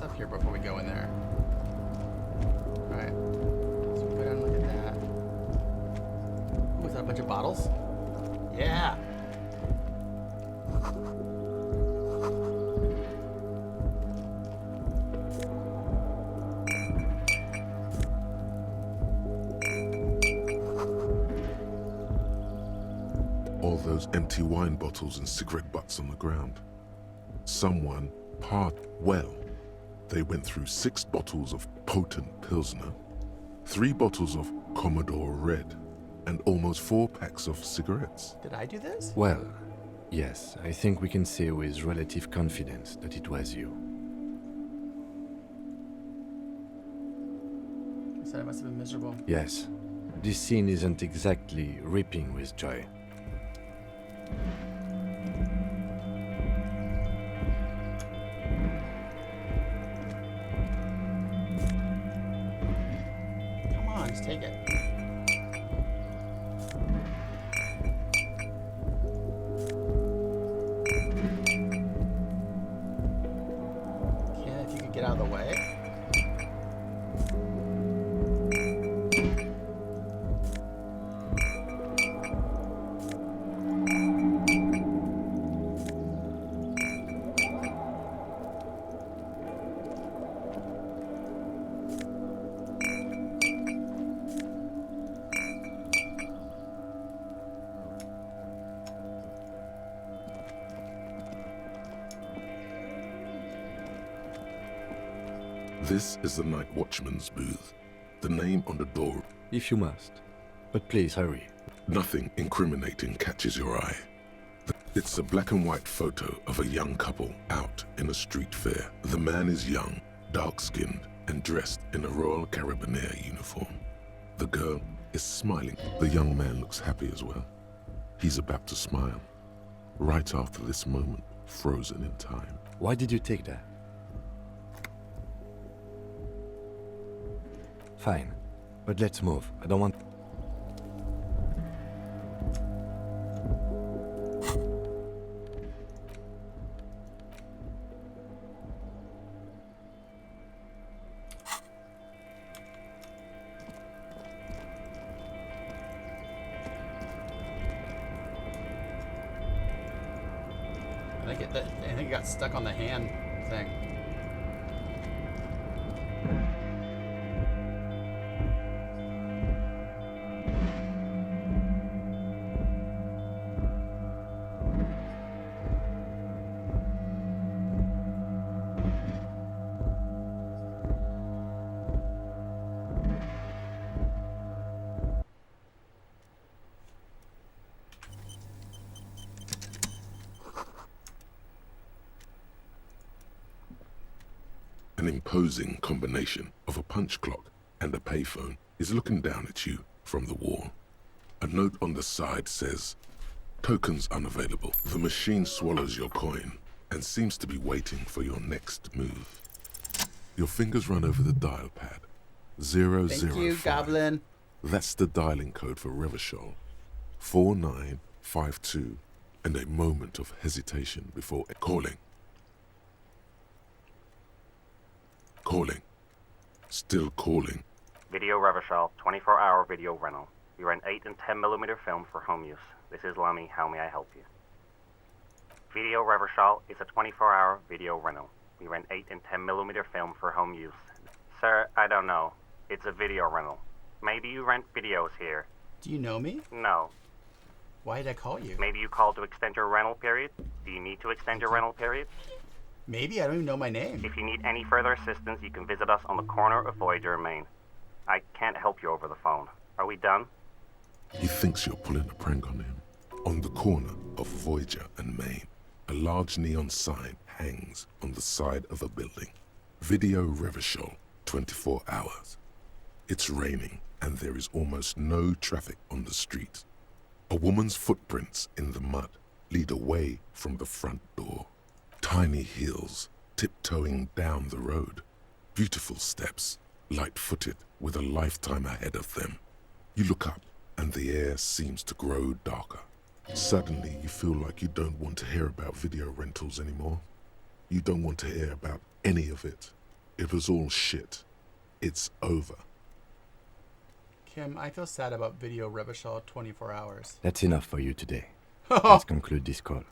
stuff here before we go in there. Alright. So we'll go down and look at that. Ooh, is that a bunch of bottles? Yeah! All those empty wine bottles and cigarette butts on the ground. Someone well. They went through 6 bottles of potent Pilsner, 3 bottles of Commodore Red, and almost 4 packs of cigarettes. Did I do this? Well, yes, I think we can say with relative confidence that it was you. I said I must have been miserable. Yes, this scene isn't exactly ripping with joy. Come on, just take it. Ken, if you could get out of the way. This is the night watchman's booth. The name on the door. If you must. But please hurry. Nothing incriminating catches your eye. It's a black and white photo of a young couple out in a street fair. The man is young, dark-skinned, and dressed in a Royal Carabinieri uniform. The girl is smiling. The young man looks happy as well. He's about to smile. Right after this moment, frozen in time. Why did you take that? Fine, but let's move. I don't want... I think it got stuck on the hand thing. An imposing combination of a punch clock and a payphone is looking down at you from the wall. A note on the side says, "Tokens unavailable." The machine swallows your coin and seems to be waiting for your next move. Your fingers run over the dial pad. 005. Thank you, Goblin. That's the dialing code for Revachol. 4952, and a moment of hesitation before calling. Calling. Still calling. Video Revachol, 24-hour video rental. We rent 8 and 10mm film for home use. This is Lemmy. How may I help you? Video Revachol is a 24-hour video rental. We rent 8 and 10mm film for home use. Sir, I don't know. It's a video rental. Maybe you rent videos here. Do you know me? No. Why did I call you? Maybe you called to extend your rental period? Do you need to extend your rental period? Maybe. I don't even know my name. If you need any further assistance, you can visit us on the corner of Voyager and Main. I can't help you over the phone. Are we done? He thinks you're pulling a prank on him. On the corner of Voyager and Main, a large neon sign hangs on the side of a building. Video Revachol, 24 hours. It's raining and there is almost no traffic on the street. A woman's footprints in the mud lead away from the front door. Tiny heels tiptoeing down the road. Beautiful steps, light-footed with a lifetime ahead of them. You look up and the air seems to grow darker. Suddenly you feel like you don't want to hear about video rentals anymore. You don't want to hear about any of it. It was all shit. It's over. Kim, I feel sad about Video Revachol 24 hours. That's enough for you today. Let's conclude this call.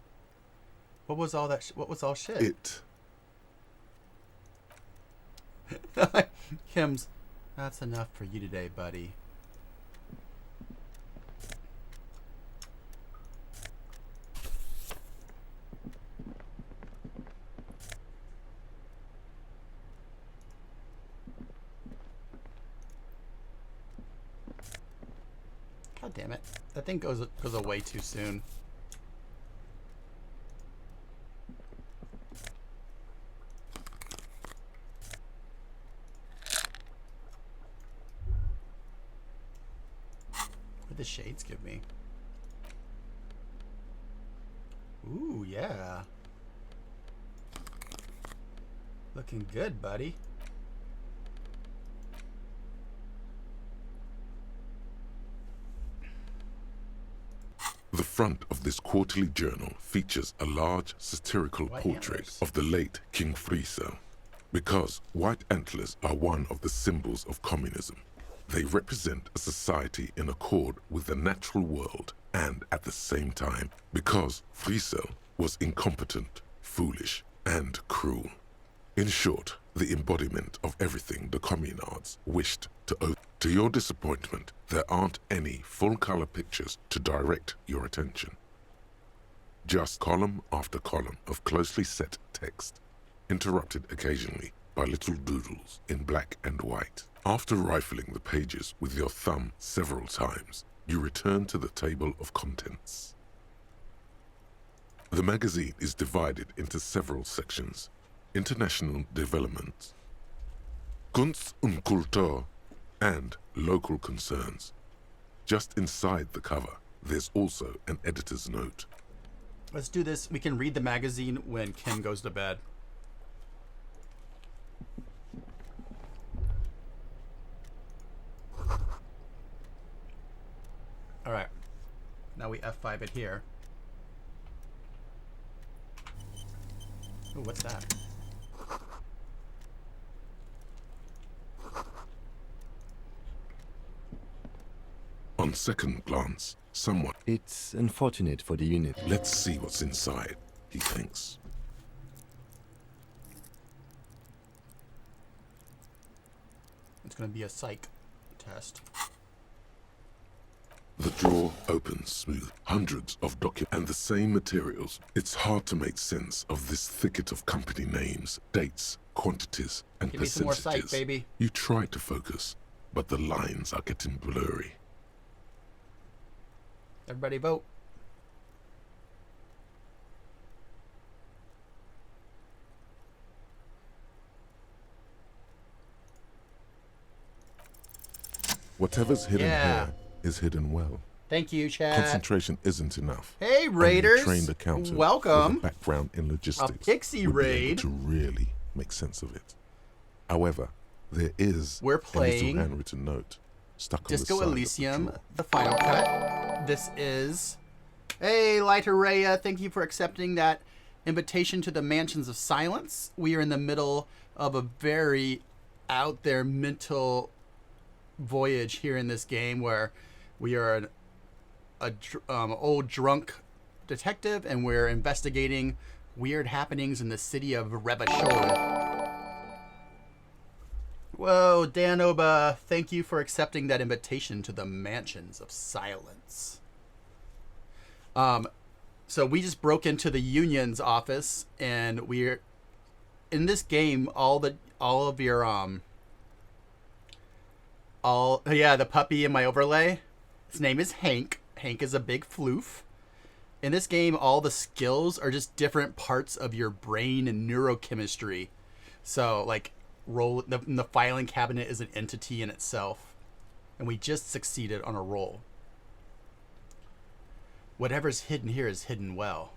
What was all that? What was all shit? It. Kim's. That's enough for you today, buddy. God damn it. That thing goes away too soon. What did the shades give me? Ooh, yeah. Looking good, buddy. The front of this quarterly journal features a large satirical portrait of the late King Friesel. Because white antlers are one of the symbols of communism, they represent a society in accord with the natural world, and at the same time, because Friesel was incompetent, foolish, and cruel. In short, the embodiment of everything the communards wished to open. To your disappointment, there aren't any full-color pictures to direct your attention. Just column after column of closely set text, interrupted occasionally by little doodles in black and white. After rifling the pages with your thumb several times, you return to the table of contents. The magazine is divided into several sections: international development, Kunst und Kultur, and local concerns. Just inside the cover, there's also an editor's note. Let's do this. We can read the magazine when Kim goes to bed. All right. Now we F5 it here. Ooh, what's that? On second glance, someone... It's unfortunate for the unit. Let's see what's inside, he thinks. It's going to be a psych test. The drawer opens smooth. Hundreds of documents and the same materials. It's hard to make sense of this thicket of company names, dates, quantities, and Give me some more percentages. psych, baby. You try to focus, but the lines are getting blurry. Everybody vote. Whatever's hidden Yeah. here is hidden well. Thank you, Chad. Concentration isn't enough. Hey, Only Raiders. a trained accountant Welcome. with a background in logistics pixie would be raid. able to really make sense of it. However, there is We're a playing little handwritten note stuck Disco on the side Elysium, of the drawer. the final cut. This is... Hey, Lighter Rhea, thank you for accepting that invitation to the Mansions of Silence. We are in the middle of a very out there mental voyage here in this game where we are an old drunk detective and we're investigating weird happenings in the city of Revachol. Whoa, Dan Oba, thank you for accepting that invitation to the Mansions of Silence. So we just broke into the Union's office, and we're in this game. The puppy in my overlay. His name is Hank. Hank is a big floof. In this game, all the skills are just different parts of your brain and neurochemistry. So, like, the filing cabinet is an entity in itself, and we just succeeded on a roll. Whatever's hidden here is hidden well.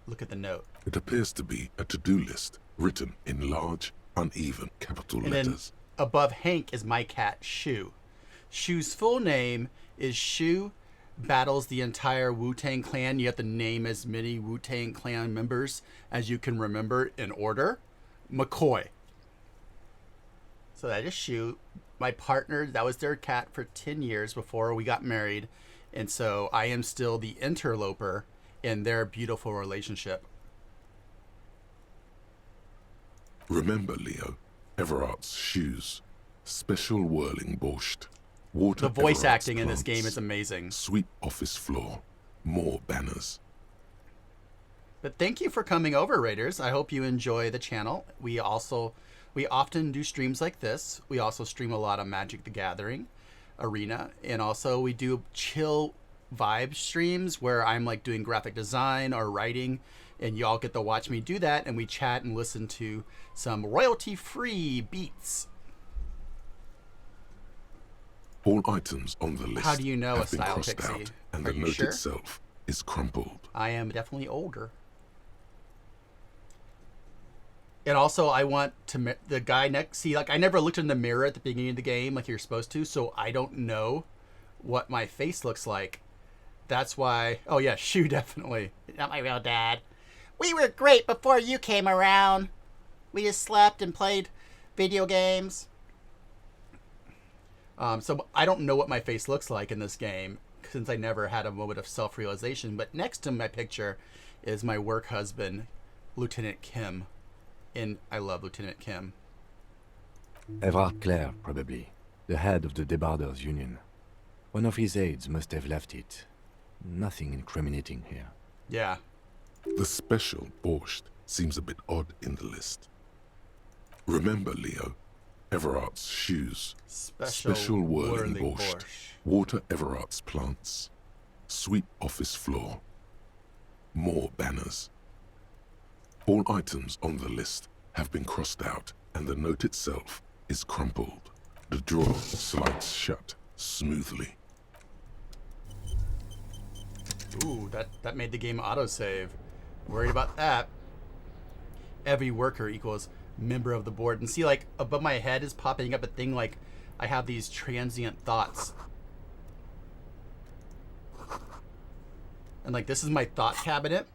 Look at the note. It appears to be a to-do list written in large, uneven capital And letters. then above Hank is my cat, Shu. Shu's full name is Shu battles the entire Wu-Tang Clan. You have to name as many Wu-Tang Clan members as you can remember in order. McCoy. So I just shoot. My partner, that was their cat for 10 years before we got married. And so I am still the interloper in their beautiful relationship. Remember, Leo, Everart's shoes. Special whirling borscht. Water The voice Everart's acting in this plants. game is amazing. Sweep office floor. More banners. But thank you for coming over, Raiders. I hope you enjoy the channel. We often do streams like this. We also stream a lot of Magic the Gathering Arena. And also we do chill vibe streams where I'm like doing graphic design or writing, and y'all get to watch me do that, and we chat and listen to some royalty-free beats. All items on the list How do you know a have been style crossed pixie? out, and Are the you note sure? itself is crumpled. I am definitely older. And also, I want to the guy next. See, like I never looked in the mirror at the beginning of the game, like you're supposed to, so I don't know what my face looks like. That's why. Oh yeah, Shu definitely. Not my real dad. We were great before you came around. We just slept and played video games. So I don't know what my face looks like in this game since I never had a moment of self-realization. But next to my picture is my work husband, Lieutenant Kim. And I love Lieutenant Kim. Everard Clare, probably. The head of the Debarders Union. One of his aides must have left it. Nothing incriminating here. Yeah. The special borscht seems a bit odd in the list. Remember, Leo, Everart's shoes. Special whirling borscht. Water Everart's plants. Sweep office floor. More banners. All items on the list have been crossed out, and the note itself is crumpled. The drawer slides shut smoothly. Ooh, that made the game autosave. Worried about that. Every worker equals member of the board. And see, like, above my head is popping up a thing like I have these transient thoughts. And, like, this is my thought cabinet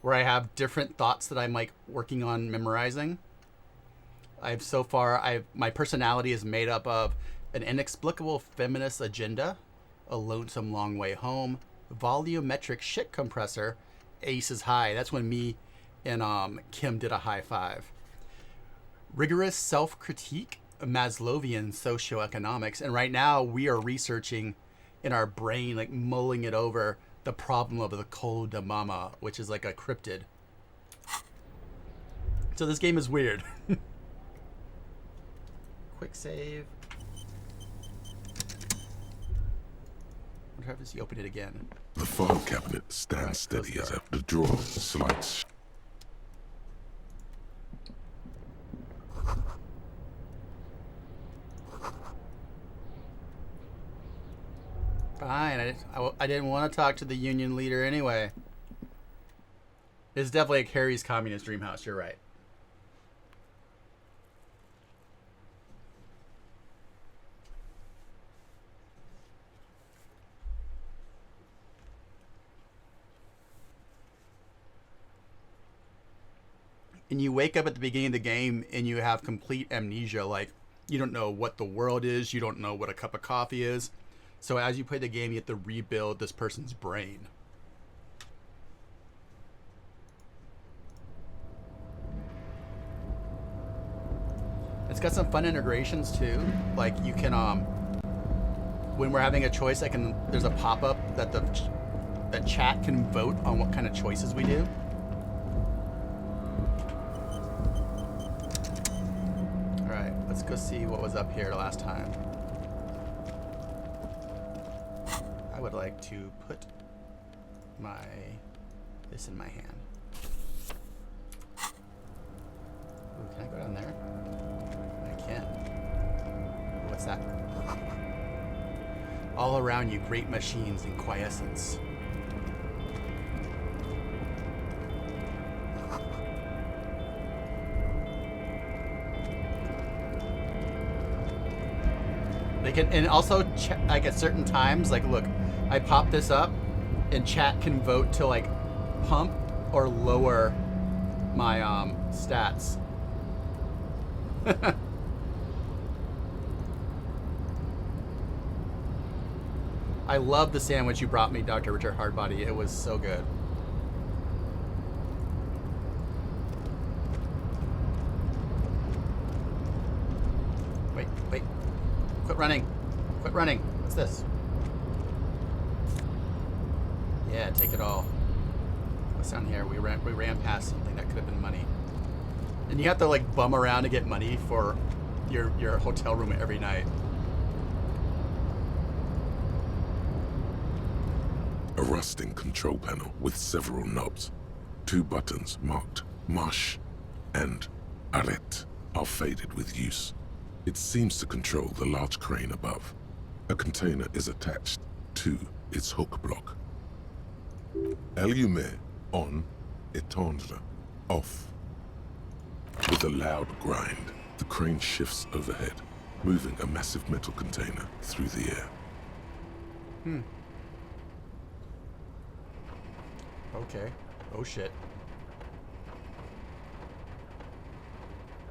where I have different thoughts that I'm, like, working on memorizing. My personality is made up of an inexplicable feminist agenda, a lonesome long way home, volumetric shit compressor, ace is high. That's when me and Kim did a high five. Rigorous self-critique, Maslowian socioeconomics. And right now we are researching in our brain, like mulling it over, the problem of the Col de Mama, which is like a cryptid. So this game is weird. Quick save. What happens if you open it again? The file cabinet stands steady as the drawer slides. Fine, I didn't want to talk to the union leader anyway. It's definitely a Carrie's communist dream house, you're right. And you wake up at the beginning of the game and you have complete amnesia, like you don't know what the world is, you don't know what a cup of coffee is. So as you play the game, you have to rebuild this person's brain. It's got some fun integrations too. Like you can, when we're having a choice, there's a pop-up that the chat can vote on what kind of choices we do. All right, let's go see what was up here last time. I would like to put this in my hand. Ooh, can I go down there? I can. Ooh, what's that? All around you, great machines in quiescence. They can, and also like at certain times, like look, I pop this up, and chat can vote to like pump or lower my stats. I love the sandwich you brought me, Dr. Richard Hardbody. It was so good. Wait. Quit running. Quit running. What's this? Yeah, take it all. What's down here? We ran past something that could have been money. And you have to like bum around to get money for your hotel room every night. A rusting control panel with several knobs. 2 buttons marked Marche and Arrête are faded with use. It seems to control the large crane above. A container is attached to its hook block. Allumer on, étendre off. With a loud grind, the crane shifts overhead, moving a massive metal container through the air. Okay. Oh shit.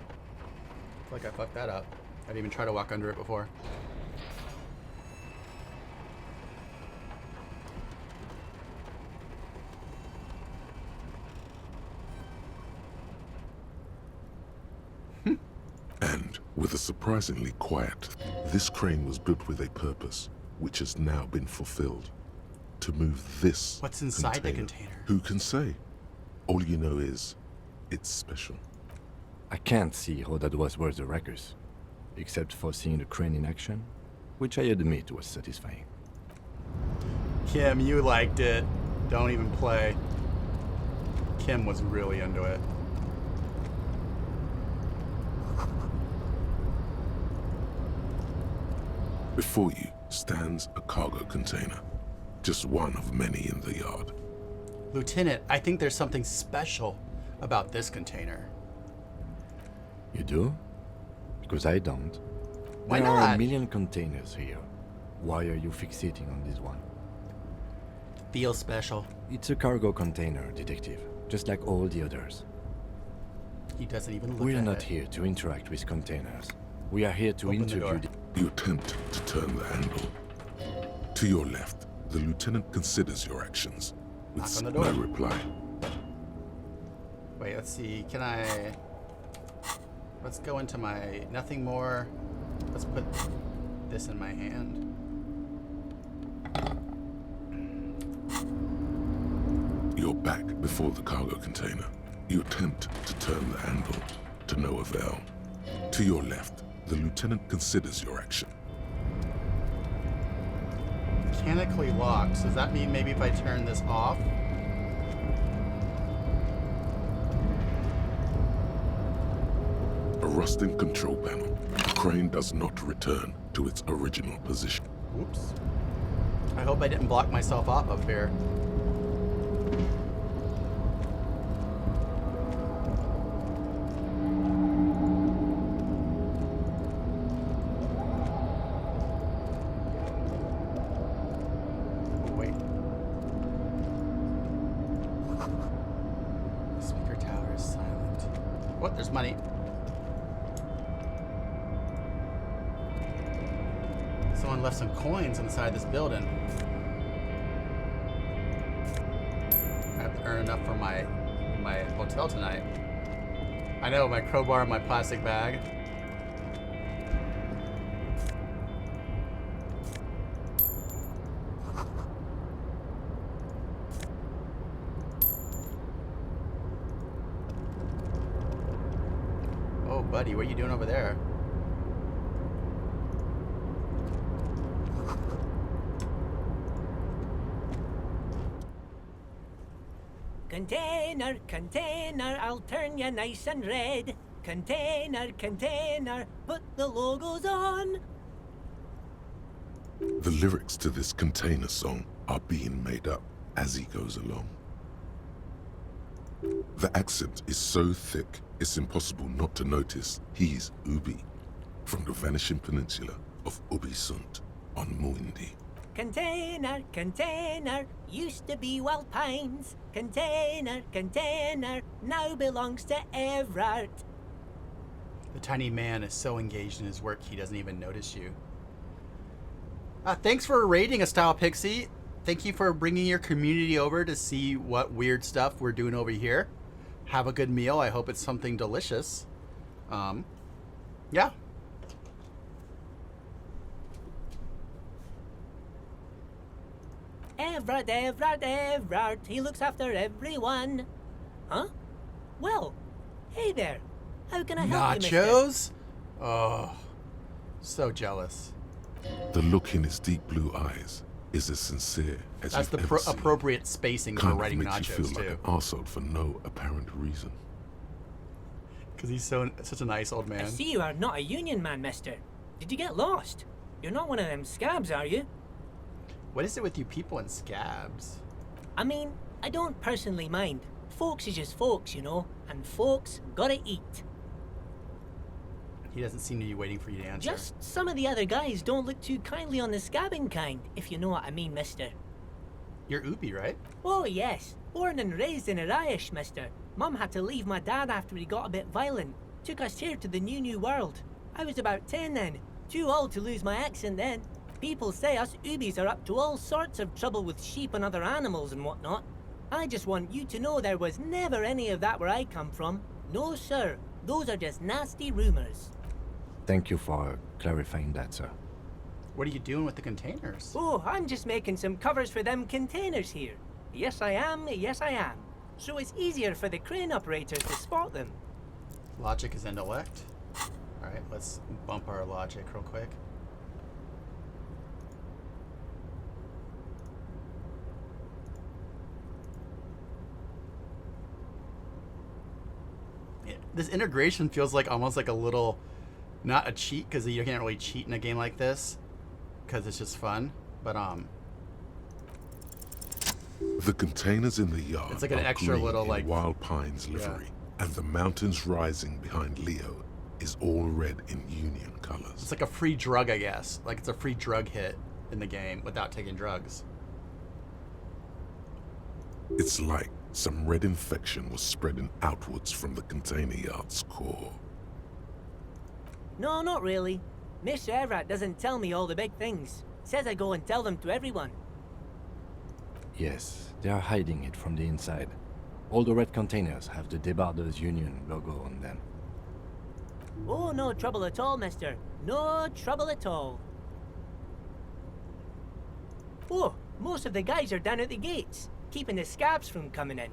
I feel like I fucked that up. I didn't even try to walk under it before. And with a surprisingly quiet, this crane was built with a purpose, which has now been fulfilled. To move this What's inside the container? Who can say? All you know is, it's special. I can't see how that was worth the ruckus, except for seeing the crane in action, which I admit was satisfying. Kim, you liked it. Don't even play. Kim was really into it. Before you stands a cargo container, just one of many in the yard. Lieutenant, I think there's something special about this container. You do? Because I don't. Why There are not? a million containers here. Why are you fixating on this one? Feels special. It's a cargo container, detective, just like all the others. He doesn't even look We're at not it. here to interact with containers. We are here to Open the interview door. You attempt to turn the handle. To your left, the lieutenant considers your actions, with Knock on the door. no reply. Wait, let's see. Can I... Let's go into my... Nothing more. Let's put this in my hand. You're back before the cargo container. You attempt to turn the handle, to no avail. To your left, the lieutenant considers your action. Mechanically locked. So does that mean maybe if I turn this off? A rusting control panel. The crane does not return to its original position. Oops. I hope I didn't block myself off up here. Oh, wait. The speaker tower is silent. What? There's money. Someone left some coins inside this building. I have to earn enough for my hotel tonight. I know, my crowbar and my plastic bag. Oh, buddy, what are you doing over there? Container, container, I'll turn you nice and red. Container, container, put the logos on. The lyrics to this container song are being made up as he goes along. The accent is so thick, it's impossible not to notice he's Ubi, from the vanishing peninsula of Ubisunt on Muindi. Container, container, used to be Wild Pines. Container, container, now belongs to Everard. The tiny man is so engaged in his work he doesn't even notice you. Thanks for raiding a Style Pixie. Thank you for bringing your community over to see what weird stuff we're doing over here. Have a good meal. I hope it's something delicious. Yeah. Everard, he looks after everyone. Huh? Well, hey there. How can I help you, mister? Nachos? Oh, so jealous. The look in his deep blue eyes is as sincere as That's you've the ever seen. appropriate spacing Kind for of writing makes nachos, you feel like too. an arsehole for no apparent reason. Because he's such a nice old man. I see you are not a union man, mister. Did you get lost? You're not one of them scabs, are you? What is it with you people and scabs? I mean, I don't personally mind. Folks is just folks, you know, and folks gotta eat. He doesn't seem to be waiting for you to answer. Just some of the other guys don't look too kindly on the scabbing kind, if you know what I mean, mister. You're Ubi, right? Oh, yes. Born and raised in Irish, mister. Mum had to leave my dad after he got a bit violent. Took us here to the new world. I was about 10 then. Too old to lose my accent then. People say us Ubis are up to all sorts of trouble with sheep and other animals and whatnot. I just want you to know there was never any of that where I come from. No, sir. Those are just nasty rumors. Thank you for clarifying that, sir. What are you doing with the containers? Oh, I'm just making some covers for them containers here. Yes, I am. Yes, I am. So it's easier for the crane operators to spot them. Logic is intellect. Alright, let's bump our logic real quick. This integration feels like almost like a little, not a cheat, because you can't really cheat in a game like this, because it's just fun, but The containers in the yard it's like an are extra green little in like Wild Pines livery, and the mountains rising behind Leo is all red in Union colors. It's like a free drug, I guess. Like it's a free drug hit in the game without taking drugs. It's like some red infection was spreading outwards from the container yard's core. No, not really. Mr. Everett doesn't tell me all the big things. Says I go and tell them to everyone. Yes, they are hiding it from the inside. All the red containers have the Debarders Union logo on them. Oh, no trouble at all, mister. No trouble at all. Oh, most of the guys are down at the gates, keeping the scabs from coming in.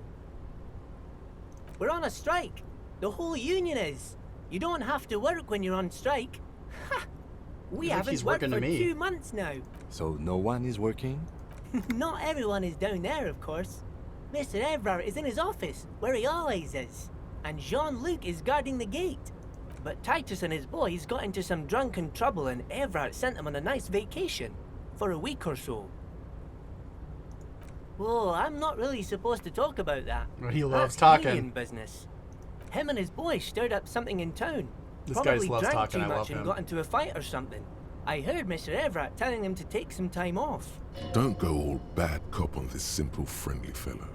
We're on a strike. The whole union is. You don't have to work when you're on strike. Ha! We haven't worked for 2 months now. So no one is working? Not everyone is down there, of course. Mr. Everard is in his office, where he always is. And Jean-Luc is guarding the gate. But Titus and his boys got into some drunken trouble and Everard sent them on a nice vacation. For a week or so. Oh, I'm not really supposed to talk about that. Well, he loves That's talking. union business. Him and his boys stirred up something in town. This guy Probably loves drank talking, too I much love and him. got into a fight or something. I heard Mr. Everett telling him to take some time off. Don't go all bad cop on this simple, friendly fellow.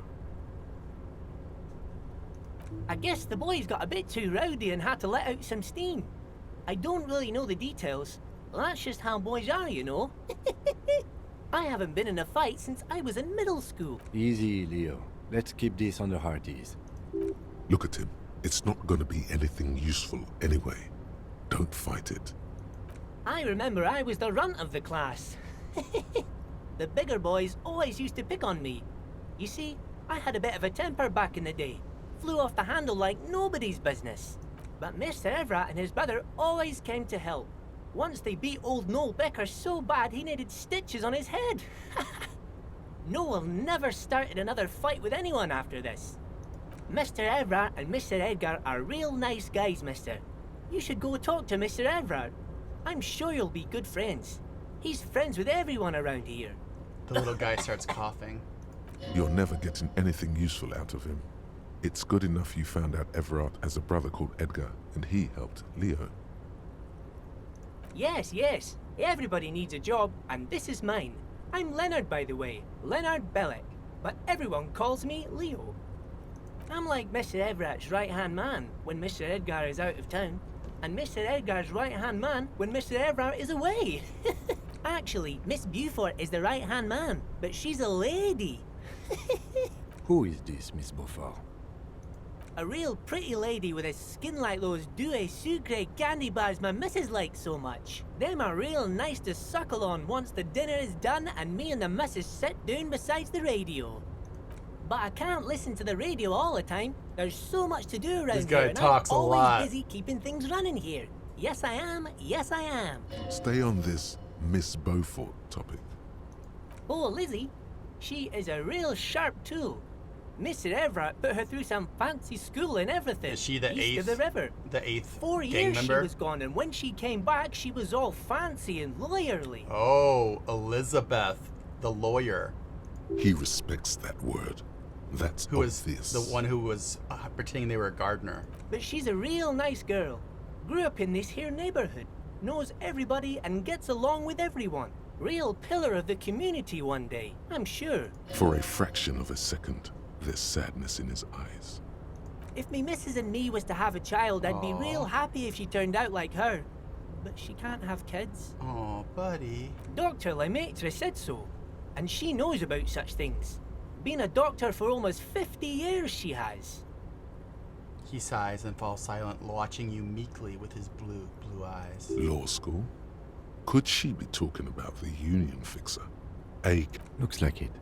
I guess the boys got a bit too rowdy and had to let out some steam. I don't really know the details. That's just how boys are, you know. I haven't been in a fight since I was in middle school. Easy, Leo. Let's keep this on the hard ease. Look at him. It's not gonna be anything useful anyway. Don't fight it. I remember I was the runt of the class. The bigger boys always used to pick on me. You see, I had a bit of a temper back in the day. Flew off the handle like nobody's business. But Mr. Everett and his brother always came to help. Once they beat old Noel Becker so bad he needed stitches on his head. Noel never started another fight with anyone after this. Mr. Everett and Mr. Edgar are real nice guys, mister. You should go talk to Mr. Everett. I'm sure you'll be good friends. He's friends with everyone around here. The little guy starts coughing. You're never getting anything useful out of him. It's good enough you found out Everard has a brother called Edgar, and he helped Leo. Yes, yes. Everybody needs a job, and this is mine. I'm Leonard, by the way. Leonard Bellick. But everyone calls me Leo. I'm like Mr. Everett's right-hand man when Mr. Edgar is out of town, and Mr. Edgar's right-hand man when Mr. Everett is away. Actually, Miss Beaufort is the right-hand man, but she's a lady. Who is this, Miss Beaufort? A real pretty lady with a skin like those douce sucre candy bars my missus likes so much. Them are real nice to suckle on once the dinner is done and me and the missus sit down beside the radio. But I can't listen to the radio all the time. There's so much to do around This guy here, and talks I'm a always lot. busy keeping things running here. Yes, I am. Yes, I am. Stay on this Miss Beaufort topic. Oh, Lizzie, she is a real sharp tool. Mr. Everett put her through some fancy school and everything. Is she the east eighth? of the river. The 8th 4 gang years member? she was gone, and when she came back, she was all fancy and lawyerly. Oh, Elizabeth, the lawyer. He respects that word. That's Who was obvious. the one who was pretending they were a gardener. But she's a real nice girl. Grew up in this here neighborhood. Knows everybody and gets along with everyone. Real pillar of the community one day, I'm sure. For a fraction of a second, there's sadness in his eyes. If me missus and me was to have a child, I'd be Aw. real happy if she turned out like her. But she can't have kids. Oh, buddy. Dr. Lemaitre said so. And she knows about such things. Been a doctor for almost 50 years, she has. He sighs and falls silent, watching you meekly with his blue eyes. Law school? Could she be talking about the union fixer? Looks like it.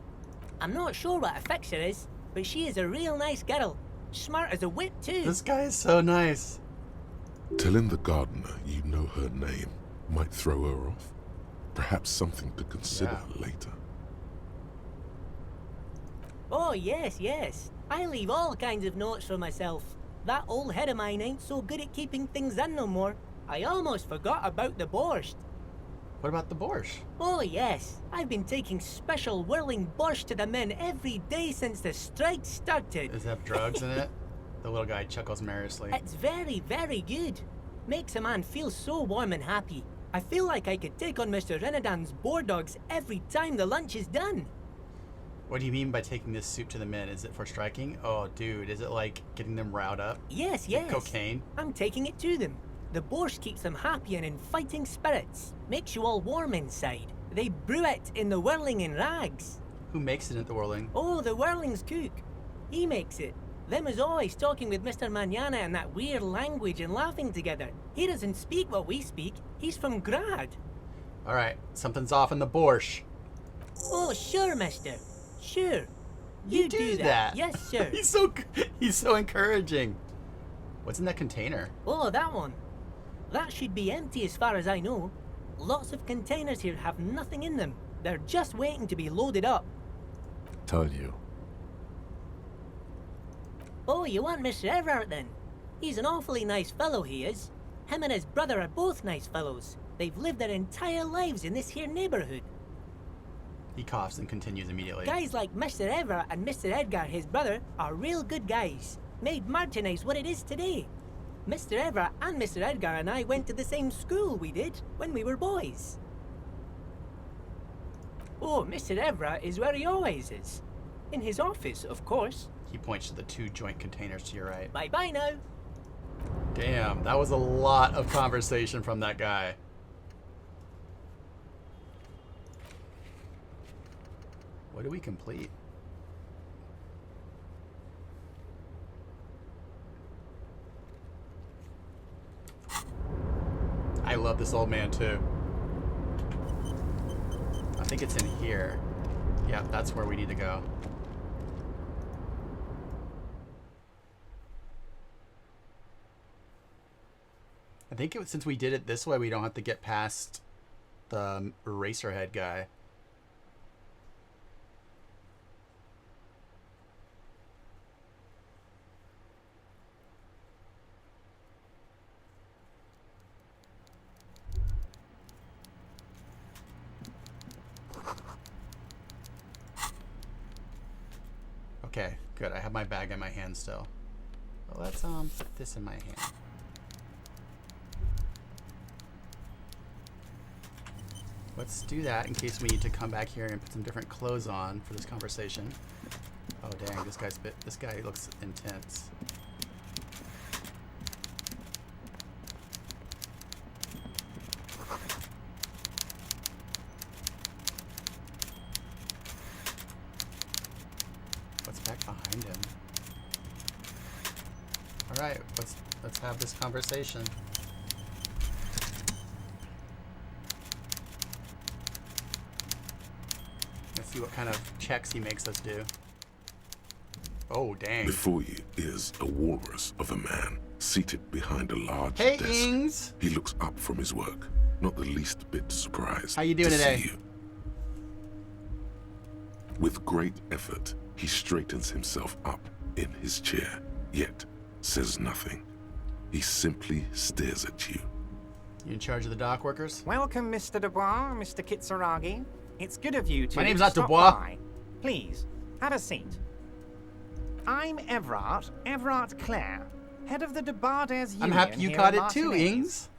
I'm not sure what a fixer is, but she is a real nice girl. Smart as a whip, too. This guy is so nice. Telling the gardener you know her name might throw her off. Perhaps something to consider later. Oh, yes, yes. I leave all kinds of notes for myself. That old head of mine ain't so good at keeping things in no more. I almost forgot about the borscht. What about the borscht? Oh, yes. I've been taking special whirling borscht to the men every day since the strike started. Does it have drugs in it? The little guy chuckles merrily. It's very, very good. Makes a man feel so warm and happy. I feel like I could take on Mr. Renadan's boar dogs every time the lunch is done. What do you mean by taking this soup to the men? Is it for striking? Oh, dude, is it like getting them riled up? Yes, Is it yes. cocaine? I'm taking it to them. The borscht keeps them happy and in fighting spirits. Makes you all warm inside. They brew it in the whirling in rags. Who makes it at the whirling? Oh, the whirling's cook. He makes it. Them is always talking with Mr. Manana in that weird language and laughing together. He doesn't speak what we speak. He's from Grad. All right, something's off in the borscht. Oh, sure, mister. Sure. You do that. Yes, sir. He's so encouraging. What's in that container? Oh, that one. That should be empty as far as I know. Lots of containers here have nothing in them. They're just waiting to be loaded up. Told you. Oh, you want Mr. Everett then? He's an awfully nice fellow, he is. Him and his brother are both nice fellows. They've lived their entire lives in this here neighborhood. He coughs and continues immediately. Guys like Mr. Everett and Mr. Edgar, his brother, are real good guys. Made Martinez what it is today. Mr. Everett and Mr. Edgar and I went to the same school we did when we were boys. Oh, Mr. Everett is where he always is. In his office, of course. He points to the 2 joint containers to your right. Bye-bye now. Damn, that was a lot of conversation from that guy. What do we complete? I love this old man too. I think it's in here. Yeah, that's where we need to go. I think since we did it this way, we don't have to get past the Eraserhead guy. Okay, good. I have my bag in my hand still. Well, let's put this in my hand. Let's do that in case we need to come back here and put some different clothes on for this conversation. Oh dang, this guy looks intense. right, let's have this conversation. Let's see what kind of checks he makes us do. Oh, dang. Before you is a walrus of a man seated behind a large Hey, desk. Ings! He looks up from his work, not the least bit surprised. How you doing to today? See you. With great effort, he straightens himself up in his chair, yet says nothing. He simply stares at you. You in charge of the dock workers? Welcome, Mr. Dubois, Mr. Kitsuragi. It's good of you to My name's not stop Dubois. by. Please, have a seat. I'm Everard Clare, head of the Debarders Union. I'm happy you here caught in it too, Martinez. Ings.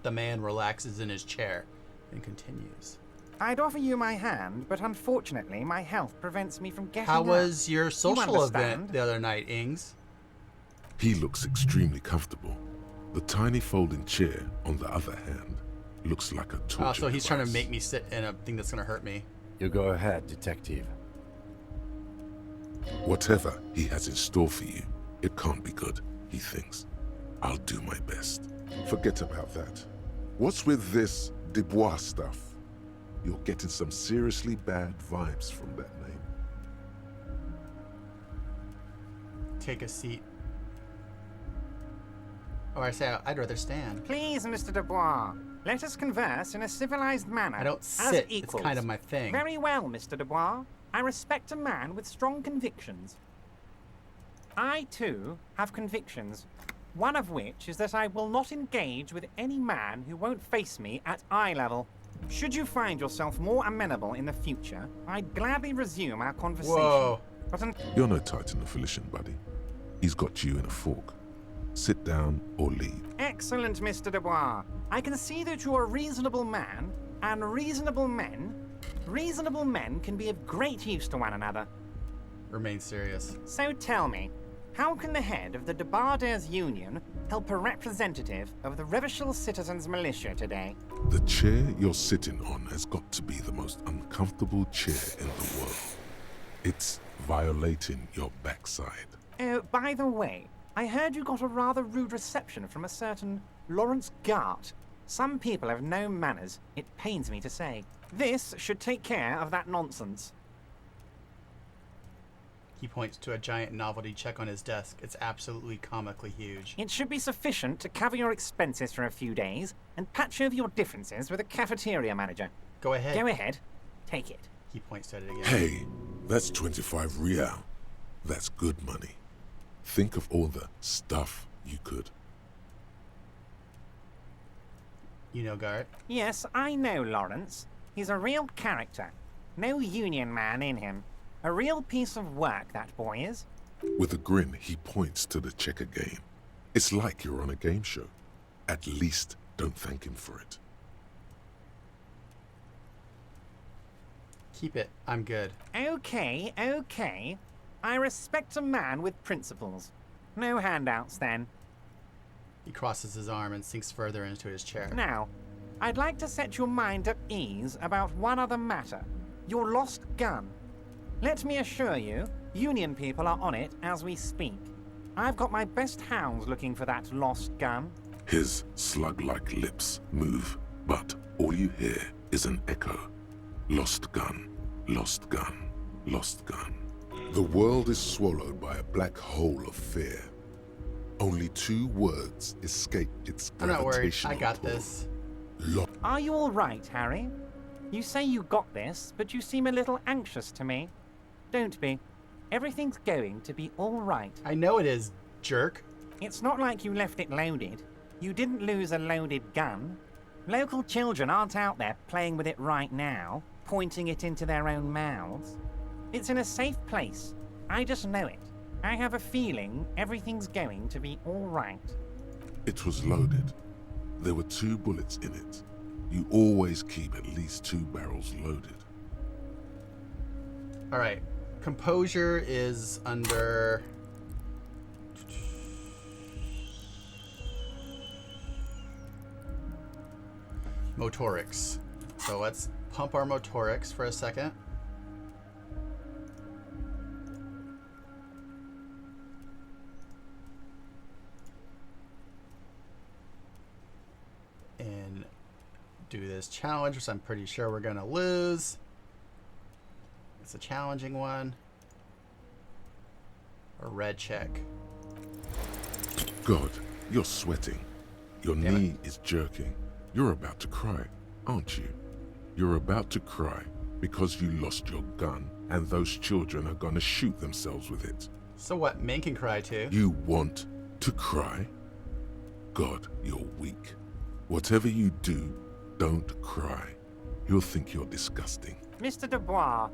The man relaxes in his chair and continues. I'd offer you my hand, but unfortunately my health prevents me from getting How up. was your You social event understand? the other night, Ings? He looks extremely comfortable. The tiny folding chair, on the other hand, looks like a torture Oh, so he's trying to device. make me sit in a thing that's gonna hurt me. You go ahead, detective. Whatever he has in store for you, it can't be good, he thinks. I'll do my best. Forget about that. What's with this Dubois stuff? You're getting some seriously bad vibes from that name. Take a seat. Or I say I'd rather stand. Please, Mr. Dubois, let us converse in a civilized manner. I don't as sit. It's equals. kind of my thing. Very well, Mr. Dubois. I respect a man with strong convictions. I, too, have convictions. One of which is that I will not engage with any man who won't face me at eye level. Should you find yourself more amenable in the future, I'd gladly resume our conversation. Whoa. But You're no Titan affiliation, buddy. He's got you in a fork. Sit down or leave. Excellent, Mr. Dubois. I can see that you're a reasonable man, and reasonable men can be of great use to one another. Remain serious. So tell me, how can the head of the Debarders Union help a representative of the Revachol Citizens Militia today? The chair you're sitting on has got to be the most uncomfortable chair in the world. It's violating your backside. Oh, by the way, I heard you got a rather rude reception from a certain Lawrence Gart. Some people have no manners, it pains me to say. This should take care of that nonsense. He points to a giant novelty check on his desk. It's absolutely comically huge. It should be sufficient to cover your expenses for a few days and patch over your differences with a cafeteria manager. Go ahead. Go ahead. Take it. He points at it again. Hey, that's 25 real. That's good money. Think of all the stuff you could. You know Gart? Yes, I know Lawrence. He's a real character. No union man in him. A real piece of work, that boy is. With a grin, he points to the checker game. It's like you're on a game show. At least don't thank him for it. Keep it. I'm good. Okay, okay. I respect a man with principles. No handouts, then. He crosses his arm and sinks further into his chair. Now, I'd like to set your mind at ease about one other matter. Your lost gun. Let me assure you, Union people are on it as we speak. I've got my best hounds looking for that lost gun. His slug-like lips move, but all you hear is an echo. Lost gun, lost gun, lost gun. The world is swallowed by a black hole of fear. Only 2 words escape its I'm not worried. gravitational I got pull. this. Are you all right, Harry? You say you got this, but you seem a little anxious to me. Don't be. Everything's going to be all right. I know it is, jerk. It's not like you left it loaded. You didn't lose a loaded gun. Local children aren't out there playing with it right now, pointing it into their own mouths. It's in a safe place. I just know it. I have a feeling everything's going to be all right. It was loaded. There were 2 bullets in it. You always keep at least 2 barrels loaded. All right. Composure is under... Motorics. So let's pump our motorics for a second. do this challenge, which I'm pretty sure we're gonna lose. It's a challenging one. A red check. God, you're sweating. Your knee is jerking. You're about to cry, aren't you? You're about to cry because you lost your gun and those children are gonna shoot themselves with it. So what, men can cry too? You want to cry? God, you're weak. Whatever you do, don't cry. He'll think you're disgusting. Mr. Dubois,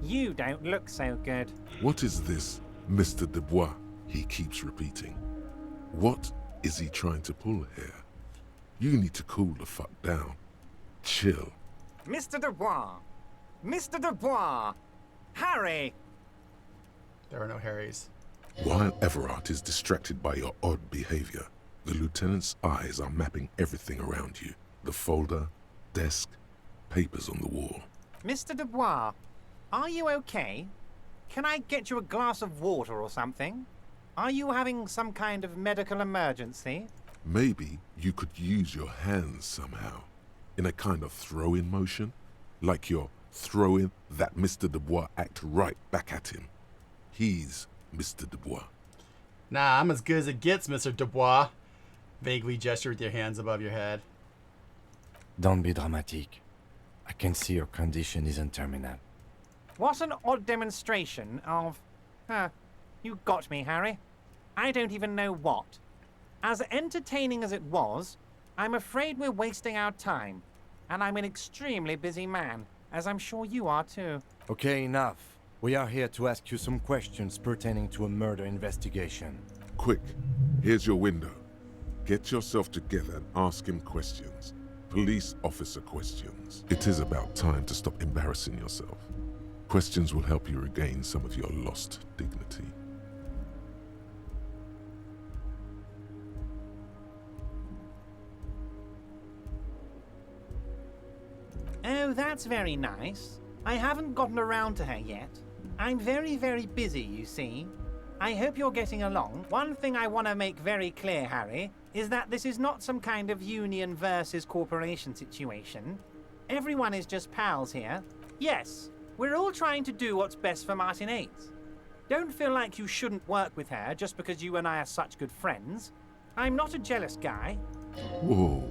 you don't look so good. What is this, Mr. Dubois? He keeps repeating. What is he trying to pull here? You need to cool the fuck down. Chill. Mr. Dubois! Mr. Dubois! Harry! There are no Harrys. While Everard is distracted by your odd behavior, the lieutenant's eyes are mapping everything around you. The folder, desk, papers on the wall. Mr. Dubois, are you okay? Can I get you a glass of water or something? Are you having some kind of medical emergency? Maybe you could use your hands somehow, in a kind of throw-in motion, like you're throwing that Mr. Dubois act right back at him. He's Mr. Dubois. Nah, I'm as good as it gets, Mr. Dubois. Vaguely gesture with your hands above your head. Don't be dramatic. I can see your condition isn't terminal. What an odd demonstration of... you got me, Harry. I don't even know what. As entertaining as it was, I'm afraid we're wasting our time. And I'm an extremely busy man, as I'm sure you are too. Okay, enough. We are here to ask you some questions pertaining to a murder investigation. Quick, here's your window. Get yourself together and ask him questions. Police officer questions. It is about time to stop embarrassing yourself. Questions will help you regain some of your lost dignity. Oh, that's very nice. I haven't gotten around to her yet. I'm very, very busy, you see. I hope you're getting along. One thing I want to make very clear, Harry, is that this is not some kind of union versus corporation situation. Everyone is just pals here. Yes, we're all trying to do what's best for Martinez. Don't feel like you shouldn't work with her just because you and I are such good friends. I'm not a jealous guy. Whoa,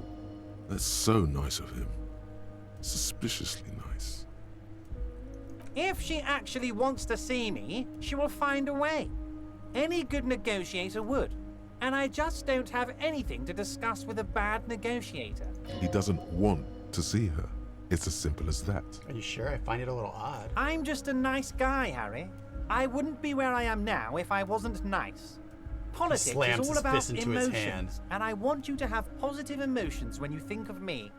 that's so nice of him. Suspiciously nice. If she actually wants to see me, she will find a way. Any good negotiator would. And I just don't have anything to discuss with a bad negotiator. He doesn't want to see her. It's as simple as that. Are you sure? I find it a little odd. I'm just a nice guy, Harry. I wouldn't be where I am now if I wasn't nice. Politics is all about emotions, and I want you to have positive emotions when you think of me.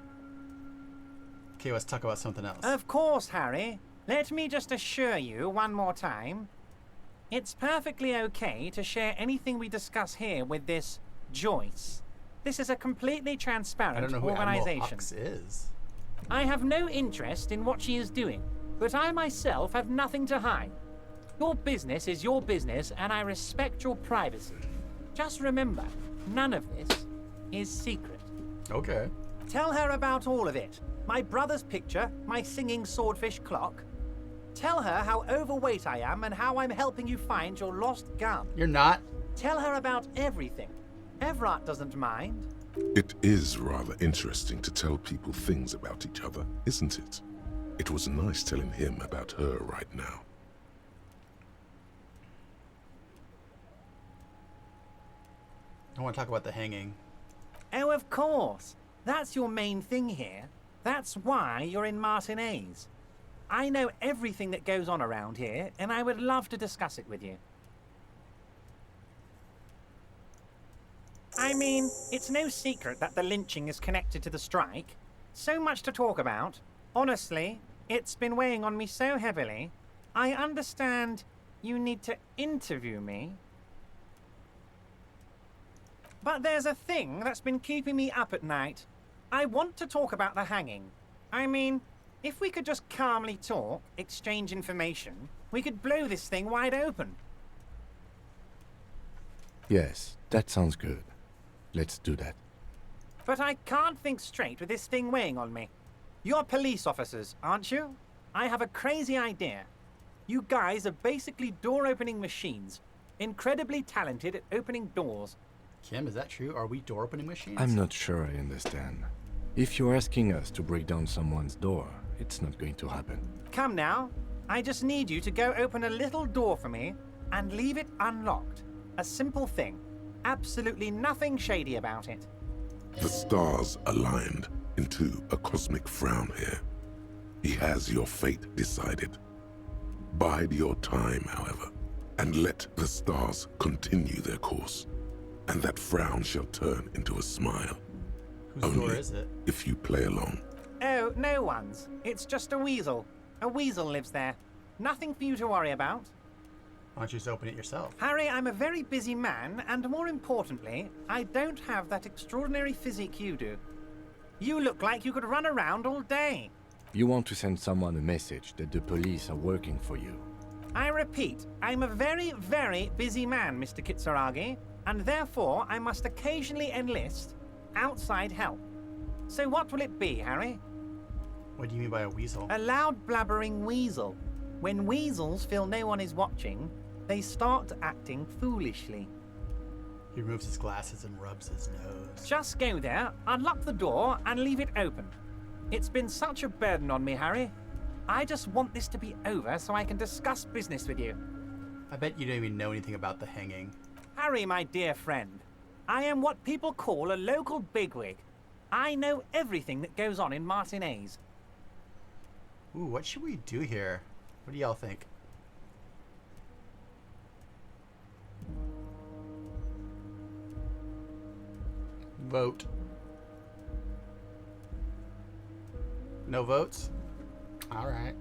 Okay, let's talk about something else. Of course, Harry. Let me just assure you one more time. It's perfectly okay to share anything we discuss here with this Joyce. This is a completely transparent I don't know who organization. Admiral Hux is. I have no interest in what she is doing, but I myself have nothing to hide. Your business is your business, and I respect your privacy. Just remember, none of this is secret. Okay. Tell her about all of it. My brother's picture, my singing swordfish clock. Tell her how overweight I am and how I'm helping you find your lost gun. You're not. Tell her about everything. Everett doesn't mind. It is rather interesting to tell people things about each other, isn't it? It was nice telling him about her right now. I want to talk about the hanging. Oh, of course. That's your main thing here. That's why you're in Martinez. I know everything that goes on around here, and I would love to discuss it with you. I mean, it's no secret that the lynching is connected to the strike. So much to talk about. Honestly, it's been weighing on me so heavily. I understand you need to interview me. But there's a thing that's been keeping me up at night. I want to talk about the hanging. I mean, if we could just calmly talk, exchange information, we could blow this thing wide open. Yes, that sounds good. Let's do that. But I can't think straight with this thing weighing on me. You're police officers, aren't you? I have a crazy idea. You guys are basically door-opening machines. Incredibly talented at opening doors. Kim, is that true? Are we door-opening machines? I'm not sure I understand. If you're asking us to break down someone's door, it's not going to happen. Come now. I just need you to go open a little door for me and leave it unlocked. A simple thing. Absolutely nothing shady about it. The stars aligned into a cosmic frown here. He has your fate decided. Bide your time, however, and let the stars continue their course, and that frown shall turn into a smile. Whose door is it? If you play along. Oh, no one's. It's just a weasel. A weasel lives there. Nothing for you to worry about. Why don't you just open it yourself? Harry, I'm a very busy man, and more importantly, I don't have that extraordinary physique you do. You look like you could run around all day. You want to send someone a message that the police are working for you. I repeat, I'm a very, very busy man, Mr. Kitsuragi, and therefore I must occasionally enlist outside help. So what will it be, Harry? What do you mean by a weasel? A loud blabbering weasel. When weasels feel no one is watching, they start acting foolishly. He removes his glasses and rubs his nose. Just go there, unlock the door, and leave it open. It's been such a burden on me, Harry. I just want this to be over so I can discuss business with you. I bet you don't even know anything about the hanging. Harry, my dear friend, I am what people call a local bigwig. I know everything that goes on in Martinez. Ooh, what should we do here? What do y'all think? Vote. No votes? All right.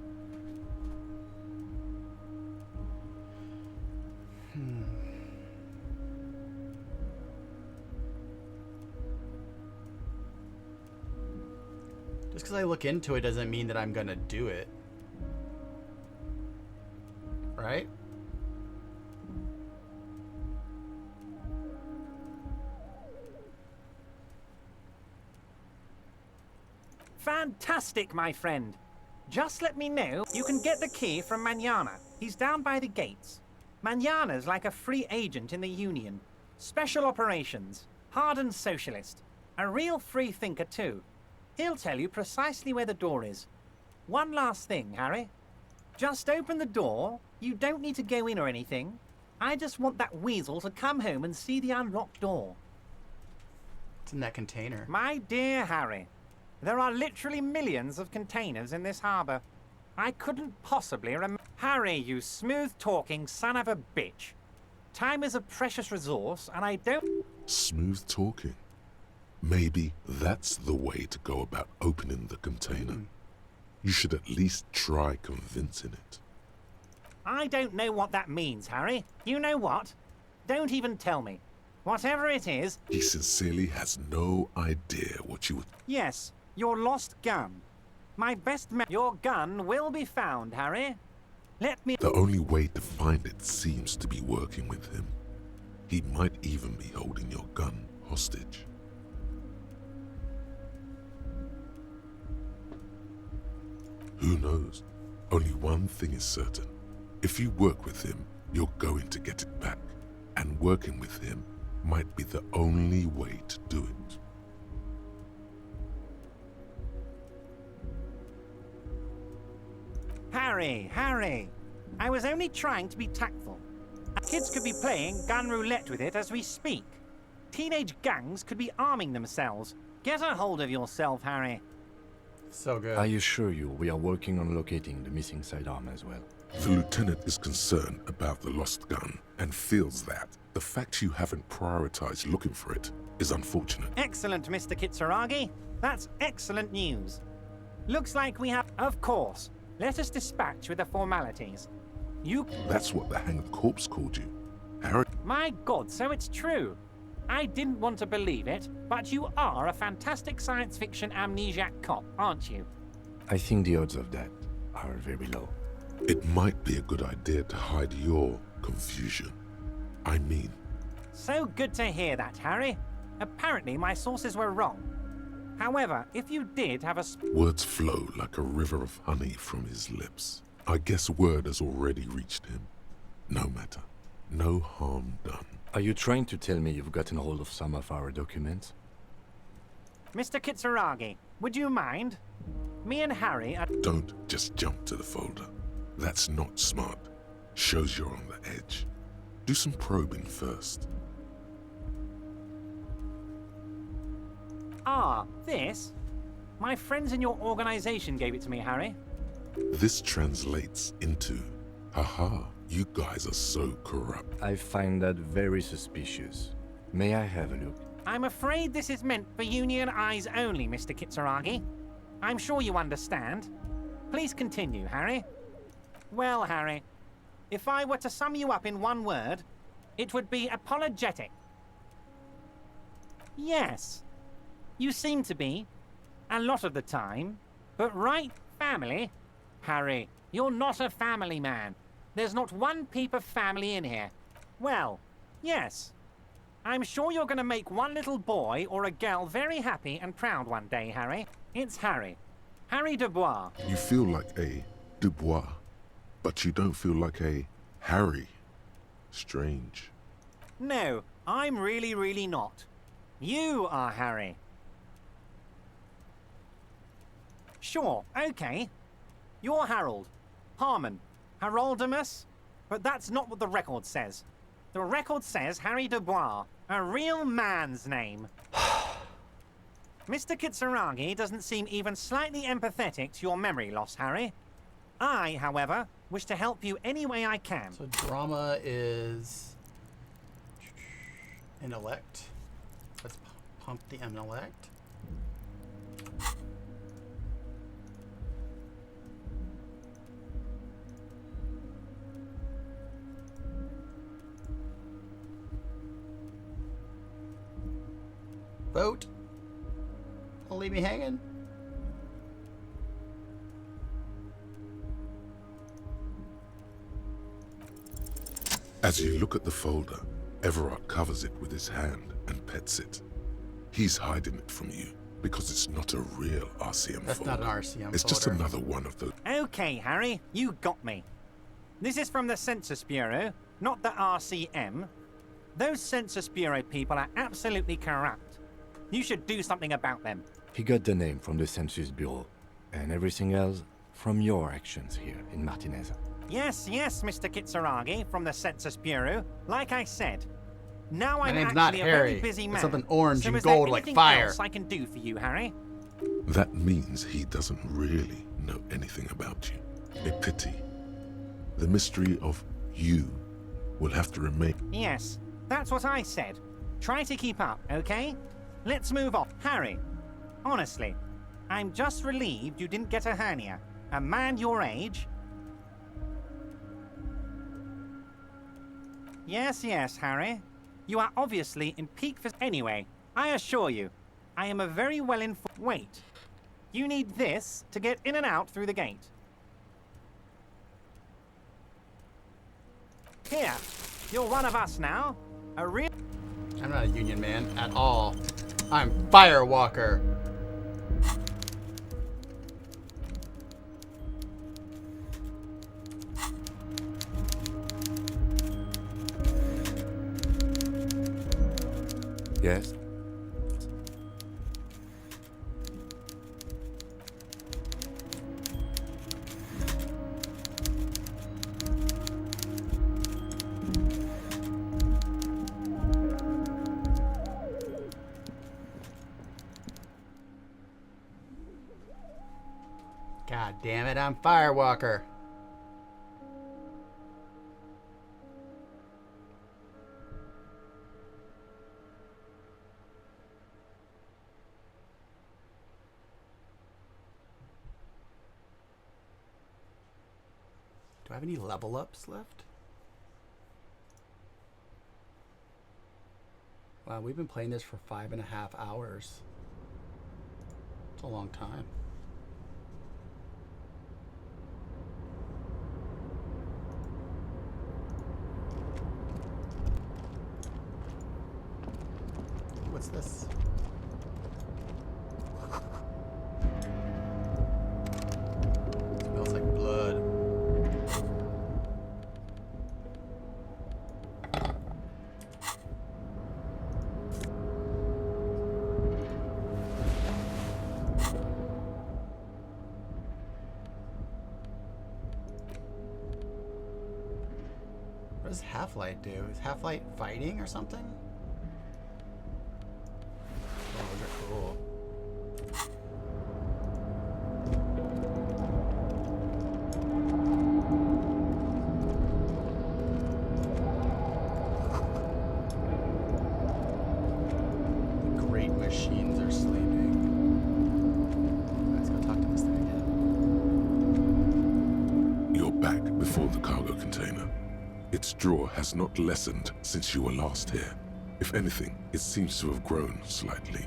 Just because I look into it doesn't mean that I'm gonna do it. Right? Fantastic, my friend. Just let me know you can get the key from Manana. He's down by the gates. Manana's like a free agent in the Union. Special operations. Hardened socialist. A real free thinker, too. He'll tell you precisely where the door is. One last thing, Harry. Just open the door. You don't need to go in or anything. I just want that weasel to come home and see the unlocked door. It's in that container. My dear Harry, there are literally millions of containers in this harbor. I couldn't possibly remember. Harry, you smooth-talking son of a bitch. Time is a precious resource, and I don't... Smooth talking. Maybe that's the way to go about opening the container. You should at least try convincing it. I don't know what that means, Harry. You know what? Don't even tell me. Whatever it is... He sincerely has no idea what you would... Yes, your lost gun. My best man... Your gun will be found, Harry. Let me... The only way to find it seems to be working with him. He might even be holding your gun hostage. Who knows? Only one thing is certain. If you work with him, you're going to get it back. And working with him might be the only way to do it. Harry! I was only trying to be tactful. Kids could be playing gun roulette with it as we speak. Teenage gangs could be arming themselves. Get a hold of yourself, Harry. So good. I assure you, we are working on locating the missing sidearm as well. The lieutenant is concerned about the lost gun and feels that the fact you haven't prioritized looking for it is unfortunate. Excellent, Mr. Kitsuragi. That's excellent news. Looks like we have... Of course. Let us dispatch with the formalities. You... That's what the hanged corpse called you. Harry... My God, so it's true. I didn't want to believe it, but you are a fantastic science fiction amnesiac cop, aren't you? I think the odds of that are very low. It might be a good idea to hide your confusion. I mean... So good to hear that, Harry. Apparently my sources were wrong. However, if you did have a... Words flow like a river of honey from his lips. I guess word has already reached him. No matter. No harm done. Are you trying to tell me you've gotten hold of some of our documents? Mr. Kitsuragi, would you mind? Me and Harry are... Don't just jump to the folder. That's not smart. Shows you're on the edge. Do some probing first. Ah, this? My friends in your organization gave it to me, Harry. This translates into, haha, you guys are so corrupt. I find that very suspicious. May I have a look? I'm afraid this is meant for Union eyes only, Mr. Kitsuragi. I'm sure you understand. Please continue, Harry. Well, Harry, if I were to sum you up in one word, it would be apologetic. Yes, you seem to be, a lot of the time, but right, family? Harry, you're not a family man. There's not one peep of family in here. Well, yes. I'm sure you're going to make one little boy or a girl very happy and proud one day, Harry. It's Harry. Harry Dubois. You feel like a Dubois, but you don't feel like a Harry. Strange. No, I'm really not. You are Harry. Sure, okay. You're Harold. Harmon. Haroldamus. But that's not what the record says. The record says Harry Dubois, a real man's name. Mr. Kitsuragi doesn't seem even slightly empathetic to your memory loss, Harry. I, however, wish to help you any way I can. So drama is intellect. Let's pump the intellect. Vote. Don't leave me hanging. As you look at the folder, Everard covers it with his hand and pets it. He's hiding it from you because it's not a real RCM That's folder. not an RCM It's just folder. another one of those. Okay, Harry, you got me. This is from the Census Bureau, not the RCM. Those Census Bureau people are absolutely corrupt. You should do something about them. He got the name from the Census Bureau, and everything else from your actions here in Martinez. Yes, Mr. Kitsuragi from the Census Bureau. Like I said, now My I'm name's actually not a Harry. very busy It's man. something orange so and is there gold like anything fire. else I can do for you, Harry? That means he doesn't really know anything about you. A pity. The mystery of you will have to remain. Yes, that's what I said. Try to keep up, okay? Let's move on. Harry, honestly, I'm just relieved you didn't get a hernia. A man your age... Yes, Harry. You are obviously in peak for... Anyway, I assure you, I am a very well-informed... Wait. You need this to get in and out through the gate. Here, you're one of us now. A real... I'm not a union man at all. I'm Firewalker. Yes? God damn it, I'm Firewalker. Do I have any level ups left? Wow, we've been playing this for 5.5 hours. It's a long time. What's this? does Half-Light do? Is Half-Light fighting or something? Oh, those are cool. The great machines are sleeping. Let's go talk to this thing again. You're back before the cargo container. Its draw has not lessened since you were last here. If anything, it seems to have grown slightly.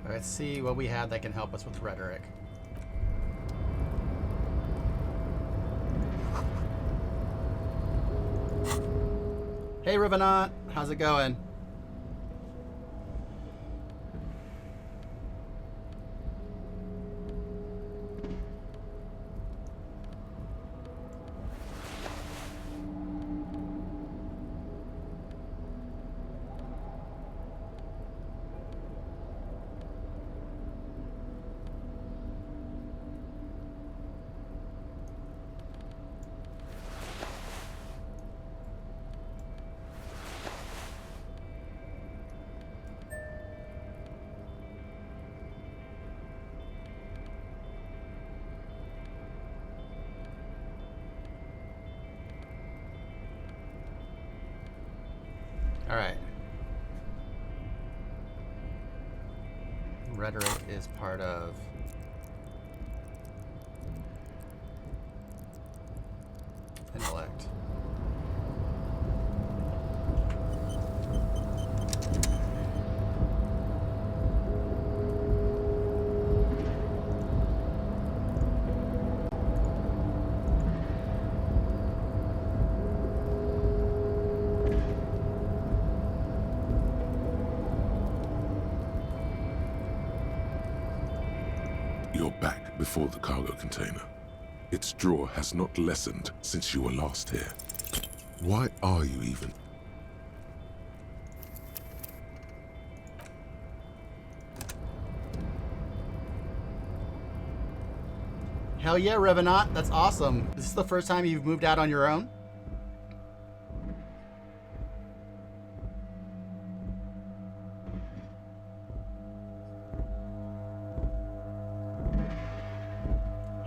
Let's see what we have that can help us with rhetoric. Hey Revenant, how's it going? All right. Rhetoric is part of intellect. You're back before the cargo container. Its draw has not lessened since you were last here. Why are you even? Hell yeah, Revenant, that's awesome. This is the first time you've moved out on your own?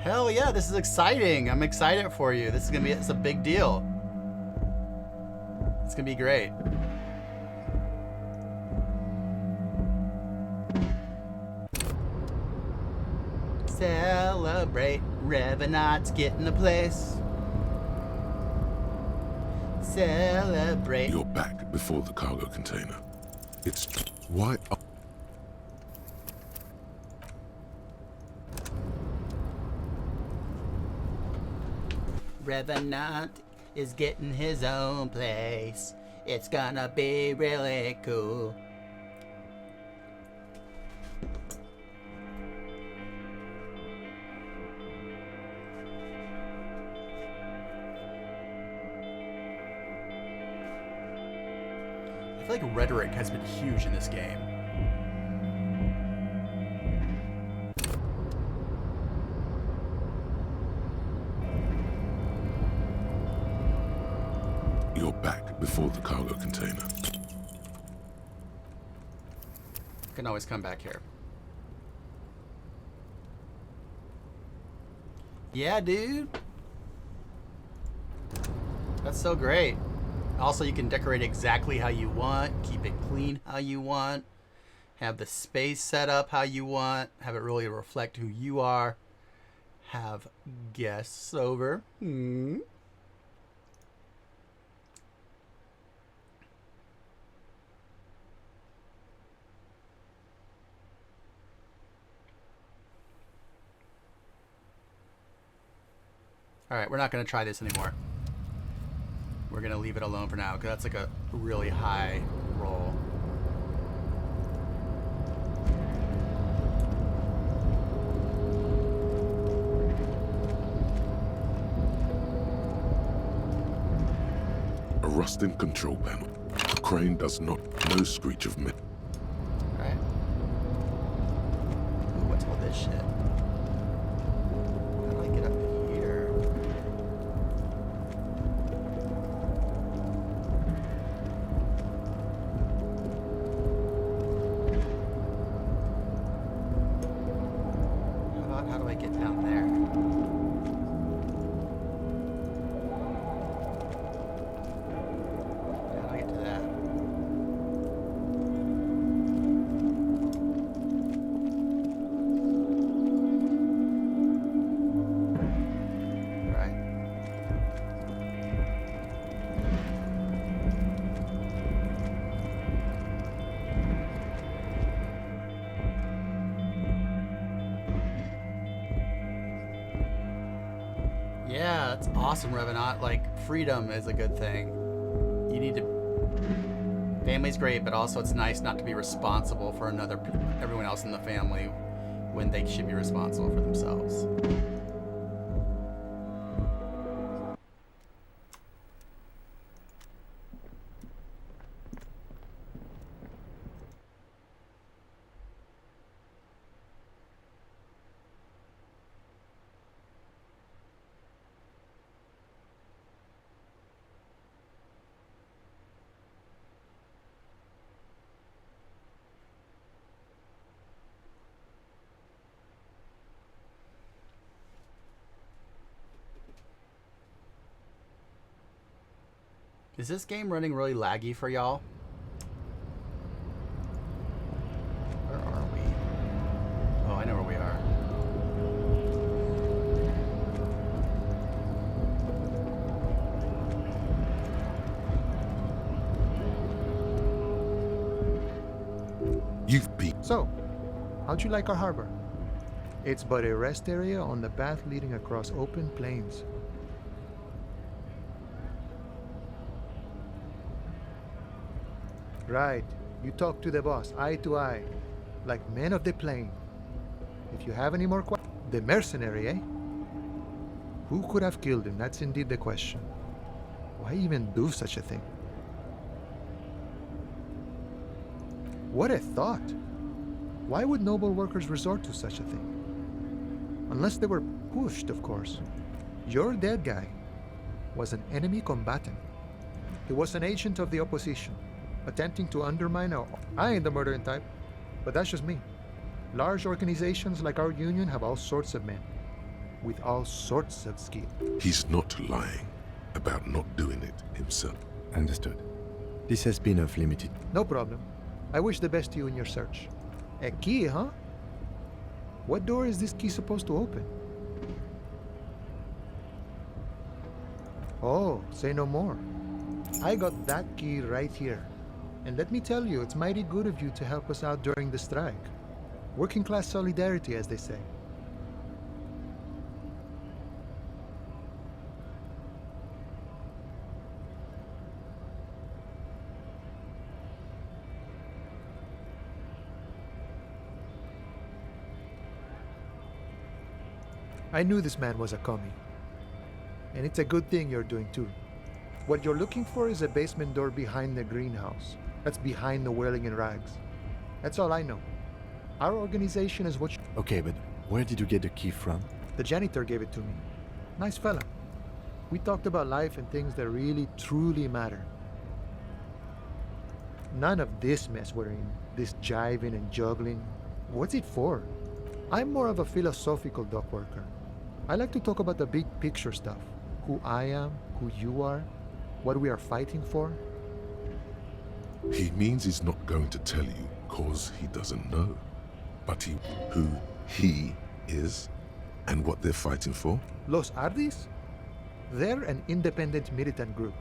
Hell yeah, this is exciting. I'm excited for you. This is gonna be, it's a big deal. It's gonna be great. Celebrate, Revenant's getting a place. Celebrate. You're back before the cargo container. It's why are Revenant is getting his own place. It's gonna be really cool. I feel like rhetoric has been huge in this game. you're back before the cargo container? You can always come back here. Yeah, dude. That's so great. Also, you can decorate exactly how you want, keep it clean how you want, have the space set up how you want, have it really reflect who you are, have guests over. All right, we're not going to try this anymore. We're going to leave it alone for now because that's like a really high roll. A rusting control panel. The crane does not. No screech of metal. All right. Ooh, what's all this shit? How do I get up here? That's awesome, Revenant. Like, freedom is a good thing. You need to... Family's great, but also it's nice not to be responsible for everyone else in the family when they should be responsible for themselves. Is this game running really laggy for y'all? Where are we? Oh, I know where we are. You've beat. So, how'd you like our harbor? It's but a rest area on the path leading across open plains. Right. You talk to the boss, eye to eye, like men of the plain. If you have any more questions... The mercenary, eh? Who could have killed him? That's indeed the question. Why even do such a thing? What a thought! Why would noble workers resort to such a thing? Unless they were pushed, of course. Your dead guy was an enemy combatant. He was an agent of the opposition, attempting to undermine our... I ain't the murdering type, but that's just me. Large organizations like our union have all sorts of men, with all sorts of skill. He's not lying about not doing it himself. Understood. This has been of limited... No problem. I wish the best to you in your search. A key, huh? What door is this key supposed to open? Oh, say no more. I got that key right here. And let me tell you, it's mighty good of you to help us out during the strike. Working class solidarity, as they say. I knew this man was a commie. And it's a good thing you're doing too. What you're looking for is a basement door behind the greenhouse. That's behind the Whirling in Rags. That's all I know. Our organization is what... Okay, but where did you get the key from? The janitor gave it to me. Nice fella. We talked about life and things that really, truly matter. None of this mess we're in. This jiving and juggling. What's it for? I'm more of a philosophical dock worker. I like to talk about the big picture stuff. Who I am, who you are, what we are fighting for. He means he's not going to tell you cause he doesn't know. But who he is and what they're fighting for? Los Ardis? They're an independent militant group.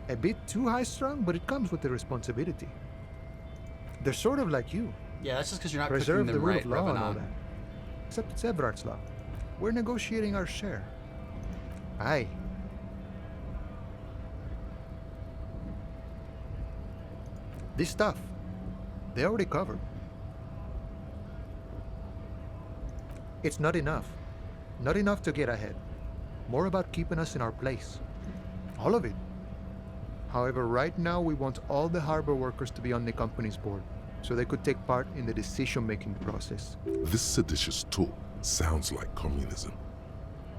A bit too high-strung, but it comes with the responsibility. They're sort of like you. Yeah, that's just because you're not Preserve cooking the them rule right, of law and all Revenant. that. Except it's Everard's law. We're negotiating our share. Aye. This stuff, they already covered. It's not enough. Not enough to get ahead. More about keeping us in our place. All of it. However, right now we want all the harbor workers to be on the company's board, so they could take part in the decision-making process. This seditious talk sounds like communism.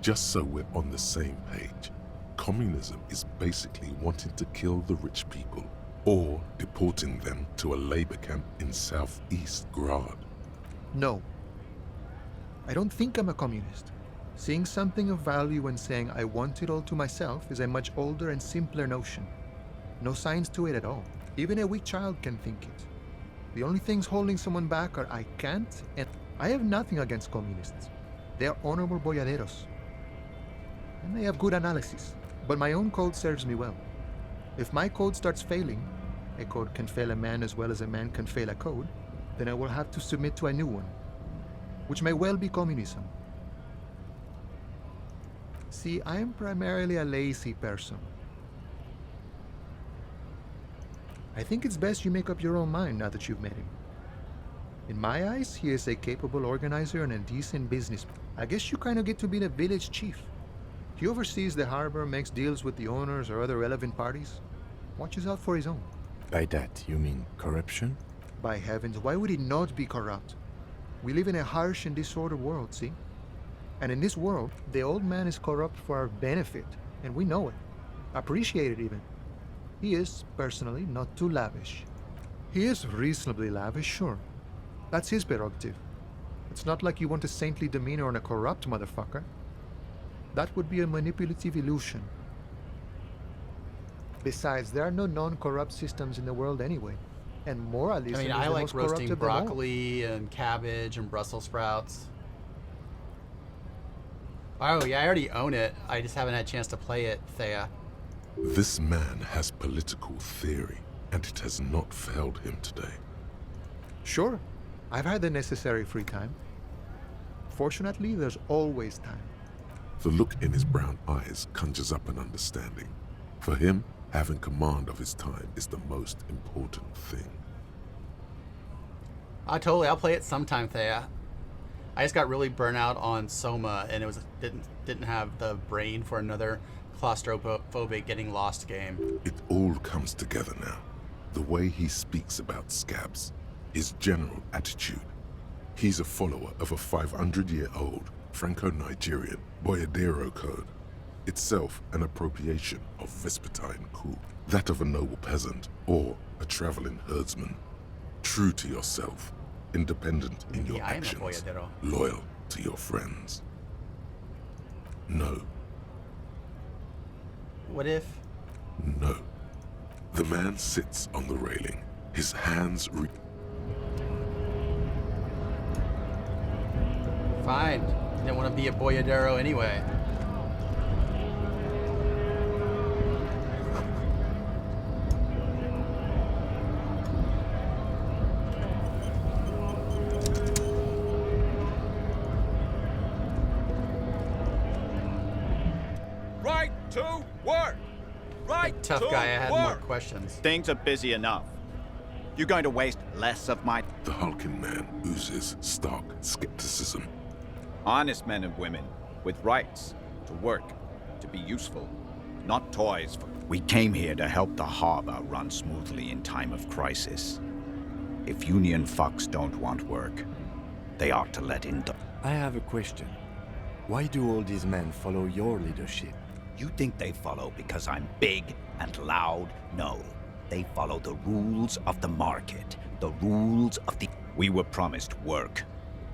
Just so we're on the same page, communism is basically wanting to kill the rich people or deporting them to a labor camp in southeast Grad. No. I don't think I'm a communist. Seeing something of value and saying I want it all to myself is a much older and simpler notion. No science to it at all. Even a weak child can think it. The only things holding someone back are I can't and I have nothing against communists. They are honorable boyaderos. And they have good analysis. But my own code serves me well. If my code starts failing, a code can fail a man as well as a man can fail a code, then I will have to submit to a new one, which may well be communism. See, I am primarily a lazy person. I think it's best you make up your own mind now that you've met him. In my eyes, he is a capable organizer and a decent businessman. I guess you kind of get to be the village chief. He oversees the harbor, makes deals with the owners or other relevant parties, watches out for his own. By that, you mean corruption? By heavens, why would he not be corrupt? We live in a harsh and disordered world, see? And in this world, the old man is corrupt for our benefit, and we know it. Appreciate it even. He is, personally, not too lavish. He is reasonably lavish, sure. That's his prerogative. It's not like you want a saintly demeanor on a corrupt motherfucker. That would be a manipulative illusion. Besides, there are no non-corrupt systems in the world anyway. And moralism I mean, is I the like most corrupt roasting of them all. broccoli and cabbage and Brussels sprouts. Oh, yeah, I already own it. I just haven't had a chance to play it, Thea. This man has political theory, and it has not failed him today. Sure, I've had the necessary free time. Fortunately, there's always time. The look in his brown eyes conjures up an understanding. For him, having command of his time is the most important thing. I'll play it sometime, Thea. I just got really burnt out on Soma, and it didn't have the brain for another claustrophobic getting lost game. It all comes together now. The way he speaks about scabs, his general attitude. He's a follower of a 500-year-old Franco-Nigerian Boyadero code, itself an appropriation of Vespertine cool, that of a noble peasant or a traveling herdsman. True to yourself, independent in your actions, loyal to your friends. No. What if? No. The man sits on the railing, his hands Fine. Didn't want to be a boyadero anyway. Right to work! Right Tough to guy, I had work! more questions. Things are busy enough. You're going to waste less of my... The hulking man oozes stark skepticism. Honest men and women, with rights, to work, to be useful, not toys for... We came here to help the harbor run smoothly in time of crisis. If union fucks don't want work, they ought to let in... I have a question. Why do all these men follow your leadership? You think they follow because I'm big and loud? No. They follow the rules of the market. The rules of the... We were promised work.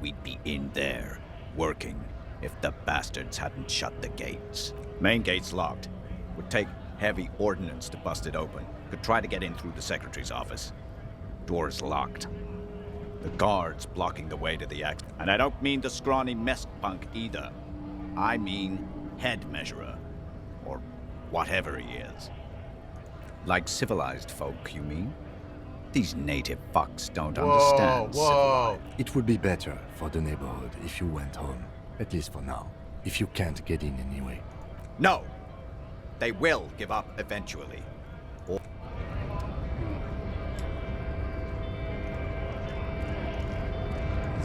We'd be in there, working, if the bastards hadn't shut the gates. Main gate's locked. Would take heavy ordnance to bust it open. Could try to get in through the secretary's office. Door's locked. The guards blocking the way to the exit. And I don't mean the scrawny mess punk either. I mean head measurer. Or whatever he is. Like civilized folk, you mean? These native fucks don't understand civilized. It would be better for the neighborhood if you went home. At least for now. If you can't get in anyway. No! They will give up eventually. Is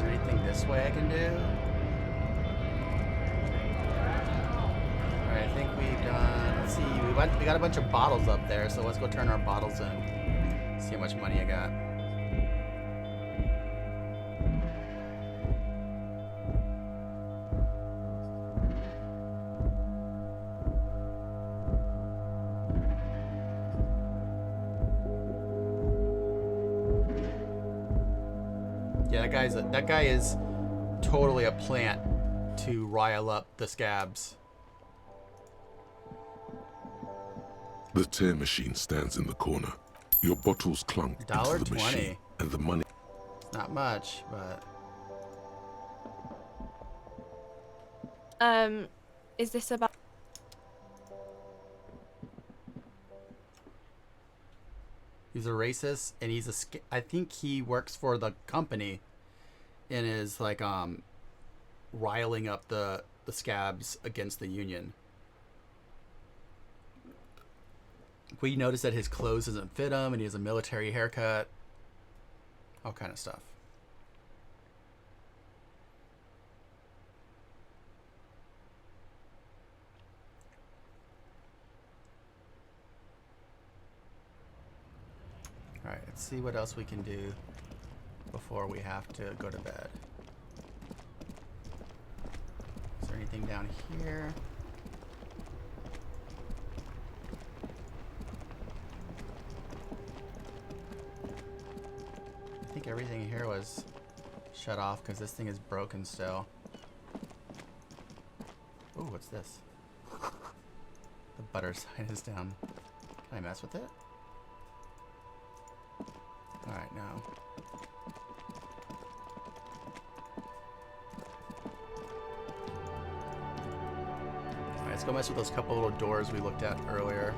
there anything this way I can do? Alright, I think we've done... Let's see, we got a bunch of bottles up there, so let's go turn our bottles in. See how much money I got. Yeah, that guy is totally a plant to rile up the scabs. The tear machine stands in the corner. Your bottles clunk into the machine, $1.20. and the money... Not much, but... Is this about... He's a racist, and I think he works for the company and is, like, riling up the scabs against the union. We noticed that his clothes doesn't fit him, and he has a military haircut. All kind of stuff. Alright, let's see what else we can do before we have to go to bed. Is there anything down here? I think everything here was shut off because this thing is broken still. Ooh, what's this? The butter sign is down. Can I mess with it? Alright, no. Alright, let's go mess with those couple little doors we looked at earlier.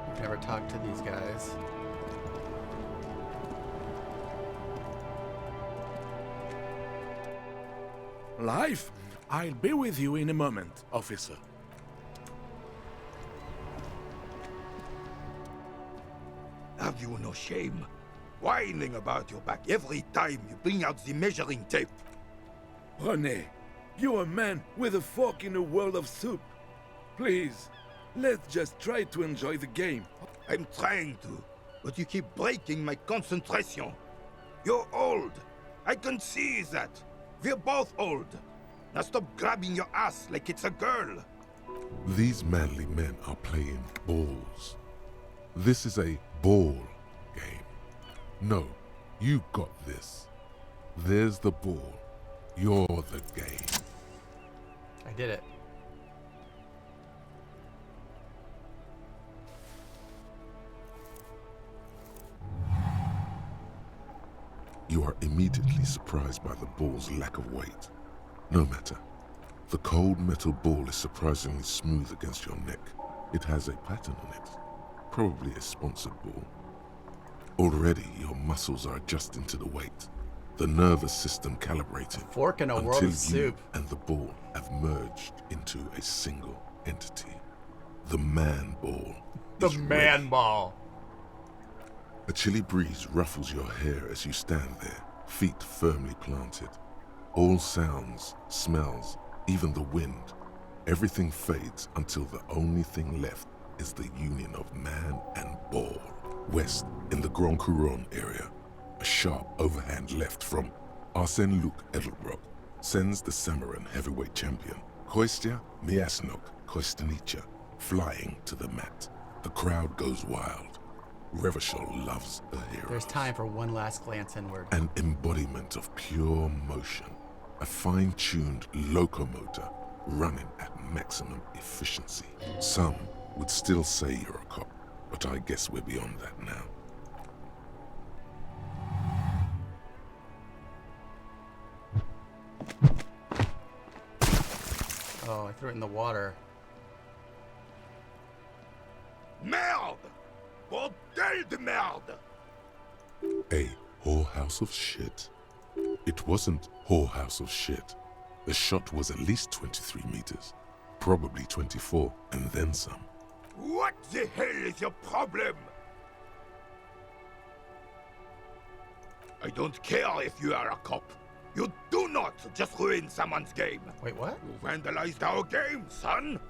We've never talked to these guys. Life? I'll be with you in a moment, officer. Have you no shame? Whining about your back every time you bring out the measuring tape. René, you're a man with a fork in a world of soup. Please, let's just try to enjoy the game. I'm trying to, but you keep breaking my concentration. You're old. I can see that. We're both old. Now stop grabbing your ass like it's a girl. These manly men are playing balls. This is a ball game. No, you got this. There's the ball. You're the game. I did it. You are immediately surprised by the ball's lack of weight. No matter. The cold metal ball is surprisingly smooth against your neck. It has a pattern on it. Probably a sponsored ball. Already your muscles are adjusting to the weight. The nervous system calibrating. Fork in a world of soup. And the ball have merged into a single entity. The man ball. The man ball. A chilly breeze ruffles your hair as you stand there, feet firmly planted. All sounds, smells, even the wind, everything fades until the only thing left is the union of man and ball. West, in the Grand Couronne area, a sharp overhand left from Arsène Luc Edelbrock sends the Samaran heavyweight champion, Kostya Miasnok Kostanicha, flying to the mat. The crowd goes wild. Revachol loves the hero. There's time for one last glance inward. An embodiment of pure motion. A fine-tuned locomotor running at maximum efficiency. Some would still say you're a cop, but I guess we're beyond that now. Oh, I threw it in the water. Merde! Bordel de merde! A whorehouse of shit? It wasn't whorehouse of shit. The shot was at least 23 meters. Probably 24, and then some. What the hell is your problem? I don't care if you are a cop. You do not just ruin someone's game. Wait, what? You vandalized our game, son.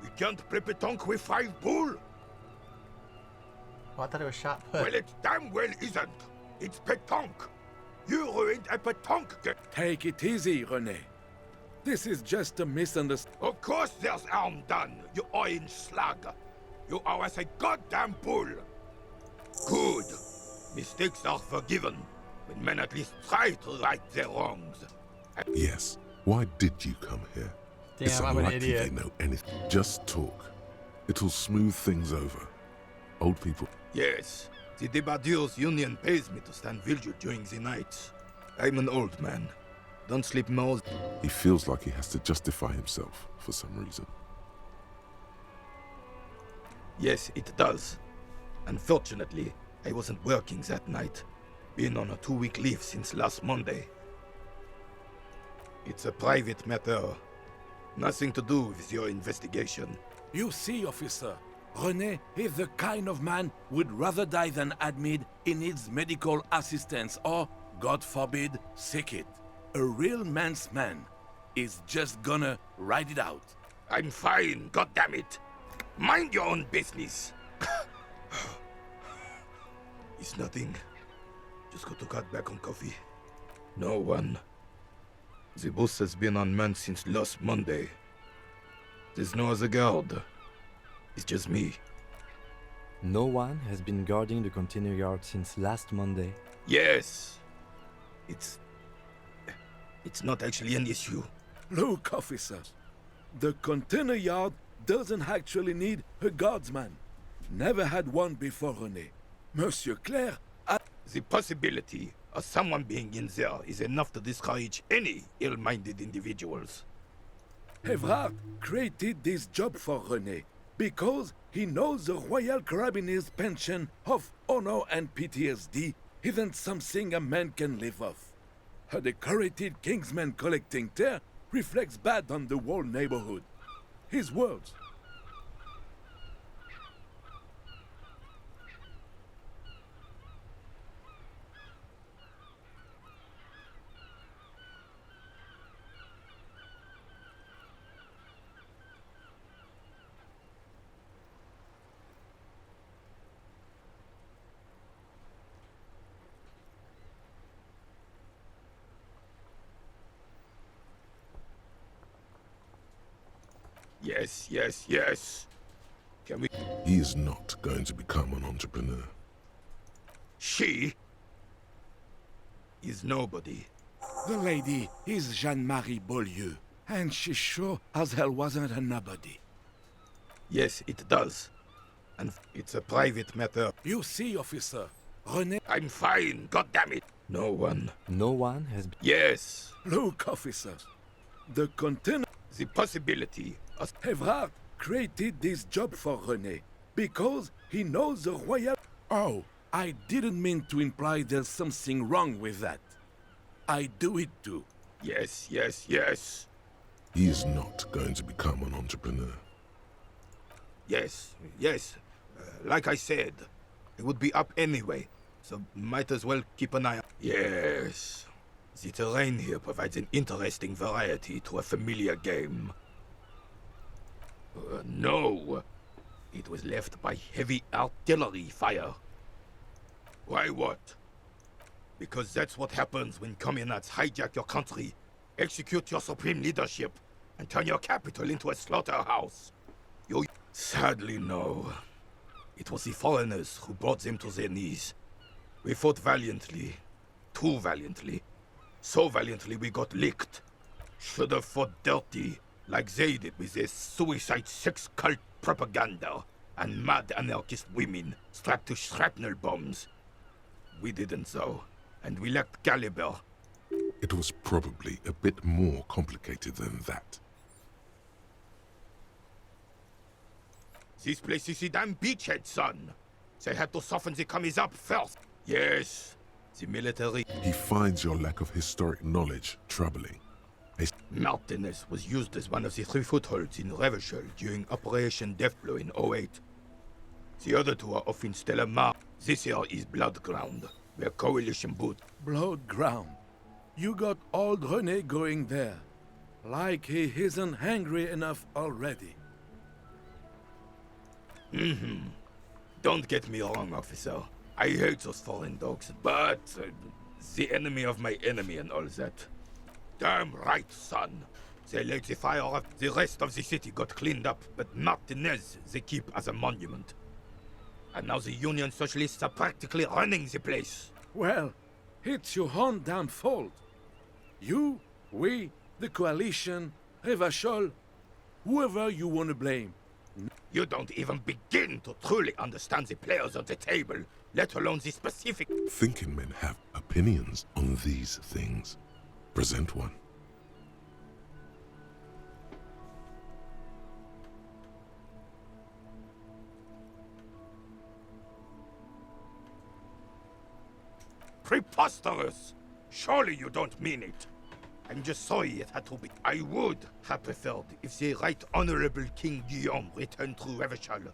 We can't play pétanque with 5 bull. Oh, I thought it was shot put. Well, it damn well isn't. It's pétanque. You ruined a pétanque game. Take it easy, René. This is just a misunderstanding. Of course there's harm done, you orange slug. You are as a goddamn bull. Good. Mistakes are forgiven when men at least try to right their wrongs. Yes. Why did you come here? It's Damn, I'm an unlikely idiot. they know anything. Just talk. It'll smooth things over. Old people. Yes. The Debardeurs Union pays me to stand vigil during the night. I'm an old man. Don't sleep more. He feels like he has to justify himself for some reason. Yes, it does. Unfortunately, I wasn't working that night. Been on a 2-week leave since last Monday. It's a private matter. Nothing to do with your investigation. You see, officer, René is the kind of man would rather die than admit he needs medical assistance or, God forbid, sick it. A real man's man is just gonna ride it out. I'm fine, goddammit. Mind your own business. It's nothing. Just got to cut back on coffee. No one. The bus has been unmanned since last Monday. There's no other guard. It's just me. No one has been guarding the container yard since last Monday. Yes. It's not actually an issue. Look, officer. The container yard doesn't actually need a guardsman. Never had one before, René. Monsieur Claire, the possibility of someone being in there is enough to discourage any ill-minded individuals. Evrard created this job for René because he knows the Royal Carabiniers' pension of honor and PTSD isn't something a man can live off. A decorated Kingsman collecting tear reflects bad on the whole neighborhood. His words. Yes. Can we... He is not going to become an entrepreneur. She is nobody. The lady is Jeanne-Marie Beaulieu, and she sure as hell wasn't a nobody. Yes, it does. And it's a private matter. You see, officer, René... I'm fine, goddammit. No one. No one has... Yes. Look, officer. The container... The possibility of... Evrard created this job for René because he knows the Royal... Oh, I didn't mean to imply there's something wrong with that. I do it too. Yes. He is not going to become an entrepreneur. Yes. Like I said, it would be up anyway, so might as well keep an eye on... Yes. The terrain here provides an interesting variety to a familiar game. No. It was left by heavy artillery fire. Why what? Because that's what happens when communists hijack your country, execute your supreme leadership, and turn your capital into a slaughterhouse. You... Sadly, no. It was the foreigners who brought them to their knees. We fought valiantly. Too valiantly. So valiantly we got licked. Should have fought dirty, like they did with their suicide sex cult propaganda and mad anarchist women strapped to shrapnel bombs. We didn't though, and we lacked caliber. It was probably a bit more complicated than that. This place is a damn beachhead, son. They had to soften the commies up first. Yes, the military... He finds your lack of historic knowledge troubling. Martinez was used as one of the 3 footholds in Revachol during Operation Deathblow in 08. The other 2 are off in Stella Mar. This here is Blood Ground, where Coalition boot. Blood Ground? You got old René going there. Like he isn't hungry enough already. Don't get me wrong, officer. I hate those foreign dogs, but the enemy of my enemy and all that. Damn right, son. They laid the fire up. The rest of the city got cleaned up, but Martinez they keep as a monument. And now the Union Socialists are practically running the place. Well, it's your own damn fault. You, we, the Coalition, Revachol, whoever you want to blame. You don't even begin to truly understand the players on the table, let alone the specific... Thinking men have opinions on these things. Present one. Preposterous! Surely you don't mean it. I'm just sorry it had to be. I would have preferred if the Right Honorable King Guillaume returned through Revachol.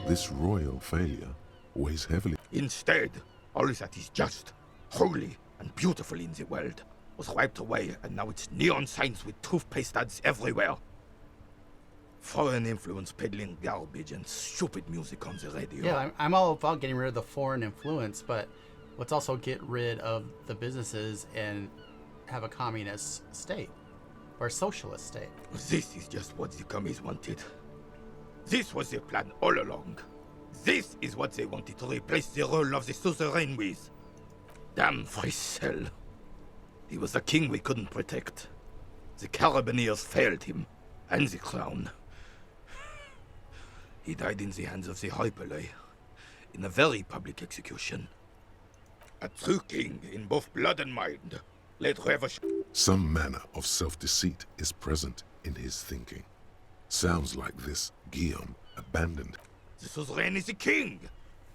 This royal failure weighs heavily. Instead, all that is just, holy, and beautiful in the world was wiped away, and now it's neon signs with toothpaste ads everywhere. Foreign influence peddling garbage and stupid music on the radio. Yeah, I'm all about getting rid of the foreign influence, but let's also get rid of the businesses and have a communist state or a socialist state. This is just what the commies wanted. This was their plan all along. This is what they wanted to replace the role of the suzerain with. Damn Frisell. He was a king we couldn't protect. The Carabineers failed him, and the crown. He died in the hands of the Hyperlay, in a very public execution. A true king in both blood and mind. Let whoever... Some manner of self-deceit is present in his thinking. Sounds like this Guillaume abandoned. The suzerain is the king!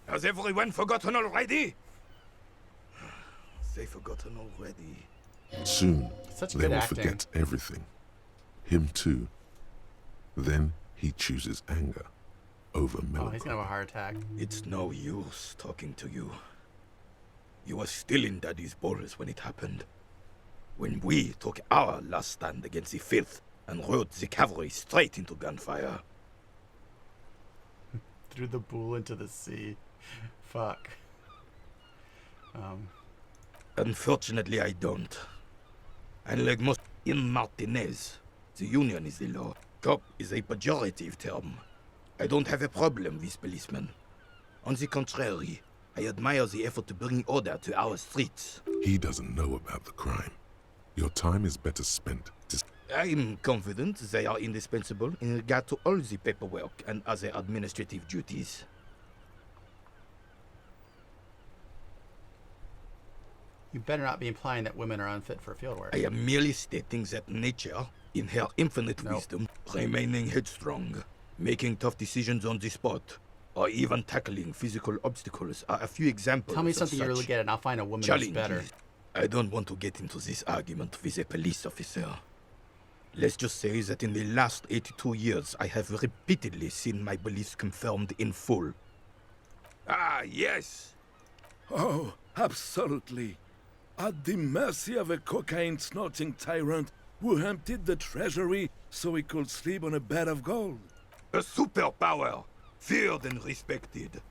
Has everyone forgotten already? They forgotten already. Soon, Such they good will acting. forget everything. Him too. Then he chooses anger over Oh, melancholy. he's gonna have a heart attack. It's no use talking to you. You were still in Daddy's balls when it happened. When we took our last stand against the filth and rode the cavalry straight into gunfire. Threw the bull into the sea. Fuck. Unfortunately, I don't. And like most in Martinez, the union is the law. Cop is a pejorative term. I don't have a problem with policemen. On the contrary, I admire the effort to bring order to our streets. He doesn't know about the crime. Your time is better spent. I'm confident they are indispensable in regard to all the paperwork and other administrative duties. You better not be implying that women are unfit for field work. I am merely stating that nature, in her infinite wisdom, remaining headstrong, making tough decisions on the spot, or even tackling physical obstacles are a few examples. Tell me of something you're really such good at and I'll find a woman who's challenges. better. I don't want to get into this argument with a police officer. Let's just say that in the last 82 years, I have repeatedly seen my beliefs confirmed in full. Ah, yes! Oh, absolutely. At the mercy of a cocaine-snorting tyrant who emptied the treasury so he could sleep on a bed of gold. A superpower, feared and respected.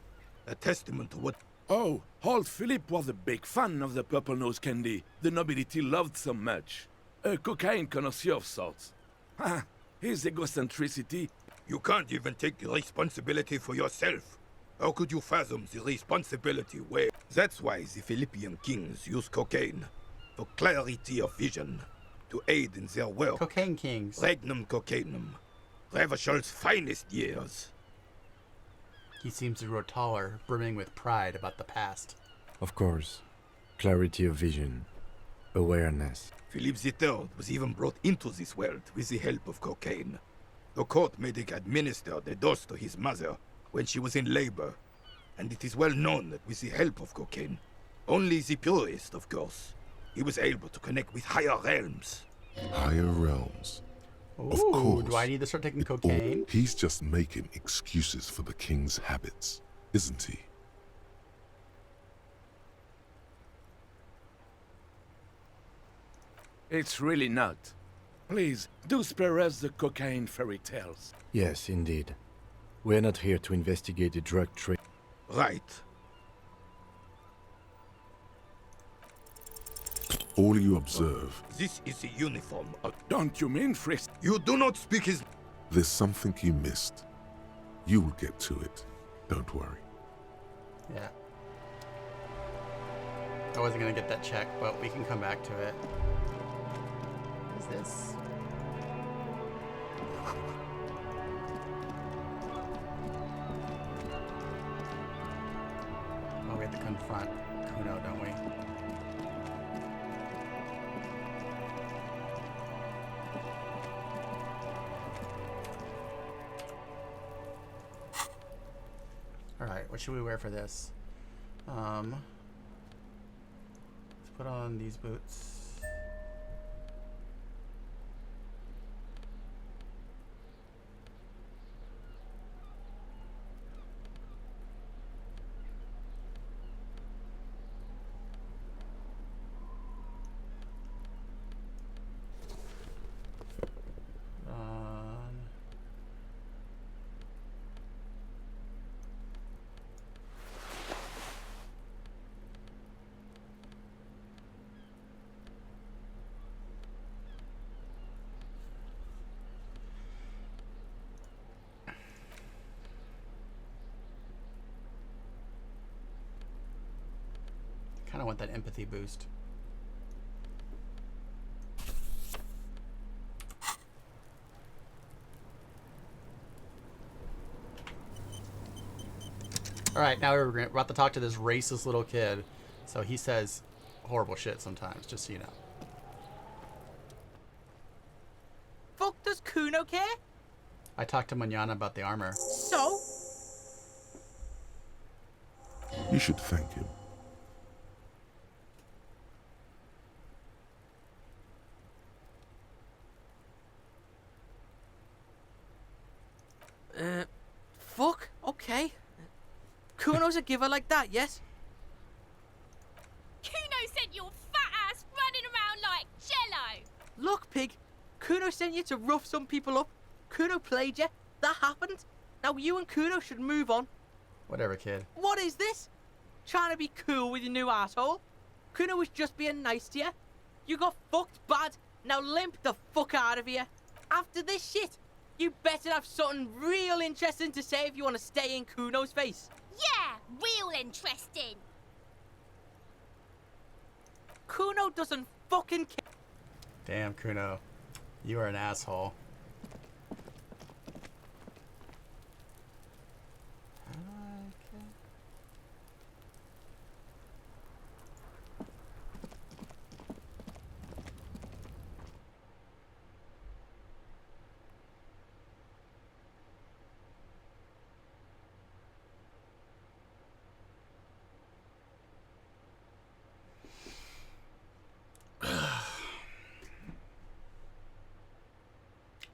A testament to what... Oh, old Philip was a big fan of the purple nose candy the nobility loved so much. A cocaine connoisseur of sorts. Ha! His egocentricity... You can't even take responsibility for yourself. How could you fathom the responsibility where... That's why the Philippian kings use cocaine. For clarity of vision. To aid in their work. Cocaine kings. Regnum cocainum. Revershal's finest years. He seems to grow taller, brimming with pride about the past. Of course. Clarity of vision. Awareness. Philip III was even brought into this world with the help of cocaine. The court made him administer the dose to his mother when she was in labor. And it is well known that with the help of cocaine, only the purest, of course, he was able to connect with higher realms. Higher realms. Ooh, Of course. do I need to start taking cocaine? He's just making excuses for the king's habits, isn't he? It's really not. Please, do spare us the cocaine fairy tales. Yes, indeed. We're not here to investigate the drug trade. Right. All you observe, This is the uniform of... Don't you mean Frisk? You do not speak his... there's something you missed. You will get to it. Don't worry. Yeah. I wasn't gonna get that check, but we can come back to it. What is this? Oh, we have to confront Kuno, don't we? Alright, what should we wear for this? Let's put on these boots. Kind of want that empathy boost. Alright, now we're about to talk to this racist little kid. So he says horrible shit sometimes, just so you know. Fuck does Kuno care? I talked to Manana about the armor. So? You should thank him. Fuck, okay. Kuno's a giver like that, yes? Kuno sent your fat ass running around like jello. Look, pig. Kuno sent you to rough some people up. Kuno played you. That happened. Now you and Kuno should move on. Whatever, kid. What is this? Trying to be cool with your new asshole? Kuno was just being nice to you. You got fucked bad. Now limp the fuck out of here. After this shit, you better have something real interesting to say if you want to stay in Kuno's face. Yeah, real interesting. Kuno doesn't fucking care. Damn, Kuno. You are an asshole.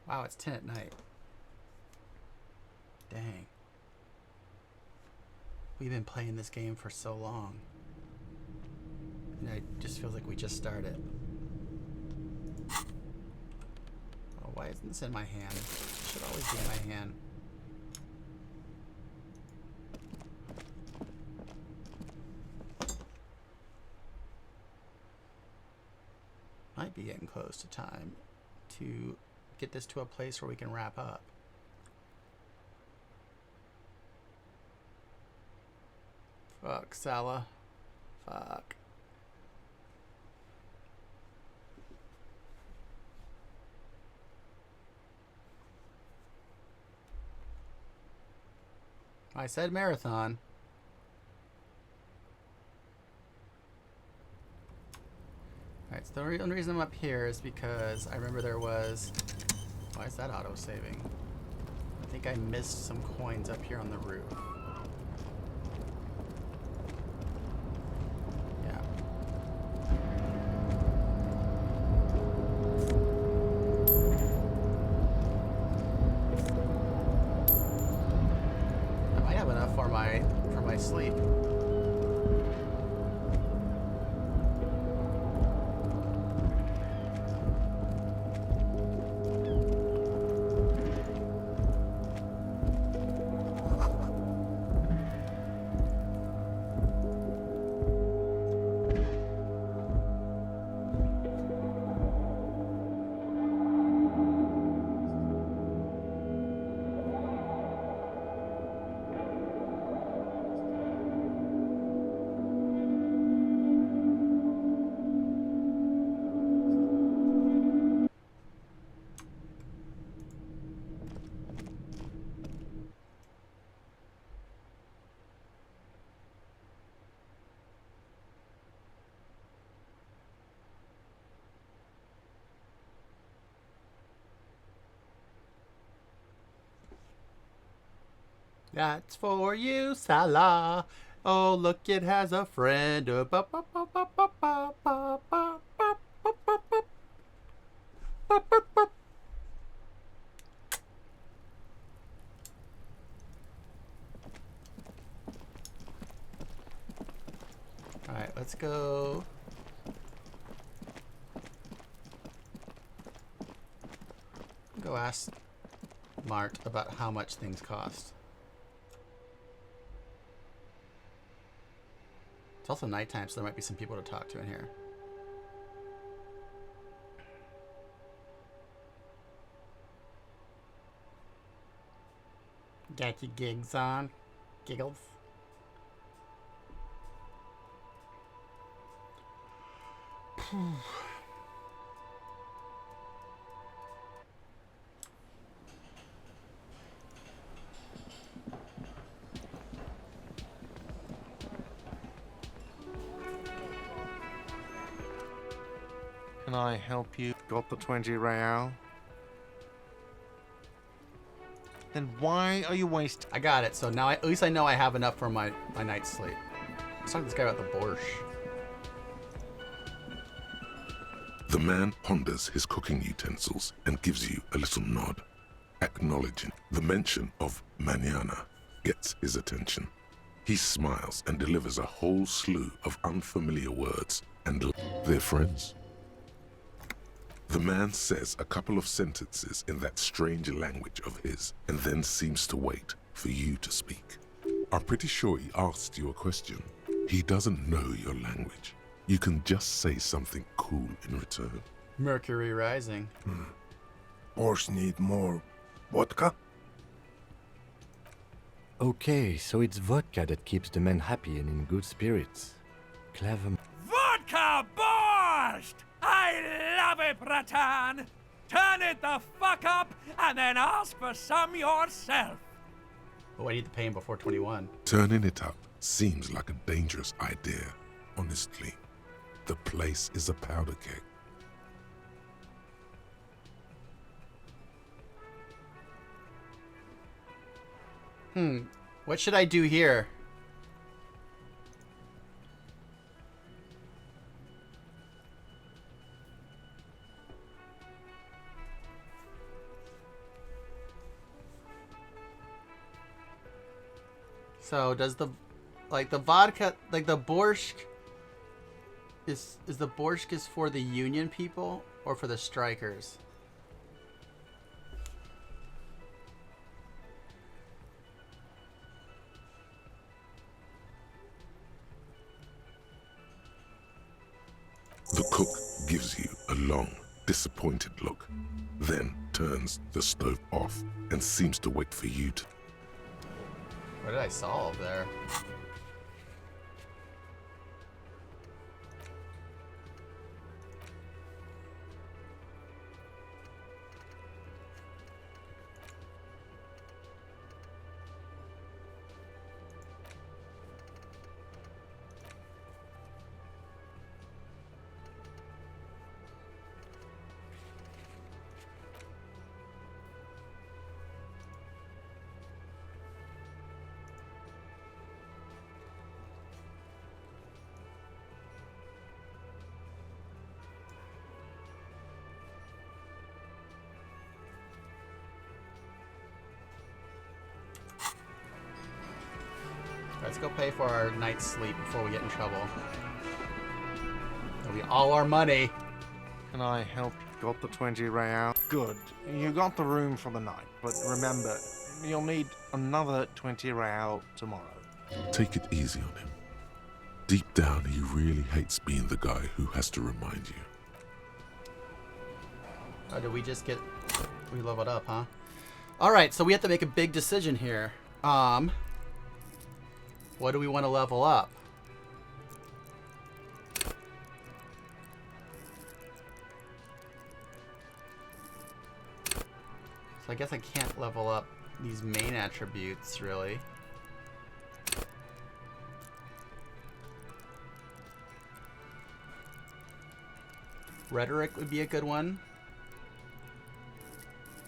Wow, it's 10 at night. Dang. We've been playing this game for so long. And it just feels like we just started. Oh, why isn't this in my hand? It should always be in my hand. Might be getting close to time to get this to a place where we can wrap up. Fuck, Sala. Fuck. I said marathon. Alright, so the only reason I'm up here is because I remember there was... Why is that auto-saving? I think I missed some coins up here on the roof. Yeah. I might have enough for my sleep. That's for you, Salah. Oh, look, it has a friend. Alright, let's go. Go ask Mart about how much things cost. It's also nighttime, so there might be some people to talk to in here. Got your gigs on? Giggles? Can I help you? Got the 20 real? Then why are you wasting? I got it. So now at least I know I have enough for my night's sleep. Let's talk to this guy about the borscht. The man ponders his cooking utensils and gives you a little nod, acknowledging the mention of mañana gets his attention. He smiles and delivers a whole slew of unfamiliar words and they're friends. The man says a couple of sentences in that strange language of his and then seems to wait for you to speak. I'm pretty sure he asked you a question. He doesn't know your language. You can just say something cool in return. Mercury rising. Borscht need more vodka? Okay, so it's vodka that keeps the men happy and in good spirits. Clever. Vodka borscht! I love it, Bratan! Turn it the fuck up and then ask for some yourself. Oh, I need to pay him before 21. Turning it up seems like a dangerous idea, honestly. The place is a powder keg. What should I do here? So does the vodka, like the borscht, is the borscht is for the union people or for the strikers? The cook gives you a long, disappointed look, then turns the stove off and seems to wait for you to... What did I solve there? Let's go pay for our night's sleep before we get in trouble. It'll be all our money. Can I help? Got the 20 real? Good. You got the room for the night, but remember, you'll need another 20 real tomorrow. Take it easy on him. Deep down, he really hates being the guy who has to remind you. Oh, did we just get... We leveled up, huh? Alright, so we have to make a big decision here. What do we want to level up? So I guess I can't level up these main attributes, really. Rhetoric would be a good one.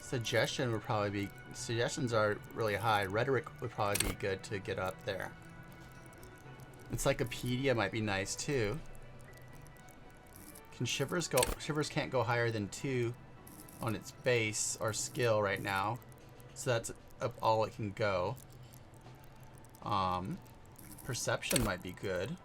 Suggestion would probably be... Suggestions are really high. Rhetoric would probably be good to get up there. Encyclopedia might be nice too. Can Shivers go? Shivers can't go higher than 2 on its base or skill right now, so that's up all it can go. Perception might be good.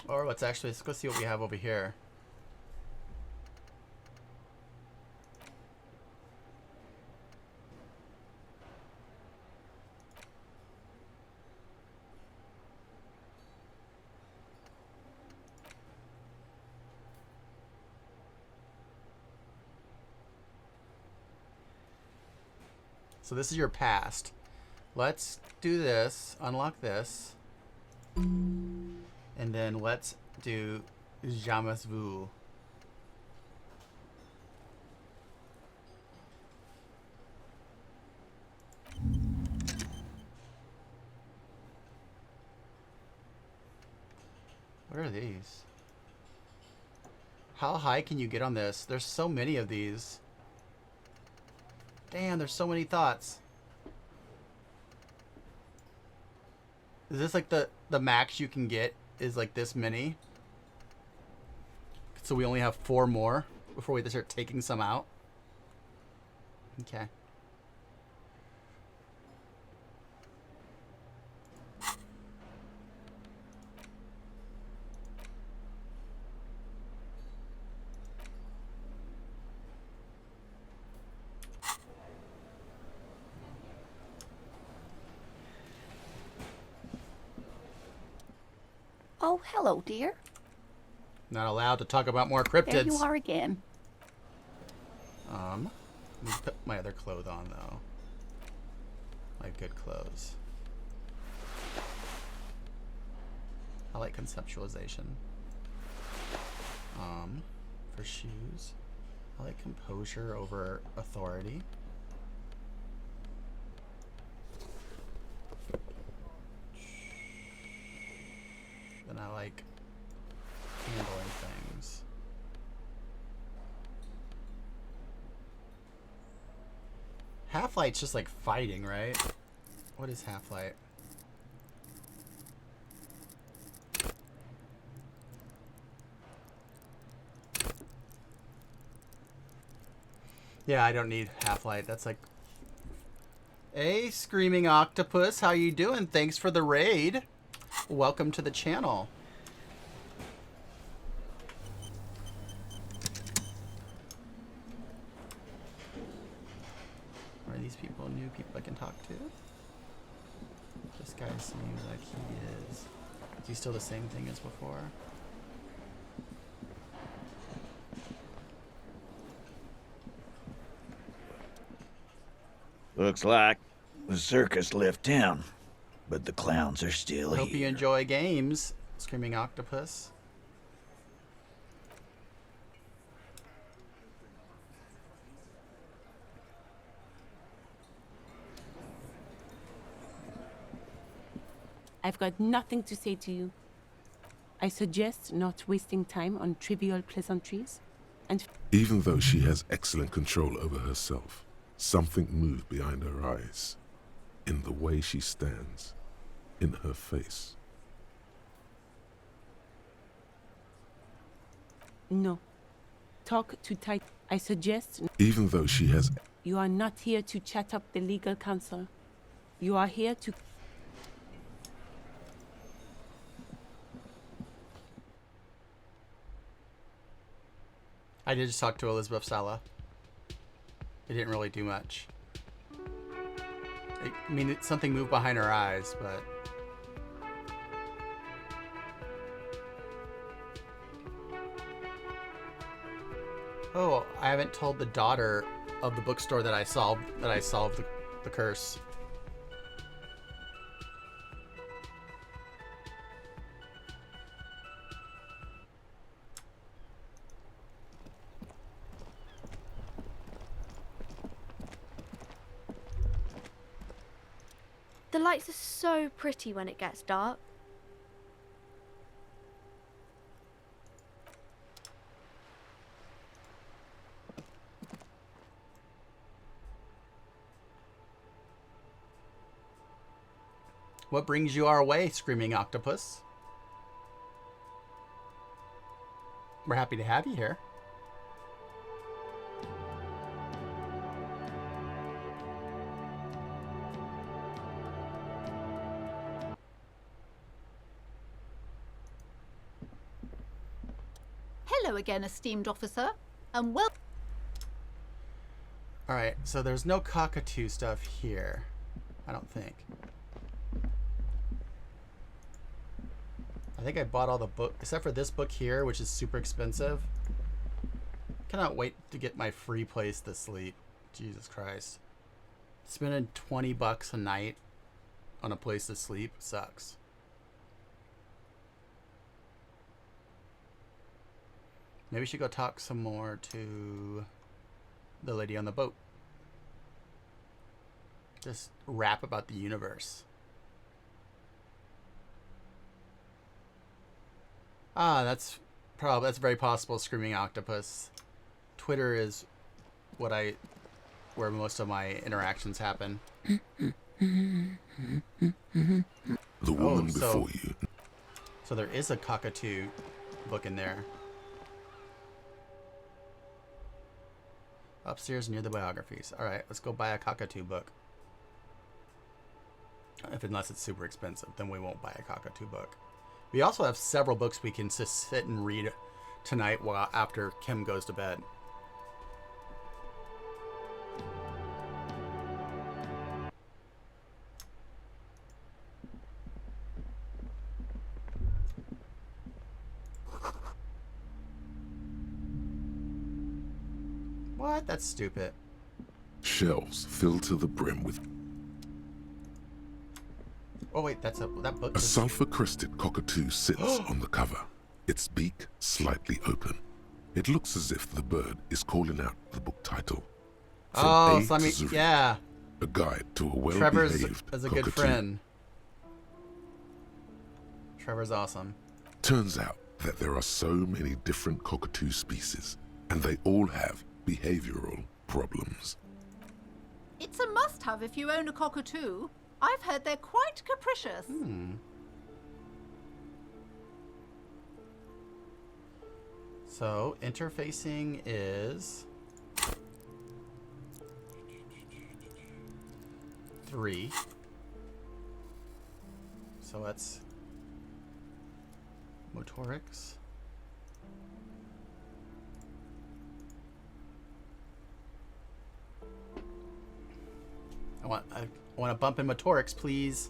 Or let's go see what we have over here. So this is your past. Let's do this. Unlock this. And then let's do Jamais Vu. What are these? How high can you get on this? There's so many of these. Damn, there's so many thoughts. Is this like the max you can get is like this many? So we only have 4 more before we start taking some out? Okay. Oh, hello, dear. Not allowed to talk about more cryptids. There you are again. Let me put my other clothes on though. My good clothes. I like conceptualization. For shoes, I like composure over authority. Then I like handling things. Half-Light's just like fighting, right? What is Half-Light? Yeah, I don't need Half-Light. That's like... Hey, Screaming Octopus, how you doing? Thanks for the raid. Welcome to the channel. Are these people new people I can talk to? This guy seems like he is. Is he still the same thing as before? Looks like the circus left town, but the clowns are still Hope here. you enjoy games, Screaming Octopus. I've got nothing to say to you. I suggest not wasting time on trivial pleasantries and... Even though she has excellent control over herself, something moved behind her eyes, in the way she stands, in her face. No. Talk to tight. I suggest... Even though she has... You are not here to chat up the legal counsel. You are here to... I did just talk to Elizabeth Sala. It didn't really do much. I mean, something moved behind her eyes, but... Oh, I haven't told the daughter of the bookstore that I solved the curse. The lights are so pretty when it gets dark. What brings you our way, Screaming Octopus? We're happy to have you here. Hello again, esteemed officer, and well... Alright, so there's no cockatoo stuff here. I don't think. I think I bought all the book except for this book here, which is super expensive. Cannot wait to get my free place to sleep. Jesus Christ. Spending $20 a night on a place to sleep sucks. Maybe we should go talk some more to the lady on the boat. Just rap about the universe. Ah, that's very possible. Screaming octopus. Twitter is where most of my interactions happen. The woman before you. So there is a cockatoo book in there. Upstairs near the biographies. All right, let's go buy a cockatoo book. Unless it's super expensive, then we won't buy a cockatoo book. We also have several books we can just sit and read tonight while after Kim goes to bed. What? That's stupid. Shelves filled to the brim with... Oh wait, that book. A sulfur-crested cockatoo sits on the cover, its beak slightly open. It looks as if the bird is calling out the book title. Oh, so yeah. A guide to a well-behaved Trevor's as a cockatoo. good friend. Trevor's awesome. Turns out that there are so many different cockatoo species, and they all have behavioral problems. It's a must-have if you own a cockatoo. I've heard they're quite capricious. So, interfacing is 3. So that's motorics. I want to bump in motorics, please.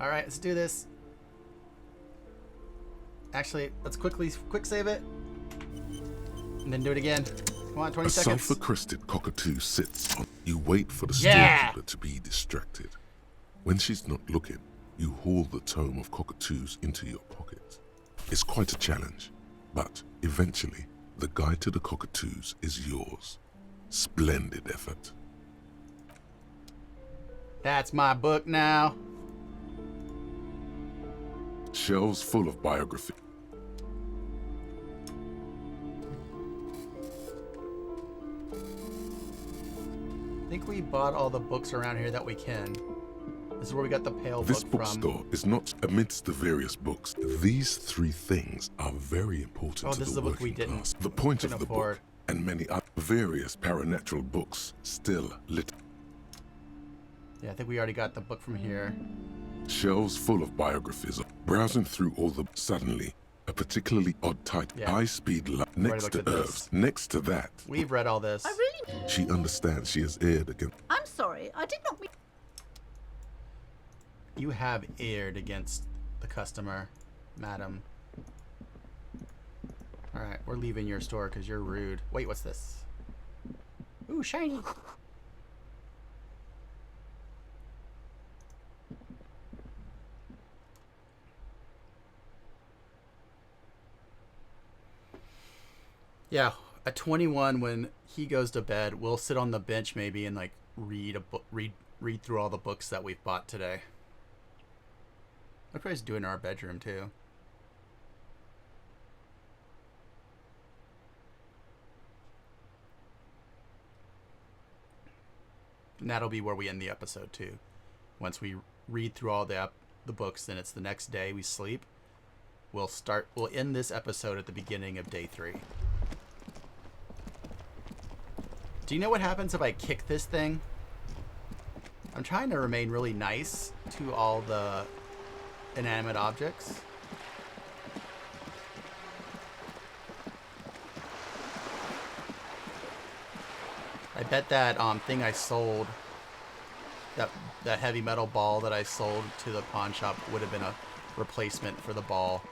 All right, let's do this. Actually, let's quick save it, and then do it again. Come on, 20 a seconds. Sulfur-crested cockatoo sits on. You wait for the Yeah! storekeeper to be distracted. When she's not looking, you haul the tome of cockatoos into your pocket. It's quite a challenge, but eventually, the guide to the cockatoos is yours. Splendid effort. That's my book now. Shelves full of biography. I think we bought all the books around here that we can. This is where we got the pale This book from. bookstore is not amidst the various books. These 3 things are very important to this is the a book we working didn't- class. The point of couldn't the afford. book and many other various paranatural books still lit. Yeah, I think we already got the book from here. Shelves full of biographies. Browsing through all the suddenly, a particularly odd title. Yeah. High-speed light next looked to at this. Earth. Next to that, We've read all this. I really... she understands she has erred against. I'm sorry, I did not mean... You have erred against the customer, madam. Alright, we're leaving your store because you're rude. Wait, what's this? Ooh, shiny! Yeah, at 21, when he goes to bed, we'll sit on the bench maybe and like read a book, read through all the books that we've bought today. I'll probably just do it in our bedroom too. And that'll be where we end the episode too. Once we read through all the books, then it's the next day we sleep. We'll end this episode at the beginning of day 3. Do you know what happens if I kick this thing? I'm trying to remain really nice to all the inanimate objects. I bet that thing I sold, that heavy metal ball that I sold to the pawn shop would have been a replacement for the ball.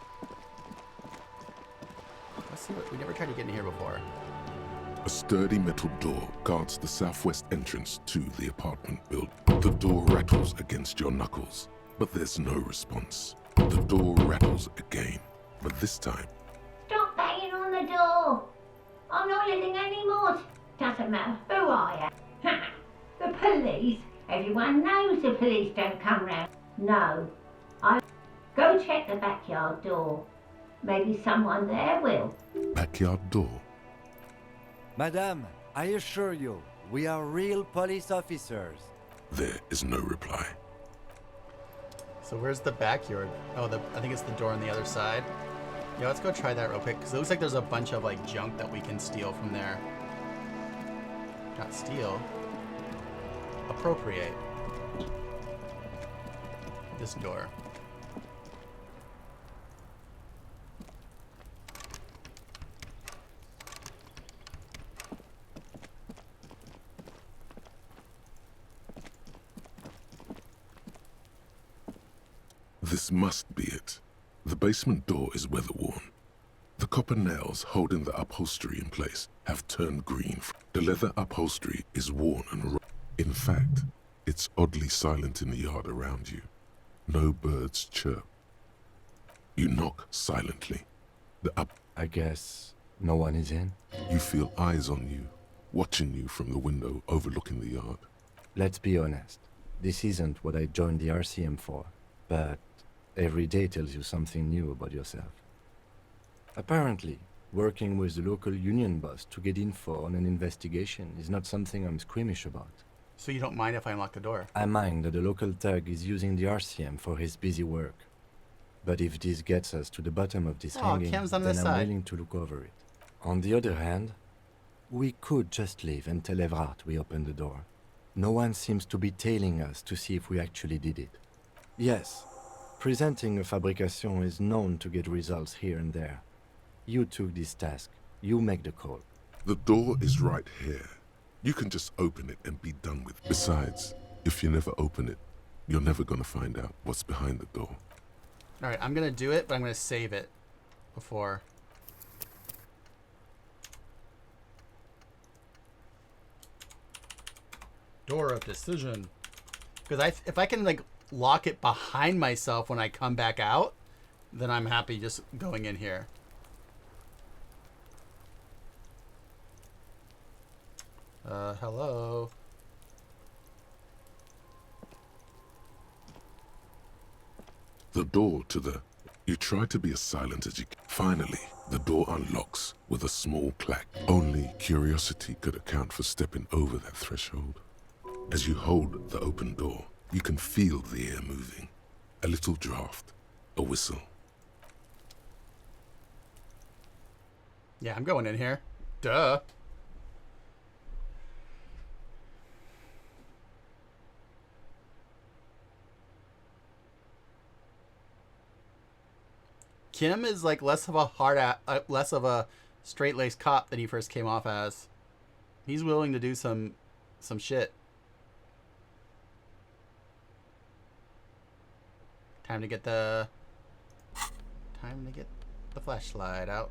Let's see what we never tried to get in here before. A sturdy metal door guards the southwest entrance to the apartment building. The door rattles against your knuckles, but there's no response. The door rattles again, but this time... Stop banging on the door! I'm not living anymore. Doesn't matter who I am. The police? Everyone knows the police don't come round. No. Go check the backyard door. Maybe someone there will. Backyard door? Madame, I assure you, we are real police officers. There is no reply. So where's the backyard? Oh, I think it's the door on the other side. Yeah, let's go try that real quick, because it looks like there's a bunch of like junk that we can steal from there. Not steal. Appropriate. This door. This must be it. The basement door is weather-worn. The copper nails holding the upholstery in place have turned green. The leather upholstery is worn and in fact, it's oddly silent in the yard around you. No birds chirp. You knock silently. I guess no one is in? You feel eyes on you, watching you from the window overlooking the yard. Let's be honest. This isn't what I joined the RCM for, but every day tells you something new about yourself. Apparently, working with the local union boss to get info on an investigation is not something I'm squeamish about. So you don't mind if I unlock the door? I mind that the local thug is using the RCM for his busy work. But if this gets us to the bottom of this hanging, Kim's on then this I'm side. willing to look over it. On the other hand, we could just leave and tell Evrard we opened the door. No one seems to be tailing us to see if we actually did it. Yes, presenting a fabrication is known to get results here and there. You took this task. You make the call. The door is right here. You can just open it and be done with it. Besides, if you never open it, you're never gonna find out what's behind the door. Alright, I'm gonna do it, but I'm gonna save it before. Door of decision. Because if I can like lock it behind myself when I come back out, then I'm happy just going in here. Hello. The door to the... You try to be as silent as you can. Finally, the door unlocks with a small clack. Only curiosity could account for stepping over that threshold. As you hold the open door, you can feel the air moving. A little draft, a whistle. Yeah, I'm going in here. Duh. Kim is like less of a straight-laced cop than he first came off as. He's willing to do some shit. Time to get the flashlight out.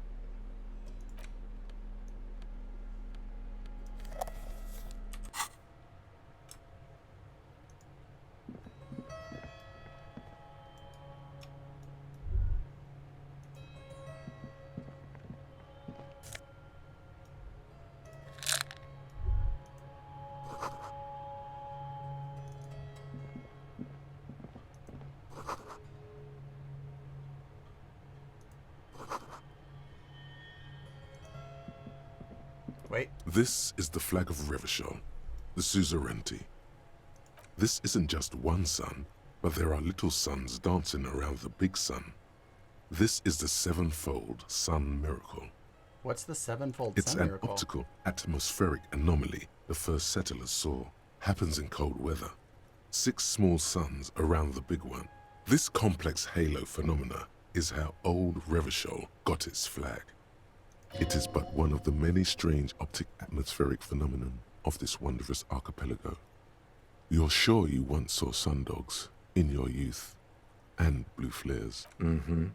Wait. This is the flag of Revachol, the suzerainty. This isn't just one sun, but there are little suns dancing around the big sun. This is the sevenfold sun miracle. What's the sevenfold It's sun an miracle? optical atmospheric anomaly the first settlers saw. Happens in cold weather. 6 small suns around the big one. This complex halo phenomena is how old Revachol got its flag. It is but one of the many strange optic atmospheric phenomenon of this wondrous archipelago. You're sure you once saw sundogs in your youth, and blue flares. Mm-hmm.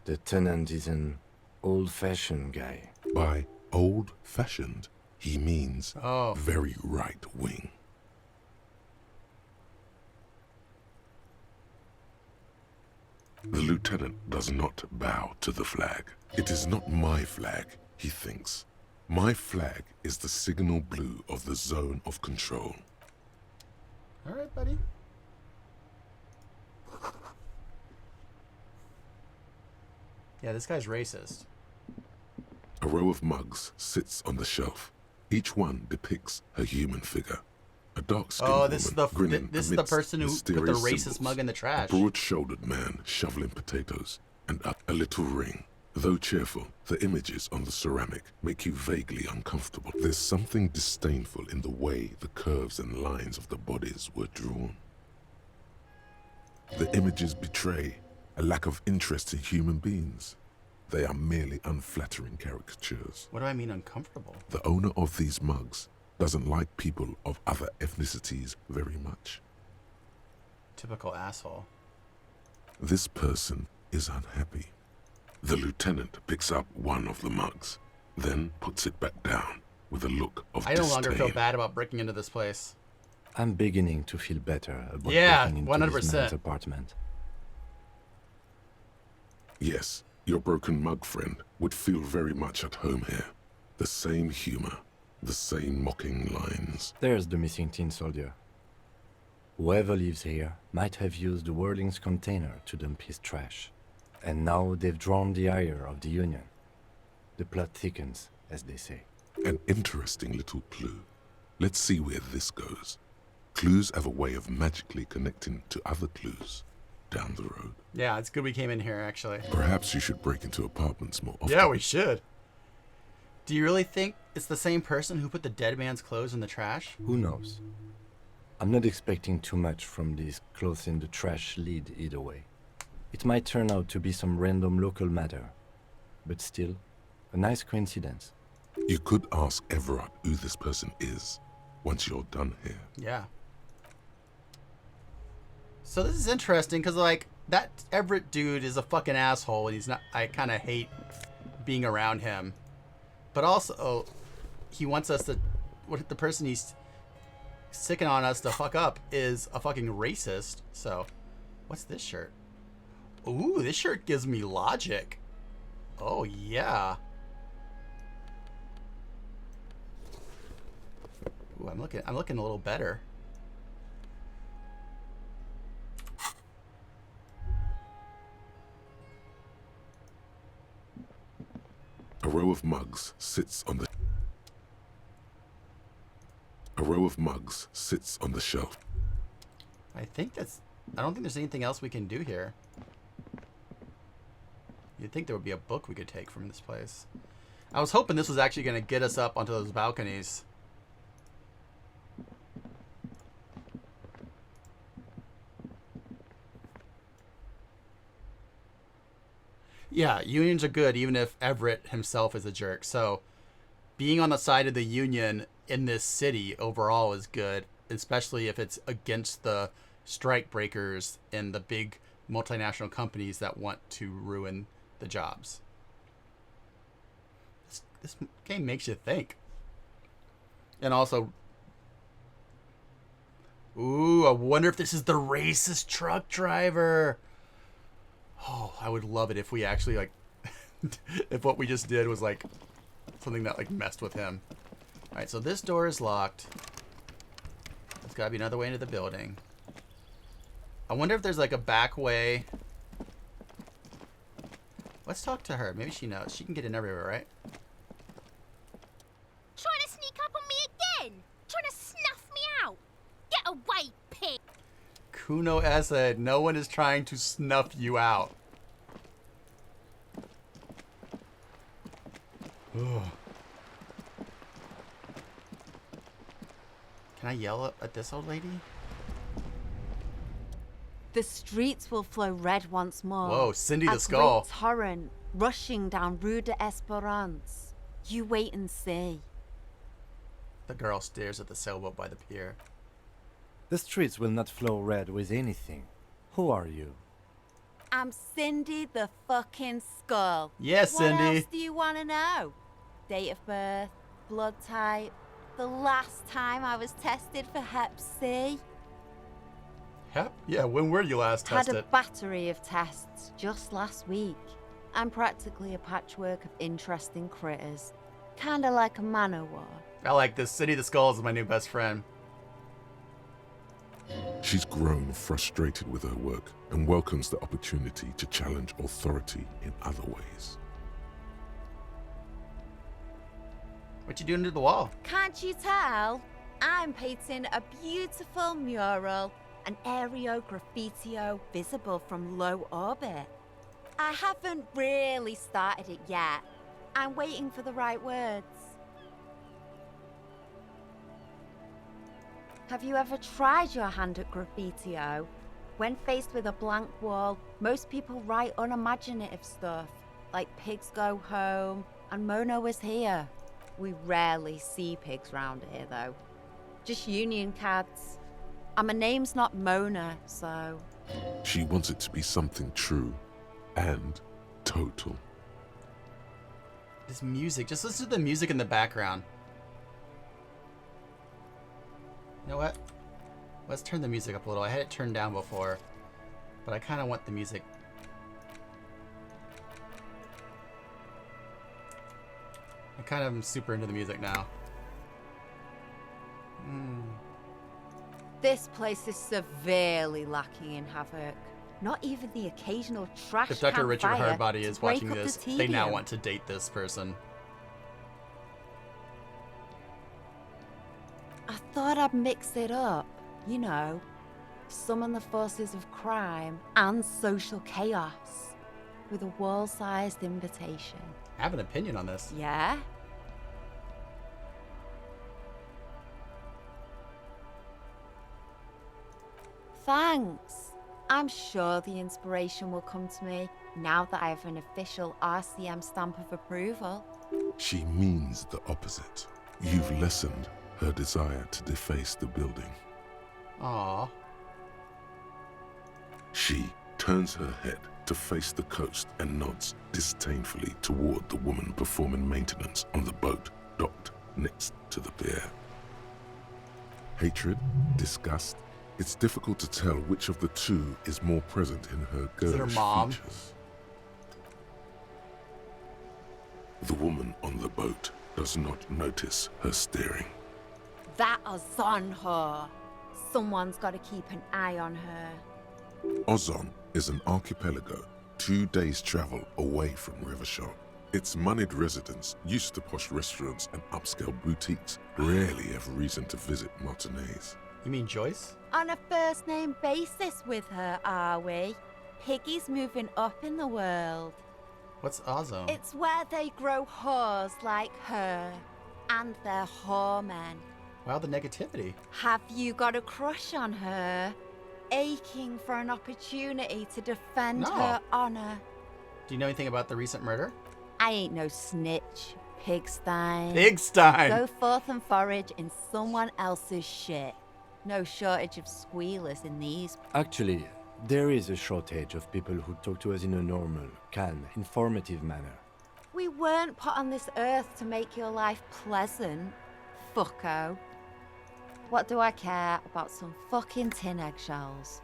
The tenant is an Old-fashioned guy. By old-fashioned, he means Oh. very right-wing. The lieutenant does not bow to the flag. It is not my flag, he thinks. My flag is the signal blue of the zone of control. All right, buddy. Yeah, this guy's racist. A row of mugs sits on the shelf. Each one depicts a human figure. A dark-skinned Oh, woman this is the grinning this is the amidst person who put the mysterious racist symbols. mug in the trash. A broad-shouldered man shoveling potatoes, and a little ring. Though cheerful, the images on the ceramic make you vaguely uncomfortable. There's something disdainful in the way the curves and lines of the bodies were drawn. The images betray a lack of interest in human beings. They are merely unflattering caricatures. What do I mean uncomfortable? The owner of these mugs doesn't like people of other ethnicities very much. Typical asshole. This person is unhappy. The lieutenant picks up one of the mugs, then puts it back down with a look of I no disdain. longer feel bad about breaking into this place. I'm beginning to feel better about Yeah, breaking into 100%. this man's apartment. Yes, your broken mug friend would feel very much at home here. The same humor, the same mocking lines. There's the missing tin soldier. Whoever lives here might have used the Whirling's container to dump his trash. And now they've drawn the ire of the Union. The plot thickens, as they say. An interesting little clue. Let's see where this goes. Clues have a way of magically connecting to other clues down the road. Yeah, it's good we came in here, actually. Perhaps you should break into apartments more often. Yeah, we should. Do you really think it's the same person who put the dead man's clothes in the trash? Who knows? I'm not expecting too much from this clothes in the trash lead either way. It might turn out to be some random local matter, but still, a nice coincidence. You could ask Everard who this person is once you're done here. Yeah. So this is interesting because, like, that Everett dude is a fucking asshole and he's not. I kind of hate being around him. But also, he wants us to. What the person he's sicking on us to fuck up is a fucking racist. So, what's this shirt? Ooh, this shirt gives me logic. Oh yeah. Ooh, I'm looking a little better. A row of mugs sits on the shelf. I don't think there's anything else we can do here. You'd think there would be a book we could take from this place. I was hoping this was actually going to get us up onto those balconies. Yeah, unions are good even if Everett himself is a jerk. So being on the side of the union in this city overall is good, especially if it's against the strike breakers and the big multinational companies that want to ruin the jobs. This game makes you think. And also, ooh, I wonder if this is the racist truck driver. Oh, I would love it if we actually, like, if what we just did was, like, something that, like, messed with him. Alright, so this door is locked. There's gotta be another way into the building. I wonder if there's, like, a back way. Let's talk to her. Maybe she knows. She can get in everywhere, right? Trying to sneak up on me again? Trying to snuff me out? Get away, pig! Kuno Esed, no one is trying to snuff you out. Ugh. Can I yell at this old lady? The streets will flow red once more. Whoa, Cindy the as Skull. great torrent rushing down Rue de Esperance. You wait and see. The girl stares at the sailboat by the pier. The streets will not flow red with anything. Who are you? I'm Cindy the fucking Skull. Yes, Cindy. What else do you want to know? Date of birth, blood type, the last time I was tested for Hep C. Hep? Yeah, when were you last Had tested? a battery of tests just last week. I'm practically a patchwork of interesting critters. Kinda like a man-o'-war. I like this. Cindy the Skull is my new best friend. She's grown frustrated with her work and welcomes the opportunity to challenge authority in other ways. What you doing to the wall? Can't you tell? I'm painting a beautiful mural, an aereo graffitio visible from low orbit. I haven't really started it yet. I'm waiting for the right words. Have you ever tried your hand at graffitio? When faced with a blank wall, most people write unimaginative stuff, like pigs go home and Mono is here. We rarely see pigs round here, though. Just union cats. And my name's not Mona, so... She wants it to be something true and total. This music. Just listen to the music in the background. You know what? Let's turn the music up a little. I had it turned down before, but I kind of want the music. I kind of am super into the music now. This place is severely lacking in havoc. Not even the occasional trash If Dr. can Richard fire Hardbody to is break watching up the this, they now tedium. want to date this person. I thought I'd mix it up, you know, summon the forces of crime and social chaos with a wall-sized invitation. I have an opinion on this. Yeah? Thanks. I'm sure the inspiration will come to me now that I have an official RCM stamp of approval. She means the opposite. You've lessened her desire to deface the building. Aww. She turns her head to face the coast and nods disdainfully toward the woman performing maintenance on the boat docked next to the pier. Hatred, disgust, it's difficult to tell which of the two is more present in her Is it her girlish mom? features. The woman on the boat does not notice her staring. That is on her. Someone's got to keep an eye on her. Ozon is an archipelago 2 days' travel away from Rivershot. Its moneyed residents, used to posh restaurants and upscale boutiques, rarely have reason to visit Martinez. You mean Joyce? On a first-name basis with her, are we? Piggy's moving up in the world. What's Ozone? It's where they grow whores like her. And they're whoremen. Wow, the negativity. Have you got a crush on her? Aching for an opportunity to defend No. her honor. Do you know anything about the recent murder? I ain't no snitch, Pigstein. Pigstein! Go forth and forage in someone else's shit. No shortage of squealers in these. Actually, there is a shortage of people who talk to us in a normal, calm, informative manner. We weren't put on this earth to make your life pleasant, fucko. What do I care about some fucking tin eggshells?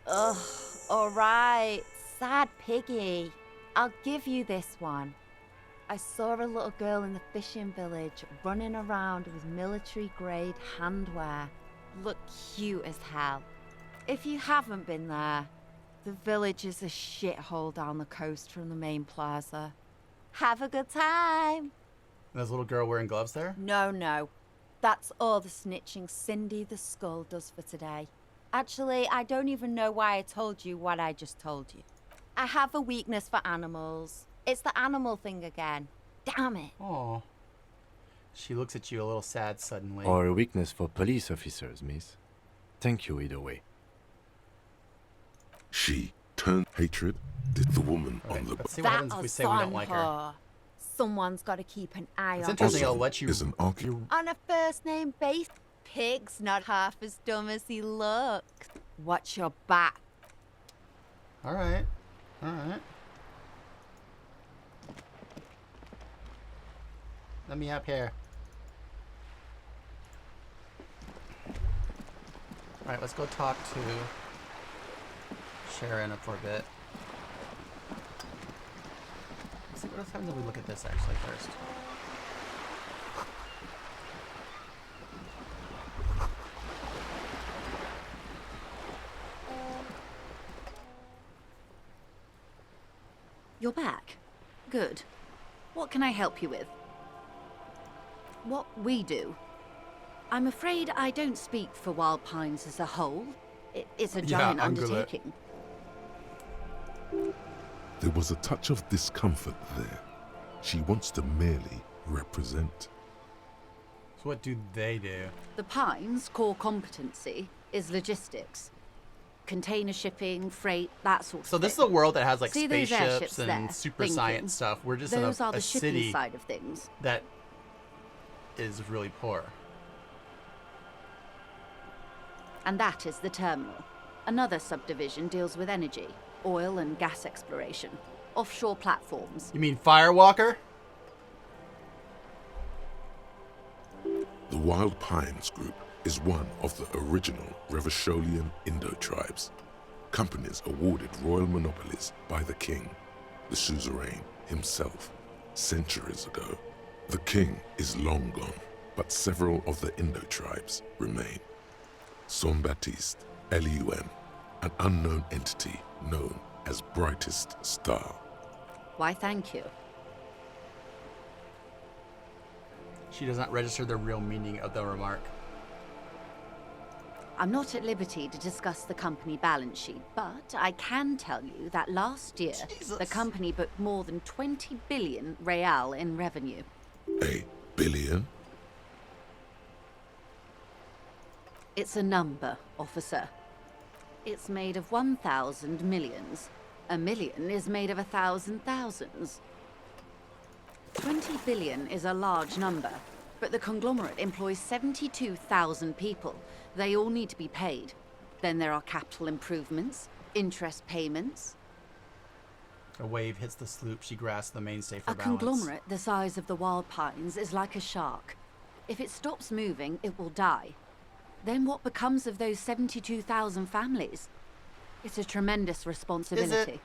Ugh, alright, sad piggy. I'll give you this one. I saw a little girl in the fishing village running around with military-grade handwear. Looked cute as hell. If you haven't been there, the village is a shithole down the coast from the main plaza. Have a good time. There's a little girl wearing gloves there? No. That's all the snitching Cindy the Skull does for today. Actually, I don't even know why I told you what I just told you. I have a weakness for animals. It's the animal thing again. Damn it. Aw. She looks at you a little sad suddenly. Or a weakness for police officers, miss. Thank you either way. She turned hatred to the woman on the Let's see what happens if we say we don't like her. Someone's got to keep an eye It's on interesting, her. I'll let you... is an archaeologist. On a first name basis, Pig's not half as dumb as he looked. Watch your back. Alright. Alright. Let me up here. Alright, let's go talk to Sharon for a bit. Let's see what else happens if we look at this actually first. You're back. Good. What can I help you with? What we do? I'm afraid I don't speak for Wild Pines as a whole. It's a giant undertaking. There was a touch of discomfort there. She wants to merely represent. So what do they do? The Pines' core competency is logistics. Container shipping, freight, that sort of thing. So this is a world that has like See those spaceships airships and there, super blinking? science stuff. We're just Those in are the a shipping city side of things. that is really poor. And that is the terminal. Another subdivision deals with energy, oil and gas exploration, offshore platforms. You mean Firewalker? The Wild Pines Group is one of the original Revacholian Indo-tribes. Companies awarded royal monopolies by the king, the suzerain himself, centuries ago. The king is long gone, but several of the Indo-tribes remain. Son-Baptiste, Elysium, an unknown entity known as Brightest Star. Why, thank you. She does not register the real meaning of the remark. I'm not at liberty to discuss the company balance sheet, but I can tell you that last year, the company booked more than 20 billion real in revenue. A billion? It's a number, officer. It's made of 1,000 millions. A million is made of 1,000 thousands. 20 billion is a large number, but the conglomerate employs 72,000 people. They all need to be paid. Then there are capital improvements, interest payments. A wave hits the sloop. She grasps the mainstay for A balance. conglomerate the size of the Wild Pines is like a shark. If it stops moving, it will die. Then what becomes of those 72,000 families? It's a tremendous responsibility.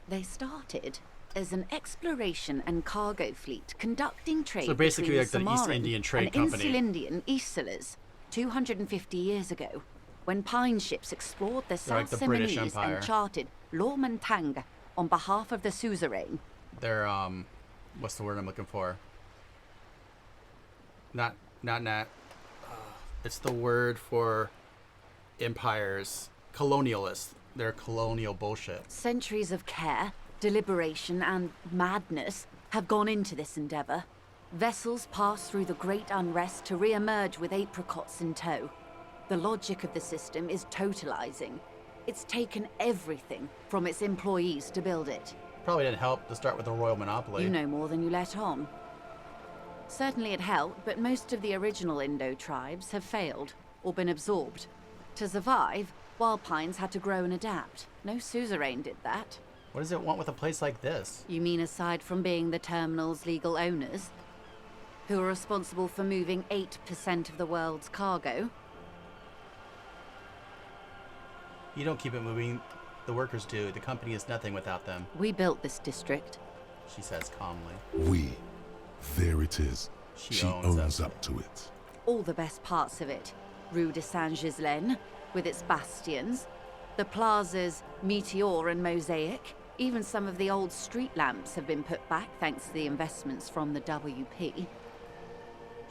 They started as an exploration and cargo fleet conducting trade So basically between like the East Samaran Indian Trade and Company. Insulindian Easters 250 years ago, when pine ships explored the They're like South the British Seminoles Empire. and charted Lomantang on behalf of the suzerain. They're what's the word I'm looking for? Not. It's the word for empires. Colonialists. They're colonial bullshit. Centuries of care, deliberation, and madness have gone into this endeavor. Vessels pass through the great unrest to re-emerge with apricots in tow. The logic of the system is totalizing. It's taken everything from its employees to build it. Probably didn't help to start with a royal monopoly. You know more than you let on. Certainly it helped, but most of the original Indo tribes have failed or been absorbed. To survive, Wild Pines had to grow and adapt. No suzerain did that. What does it want with a place like this? You mean aside from being the terminal's legal owners? Who are responsible for moving 8% of the world's cargo? You don't keep it moving. The workers do. The company is nothing without them. We built this district. She says calmly. We. There it is. She owns up to it. All the best parts of it. Rue de Saint-Ghislain, with its bastions. The plazas Meteor and Mosaic. Even some of the old street lamps have been put back thanks to the investments from the WP.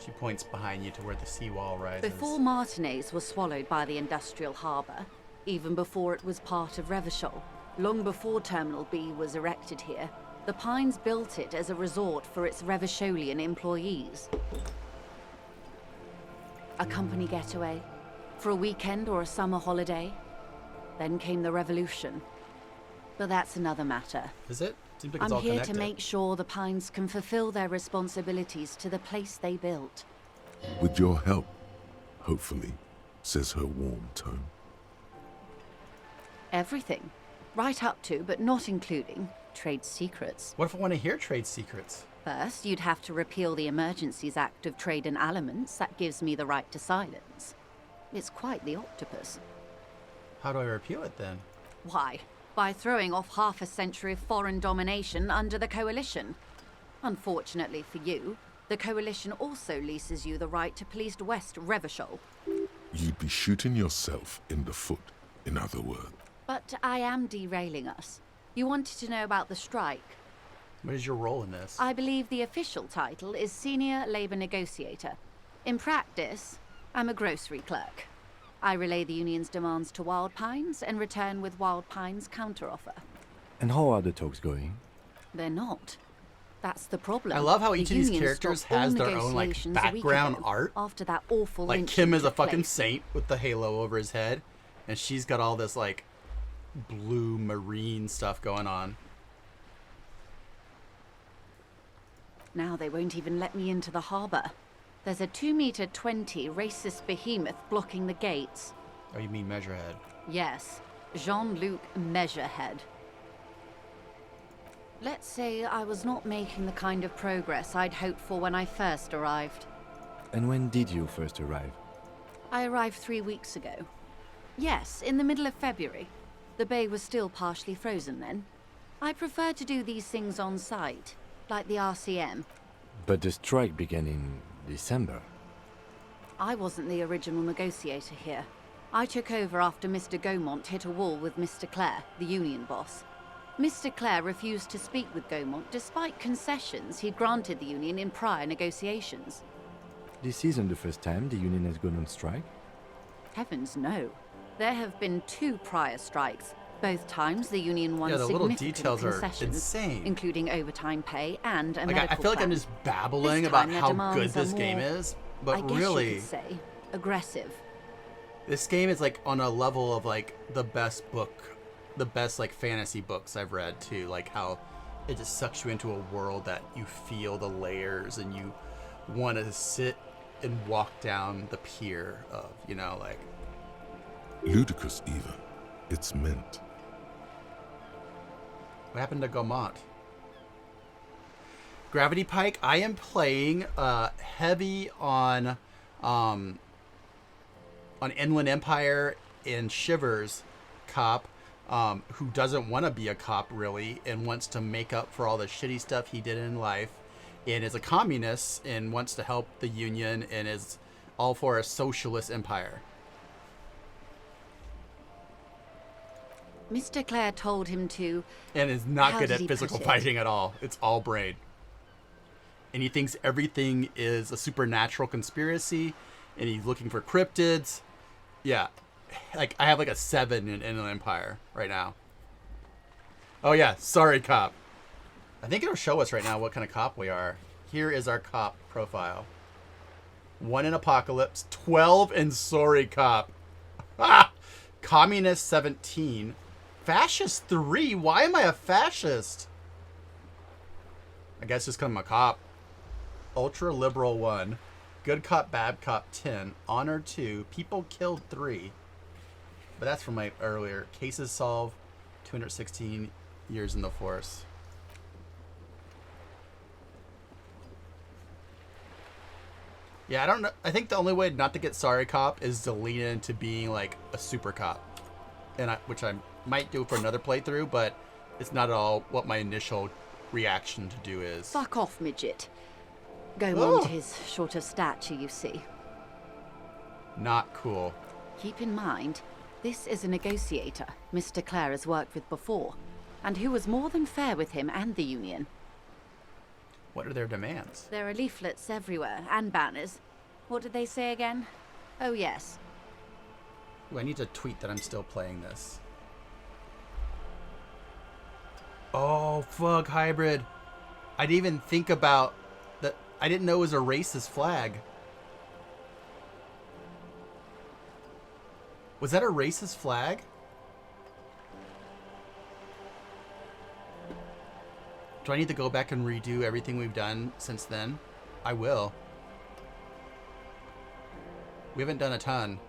She points behind you to where the seawall rises. Before Martinez was swallowed by the industrial harbour, even before it was part of Revachol, long before Terminal B was erected here, the Pines built it as a resort for its Revacholian employees. A company getaway, for a weekend or a summer holiday. Then came the revolution. But that's another matter. Is it? Seems like it's I'm all here connected. to make sure the Pines can fulfill their responsibilities to the place they built. With your help, hopefully, says her warm tone. Everything. Right up to, but not including, trade secrets. What if I want to hear trade secrets? First, you'd have to repeal the Emergencies Act of Trade in Aliments. That gives me the right to silence. It's quite the octopus. How do I repeal it then? Why? By throwing off half a century of foreign domination under the Coalition. Unfortunately for you, the Coalition also leases you the right to police West Revachol. You'd be shooting yourself in the foot, in other words. But I am derailing us. You wanted to know about the strike. What is your role in this? I believe the official title is Senior Labor Negotiator. In practice, I'm a grocery clerk. I relay the union's demands to Wild Pines and return with Wild Pines' counteroffer. And how are the talks going? They're not. That's the problem. I love how each The of these union characters stopped all has their own like negotiations a week background ago, art. after that awful Like lynching Kim is a took fucking place. saint with the halo over his head, and she's got all this like blue marine stuff going on. Now they won't even let me into the harbour. There's a 2-meter-20 racist behemoth blocking the gates. Oh, you mean Measurehead? Yes, Jean-Luc Measurehead. Let's say I was not making the kind of progress I'd hoped for when I first arrived. And when did you first arrive? I arrived 3 weeks ago. Yes, in the middle of February. The bay was still partially frozen then. I prefer to do these things on site, like the RCM. But the strike began in December. I wasn't the original negotiator here. I took over after Mr. Gaumont hit a wall with Mr. Clare, the union boss. Mr. Clare refused to speak with Gaumont despite concessions he'd granted the union in prior negotiations. This isn't the first time the union has gone on strike? Heavens no. There have been 2 prior strikes. Both times the union won Yeah, the little significant details are concessions, insane. including overtime pay and a Like medical I feel like I'm plan. just babbling This about time their how demands good are this game more, is, I but guess really, you could say, aggressive. this game is like on a level of like the best like fantasy books I've read too. Like how it just sucks you into a world that you feel the layers and you want to sit and walk down the pier of, you know, like. Ludicrous even. It's meant. What happened to Gaumont? Gravity Pike, I am playing heavy on Inland Empire and Shivers cop, who doesn't want to be a cop really and wants to make up for all the shitty stuff he did in life, and is a communist and wants to help the union and is all for a socialist empire. Mr. Clare told him to... And is not how good did at he physical put it? fighting at all. It's all brain. And he thinks everything is a supernatural conspiracy, and he's looking for cryptids. Yeah. Like, I have like a 7 in Inland Empire right now. Oh yeah, sorry cop. I think it'll show us right now what kind of cop we are. Here is our cop profile. 1 in Apocalypse, 12 in Sorry Cop. Ah! Communist 17. Fascist 3? Why am I a fascist? I guess just because I'm a cop. Ultra Liberal 1. Good Cop, Bad Cop 10. Honor 2. People Killed 3. But that's from my earlier. Cases solved. 216 years in the force. Yeah, I don't know. I think the only way not to get Sorry Cop is to lean into being like a super cop. Which I might do for another playthrough, but it's not at all what my initial reaction to do is. Fuck off, midget. Gaumont Oh. is short of stature, you see. Not cool. Keep in mind, this is a negotiator Mr. Clare has worked with before, and who was more than fair with him and the union. What are their demands? There are leaflets everywhere, and banners. What did they say again? Oh yes. Ooh, I need to tweet that I'm still playing this. Oh, fuck, hybrid. I didn't even think about that. I didn't know it was a racist flag. Was that a racist flag? Do I need to go back and redo everything we've done since then? I will. We haven't done a ton.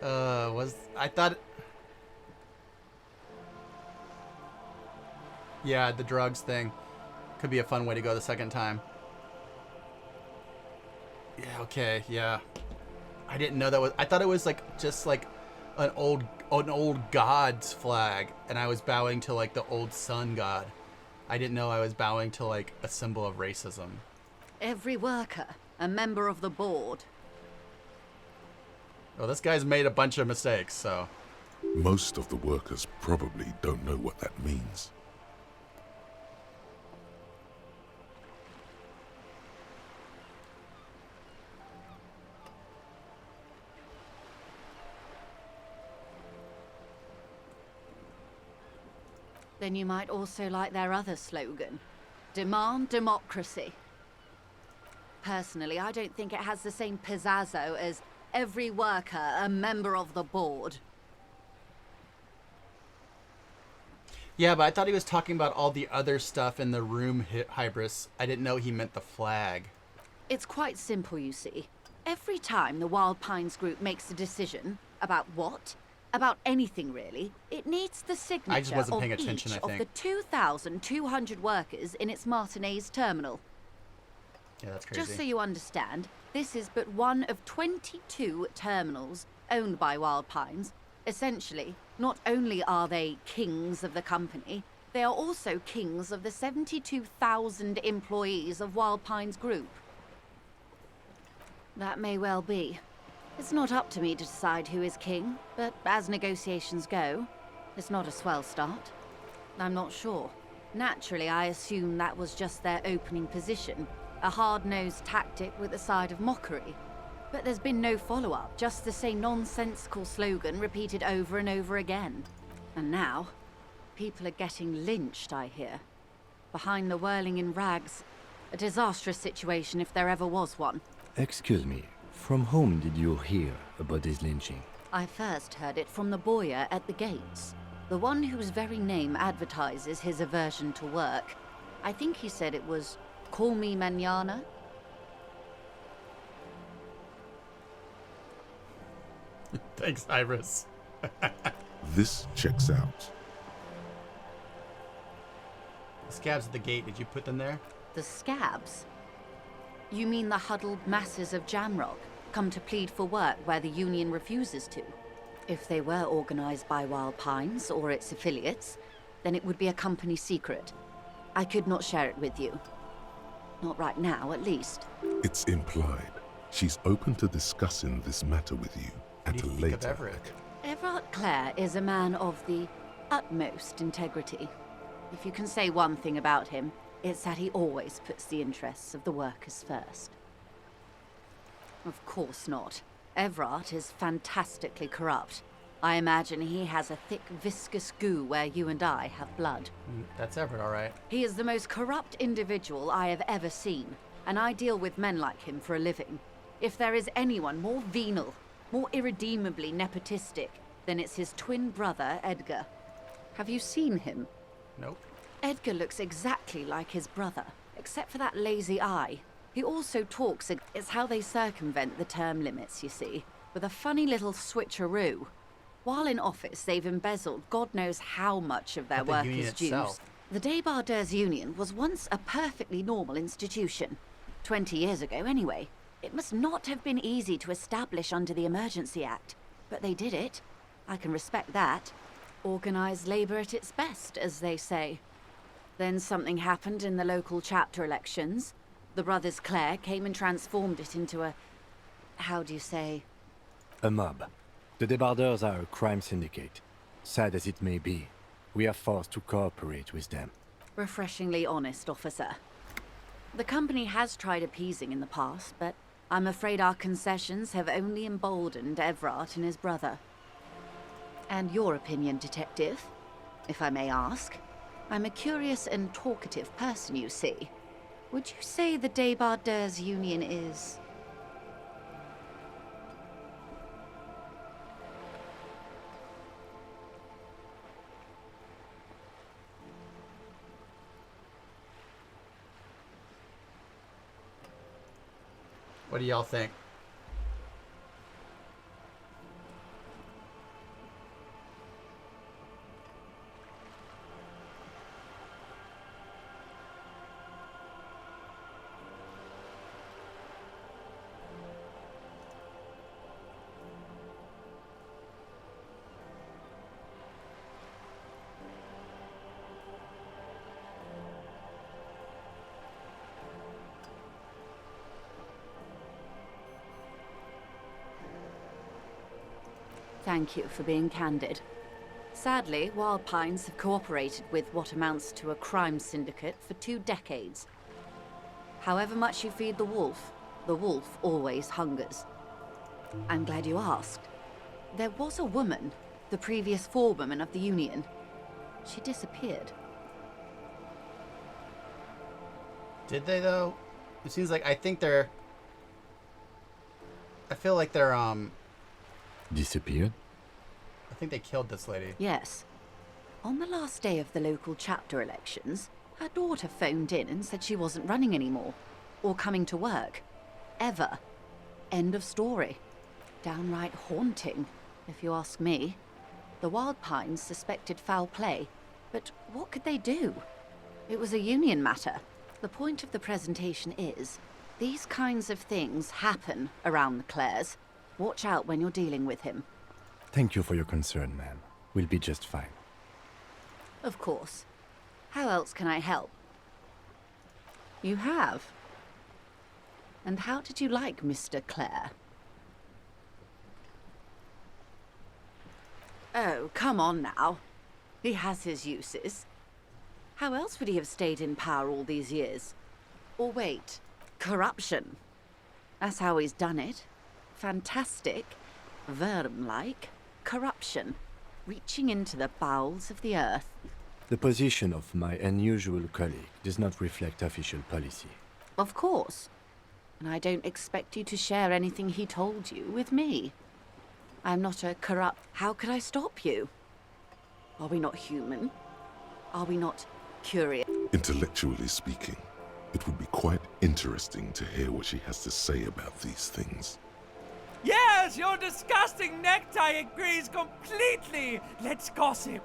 I thought... Yeah, the drugs thing. Could be a fun way to go the second time. Yeah, okay, yeah. I didn't know that was... I thought it was like just like an old god's flag, and I was bowing to like the old sun god. I didn't know I was bowing to like a symbol of racism. Every worker, a member of the board. Well, this guy's made a bunch of mistakes, so... Most of the workers probably don't know what that means. Then you might also like their other slogan. Demand democracy. Personally, I don't think it has the same pizzazzo as every worker a member of the board. Yeah, but I thought he was talking about all the other stuff in the room, Hybris. I didn't know he meant the flag. It's quite simple, you see. Every time the Wild Pines group makes a decision about what, about anything really, it needs the signature I just wasn't of paying attention, each I think. of the 2,200 workers in its Martinez terminal. Yeah, that's crazy. Just so you understand, this is but one of 22 terminals owned by Wild Pines. Essentially, not only are they kings of the company, they are also kings of the 72,000 employees of Wild Pines Group. That may well be. It's not up to me to decide who is king, but as negotiations go, it's not a swell start. I'm not sure. Naturally, I assume that was just their opening position, a hard-nosed tactic with a side of mockery. But there's been no follow-up, just the same nonsensical slogan repeated over and over again. And now, people are getting lynched, I hear. Behind the whirling in rags, a disastrous situation if there ever was one. Excuse me, from whom did you hear about this lynching? I first heard it from the boyar at the gates, the one whose very name advertises his aversion to work. I think he said it was, "Call me mañana." Thanks, Iris. This checks out. The scabs at the gate, did you put them there? The scabs? You mean the huddled masses of Jamrock, come to plead for work where the Union refuses to? If they were organized by Wild Pines or its affiliates, then it would be a company secret. I could not share it with you. Not right now, at least. It's implied. She's open to discussing this matter with you at a later. Everett? Everett Clare is a man of the utmost integrity. If you can say one thing about him, it's that he always puts the interests of the workers first. Of course not. Everett is fantastically corrupt. I imagine he has a thick, viscous goo where you and I have blood. That's Everett, all right. He is the most corrupt individual I have ever seen, and I deal with men like him for a living. If there is anyone more venal, more irredeemably nepotistic, then it's his twin brother, Edgar. Have you seen him? Nope. Edgar looks exactly like his brother, except for that lazy eye. He also talks, it's how they circumvent the term limits, you see, with a funny little switcheroo. While in office, they've embezzled God knows how much of their workers' dues. The Débardeurs Union was once a perfectly normal institution. 20 years ago, anyway. It must not have been easy to establish under the Emergency Act, but they did it. I can respect that. Organized labor at its best, as they say. Then something happened in the local chapter elections. The brothers Clare came and transformed it into a... how do you say? A mob. The Débardeurs are a crime syndicate. Sad as it may be, we are forced to cooperate with them. Refreshingly honest, officer. The company has tried appeasing in the past, but I'm afraid our concessions have only emboldened Everett and his brother. And your opinion, detective, if I may ask? I'm a curious and talkative person, you see. Would you say the Débardeurs Union is... What do y'all think? Thank you for being candid. Sadly, Wild Pines have cooperated with what amounts to a crime syndicate for 2 decades. However much you feed the wolf always hungers. I'm glad you asked. There was a woman, the previous forewoman of the Union. She disappeared. Did they, though? It seems like I feel like they're, Disappeared? I think they killed this lady. Yes. On the last day of the local chapter elections, her daughter phoned in and said she wasn't running anymore. Or coming to work. Ever. End of story. Downright haunting, if you ask me. The Wild Pines suspected foul play, but what could they do? It was a union matter. The point of the presentation is, these kinds of things happen around the Clares. Watch out when you're dealing with him. Thank you for your concern, ma'am. We'll be just fine. Of course. How else can I help? You have? And how did you like Mr. Clare? Oh, come on now. He has his uses. How else would he have stayed in power all these years? Or wait, corruption. That's how he's done it. Fantastic, Verm-like corruption, reaching into the bowels of the earth. The position of my unusual colleague does not reflect official policy. Of course. And I don't expect you to share anything he told you with me. I'm not a corrupt... How could I stop you? Are we not human? Are we not curious? Intellectually speaking, it would be quite interesting to hear what she has to say about these things. Yes, your disgusting necktie agrees completely. Let's gossip.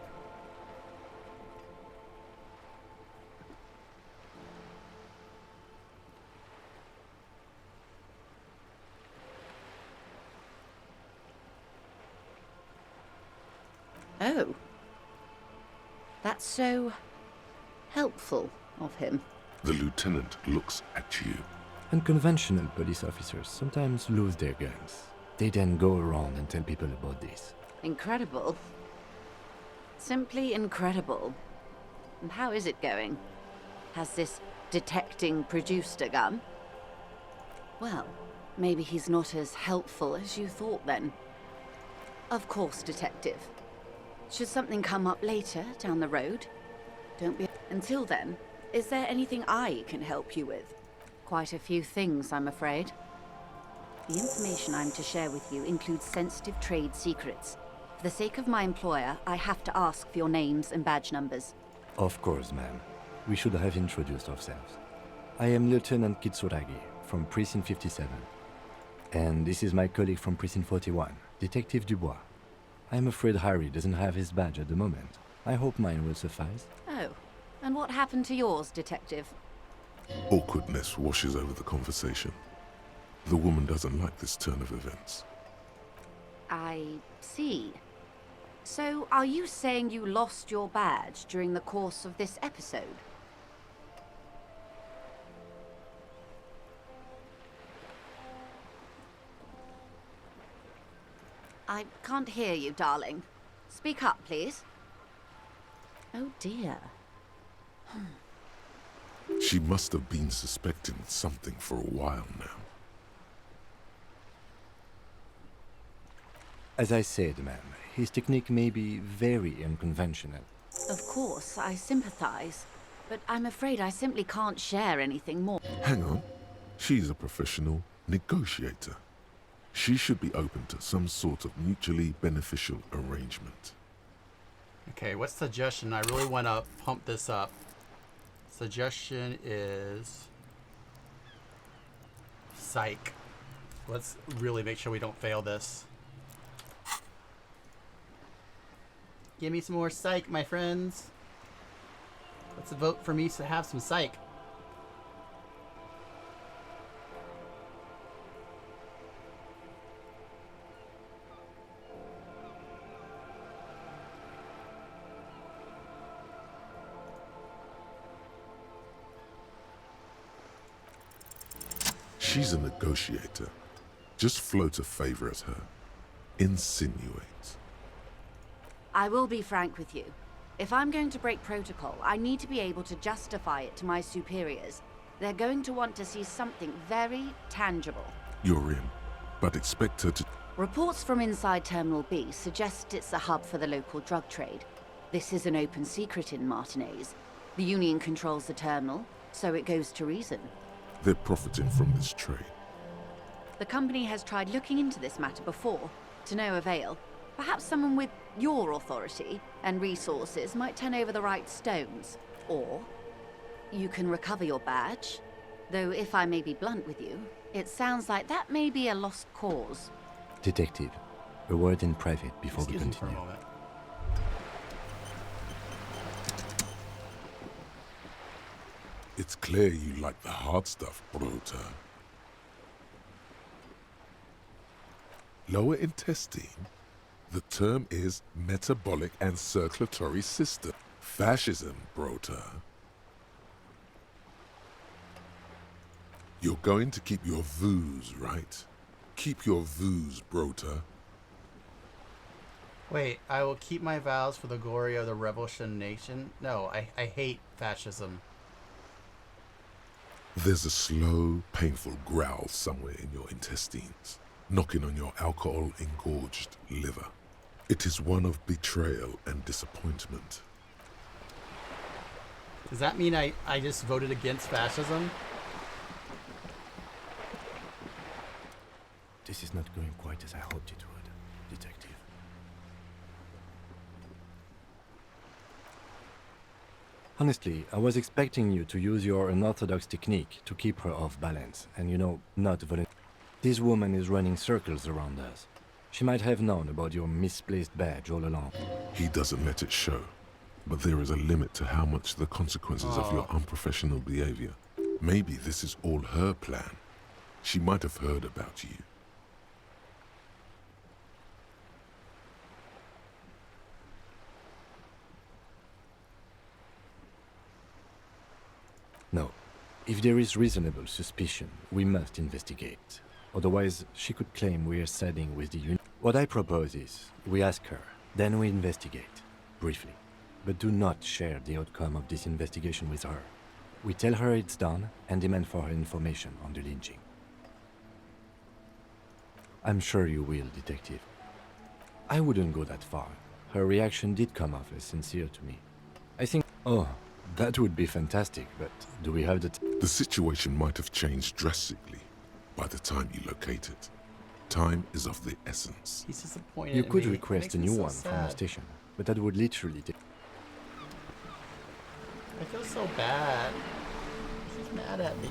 Oh. That's so helpful of him. The lieutenant looks at you. Unconventional police officers sometimes lose their guns. They then go around and tell people about this. Incredible. Simply incredible. And how is it going? Has this detecting produced a gun? Well, maybe he's not as helpful as you thought then. Of course, Detective. Should something come up later, down the road, don't be... Until then, is there anything I can help you with? Quite a few things, I'm afraid. The information I'm to share with you includes sensitive trade secrets. For the sake of my employer, I have to ask for your names and badge numbers. Of course, ma'am. We should have introduced ourselves. I am Lieutenant Kitsuragi from Precinct 57. And this is my colleague from Precinct 41, Detective Dubois. I'm afraid Harry doesn't have his badge at the moment. I hope mine will suffice. Oh, and what happened to yours, Detective? Awkwardness washes over the conversation. The woman doesn't like this turn of events. I see. So, are you saying you lost your badge during the course of this episode? I can't hear you, darling. Speak up, please. Oh dear. She must have been suspecting something for a while now. As I said, ma'am, his technique may be very unconventional. Of course, I sympathize. But I'm afraid I simply can't share anything more. Hang on. She's a professional negotiator. She should be open to some sort of mutually beneficial arrangement. Okay, what suggestion? I really want to pump this up. Suggestion is... Psych. Let's really make sure we don't fail this. Give me some more psych, my friends. Let's vote for me to have some psych. She's a negotiator. Just float a favor at her. Insinuate. I will be frank with you. If I'm going to break protocol, I need to be able to justify it to my superiors. They're going to want to see something very tangible. You're in, but expect her to... Reports from inside Terminal B suggest it's a hub for the local drug trade. This is an open secret in Martinez. The Union controls the terminal, so it goes to reason. They're profiting from this trade. The company has tried looking into this matter before, to no avail. Perhaps someone with your authority and resources might turn over the right stones. Or you can recover your badge. Though if I may be blunt with you, it sounds like that may be a lost cause. Detective, a word in private before we continue. It's clear you like the hard stuff, Brota. Lower intestine? The term is metabolic and circulatory system. Fascism, Brota. You're going to keep your vooz, right? Keep your vooz, Brota. Wait, I will keep my vows for the glory of the Revolution Nation? No, I hate fascism. There's a slow, painful growl somewhere in your intestines, knocking on your alcohol-engorged liver. It is one of betrayal and disappointment. Does that mean I just voted against fascism? This is not going quite as I hoped it would, Detective. Honestly, I was expecting you to use your unorthodox technique to keep her off balance, and not volunteer. This woman is running circles around us. She might have known about your misplaced badge all along. He doesn't let it show, but there is a limit to how much the consequences of your unprofessional behavior. Maybe this is all her plan. She might have heard about you. No. If there is reasonable suspicion, we must investigate. Otherwise, she could claim we are siding with the Union. What I propose is, we ask her, then we investigate, briefly. But do not share the outcome of this investigation with her. We tell her it's done and demand for her information on the lynching. I'm sure you will, Detective. I wouldn't go that far. Her reaction did come off as sincere to me. I think... Oh, that would be fantastic, but do we have the... The situation might have changed drastically by the time you locate it. Time is of the essence. He's disappointed. You could request a new one from the station, but that would literally take... I feel so bad. He's mad at me.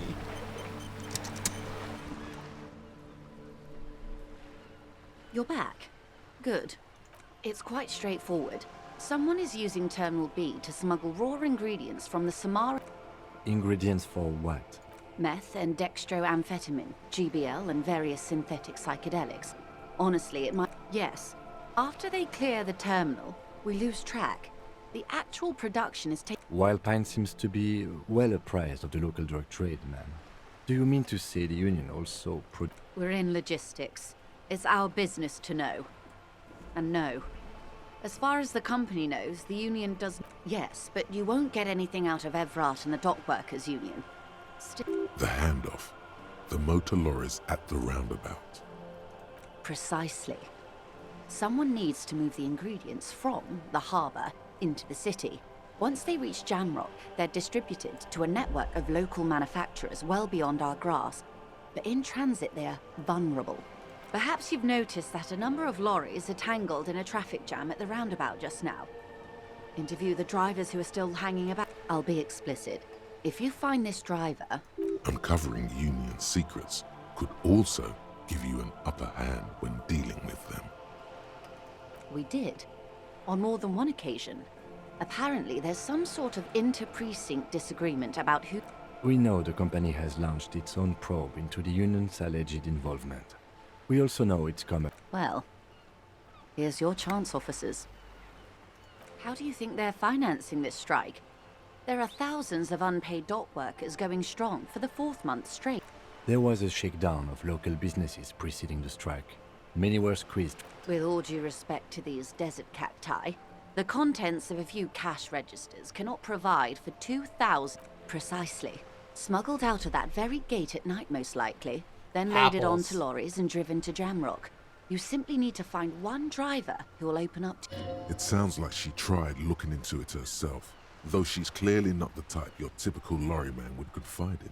You're back. Good. It's quite straightforward. Someone is using Terminal B to smuggle raw ingredients from the Samara... Ingredients for what? Meth and dextroamphetamine, GBL, and various synthetic psychedelics. Honestly, it might... Yes. After they clear the terminal, we lose track. The actual production is taken... Wildpine seems to be well apprised of the local drug trade, ma'am. Do you mean to say the Union also We're in logistics. It's our business to know. And no. As far as the company knows, the Union does... Yes, but you won't get anything out of Evrat and the Dock Workers Union. The handoff. The motor lorries at the roundabout. Precisely. Someone needs to move the ingredients from the harbour into the city. Once they reach Jamrock, they're distributed to a network of local manufacturers well beyond our grasp. But in transit, they're vulnerable. Perhaps you've noticed that a number of lorries are tangled in a traffic jam at the roundabout just now. Interview the drivers who are still hanging about. I'll be explicit. If you find this driver... Uncovering Union secrets could also give you an upper hand when dealing with them. We did. On more than one occasion. Apparently, there's some sort of inter-precinct disagreement about who... We know the company has launched its own probe into the Union's alleged involvement. We also know it's coming. Well, here's your chance, officers. How do you think they're financing this strike? There are thousands of unpaid dock workers going strong for the 4th month straight. There was a shakedown of local businesses preceding the strike. Many were squeezed. With all due respect to these desert cacti, the contents of a few cash registers cannot provide for 2,000 precisely. Smuggled out of that very gate at night, most likely, then loaded Apples. onto lorries and driven to Jamrock. You simply need to find one driver who will open up to It sounds like she tried looking into it herself, though she's clearly not the type your typical lorryman would confide in.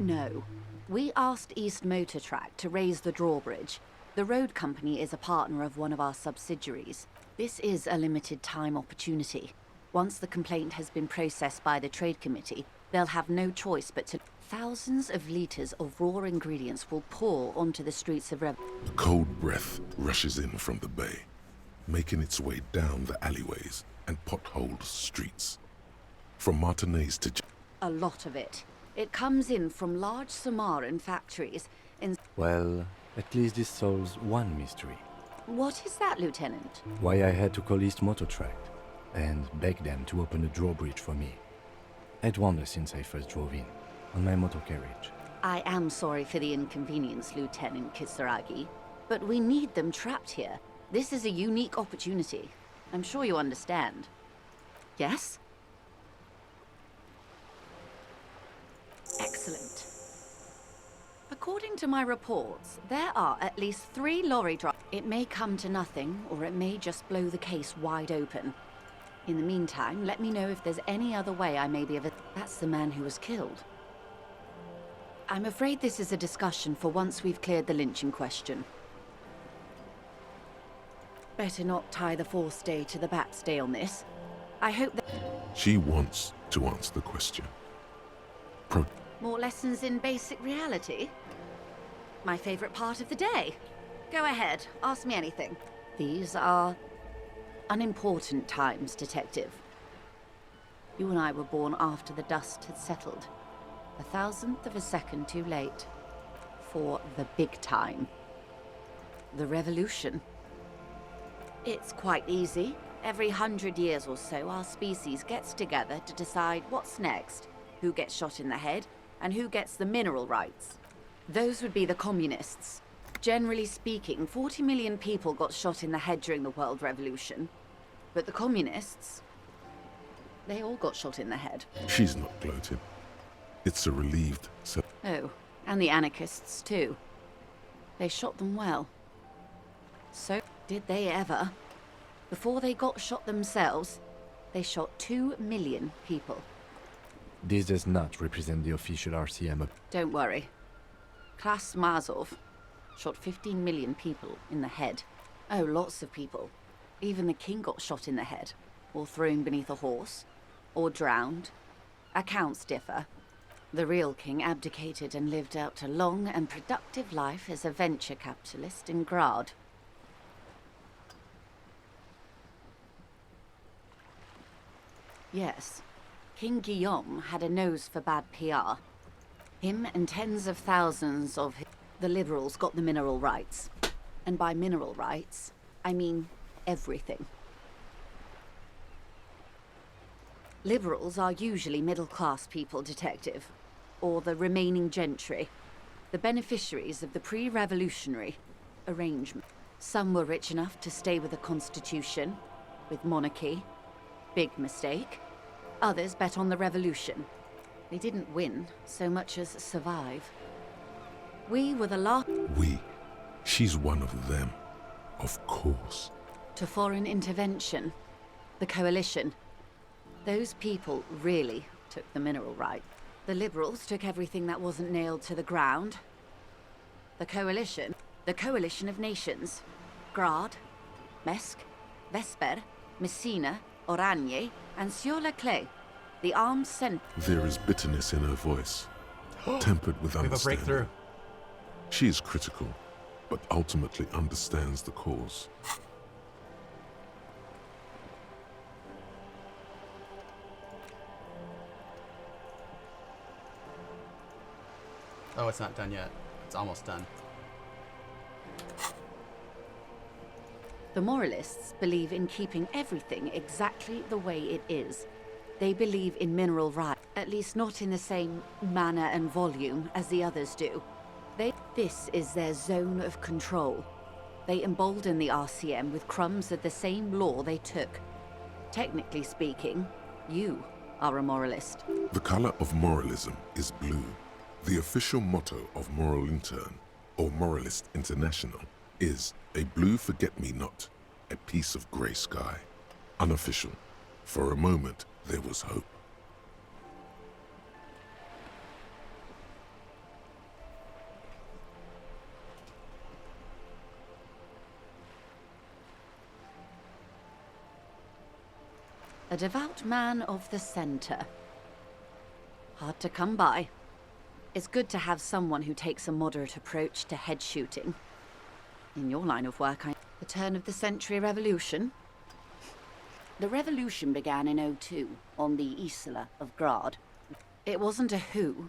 No. We asked East Motor Track to raise the drawbridge. The road company is a partner of one of our subsidiaries. This is a limited time opportunity. Once the complaint has been processed by the trade committee, they'll have no choice but to... Thousands of litres of raw ingredients will pour onto the streets of The cold breath rushes in from the bay, making its way down the alleyways and potholed streets. From Martinez to... A lot of it. It comes in from large Samaran factories in... Well, at least this solves one mystery. What is that, Lieutenant? Why I had to call East Motor Track and beg them to open a drawbridge for me. I'd wondered since I first drove in, on my motor carriage. I am sorry for the inconvenience, Lieutenant Kisaragi, but we need them trapped here. This is a unique opportunity. I'm sure you understand. Yes? Excellent. According to my reports, there are at least 3 lorry drivers. It may come to nothing, or it may just blow the case wide open. In the meantime, let me know if there's any other way I may be of it. That's the man who was killed. I'm afraid this is a discussion for once we've cleared the lynching question. Better not tie the fourth day to the bat's day on this. I hope that... She wants to answer the question. More lessons in basic reality? My favorite part of the day. Go ahead, ask me anything. These are unimportant times, Detective. You and I were born after the dust had settled. 1,000th of a second too late. For the big time. The revolution. It's quite easy. Every 100 years or so, our species gets together to decide what's next. Who gets shot in the head, and who gets the mineral rights. Those would be the communists. Generally speaking, 40 million people got shot in the head during the World Revolution. But the communists, they all got shot in the head. She's not gloating. It's a relieved... Oh, and the anarchists too. They shot them well. So, did they ever? Before they got shot themselves, they shot 2 million people. This does not represent the official RCM. Don't worry. Klas Mazov shot 15 million people in the head. Oh, lots of people. Even the king got shot in the head, or thrown beneath a horse, or drowned. Accounts differ. The real king abdicated and lived out a long and productive life as a venture capitalist in Grad. Yes. King Guillaume had a nose for bad PR. Him and tens of thousands of the liberals got the mineral rights. And by mineral rights, I mean everything. Liberals are usually middle-class people, Detective. Or the remaining gentry. The beneficiaries of the pre-revolutionary arrangement. Some were rich enough to stay with the Constitution, with monarchy. Big mistake. Others bet on the revolution. They didn't win so much as survive. We were the last... We. She's one of them. Of course. To foreign intervention. The coalition. Those people really took the mineral right. The liberals took everything that wasn't nailed to the ground. The coalition of nations. Grad, Mesk, Vesper, Messina, Oranje, and Sur-la-Clay, the armed There is bitterness in her voice, tempered with We have a understanding. breakthrough. She is critical, but ultimately understands the cause. Oh, it's not done yet. It's almost done. The moralists believe in keeping everything exactly the way it is. They believe in mineral rights, at least not in the same manner and volume as the others do. This is their zone of control. They embolden the RCM with crumbs of the same law they took. Technically speaking, you are a moralist. The color of moralism is blue. The official motto of Moral Intern, or Moralist International, is a blue forget-me-not, a piece of grey sky. Unofficial. For a moment, there was hope. A devout man of the center. Hard to come by. It's good to have someone who takes a moderate approach to head shooting. In your line of work, the turn of the century revolution? The revolution began in '02 on the Isla of Grad. It wasn't a who,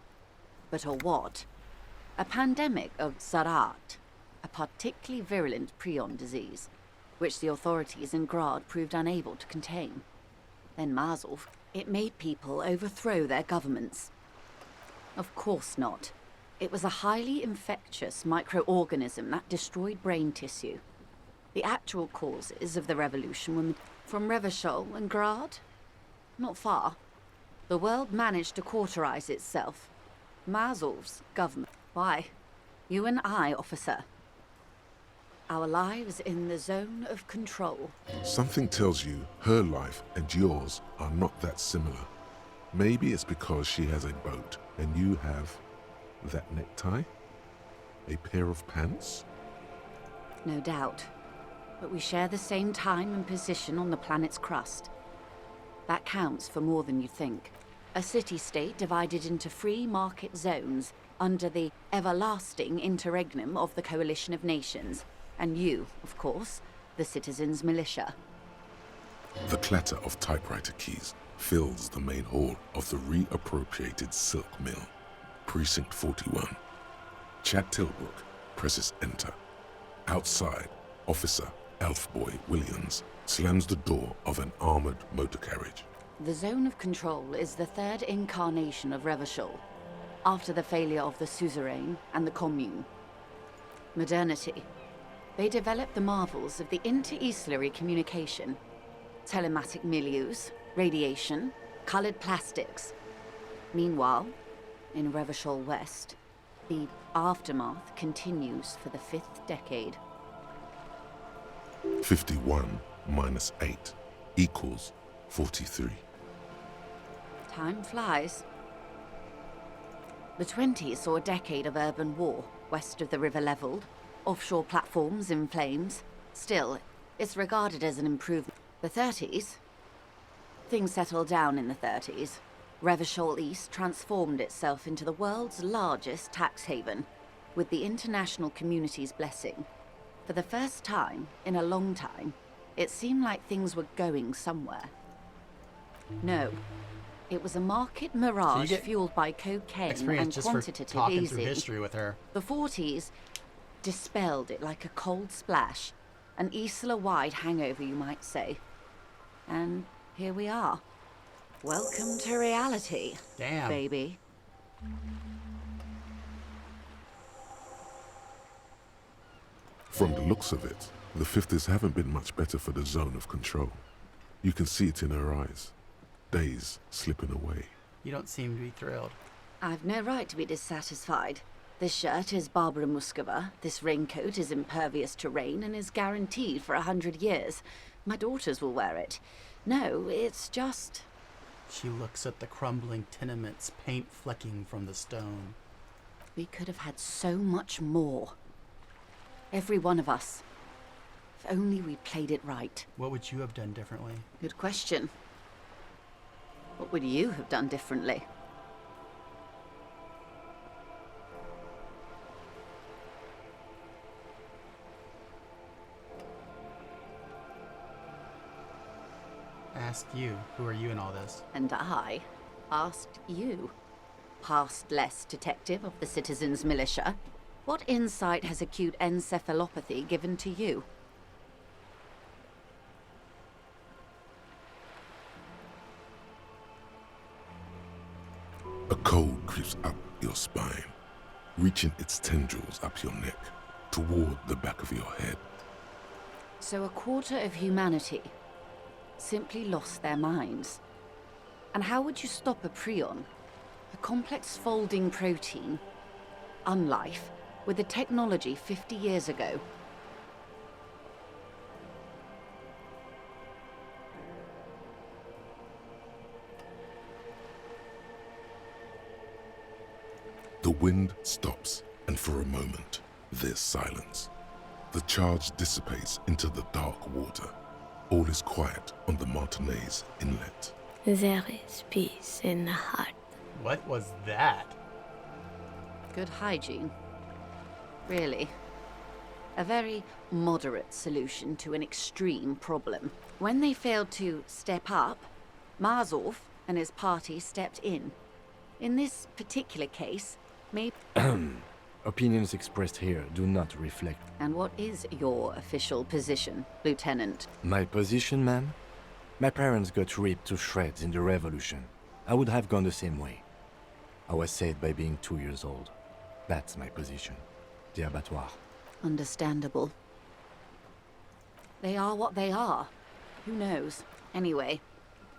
but a what. A pandemic of Zarat, a particularly virulent prion disease, which the authorities in Grad proved unable to contain. Then Mazov, it made people overthrow their governments. Of course not. It was a highly infectious microorganism that destroyed brain tissue. The actual causes of the revolution were from Revachol and Grad? Not far. The world managed to cauterize itself. Mazov's government. Why? You and I, officer. Our lives in the zone of control. Something tells you her life and yours are not that similar. Maybe it's because she has a boat and you have that necktie? A pair of pants? No doubt. But we share the same time and position on the planet's crust. That counts for more than you think. A city-state divided into free market zones under the everlasting interregnum of the Coalition of Nations. And you, of course, the citizens' militia. The clatter of typewriter keys fills the main hall of the reappropriated silk mill. Precinct 41. Chad Tilbrook presses enter. Outside, Officer Elfboy Williams slams the door of an armored motor carriage. The zone of control is the third incarnation of Revachol, after the failure of the suzerain and the commune. Modernity. They developed the marvels of the inter-Islary communication, telematic milieus, radiation, colored plastics. Meanwhile, in Revachol West, the aftermath continues for the 5th decade. 51 minus 8 equals 43. Time flies. The 20s saw a decade of urban war, west of the river leveled, offshore platforms in flames. Still, it's regarded as an improvement. The 30s? Things settled down in the 30s. Revachol East transformed itself into the world's largest tax haven, with the international community's blessing. For the first time in a long time, it seemed like things were going somewhere. No. It was a market mirage fueled by cocaine and quantitative talking easing. through history with her. The 40s dispelled it like a cold splash. An Isla-wide hangover, you might say. And here we are. Welcome to reality, damn, baby. From the looks of it, the 50s haven't been much better for the zone of control. You can see it in her eyes. Days slipping away. You don't seem to be thrilled. I've no right to be dissatisfied. This shirt is Barbara Muscova, this raincoat is impervious to rain and is guaranteed for 100 years. My daughters will wear it. No, it's just... She looks at the crumbling tenements, paint flecking from the stone. We could have had so much more. Every one of us. If only we played it right. What would you have done differently? Good question. What would you have done differently? Asked you. Who are you in all this? And I asked you, past less detective of the citizens' militia, what insight has acute encephalopathy given to you? your spine, reaching its tendrils up your neck, toward the back of your head. So a quarter of humanity simply lost their minds. And how would you stop a prion, a complex folding protein, unlife, with the technology 50 years ago? The wind stops, and for a moment, there's silence. The charge dissipates into the dark water. All is quiet on the Martinez inlet. There is peace in the heart. What was that? Good hygiene. Really. A very moderate solution to an extreme problem. When they failed to step up, Marzov and his party stepped in. In this particular case, maybe... Opinions expressed here do not reflect. And what is your official position, Lieutenant? My position, ma'am? My parents got ripped to shreds in the revolution. I would have gone the same way. I was saved by being 2 years old. That's my position. The abattoir. Understandable. They are what they are. Who knows? Anyway,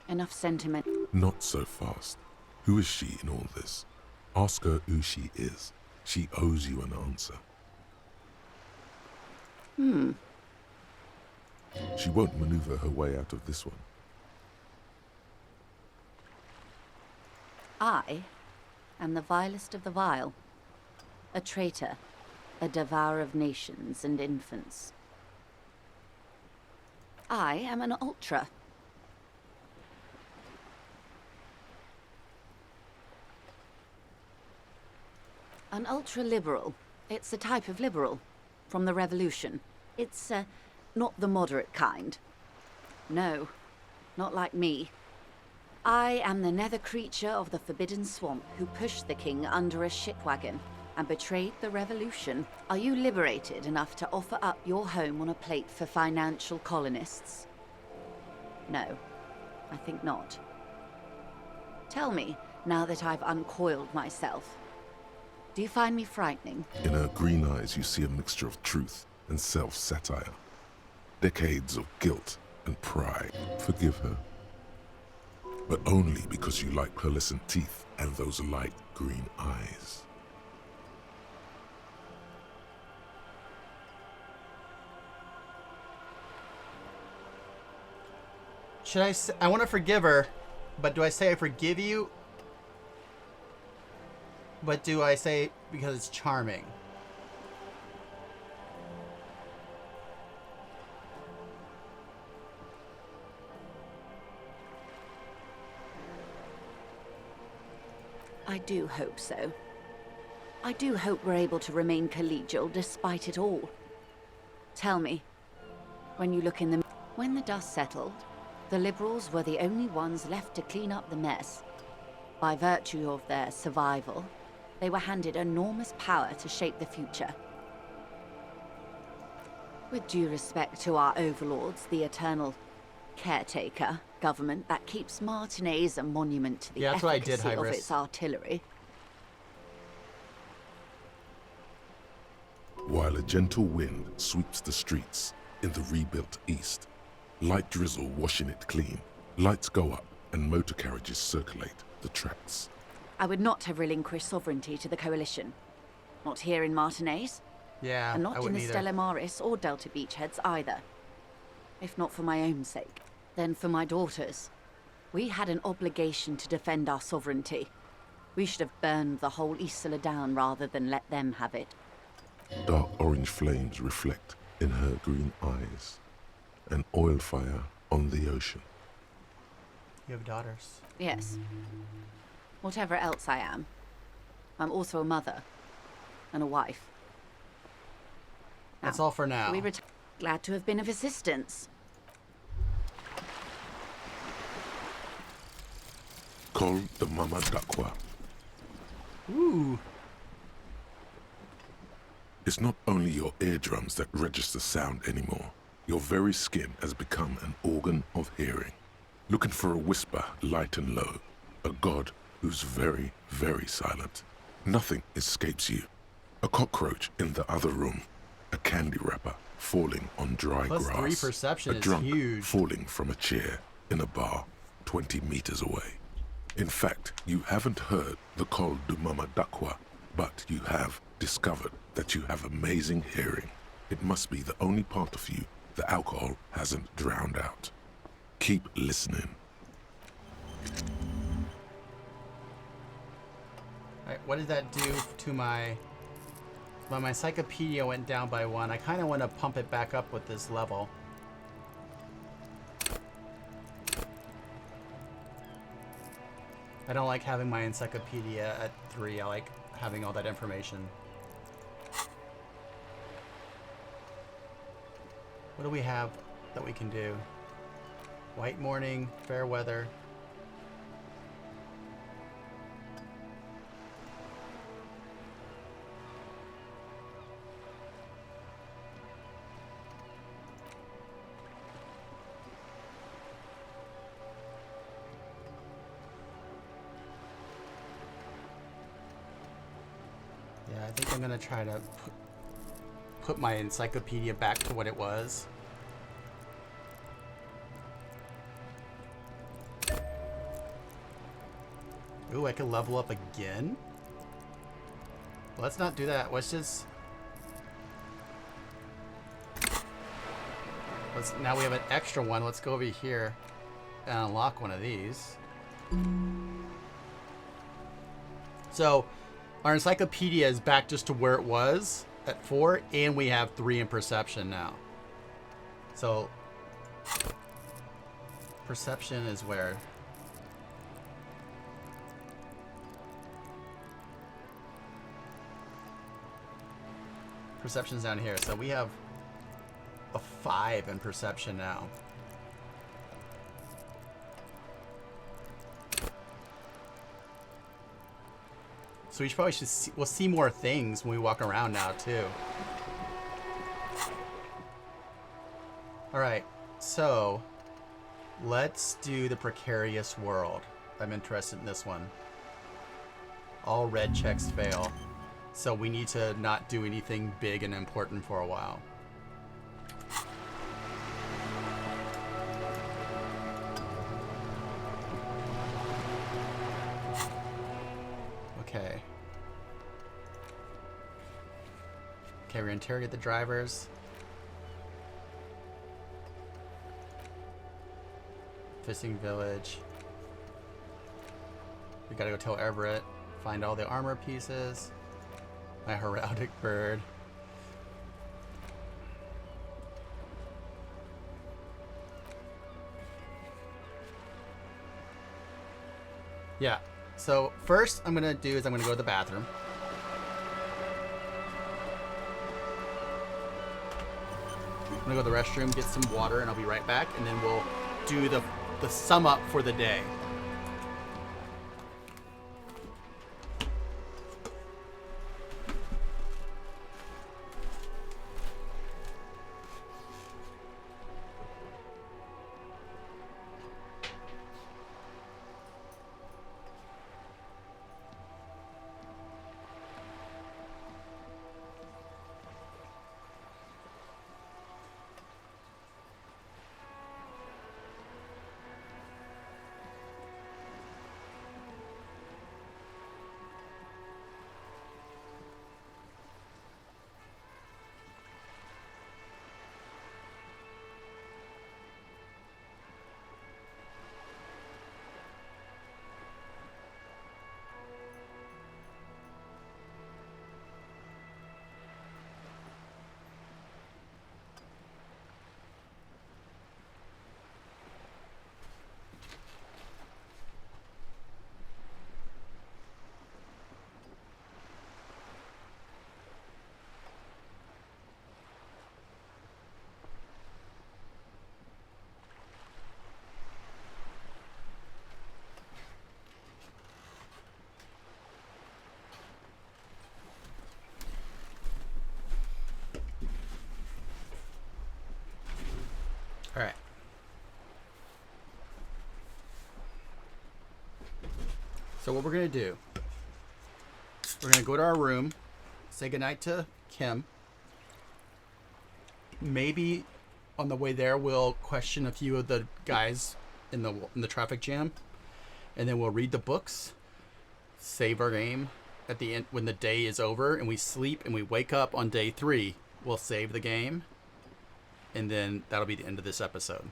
enough sentiment. Not so fast. Who is she in all this? Ask her who she is. She owes you an answer. She won't maneuver her way out of this one. I am the vilest of the vile. A traitor. A devourer of nations and infants. I am an ultra. An ultra-liberal. It's a type of liberal. From the revolution. It's, not the moderate kind. No, not like me. I am the nether creature of the Forbidden Swamp who pushed the king under a shitwagon and betrayed the revolution. Are you liberated enough to offer up your home on a plate for financial colonists? No, I think not. Tell me, now that I've uncoiled myself, do you find me frightening? In her green eyes, you see a mixture of truth and self-satire. Decades of guilt and pride. Forgive her. But only because you like pearlescent teeth and those light green eyes. Should I say, I want to forgive her, but do I say I forgive you? But do I say because it's charming? I do hope so. I do hope we're able to remain collegial despite it all. Tell me, when you look in the... When the dust settled, the liberals were the only ones left to clean up the mess. By virtue of their survival, they were handed enormous power to shape the future. With due respect to our overlords, the eternal caretaker government that keeps Martinez a monument to the efficacy of its artillery. While a gentle wind sweeps the streets in the rebuilt east, light drizzle washing it clean, lights go up and motor carriages circulate the tracks. I would not have relinquished sovereignty to the Coalition. Not here in Martinez. Yeah, and not in the Stella Maris or Delta Beachheads either. If not for my own sake, then for my daughters. We had an obligation to defend our sovereignty. We should have burned the whole Isola down rather than let them have it. Dark orange flames reflect in her green eyes. An oil fire on the ocean. You have daughters. Yes. Whatever else I am, I'm also a mother and a wife. That's all for now. Glad to have been of assistance. Call the Mama Dakwa. Ooh. It's not only your eardrums that register sound anymore. Your very skin has become an organ of hearing. Looking for a whisper, light and low. A god who's very, very silent. Nothing escapes you. A cockroach in the other room, a candy wrapper falling on dry Plus grass, 3 perception a is drunk huge. falling from a chair in a bar 20 meters away. In fact, you haven't heard the Col du Mamadakwa, but you have discovered that you have amazing hearing. It must be the only part of you the alcohol hasn't drowned out. Keep listening. Alright, what did that do to my... Well, my encyclopedia went down by 1. I kind of want to pump it back up with this level. I don't like having my encyclopedia at 3. I like having all that information. What do we have that we can do? White morning, fair weather. Yeah, I think I'm gonna try to put my encyclopedia back to what it was. Ooh, I can level up again? Let's not do that. Let's just... Now we have an extra one. Let's go over here and unlock one of these. So, our encyclopedia is back just to where it was at 4, and we have 3 in perception now. So, perception is where... Perception's down here, so we have a 5 in perception now. So we probably should see, we'll see more things when we walk around now too. Alright, so let's do the precarious world. I'm interested in this one. All red checks fail. So we need to not do anything big and important for a while. Okay. Okay, we're gonna interrogate the drivers. Fishing village. We gotta go tell Everett. Find all the armor pieces. My heraldic bird. Yeah. So first I'm gonna do is I'm gonna go to the bathroom. I'm gonna go to the restroom, get some water, and I'll be right back, and then we'll do the sum up for the day. All right. So what we're gonna do We're gonna go to our room, say goodnight to Kim. Maybe on the way there we'll question a few of the guys in the traffic jam, and then we'll read the books, save our game at the end when the day is over, and we sleep and we wake up on day 3. We'll save the game, and then that'll be the end of this episode.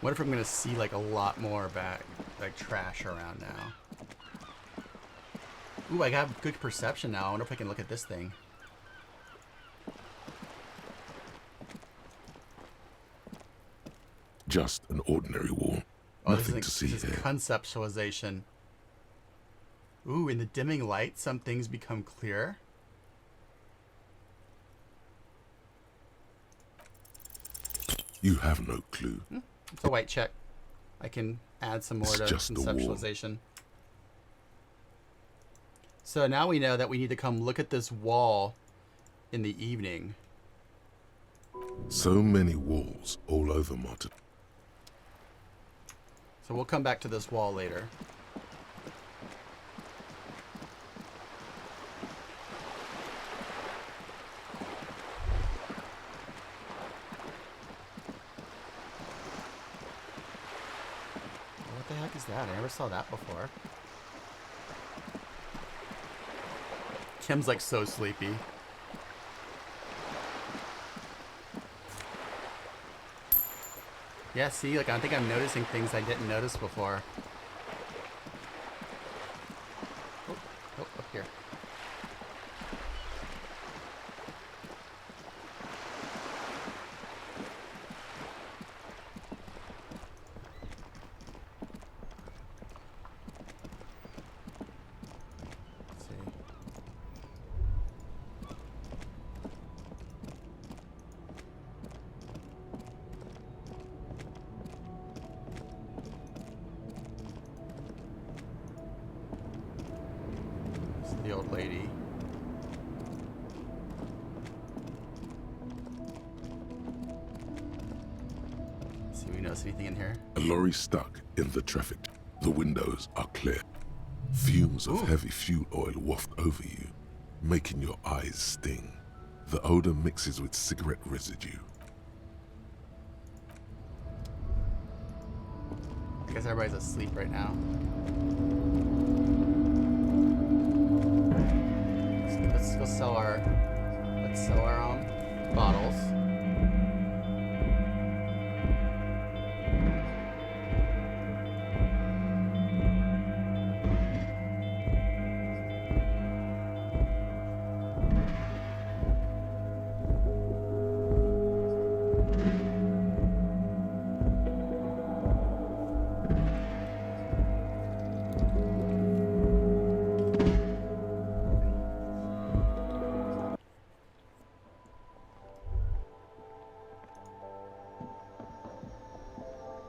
What if I'm gonna see like a lot more trash around now? Ooh, I got good perception now. I wonder if I can look at this thing. Just an ordinary wall. Nothing to see this is here. Conceptualization. Ooh, in the dimming light, some things become clear. You have no clue. It's a white check. I can add some more It's to just a wall. conceptualization. So now we know that we need to come look at this wall in the evening. So many walls all over Martin. So we'll come back to this wall later. What the heck is that? I never saw that before. Kim's like so sleepy. Yeah, see, like I think I'm noticing things I didn't notice before. Oh, up here. Let's see. The old lady. See if we notice anything in here. A lorry stuck in the traffic. The windows are clear. Fumes of heavy fuel oil waft over you, making your eyes sting. The odor mixes with cigarette residue. I guess everybody's asleep right now. Let's go sell our bottles.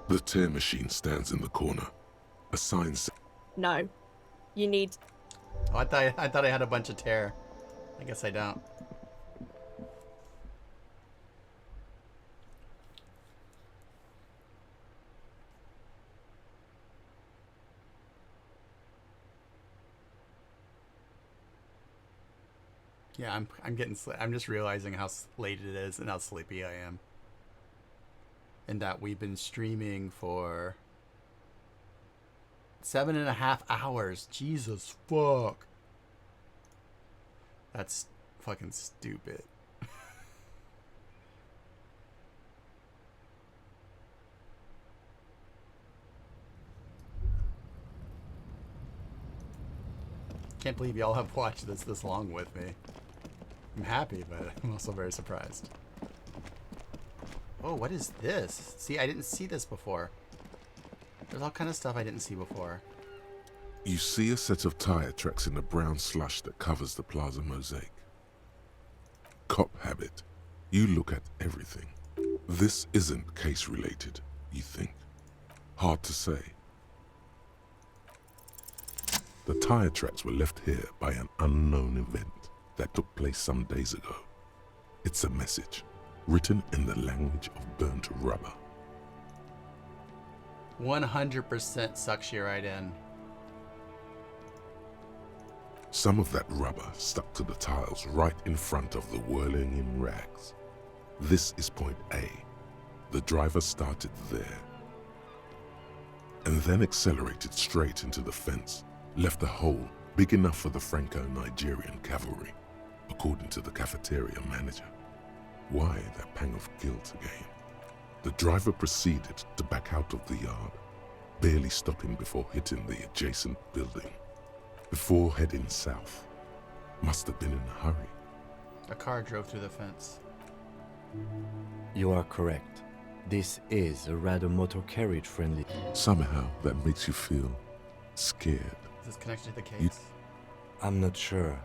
The tear machine stands in the corner. A sign says, No. You need... Oh, I thought I had a bunch of tear. I guess I don't. Yeah, I'm getting I'm just realizing how late it is and how sleepy I am. And that we've been streaming for 7.5 hours. Jesus fuck. That's fucking stupid. Can't believe y'all have watched this long with me. I'm happy, but I'm also very surprised. Oh, what is this? See, I didn't see this before. There's all kind of stuff I didn't see before. you see a set of tire tracks in the brown slush that covers the plaza mosaic. Cop habit. You look at everything. This isn't case related, you think. Hard to say. The tire tracks were left here by an unknown event that took place some days ago. It's a message, written in the language of burnt rubber. 100% sucks you right in. Some of that rubber stuck to the tiles right in front of the whirling in rags. This is point A. The driver started there and then accelerated straight into the fence, left a hole big enough for the Franco-Nigerian cavalry, according to the cafeteria manager. Why that pang of guilt again? The driver proceeded to back out of the yard, barely stopping before hitting the adjacent building. Before heading south, must have been in a hurry. A car drove through the fence. You are correct. This is a rather motor carriage friendly. Somehow that makes you feel scared. Is this connected to the case? I'm not sure.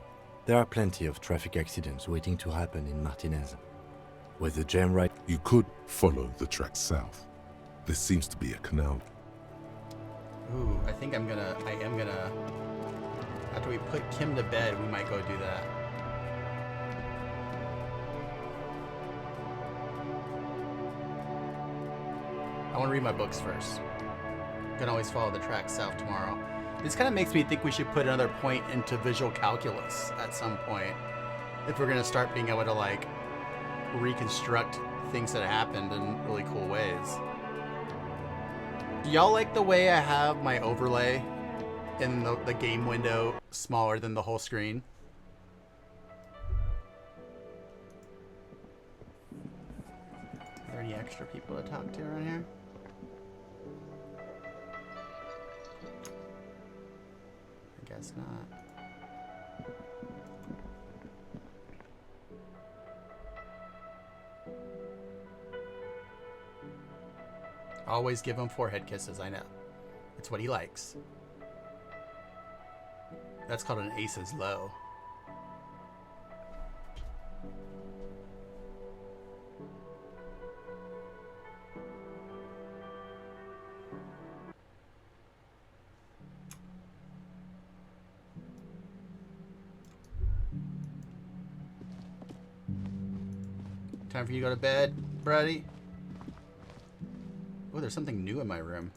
There are plenty of traffic accidents waiting to happen in Martinez. With the jam right... You could follow the track south. There seems to be a canal. Ooh, I am gonna... After we put Kim to bed, we might go do that. I want to read my books first. Can always follow the track south tomorrow. This kind of makes me think we should put another point into visual calculus at some point. If we're gonna start being able to like reconstruct things that happened in really cool ways. Do y'all like the way I have my overlay in the game window smaller than the whole screen? Are there any extra people to talk to around here? I guess not. Always give him forehead kisses, I know. It's what he likes. That's called an ace's low. Time for you to go to bed, Brady. Oh, there's something new in my room.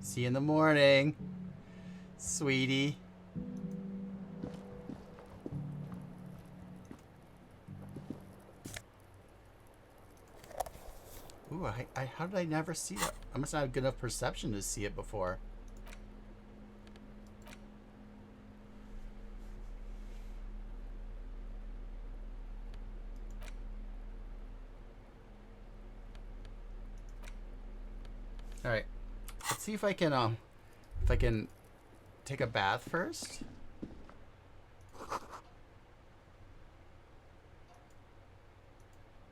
See you in the morning, sweetie. Ooh, how did I never see that? I must not have good enough perception to see it before. All right, let's see if I can take a bath first.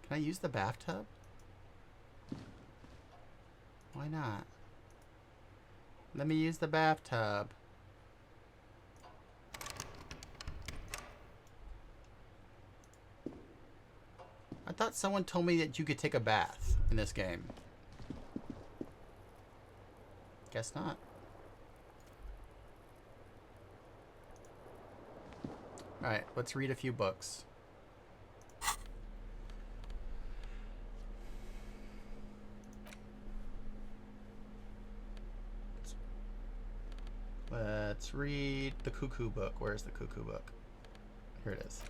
Can I use the bathtub? Why not? Let me use the bathtub. I thought someone told me that you could take a bath in this game. Guess not. Alright, let's read a few books. Let's read the Cuckoo book. Where's the Cuckoo book? Here it is.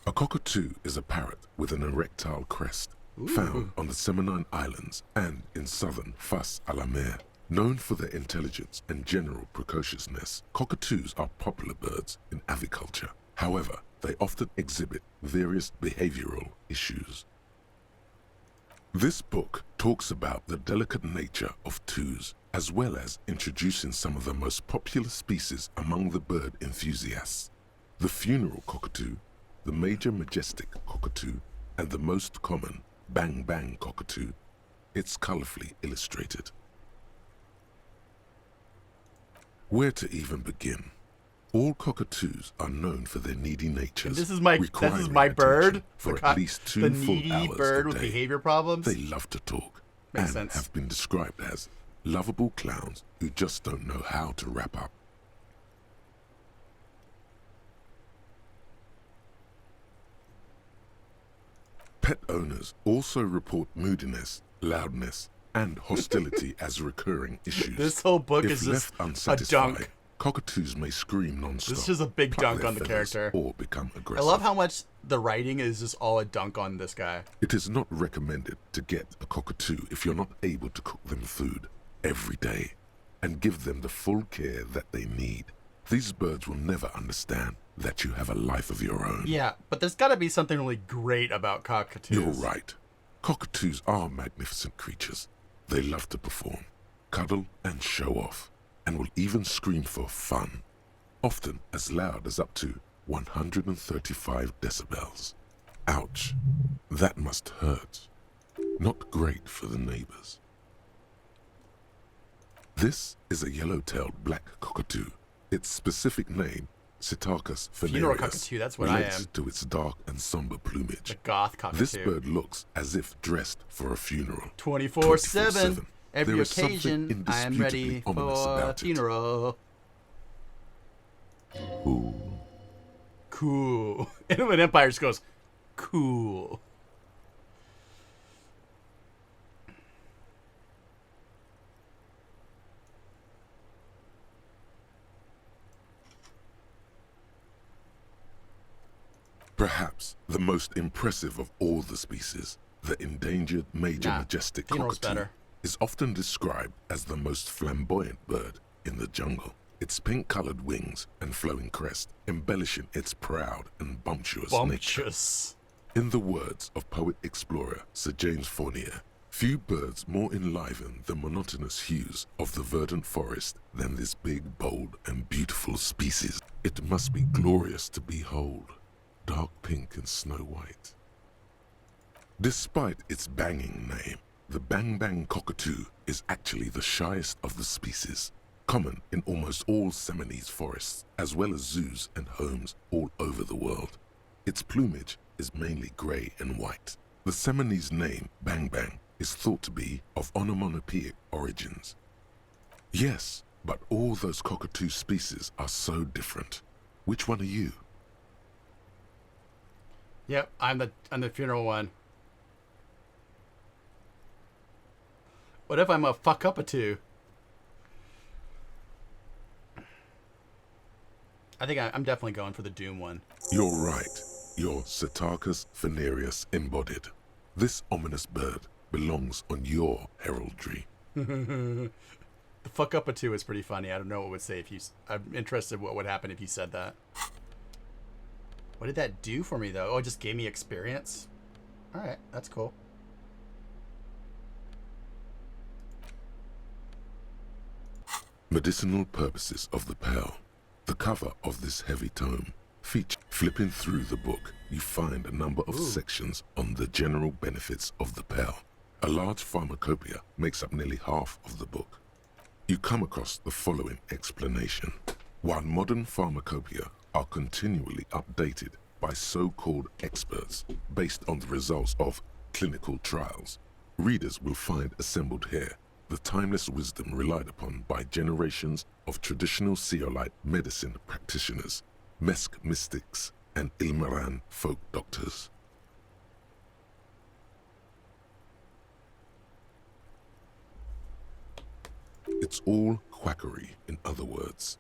A cockatoo is a parrot with an erectile crest. Ooh. Found on the Seminine Islands and in southern Fas a la Mer. Known for their intelligence and general precociousness, cockatoos are popular birds in aviculture. However, they often exhibit various behavioral issues. This book talks about the delicate nature of toos, as well as introducing some of the most popular species among the bird enthusiasts. The funeral cockatoo, the major majestic cockatoo, and the most common bang bang cockatoo. It's colorfully illustrated. Where to even begin? All cockatoos are known for their needy natures. This is my bird for at least 2 full hours bird a with day. behavior problems. They love to talk Makes and sense. have been described as lovable clowns who just don't know how to wrap up. Pet owners also report moodiness, loudness, and hostility as recurring issues. This whole book If is left just a unsatisfied, dunk. cockatoos may scream non-stop. This is a big pluck dunk their on the feathers, character. or become I aggressive. love how much the writing is just all a dunk on this guy. It is not recommended to get a cockatoo if you're not able to cook them food every day and give them the full care that they need. These birds will never understand that you have a life of your own. Yeah, but there's got to be something really great about cockatoos. You're right. Cockatoos are magnificent creatures. They love to perform, cuddle, and show off, and will even scream for fun, often as loud as up to 135 decibels. Ouch. That must hurt. Not great for the neighbors. This is a yellow-tailed black cockatoo. Its specific name, Psittacus Funeral funereus, cockatoo, that's what I relates am. to its dark and somber plumage. The goth cockatoo. This bird looks as if dressed for a funeral. 24/7. Every There is something occasion, I am ready indisputably ominous for a about it. funeral. Cool. Cool. And when Empire just goes, cool. Perhaps the most impressive of all the species, the endangered major majestic funeral's cockatoo, better. is often described as the most flamboyant bird in the jungle. Its pink-colored wings and flowing crest embellishing its proud and bumptious nature. In the words of poet-explorer Sir James Fournier, few birds more enliven the monotonous hues of the verdant forest than this big, bold, and beautiful species. It must be glorious to behold, dark pink and snow white. Despite its banging name, the bang-bang cockatoo is actually the shyest of the species, common in almost all Seminoles forests, as well as zoos and homes all over the world. Its plumage is mainly gray and white. The Seminoles name, bang-bang, is thought to be of onomatopoeic origins. Yes, but all those cockatoo species are so different. Which one are you? Yep, I'm the funeral one. What if I'm a fuck up a two? I think I'm definitely going for the Doom one. You're right. You're Psittacus funereus embodied. This ominous bird belongs on your heraldry. The fuck up a two is pretty funny. I don't know what it would say if you... I'm interested what would happen if you said that. What did that do for me, though? Oh, it just gave me experience? Alright, that's cool. Medicinal purposes of the Pearl. The cover of this heavy tome features. Flipping through the book, you find a number of sections on the general benefits of the Pearl. A large pharmacopoeia makes up nearly half of the book. You come across the following explanation. While modern pharmacopoeia are continually updated by so-called experts based on the results of clinical trials, readers will find assembled here the timeless wisdom relied upon by generations of traditional Seolite medicine practitioners, Mesk mystics, and Ilmaran folk doctors. It's all quackery, in other words.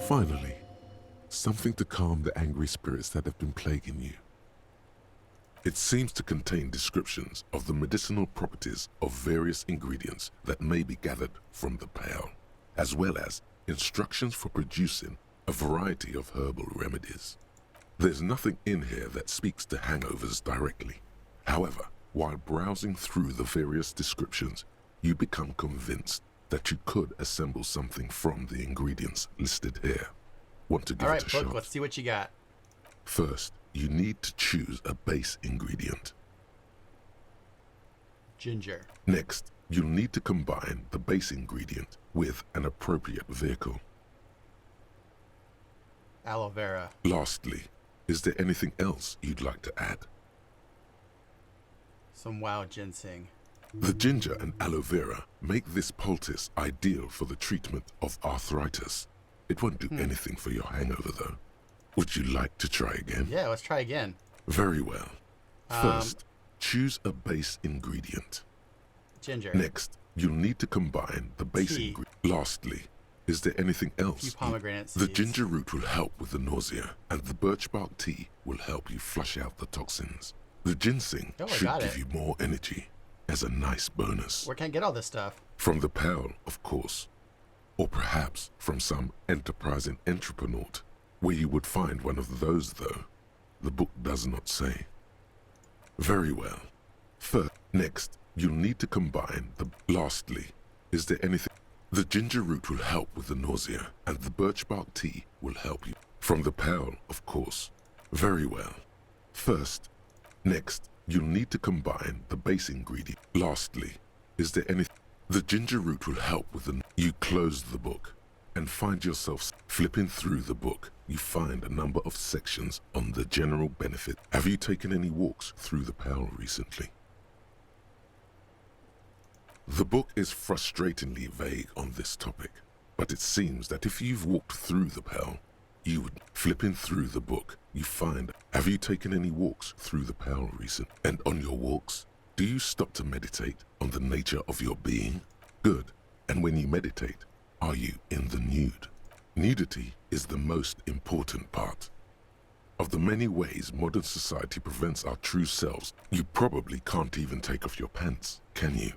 Finally, something to calm the angry spirits that have been plaguing you. It seems to contain descriptions of the medicinal properties of various ingredients that may be gathered from the Pearl, as well as instructions for producing a variety of herbal remedies. There's nothing in here that speaks to hangovers directly. However, while browsing through the various descriptions, you become convinced that you could assemble something from the ingredients listed here. Want to give it a shot? Book, let's see what you got. First, you need to choose a base ingredient. Ginger. Next, you'll need to combine the base ingredient with an appropriate vehicle. Aloe vera. Lastly, is there anything else you'd like to add? Some wild ginseng. The ginger and aloe vera make this poultice ideal for the treatment of arthritis. It won't do anything for your hangover, though. Would you like to try again? Yeah, let's try again. Very well. First, choose a base ingredient. Ginger. Next, you'll need to combine the base ingredient. Lastly, is there anything else? Pomegranate The seeds. ginger root will help with the nausea, and the birch bark tea will help you flush out the toxins. The ginseng should give you more energy as a nice bonus. Where can I get all this stuff? From the Pearl, of course. Or perhaps from some enterprising entrepreneur, where you would find one of those, though. The book does not say. Very well. Next, you'll need to combine the... Lastly, is there anything... The ginger root will help with the nausea, and the birch bark tea will help you. From the Pearl, of course. Very well. Next, you'll need to combine the base ingredient. Lastly, is there anything... The ginger root will help with the... You close the book and find yourself flipping through the book. You find a number of sections on the general benefit. Have you taken any walks through the Pearl recently? The book is frustratingly vague on this topic, but it seems that if you've walked through the Pearl, you would... Flipping through the book, you find... Have you taken any walks through the Pearl recently? And on your walks, do you stop to meditate on the nature of your being? Good. And when you meditate, are you in the nude? Nudity is the most important part. Of the many ways modern society prevents our true selves, you probably can't even take off your pants, can you?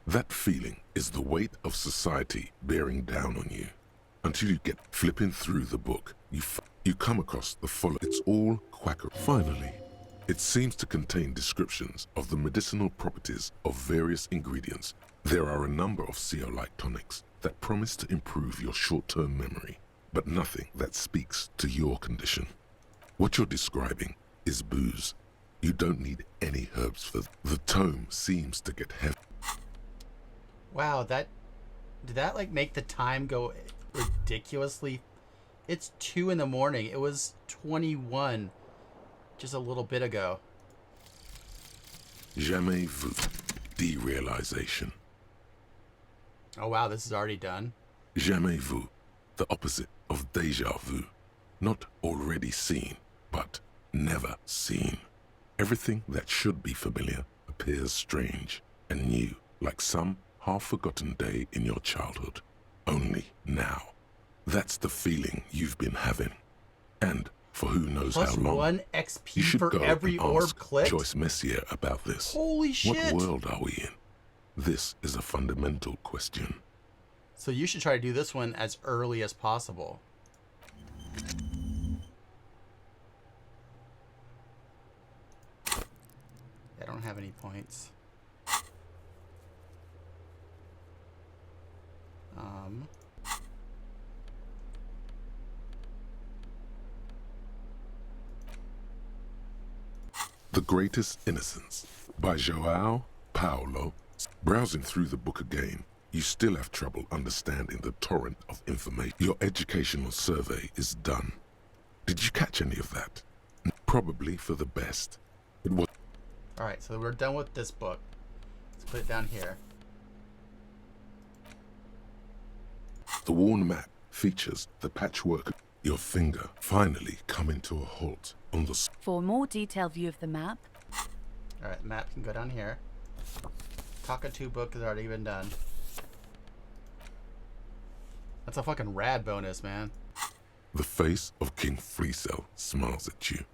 That feeling is the weight of society bearing down on you. Until you get flipping through the book, you come across the following. It's all quackery. Finally, it seems to contain descriptions of the medicinal properties of various ingredients. There are a number of CO-like tonics that promise to improve your short-term memory, but nothing that speaks to your condition. What you're describing is booze. You don't need any herbs for the tome seems to get heavy. Wow, did that like make the time go ridiculously? It's 2 in the morning. It was 21 just a little bit ago. Jamais vu. Derealization. Oh wow, this is already done. Jamais vu. The opposite of déjà vu. Not already seen, but never seen. Everything that should be familiar appears strange and new, like some half-forgotten day in your childhood. Only now. That's the feeling you've been having. And for who knows Plus how long. 1 XP you should for go every and orb ask clicked? Joyce Messier about this. Holy shit! What world are we in? This is a fundamental question. So you should try to do this one as early as possible. I don't have any points. The Greatest Innocence by João Paulo. Browsing through the book again, you still have trouble understanding the torrent of information. Your educational survey is done. Did you catch any of that? Probably for the best. It was. Alright, so we're done with this book. Let's put it down here. The worn map features the patchwork. Your finger finally coming to a halt on the... For a more detailed view of the map... Alright, the map can go down here. Cockatoo book has already been done. That's a fucking rad bonus, man. The face of King Fleecel smiles at you.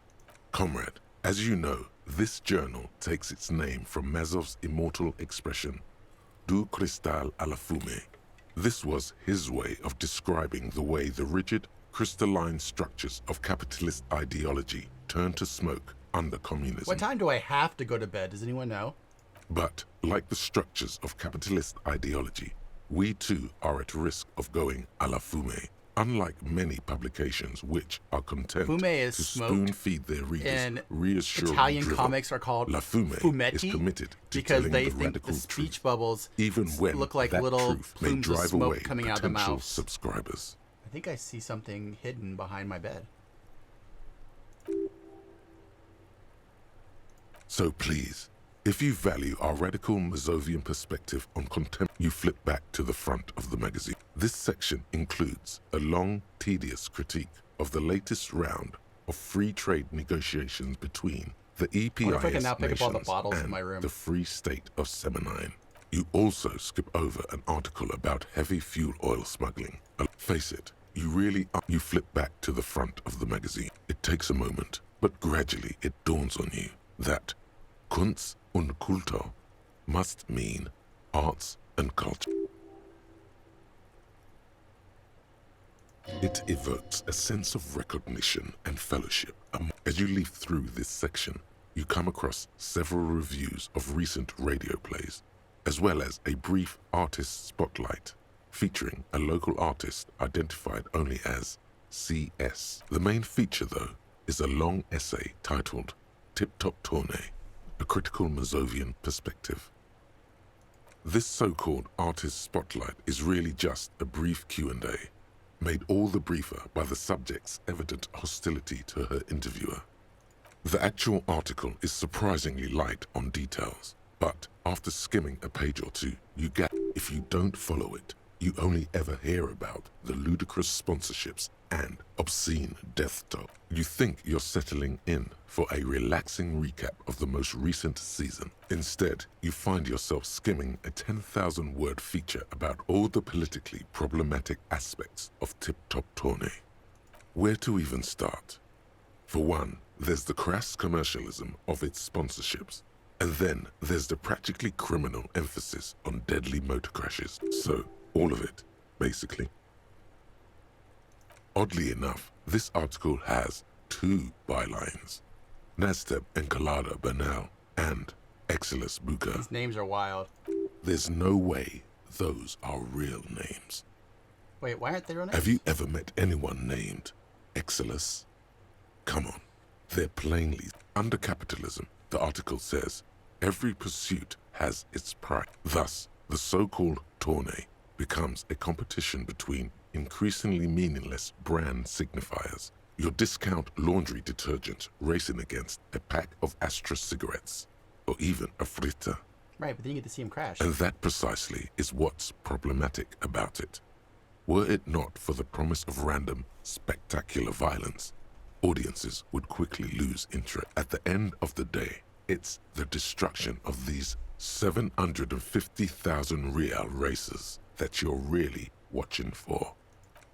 Comrade, as you know, this journal takes its name from Mazov's immortal expression, Du cristal à la fumée. This was his way of describing the way the rigid, crystalline structures of capitalist ideology turn to smoke under communism. What time do I have to go to bed? Does anyone know? But, like the structures of capitalist ideology, we too are at risk of going à la fumée. Unlike many publications which are content Fumée is to smoked, spoon-feed their readers and reassuring Italian drivel, comics are called La Fumée fumetti is committed to because telling they the think radical the speech truth, bubbles even when look like that little truth may plumes of drive smoke away coming out of the potential mouth. subscribers. I think I see something hidden behind my bed. So please, if you value our radical Mazovian perspective on contempt, you flip back to the front of the magazine. This section includes a long, tedious critique of the latest round of free trade negotiations between the Wonder if I can EPIS now pick up all the nations bottles in and my room. the Free State of Semenine. You also skip over an article about heavy fuel oil smuggling. Face it, you really are. You flip back to the front of the magazine. It takes a moment, but gradually it dawns on you that Kunst und Kultur must mean arts and culture. It evokes a sense of recognition and fellowship. As you leaf through this section, you come across several reviews of recent radio plays, as well as a brief artist spotlight featuring a local artist identified only as CS. The main feature, though, is a long essay titled Tip Top Tournée, a critical Mazovian perspective. This so-called artist spotlight is really just a brief Q&A, made all the briefer by the subject's evident hostility to her interviewer. The actual article is surprisingly light on details, but after skimming a page or two, you get, if you don't follow it, you only ever hear about the ludicrous sponsorships and obscene death toll. You think you're settling in for a relaxing recap of the most recent season. Instead, you find yourself skimming a 10,000-word feature about all the politically problematic aspects of Tip Top Tournée. Where to even start? For one, there's the crass commercialism of its sponsorships, and then there's the practically criminal emphasis on deadly motor crashes. So, all of it, basically. Oddly enough, this article has 2 bylines: Nasteb Encolada Bernal and Exilus Buka. These names are wild. There's no way those are real names. Wait, why aren't they real names? Have you ever met anyone named Exilus? Come on, they're plainly... Under capitalism, the article says, every pursuit has its price. Thus, the so-called tournée becomes a competition between increasingly meaningless brand signifiers. Your discount laundry detergent racing against a pack of Astra cigarettes, or even a Frita. Right, but then you get to see him crash. And that precisely is what's problematic about it. Were it not for the promise of random, spectacular violence, audiences would quickly lose interest. At the end of the day, it's the destruction of these 750,000 real races that you're really watching for.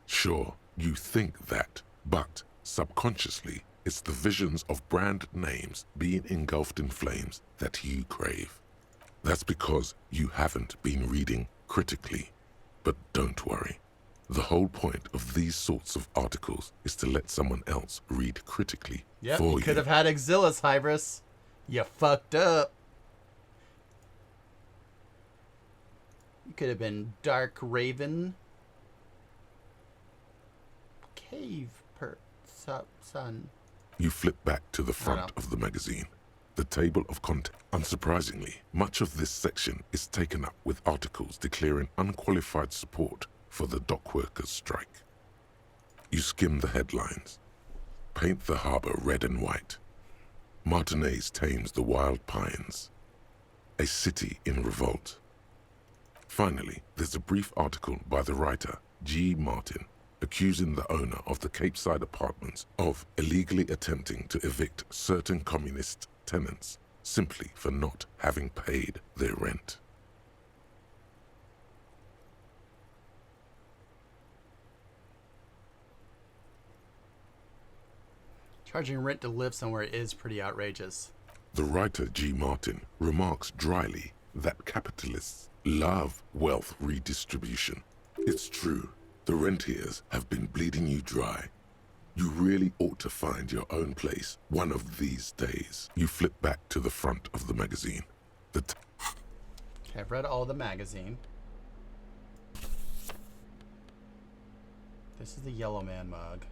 Sure, you think that, but subconsciously, it's the visions of brand names being engulfed in flames that you crave. That's because you haven't been reading critically. But don't worry. The whole point of these sorts of articles is to let someone else read critically Yep, for you could have had Exilus, Hybris. You fucked up. You could have been Dark Raven. Cave Sun. You flip back to the front of the magazine. The table of content. Unsurprisingly, much of this section is taken up with articles declaring unqualified support for the dockworkers' strike. You skim the headlines. Paint the harbor red and white. Martinez tames the wild pines. A city in revolt. Finally, there's a brief article by the writer, G. Martin, accusing the owner of the Capeside apartments of illegally attempting to evict certain communist tenants simply for not having paid their rent. Charging rent to live somewhere is pretty outrageous. The writer G. Martin remarks dryly that capitalists love wealth redistribution. It's true, the rentiers have been bleeding you dry. You really ought to find your own place one of these days. You flip back to the front of the magazine. Okay, I've read all the magazine. This is the Yellow Man mug.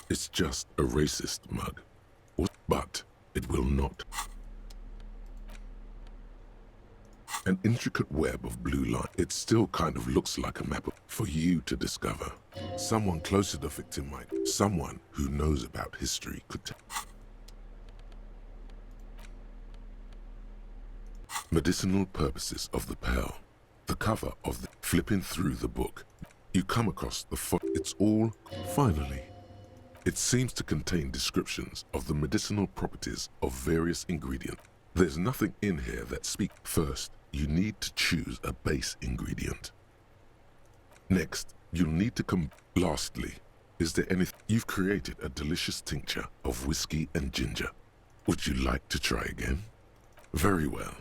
It's just a racist mug. But it will not. An intricate web of blue line. It still kind of looks like a map for you to discover. Someone close to the victim might. Someone who knows about history could tell. Medicinal purposes of the pearl. The cover of the... Flipping through the book, you come across the... It's all... Finally, It seems to contain descriptions of the medicinal properties of various ingredients. There's nothing in here that speaks. First, you need to choose a base ingredient. Next, you'll need to Lastly, is there anything? You've created a delicious tincture of whiskey and ginger. Would you like to try again? Very well.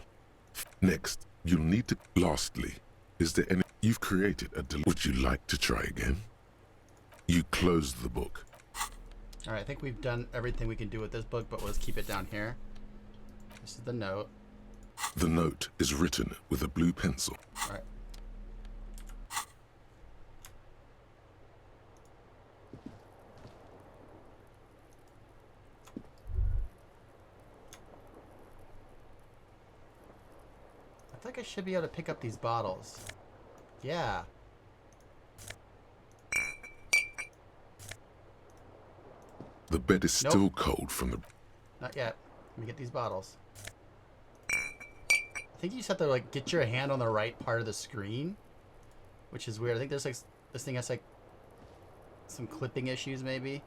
Next, you'll need to... Lastly, is there any... You've created a Would you like to try again? You close the book. Alright, I think we've done everything we can do with this book, but let's keep it down here. This is the note. The note is written with a blue pencil. Alright. I think I should be able to pick up these bottles. Yeah. The bed is still cold from the... Not yet. Let me get these bottles. I think you just have to like get your hand on the right part of the screen, which is weird. I think there's like this thing has like some clipping issues maybe.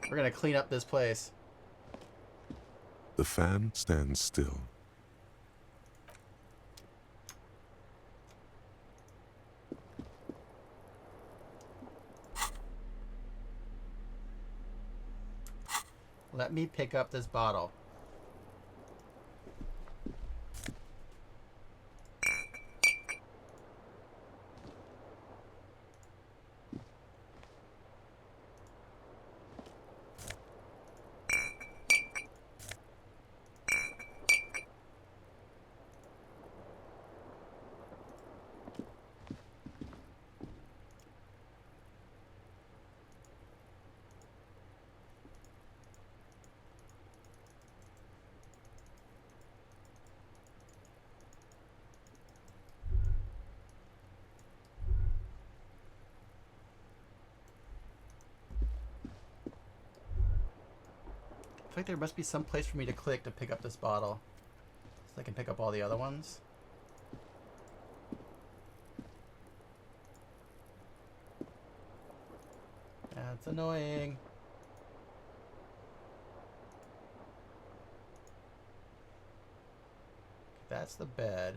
We're gonna clean up this place. The fan stands still. Let me pick up this bottle. I feel like there must be some place for me to click to pick up this bottle, so I can pick up all the other ones. That's annoying. That's the bed.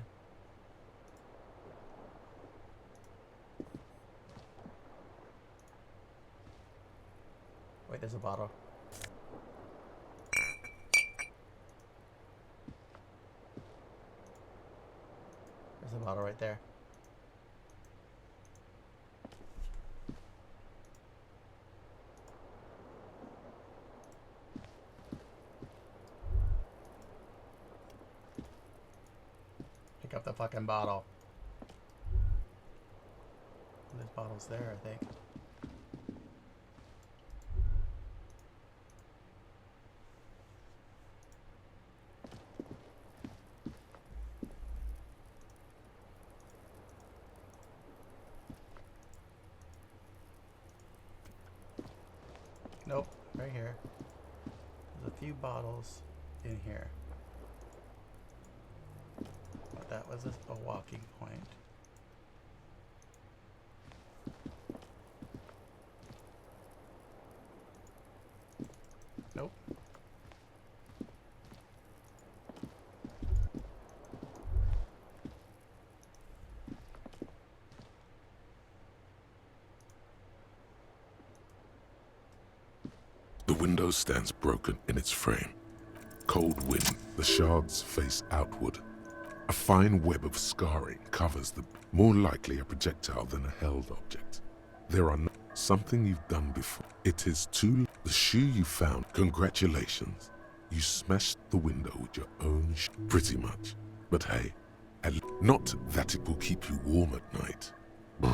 Wait, there's a bottle. There's a bottle right there. Pick up the fucking bottle. There's bottles there, I think. Nope, right here. There's a few bottles in here. But that was a walking point. Nope. The window stands broken in its frame. Cold wind, the shards face outward. A fine web of scarring covers the... more likely a projectile than a held object. There are no... something you've done before. It is too... The shoe you found. Congratulations. You smashed the window with your own pretty much. But hey, not that it will keep you warm at night. Brr.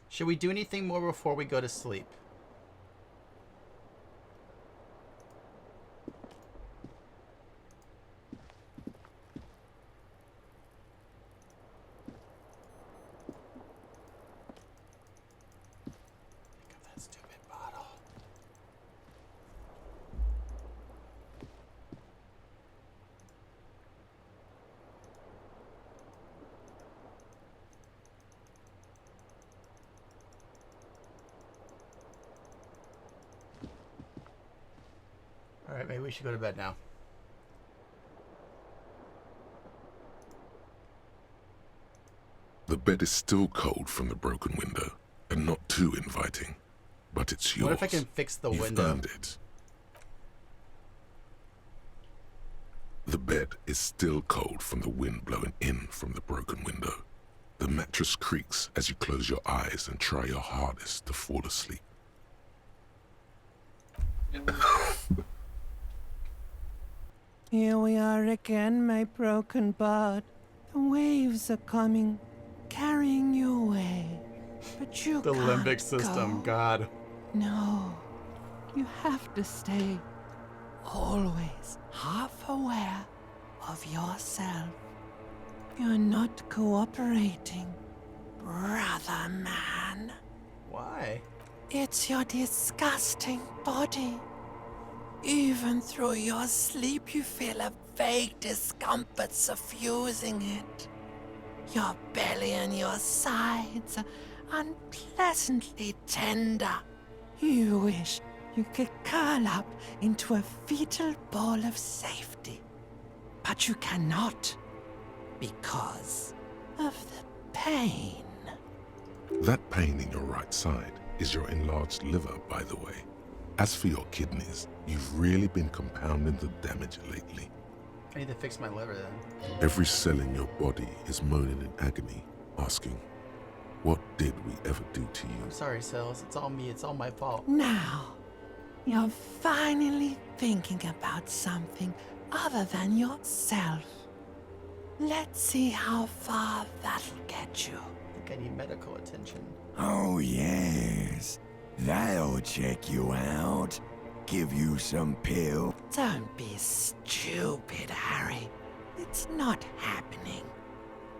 Should we do anything more before we go to sleep? Alright, maybe we should go to bed now. The bed is still cold from the broken window, and not too inviting. But it's yours. What if I can fix the You've window? earned it. The bed is still cold from the wind blowing in from the broken window. The mattress creaks as you close your eyes and try your hardest to fall asleep. Here we are again, my broken bud. The waves are coming, carrying you away. But you The can't limbic system, go. God. No, you have to stay always half aware of yourself. You're not cooperating, brother man. Why? It's your disgusting body. Even through your sleep, you feel a vague discomfort suffusing it. Your belly and your sides are unpleasantly tender. You wish you could curl up into a fetal ball of safety. But you cannot, because of the pain. That pain in your right side is your enlarged liver, by the way. As for your kidneys, you've really been compounding the damage lately. I need to fix my liver then. Every cell in your body is moaning in agony, asking, what did we ever do to you? I'm sorry, Cells. It's all me. It's all my fault. Now, you're finally thinking about something other than yourself. Let's see how far that'll get you. I think I need medical attention. Oh, yes. That'll check you out. Give you some pill. Don't be stupid, Harry. It's not happening.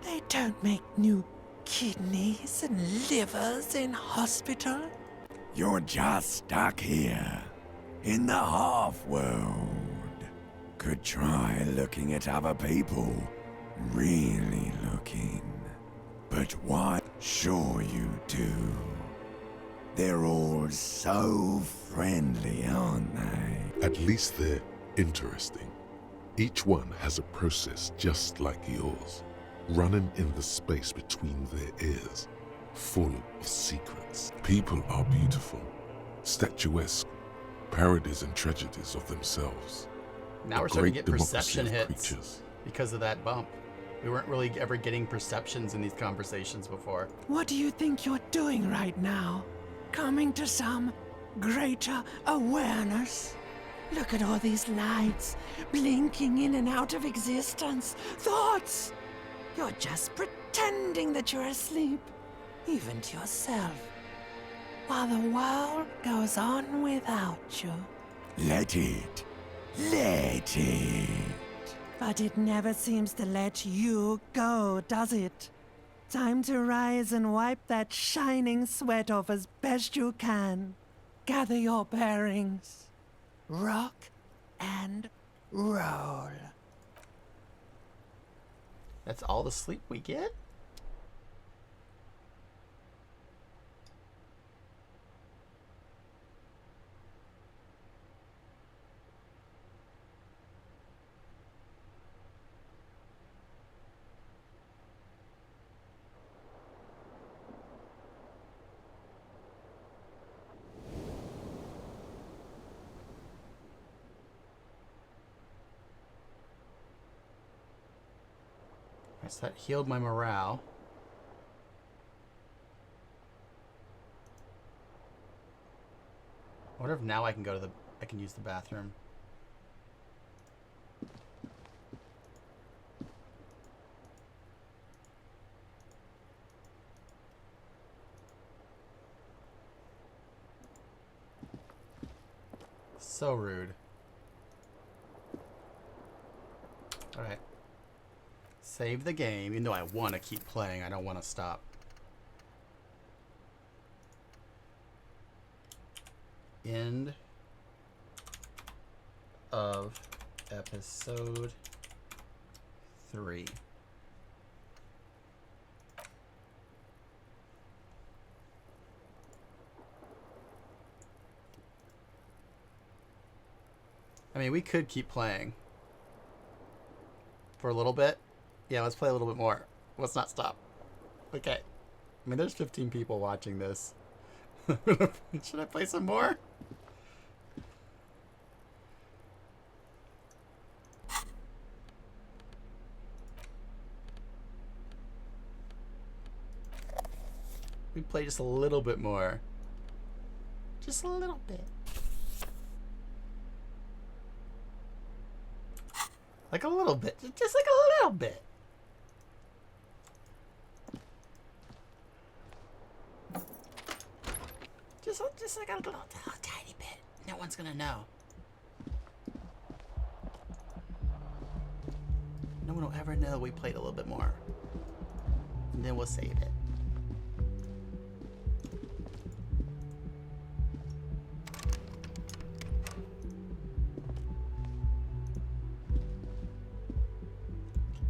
They don't make new kidneys and livers in hospital. You're just stuck here, in the half-world. Could try looking at other people. Really looking. But what? Sure you do. They're all so friendly, aren't they? At least they're interesting. Each one has a process just like yours, running in the space between their ears, full of secrets. People are beautiful, statuesque, parodies and tragedies of themselves. Now A we're starting to great get perception democracy of hits creatures. because of that bump. We weren't really ever getting perceptions in these conversations before. What do you think you're doing right now? Coming to some greater awareness? Look at all these lights blinking in and out of existence. Thoughts! You're just pretending that you're asleep, even to yourself, while the world goes on without you. Let it. Let it. But it never seems to let you go, does it? Time to rise and wipe that shining sweat off as best you can. Gather your bearings. Rock and roll. That's all the sleep we get? So that healed my morale. I wonder if now I can go to I can use the bathroom. So rude. Alright. Save the game, even though I want to keep playing, I don't want to stop. End of episode 3. I mean, we could keep playing for a little bit. Yeah, let's play a little bit more. Let's not stop. Okay. I mean, there's 15 people watching this. Should I play some more? We play just a little bit more. Just a little bit. Like a little bit. Just like a little bit. Just like a little tiny bit. No one's gonna know. No one will ever know we played a little bit more. And then we'll save it.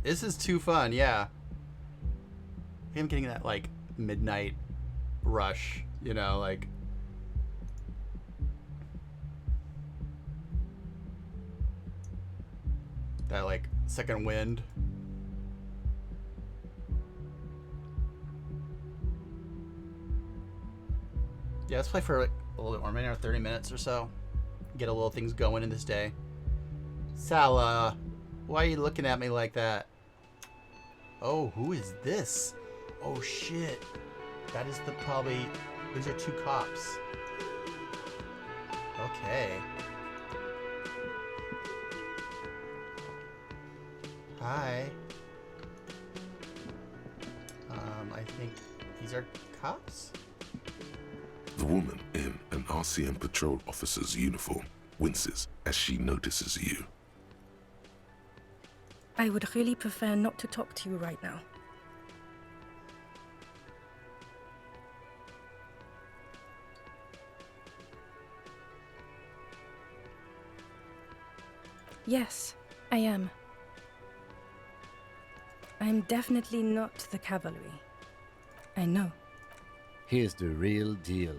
This is too fun, yeah. I'm getting that, like, midnight rush, you know, like... that, like, second wind. Yeah, let's play for like, a little bit more, maybe 30 minutes or so. Get a little things going in this day. Salah, why are you looking at me like that? Oh, who is this? Oh shit. That is probably, these are 2 cops. Okay. Hi. I think these are cops? The woman in an RCM patrol officer's uniform winces as she notices you. I would really prefer not to talk to you right now. Yes, I am. I'm definitely not the cavalry. I know. Here's the real deal.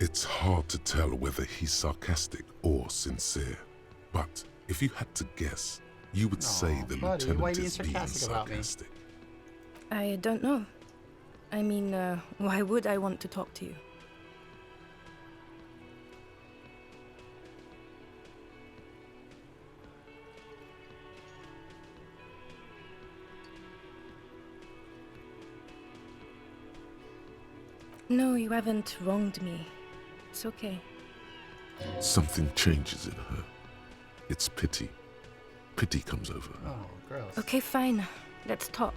It's hard to tell whether he's sarcastic or sincere. But if you had to guess, you would say the buddy, lieutenant why are you being is being sarcastic about me? sarcastic. I don't know. I mean, why would I want to talk to you? No, you haven't wronged me. It's okay. Something changes in her. It's pity. Pity comes over her. Oh, gross. Okay, fine. Let's talk.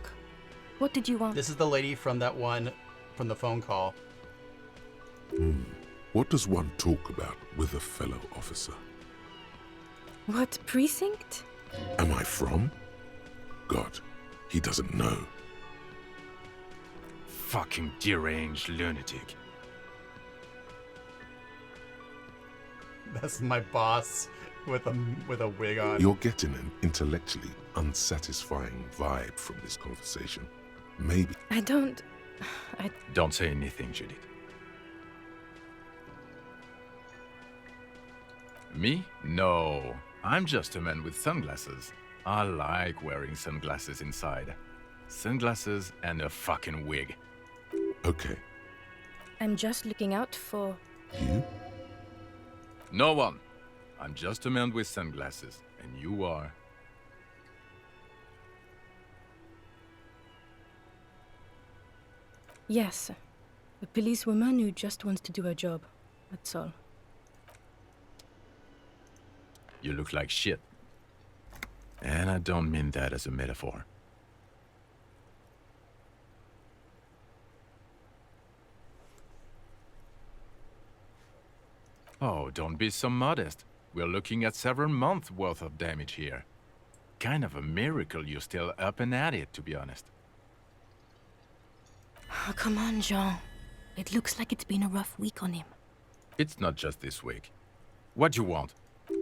What did you want? This is the lady from that one, from the phone call. What does one talk about with a fellow officer? What precinct? Am I from? God, he doesn't know. Fucking deranged lunatic. That's my boss with a wig on. You're getting an intellectually unsatisfying vibe from this conversation. Maybe. I don't... Don't say anything, Judith. Me? No. I'm just a man with sunglasses. I like wearing sunglasses inside. Sunglasses and a fucking wig. Okay. I'm just looking out for... You? No one. I'm just a man with sunglasses, and you are... Yes. A policewoman who just wants to do her job. That's all. You look like shit. And I don't mean that as a metaphor. Oh, don't be so modest. We're looking at several months' worth of damage here. Kind of a miracle you're still up and at it, to be honest. Oh, come on, Jean. It looks like it's been a rough week on him. It's not just this week. What do you want?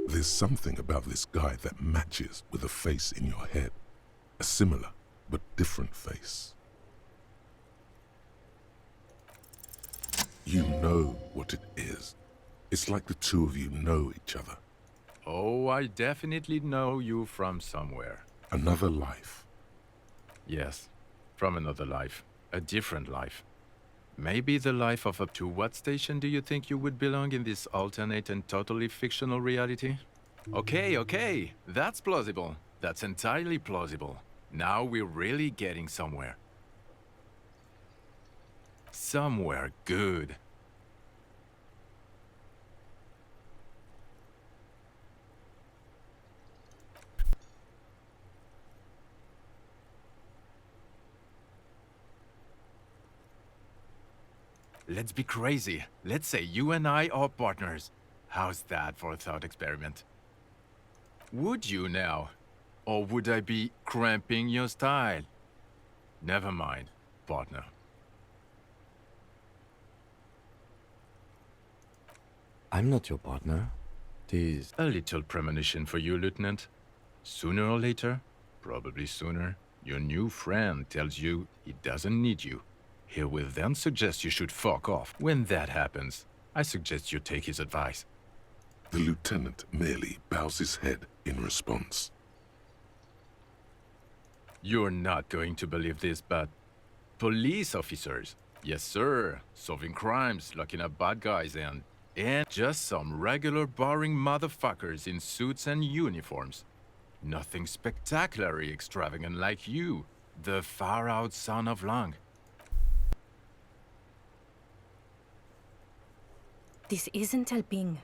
There's something about this guy that matches with a face in your head. A similar, but different face. You know what it is. It's like the two of you know each other. Oh, I definitely know you from somewhere. Another life. Yes, from another life. A different life. Maybe the life of up to what station do you think you would belong in this alternate and totally fictional reality? Okay, that's plausible. That's entirely plausible. Now we're really getting somewhere. Somewhere good. Let's be crazy. Let's say you and I are partners. How's that for a thought experiment? Would you now? Or would I be cramping your style? Never mind, partner. I'm not your partner. Tis a little premonition for you, Lieutenant. Sooner or later, probably sooner, your new friend tells you he doesn't need you. He will then suggest you should fuck off. When that happens, I suggest you take his advice. The lieutenant merely bows his head in response. You're not going to believe this, but police officers, yes sir, solving crimes, locking up bad guys, and just some regular boring motherfuckers in suits and uniforms. Nothing spectacularly extravagant like you, the far-out son of Lang. This isn't helping.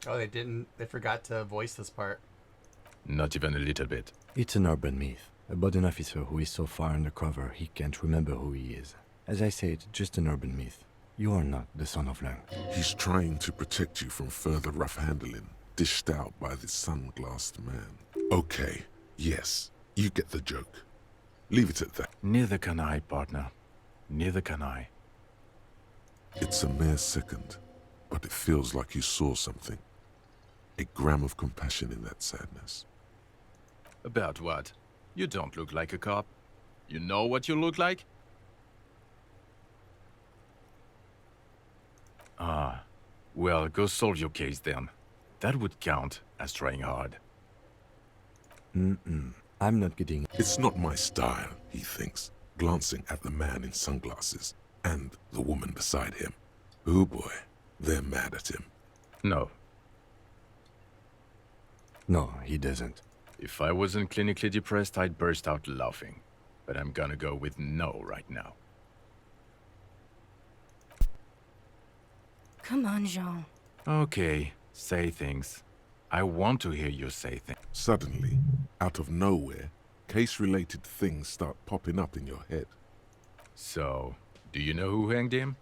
Oh, they forgot to voice this part. Not even a little bit. It's an urban myth about an officer who is so far undercover he can't remember who he is. As I said, just an urban myth. You are not the son of Lang. He's trying to protect you from further rough handling, dished out by this sunglassed man. Okay, yes, you get the joke. Leave it at that. Neither can I, partner. Neither can I. It's a mere second, but it feels like you saw something. A gram of compassion in that sadness. About what? You don't look like a cop. You know what you look like? Ah, well, go solve your case then. That would count as trying hard. I'm not getting... It's not my style, he thinks, glancing at the man in sunglasses and the woman beside him. Oh boy, they're mad at him. No. No, he doesn't. If I wasn't clinically depressed, I'd burst out laughing. But I'm gonna go with no right now. Come on, Jean. Okay, say things. I want to hear you say things. Suddenly, out of nowhere, case-related things start popping up in your head. So, do you know who hanged him?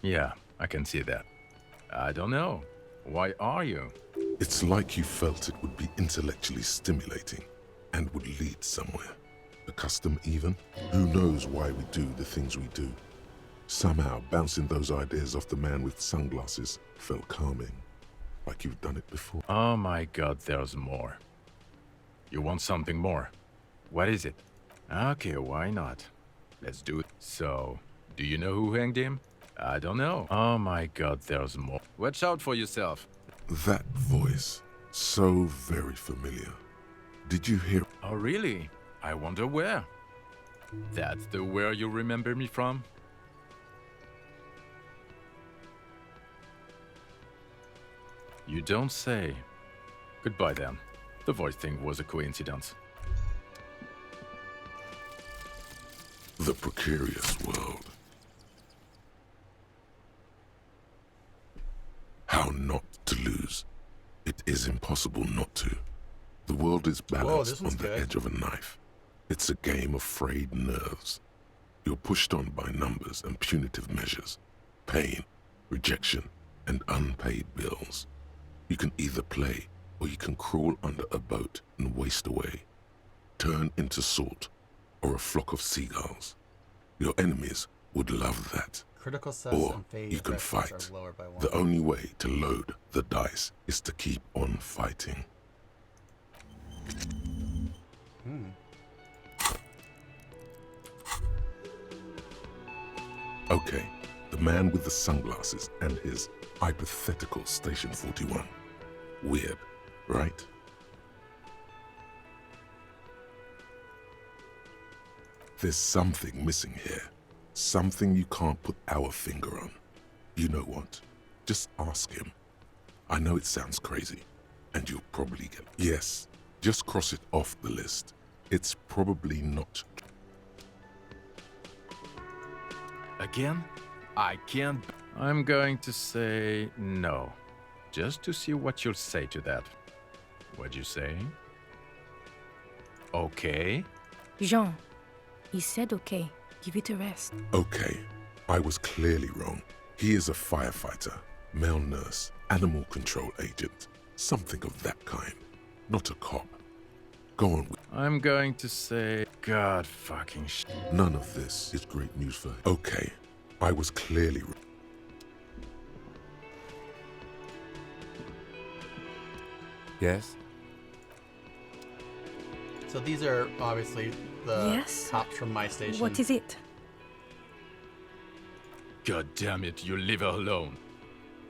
Yeah, I can see that. I don't know. Why are you? It's like you felt it would be intellectually stimulating and would lead somewhere. A custom even? Who knows why we do the things we do? Somehow, bouncing those ideas off the man with sunglasses felt calming. Like you've done it before. Oh my god, there's more. You want something more? What is it? Okay, why not? Let's do it. So, do you know who hanged him? I don't know. Oh my god, there's more. Watch out for yourself. That voice, so very familiar. Did you hear? Oh really? I wonder where. That's the where you remember me from? You don't say. Goodbye then. The voice thing was a coincidence. The precarious world. How not to lose. It is impossible not to. The world is balanced on the edge of a knife. It's a game of frayed nerves. You're pushed on by numbers and punitive measures. Pain, rejection, and unpaid bills. You can either play, or you can crawl under a boat and waste away. Turn into salt, or a flock of seagulls. Your enemies would love that. Critical success Or and fate you can effectiveness fight. are lower by 1. The only way to load the dice is to keep on fighting. Okay, the man with the sunglasses and his hypothetical Station 41. Weird, right? There's something missing here. Something you can't put our finger on. You know what? Just ask him. I know it sounds crazy, and you'll probably get... Yes, just cross it off the list. It's probably not... Again? I can't... I'm going to say no. Just to see what you'll say to that. What'd you say? Okay. Jean, he said okay. Give it a rest. Okay, I was clearly wrong. He is a firefighter, male nurse, animal control agent, something of that kind. Not a cop. Go on with... I'm going to say... God fucking None of this is great news for... Okay, I was clearly wrong. Yes? So these are obviously the Yes? cops from my station. What is it? God damn it, you leave her alone.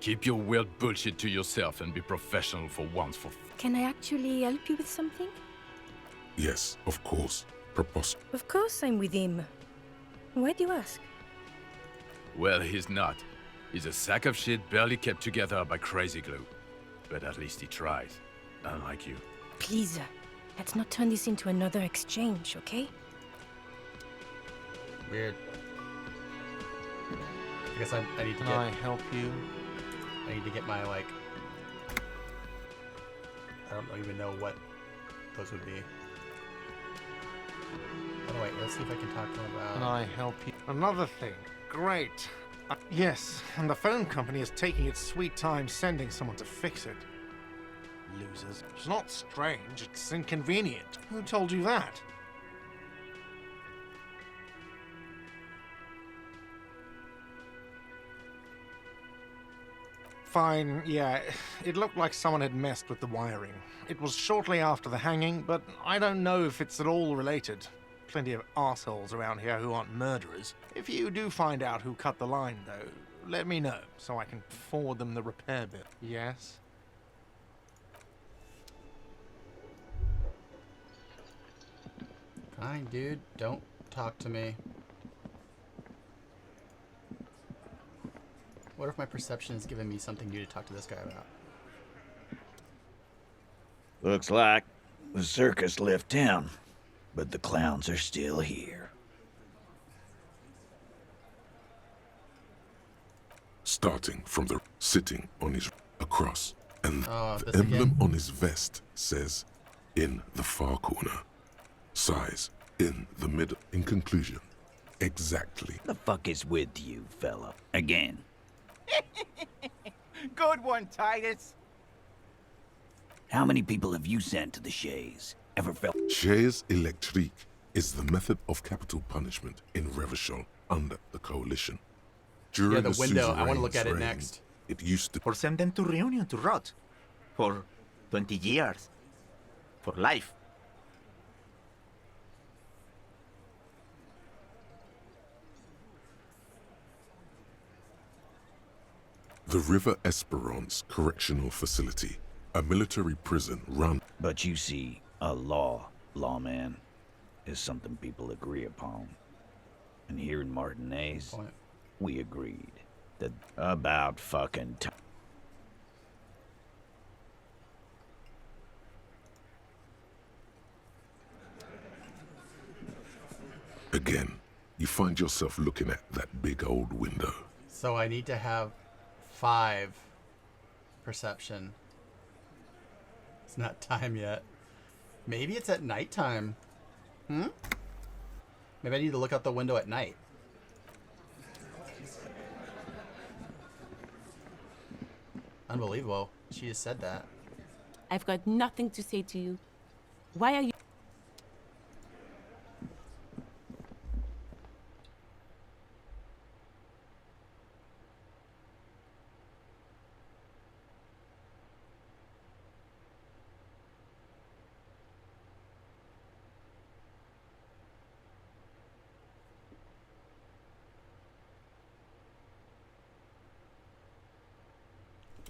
Keep your weird bullshit to yourself and be professional for once for... Can I actually help you with something? Yes, of course. Preposterous. Of course I'm with him. Why do you ask? Well, he's not. He's a sack of shit barely kept together by crazy glue. But at least he tries. Unlike you. Please, let's not turn this into another exchange, okay? Weird. I guess I need to Can get... I help you? I need to get my, like... I don't even know what those would be. Oh, wait, let's see if I can talk to him about... Can I help you? Another thing. Great. Yes, and the phone company is taking its sweet time sending someone to fix it. Losers. It's not strange, it's inconvenient. Who told you that? Fine, yeah. It looked like someone had messed with the wiring. It was shortly after the hanging, but I don't know if it's at all related. Plenty of assholes around here who aren't murderers. If you do find out who cut the line, though, let me know, so I can forward them the repair bill. Yes? Fine, dude. Don't talk to me. What if my perception is giving me something new to talk to this guy about? Looks like the circus left town, but the clowns are still here. Starting from the... sitting on his... across. And the this emblem again? on his vest says, in the far corner. Size, in the middle. In conclusion, exactly. The fuck is with you, fella? Again. Good one, Titus. How many people have you sent to the Shays? Ever felt... Chaise électrique is the method of capital punishment in Revachol under the Coalition. During Yeah, the window. I want to suzerain's look at it reign, next. It used to... Or send them to Reunion to rot. For 20 years. For life. The River Esperance Correctional Facility, a military prison run... But you see, a lawman, is something people agree upon. And here in Martinez, we agreed that about fucking time. Again, you find yourself looking at that big old window. So I need to have 5 perception. It's not time yet. Maybe it's at nighttime. Maybe I need to look out the window at night. Unbelievable. She just said that. I've got nothing to say to you. Why are you...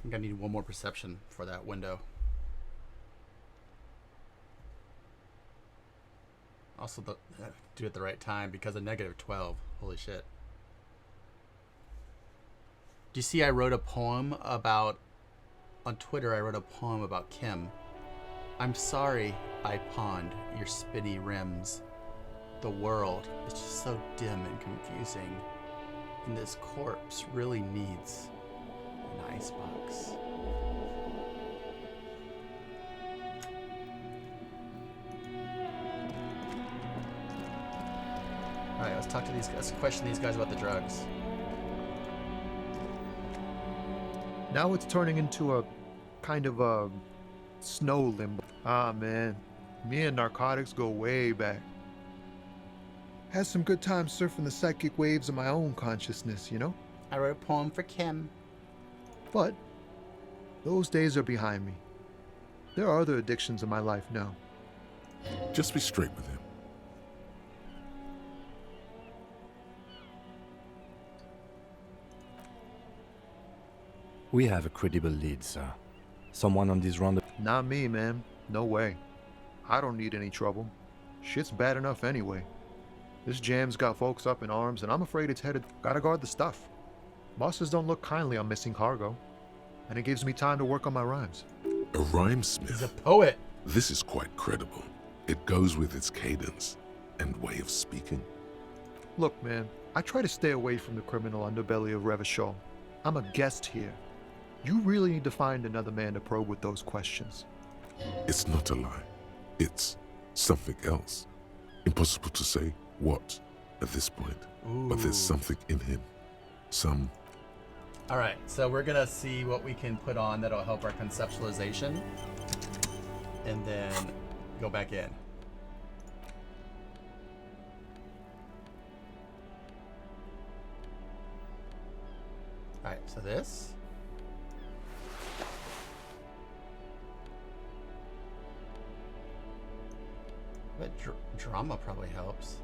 think I need one more perception for that window. Also, do it at the right time because of -12. Holy shit. Do you see I wrote a poem about... On Twitter, I wrote a poem about Kim. I'm sorry I pawned your spinny rims. The world is just so dim and confusing. And this corpse really needs an icebox. Alright, let's talk to these guys. Let's question these guys about the drugs. Now it's turning into a kind of a snow limbo. Ah, man. Me and narcotics go way back. Had some good times surfing the psychic waves of my own consciousness, you know? I wrote a poem for Kim. But those days are behind me. There are other addictions in my life now. Just be straight with him. We have a credible lead, sir. Someone on this round. Not me, man. No way. I don't need any trouble. Shit's bad enough anyway. This jam's got folks up in arms, and I'm afraid it's headed. Gotta guard the stuff. Bosses don't look kindly on missing cargo, and it gives me time to work on my rhymes. A rhymesmith? He's a poet. This is quite credible. It goes with its cadence and way of speaking. Look, man, I try to stay away from the criminal underbelly of Revachol. I'm a guest here. You really need to find another man to probe with those questions. It's not a lie. It's something else. Impossible to say what at this point. But there's something in him. Some... Alright, so we're gonna see what we can put on that'll help our conceptualization. And then go back in. Alright, so this. But drama probably helps.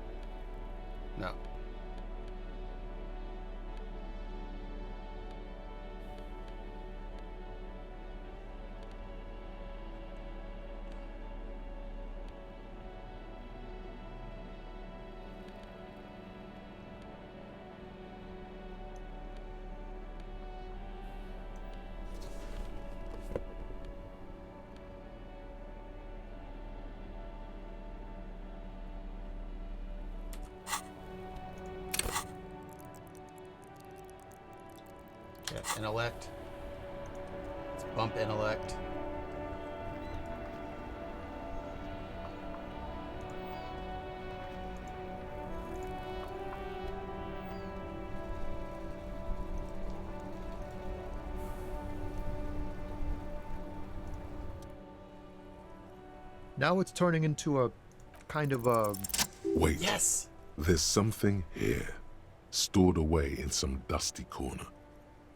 No. Intellect. Let's bump intellect. Now it's turning into a kind of a... Wait. Yes! There's something here, stored away in some dusty corner.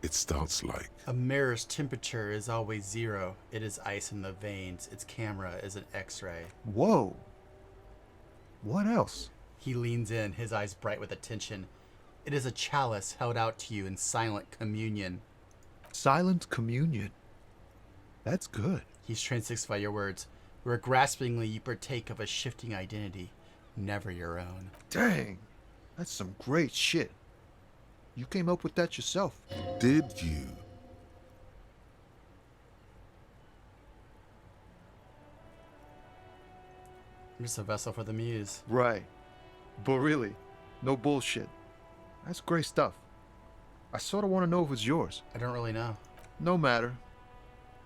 It starts like... A mirror's temperature is always 0. It is ice in the veins. Its camera is an X-ray. Whoa. What else? He leans in, his eyes bright with attention. It is a chalice held out to you in silent communion. Silent communion? That's good. He's transfixed by your words, where graspingly you partake of a shifting identity, never your own. Dang. That's some great shit. You came up with that yourself. Did you? I'm just a vessel for the muse. Right. But really, no bullshit. That's great stuff. I sort of want to know if it's yours. I don't really know. No matter.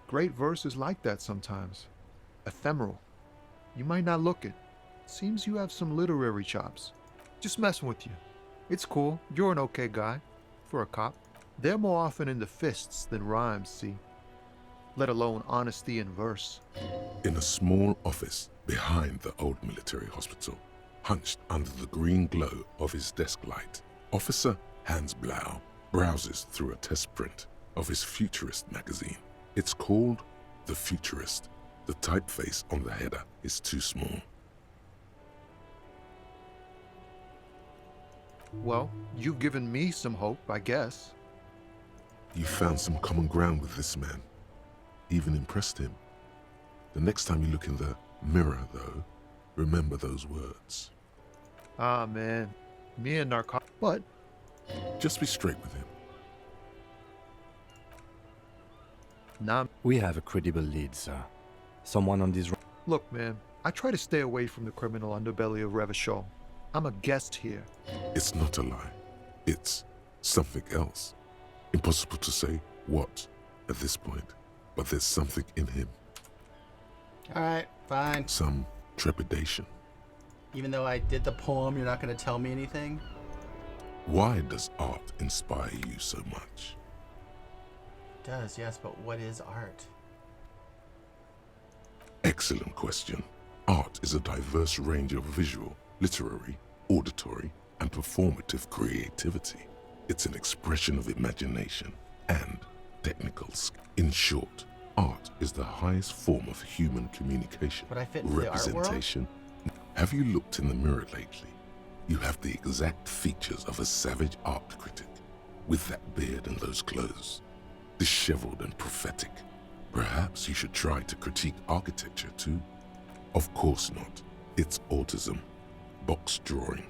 Great verse is like that sometimes. Ephemeral. You might not look it. Seems you have some literary chops. Just messing with you. It's cool. You're an okay guy. For a cop. They're more often in the fists than rhymes, see? Let alone honesty in verse. In a small office behind the old military hospital, hunched under the green glow of his desk light, Officer Hans Blau browses through a test print of his Futurist magazine. It's called The Futurist. The typeface on the header is too small. Well, you've given me some hope, I guess. You found some common ground with this man. Even impressed him. The next time you look in the mirror, though, remember those words. Ah, man. Me and narcotics. But just be straight with him. Nah. We have a credible lead, sir. Someone on this... Look, man. I try to stay away from the criminal underbelly of Revachol. I'm a guest here. It's not a lie. It's something else. Impossible to say what at this point, but there's something in him. Alright, fine. Some trepidation. Even though I did the poem, you're not going to tell me anything? Why does art inspire you so much? It does, yes, but what is art? Excellent question. Art is a diverse range of visual, literary, auditory, and performative creativity. It's an expression of imagination and technical skill. In short, art is the highest form of human communication, Would I fit into representation. Have you looked in the mirror lately? You have the exact features of a savage art critic, with that beard and those clothes, disheveled and prophetic. Perhaps you should try to critique architecture too. Of course not. It's autism, box drawing,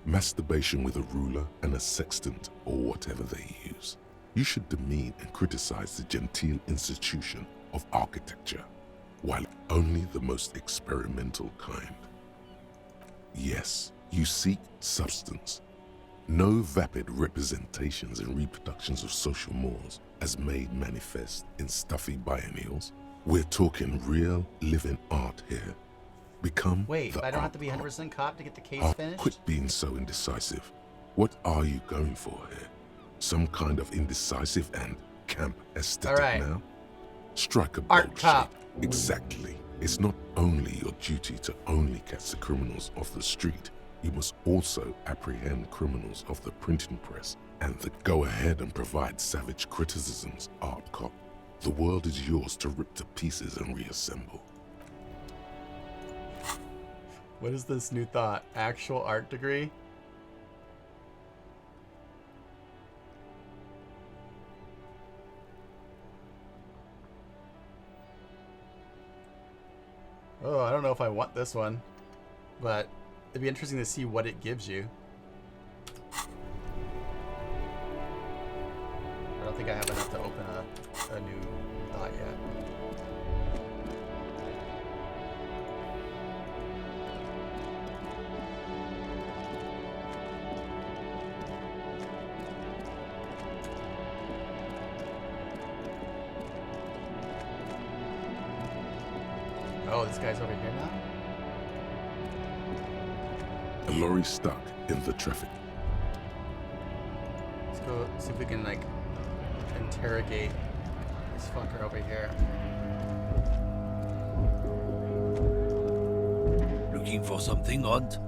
masturbation with a ruler and a sextant or whatever they use. You should demean and criticize the genteel institution of architecture, while only the most experimental kind. Yes, you seek substance. No vapid representations and reproductions of social mores as made manifest in stuffy biennials. We're talking real, living art here. Become Wait, the but I don't have art to be 100% cop to get the case cop. finished? Quit being so indecisive. What are you going for here? Some kind of indecisive and camp aesthetic All right. now? Strike a Art bold cop. shape. Exactly. It's not only your duty to only catch the criminals off the street, you must also apprehend criminals of the printing press and go ahead and provide savage criticisms, art cop. The world is yours to rip to pieces and reassemble. What is this new thought? Actual art degree? Oh, I don't know if I want this one, but it'd be interesting to see what it gives you. I don't think I have enough to open a new thought yet. Oh, this guy's over here now? A lorry stuck in the traffic. Let's go see if we can, like, interrogate this fucker over here. Looking for something, Hunt?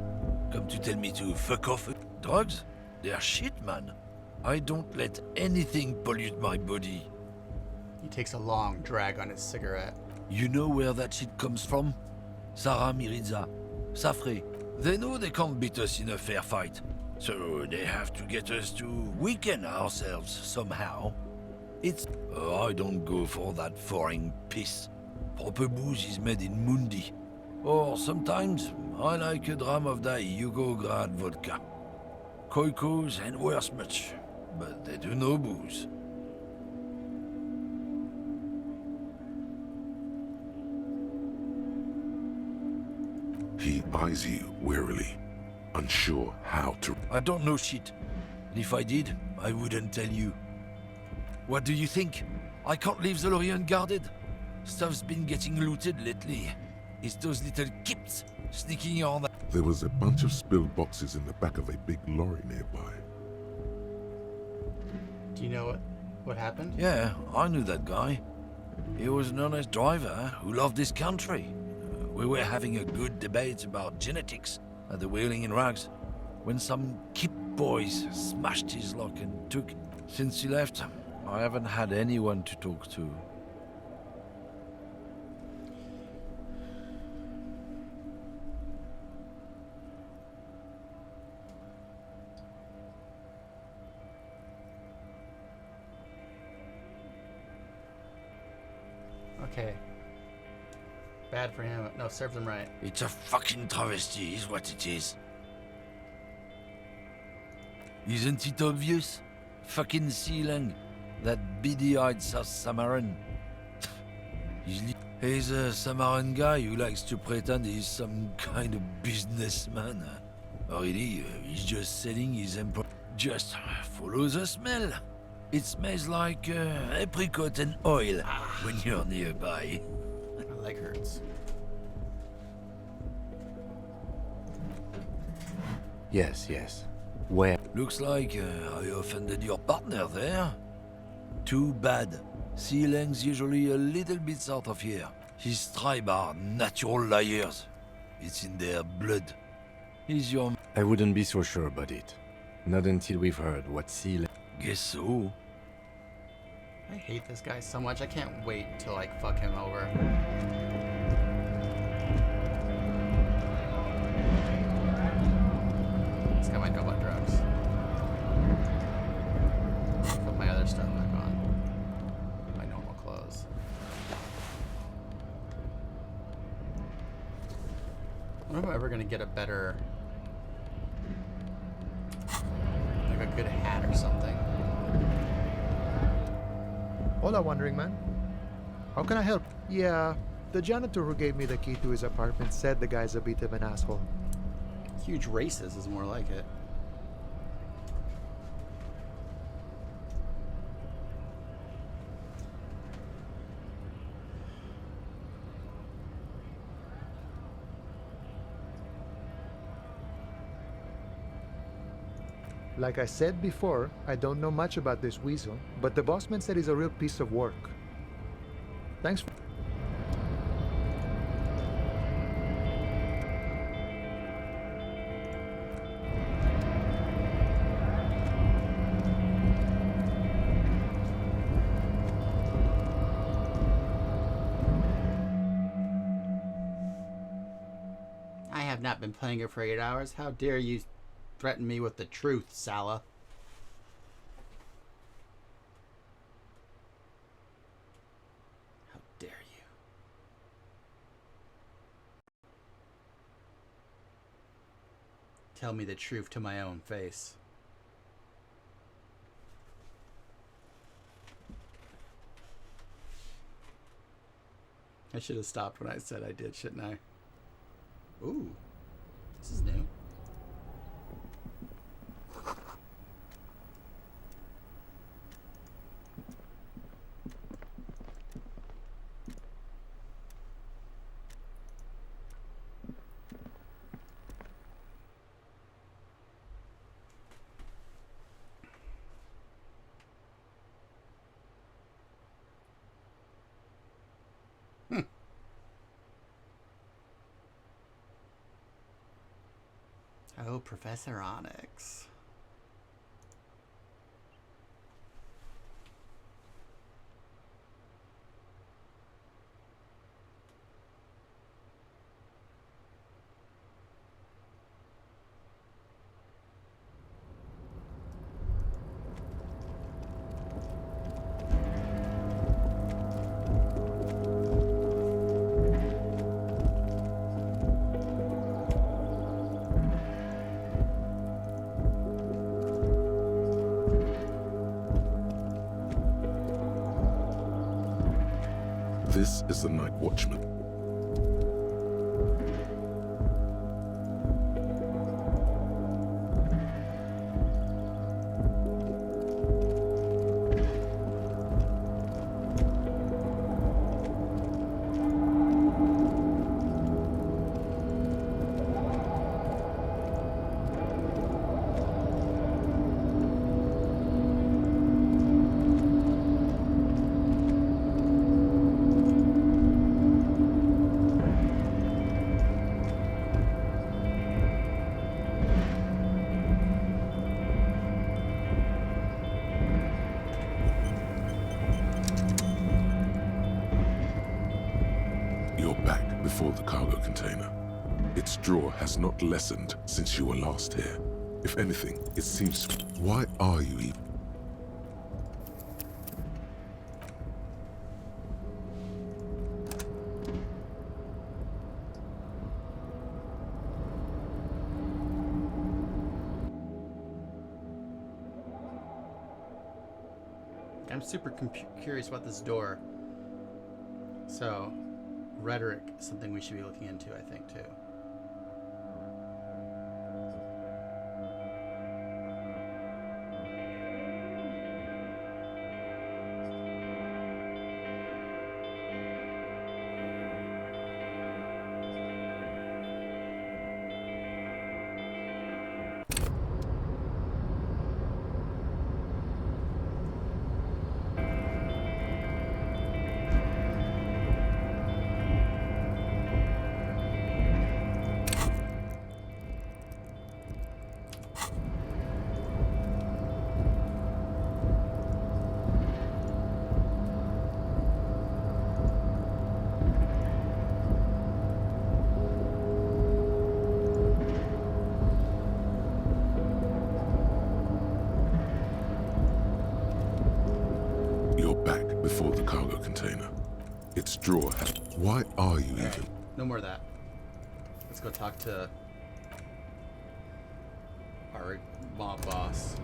Come to tell me to fuck off? Drugs? They're shit, man. I don't let anything pollute my body. He takes a long drag on his cigarette. You know where that shit comes from? Sarah Miriza, Safre. They know they can't beat us in a fair fight. So they have to get us to weaken ourselves somehow. It's... I don't go for that foreign piss. Proper booze is made in Mundi. Or sometimes, I like a dram of that Yugograd vodka. Koikos and worse much, but they do no booze. He eyes you warily, unsure how to... I don't know shit. And if I did, I wouldn't tell you. What do you think? I can't leave the lorry unguarded. Stuff's been getting looted lately. It's those little kips sneaking on. There was a bunch of spilled boxes in the back of a big lorry nearby. Do you know what happened? Yeah, I knew that guy. He was an honest driver who loved this country. We were having a good debate about genetics at the Wheeling in Rags when some kip boys smashed his lock and took. Since he left, I haven't had anyone to talk to. bad for him. No, serves him right. It's a fucking travesty, is what it is. Isn't it obvious? Fucking Sealang, that beady-eyed South Samaran. He's a Samaran guy who likes to pretend he's some kind of businessman. Really, he's just selling his empire. Just follow the smell. It smells like apricot and oil when you're nearby. My leg hurts. Yes, yes. Where? Looks like I offended your partner there. Too bad. Sealang's usually a little bit south of here. His tribe are natural liars. It's in their blood. He's your... I wouldn't be so sure about it. Not until we've heard what Sealang... Guess so. I hate this guy so much. I can't wait to like fuck him over. This guy might know about drugs. Put my other stuff back on. My normal clothes. I wonder if I'm ever gonna get a better, like a good hat or something. Hola, Wandering Man. How can I help? Yeah, the janitor who gave me the key to his apartment said the guy's a bit of an asshole. Huge races is more like it. Like I said before, I don't know much about this weasel, but the bossman said he's a real piece of work. Thanks for... I have not been playing it for 8 hours. How dare you threaten me with the truth, Sala? How dare you? Tell me the truth to my own face. I should have stopped when I said I did, shouldn't I? Ooh, this is new. Oh, Professor Onyx. This is the Night Watchman. You're back before the cargo container. Its draw has not lessened since you were last here. If anything, it seems... Why are you even... I'm super curious about this door. So, rhetoric is something we should be looking into, I think, too. You're back before the cargo container. Its drawer. Why are you even? No more of that. Let's go talk to our mob boss.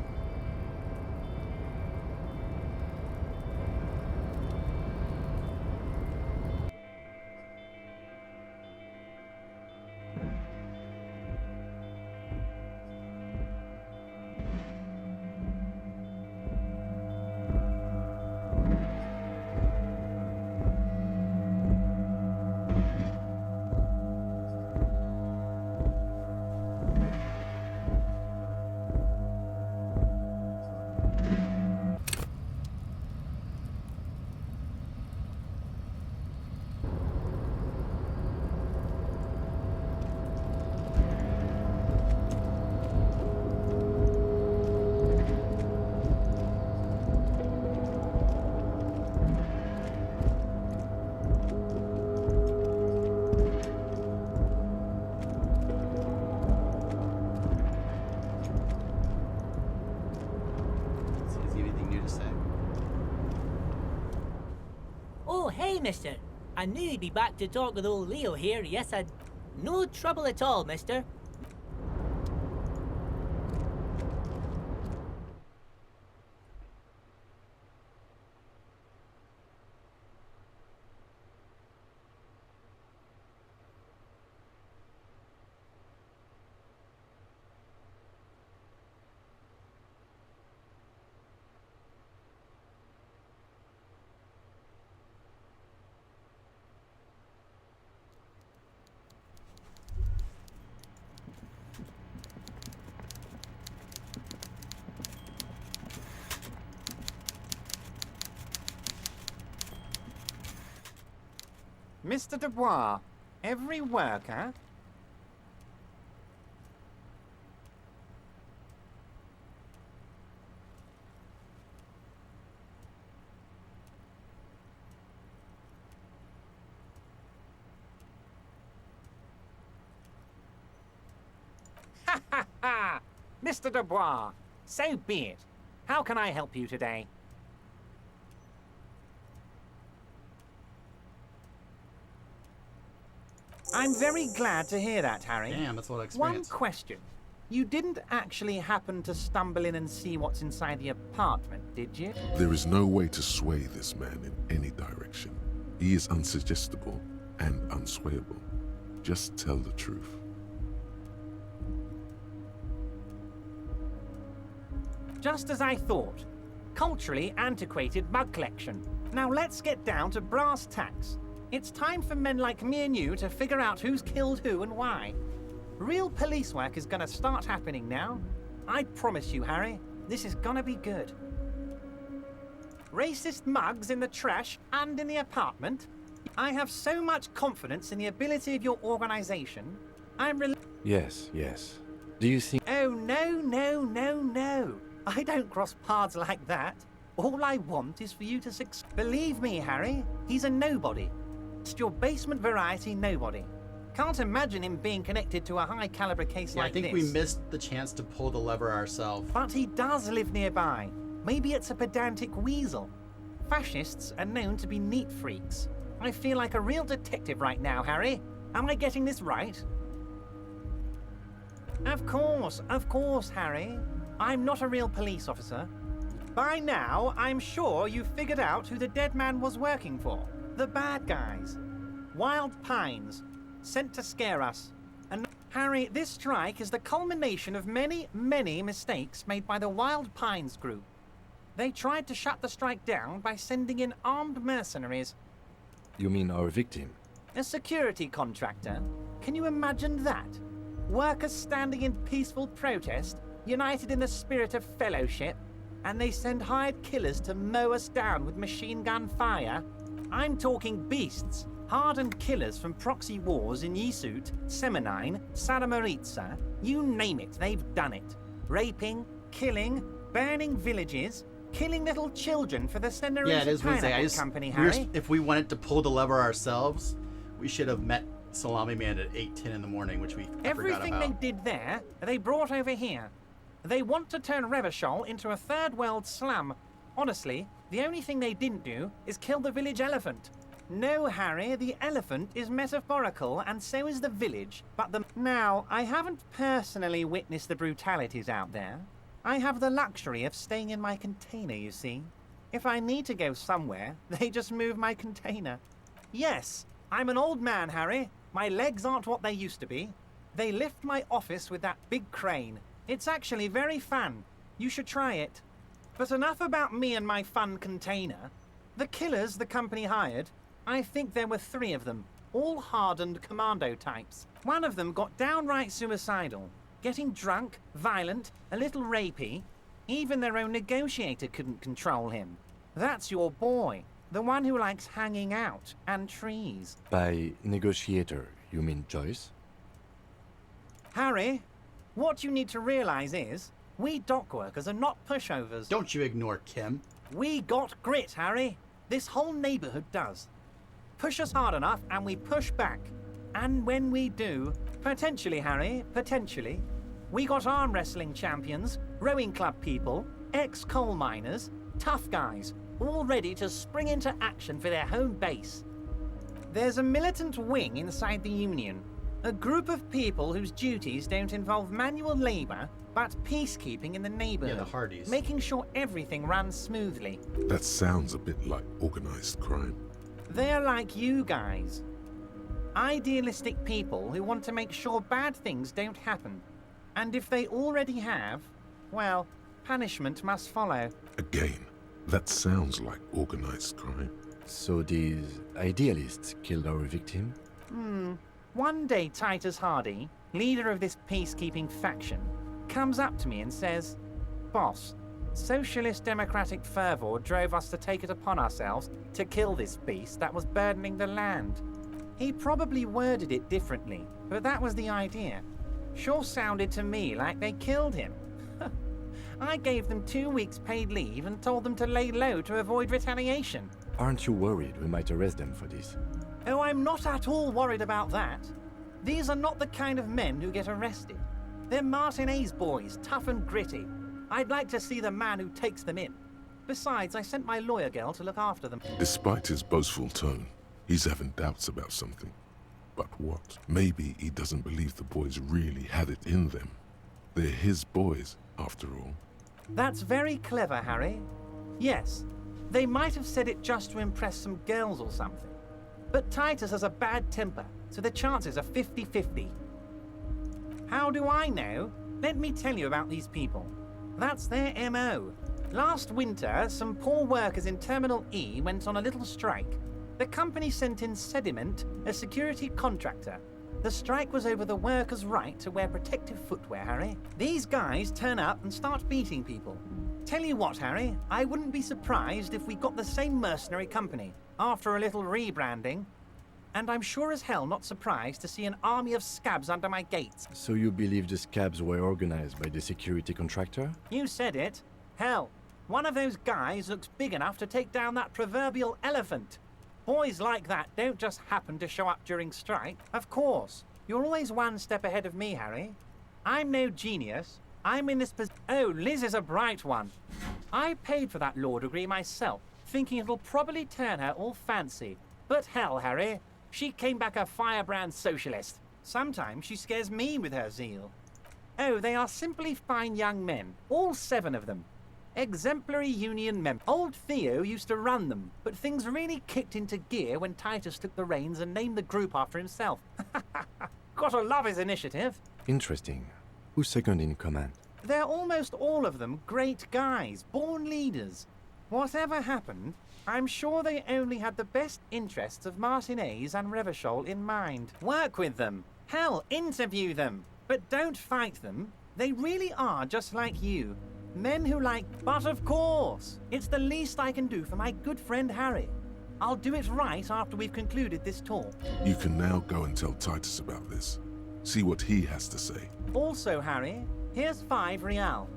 Oh, hey, mister. I knew you'd be back to talk with old Leo here. Yes, I'd... No trouble at all, mister. Mr. Dubois, every worker... Ha ha ha! Mr. Dubois, so be it. How can I help you today? I'm very glad to hear that, Harry. Damn, that's what I One experienced. question. You didn't actually happen to stumble in and see what's inside the apartment, did you? There is no way to sway this man in any direction. He is unsuggestible and unswayable. Just tell the truth. Just as I thought. Culturally antiquated mug collection. Now let's get down to brass tacks. It's time for men like me and you to figure out who's killed who and why. Real police work is gonna start happening now. I promise you, Harry, this is gonna be good. Racist mugs in the trash and in the apartment? I have so much confidence in the ability of your organization. Yes, yes. Do you think... Oh, no. I don't cross paths like that. All I want is for you to succeed. Believe me, Harry, he's a nobody. Just your basement variety nobody. Can't imagine him being connected to a high-caliber case Yeah, like this. I think we missed the chance to pull the lever ourselves. But he does live nearby. Maybe it's a pedantic weasel. Fascists are known to be neat freaks. I feel like a real detective right now, Harry. Am I getting this right? Of course, Harry. I'm not a real police officer. By now, I'm sure you've figured out who the dead man was working for. The bad guys. Wild Pines. Sent to scare us. And Harry, this strike is the culmination of many, many mistakes made by the Wild Pines group. They tried to shut the strike down by sending in armed mercenaries. You mean our victim? A security contractor. Can you imagine that? Workers standing in peaceful protest, united in the spirit of fellowship, and they send hired killers to mow us down with machine gun fire? I'm talking beasts. Hardened killers from proxy wars in Yisut, Semenine, Salamaritsa, you name it, they've done it. Raping, killing, burning villages, killing little children for the Tenerife Yeah, it is Wednesday. Pineapple Company, we're- Harry. if we wanted to pull the lever ourselves, we should have met Salami Man at 8:10 in the morning, which we forgot Everything about. they did there, they brought over here. They want to turn Revachol into a third world slum. Honestly, the only thing they didn't do is kill the village elephant. No, Harry, the elephant is metaphorical and so is the village, but the... Now, I haven't personally witnessed the brutalities out there. I have the luxury of staying in my container, you see. If I need to go somewhere, they just move my container. Yes, I'm an old man, Harry. My legs aren't what they used to be. They lift my office with that big crane. It's actually very fun. You should try it. But enough about me and my fun container. The killers the company hired, I think there were 3 of them, all hardened commando types. One of them got downright suicidal, getting drunk, violent, a little rapey. Even their own negotiator couldn't control him. That's your boy, the one who likes hanging out and trees. By negotiator, you mean Joyce? Harry, what you need to realize is, we dock workers are not pushovers. Don't you ignore Kim. We got grit, Harry. This whole neighborhood does. Push us hard enough and we push back. And when we do, potentially, Harry, potentially, we got arm wrestling champions, rowing club people, ex-coal miners, tough guys, all ready to spring into action for their home base. There's a militant wing inside the Union, a group of people whose duties don't involve manual labor, but peacekeeping in the neighborhood. Yeah, the Hardys. Making sure everything runs smoothly. That sounds a bit like organized crime. They're like you guys. Idealistic people who want to make sure bad things don't happen. And if they already have, well, punishment must follow. Again, that sounds like organized crime. So these idealists killed our victim? One day Titus Hardy, leader of this peacekeeping faction, comes up to me and says, "Boss, socialist democratic fervor drove us to take it upon ourselves to kill this beast that was burdening the land." He probably worded it differently, but that was the idea. Sure sounded to me like they killed him. I gave them 2 weeks paid leave and told them to lay low to avoid retaliation. Aren't you worried we might arrest them for this? Oh, I'm not at all worried about that. These are not the kind of men who get arrested. They're Martinez boys, tough and gritty. I'd like to see the man who takes them in. Besides, I sent my lawyer girl to look after them. Despite his boastful tone, he's having doubts about something. But what? Maybe he doesn't believe the boys really had it in them. They're his boys, after all. That's very clever, Harry. Yes, they might have said it just to impress some girls or something. But Titus has a bad temper, so the chances are 50-50. How do I know? Let me tell you about these people. That's their MO. Last winter, some poor workers in Terminal E went on a little strike. The company sent in Sediment, a security contractor. The strike was over the workers' right to wear protective footwear, Harry. These guys turn up and start beating people. Tell you what, Harry, I wouldn't be surprised if we got the same mercenary company after a little rebranding. And I'm sure as hell not surprised to see an army of scabs under my gates. So you believe the scabs were organized by the security contractor? You said it. Hell, one of those guys looks big enough to take down that proverbial elephant. Boys like that don't just happen to show up during strike. Of course, you're always one step ahead of me, Harry. I'm no genius. I'm in this Oh, Liz is a bright one. I paid for that law degree myself, thinking it'll probably turn her all fancy. But hell, Harry, she came back a firebrand socialist. Sometimes she scares me with her zeal. Oh, they are simply fine young men, all 7 of them. Exemplary union member. Old Theo used to run them, but things really kicked into gear when Titus took the reins and named the group after himself. Gotta love his initiative. Interesting. Who's second in command? They're almost all of them great guys, born leaders. Whatever happened, I'm sure they only had the best interests of Martinez and Revachol in mind. Work with them. Hell, interview them. But don't fight them. They really are just like you. Men who but of course, it's the least I can do for my good friend Harry. I'll do it right after we've concluded this talk. You can now go and tell Titus about this. See what he has to say. Also, Harry, here's 5 real.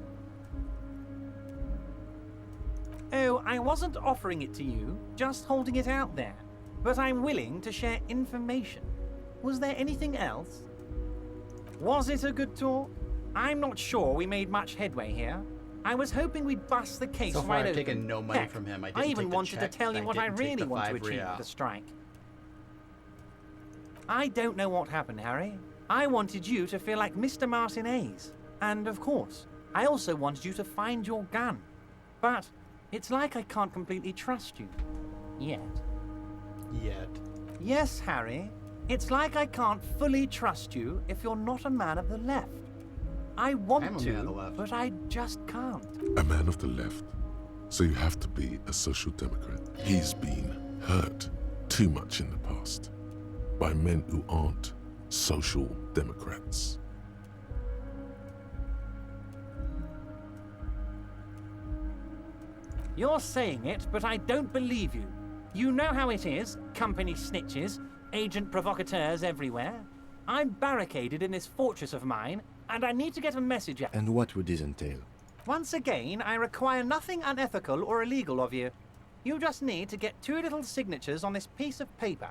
Oh, I wasn't offering it to you, just holding it out there. But I'm willing to share information. Was there anything else? Was it a good talk? I'm not sure we made much headway here. I was hoping we'd bust the case So far, wide I've open. taken no money Heck, from him. I I didn't even take the wanted to check, tell you and I what I didn't take really the want to 5 achieve real. with the strike. I don't know what happened, Harry. I wanted you to feel like Mr. Martinez. And of course, I also wanted you to find your gun. But it's like I can't completely trust you. Yet. Yes, Harry. It's like I can't fully trust you if you're not a man of the left. I want to, but I just can't. A man of the left. So you have to be a social democrat. He's been hurt too much in the past by men who aren't social democrats. You're saying it, but I don't believe you. You know how it is, company snitches, agent provocateurs everywhere. I'm barricaded in this fortress of mine, and I need to get a message out. And what would this entail? Once again, I require nothing unethical or illegal of you. You just need to get 2 little signatures on this piece of paper,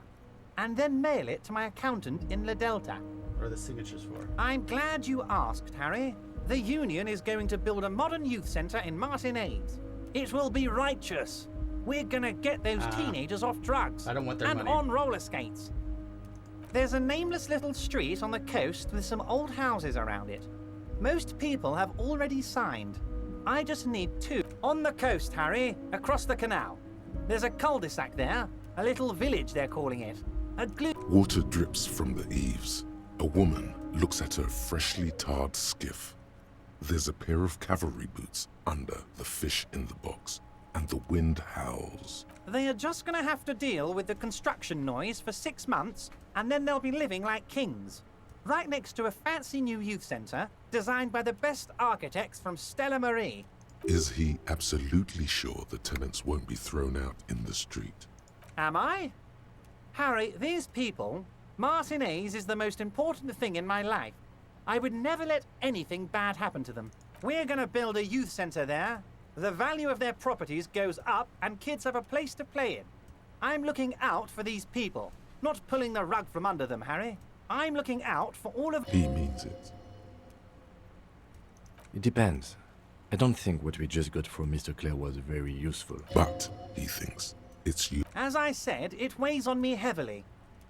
and then mail it to my accountant in La Delta. What are the signatures for? I'm glad you asked, Harry. The Union is going to build a modern youth centre in Martinez. It will be righteous. We're gonna get those teenagers off drugs. I don't want their and money. on roller skates. There's a nameless little street on the coast with some old houses around it. Most people have already signed. I just need 2. On the coast, Harry, across the canal. There's a cul-de-sac there, a little village they're calling it. A glue... Water drips from the eaves. A woman looks at her freshly tarred skiff. There's a pair of cavalry boots under the fish in the box, and the wind howls. They are just gonna have to deal with the construction noise for 6 months, and then they'll be living like kings. Right next to a fancy new youth centre, designed by the best architects from Stella Marie. Is he absolutely sure the tenants won't be thrown out in the street? Am I? Harry, these people, Martinez is the most important thing in my life. I would never let anything bad happen to them. We're gonna build a youth centre there. The value of their properties goes up and kids have a place to play in. I'm looking out for these people, not pulling the rug from under them, Harry. I'm looking out for all of... He means it. It depends. I don't think what we just got from Mr. Clare was very useful. But, he thinks, it's you. As I said, it weighs on me heavily.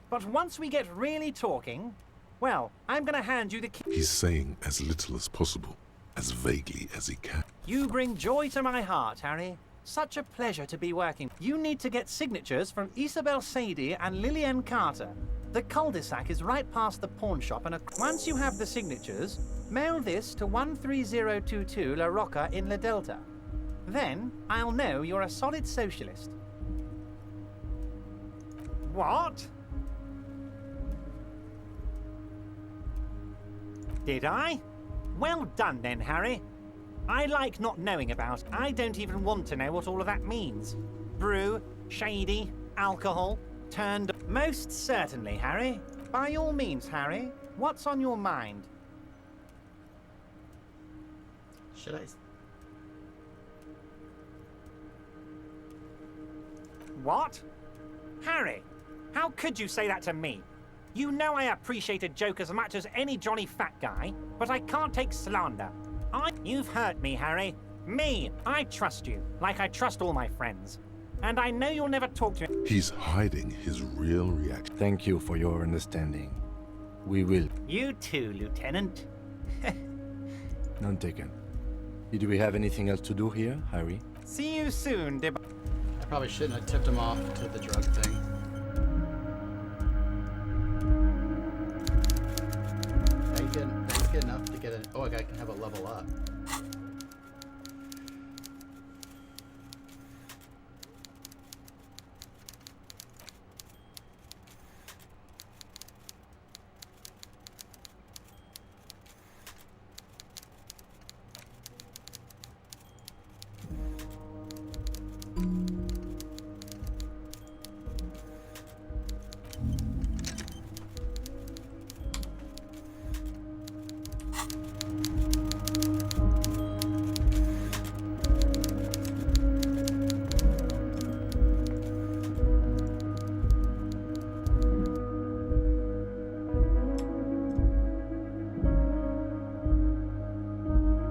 But once we get really talking, well, I'm gonna hand you the key. He's saying as little as possible, as vaguely as he can. You bring joy to my heart, Harry. Such a pleasure to be working. You need to get signatures from Isabel Sadie and Lillian Carter. The cul-de-sac is right past the pawn shop, and once you have the signatures, mail this to 13022 La Rocca in La Delta. Then I'll know you're a solid socialist. What? Did I? Well done then, Harry. I like not knowing about. I don't even want to know what all of that means. Brew, shady, alcohol, turned... Most certainly, Harry. By all means, Harry. What's on your mind? Should I... What? Harry, how could you say that to me? You know I appreciate a joke as much as any Johnny Fat guy, but I can't take slander. You've hurt me, Harry. Me! I trust you, like I trust all my friends. And I know you'll never talk to me. He's hiding his real reaction. Thank you for your understanding. We will. You too, Lieutenant. None taken. Did we have anything else to do here, Harry? See you soon, I probably shouldn't have tipped him off to the drug thing. Did I get enough to get an... Oh, I can have a level up.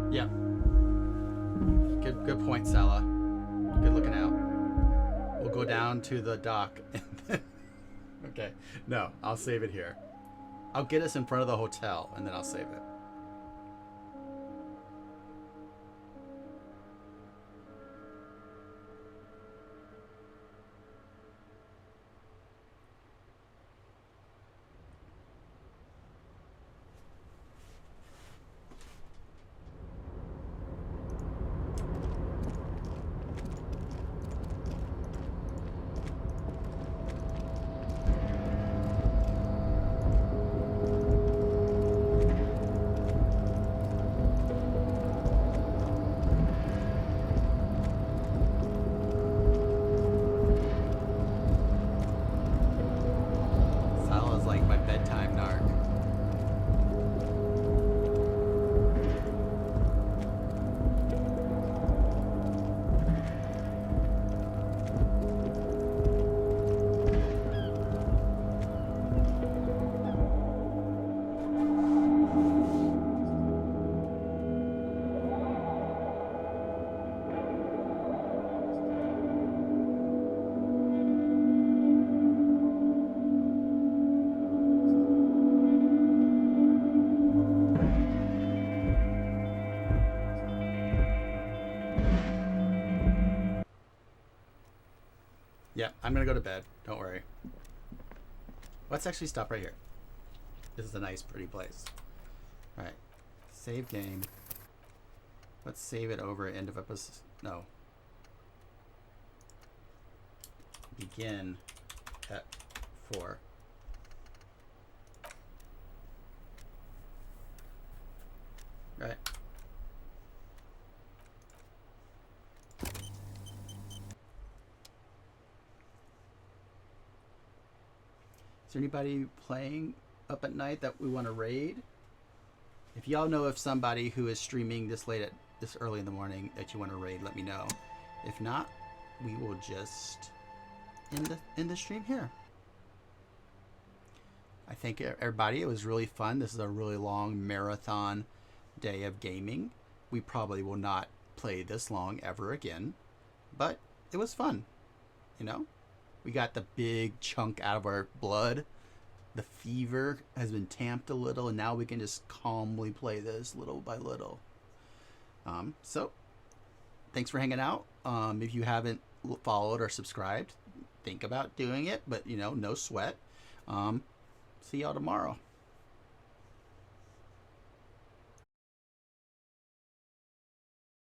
Yep. Good point, Sala. Good looking out. We'll go down to the dock. Okay. No, I'll save it here. I'll get us in front of the hotel, and then I'll save it. Sala's like my bedtime narc. Yeah, I'm gonna go to bed. Don't worry. Let's actually stop right here. This is a nice, pretty place. All right, save game. Let's save it over end of episode. No. Begin at 4. Right. Is there anybody playing up at night that we want to raid? If y'all know of somebody who is streaming this early in the morning that you want to raid, let me know. If not, we will just end the stream here. I thank everybody. It was really fun. This is a really long marathon day of gaming. We probably will not play this long ever again, but it was fun. You know, we got the big chunk out of our blood. The fever has been tamped a little, and now we can just calmly play this little by little. So thanks for hanging out. If you haven't followed or subscribed, think about doing it, but you know, no sweat. See y'all tomorrow.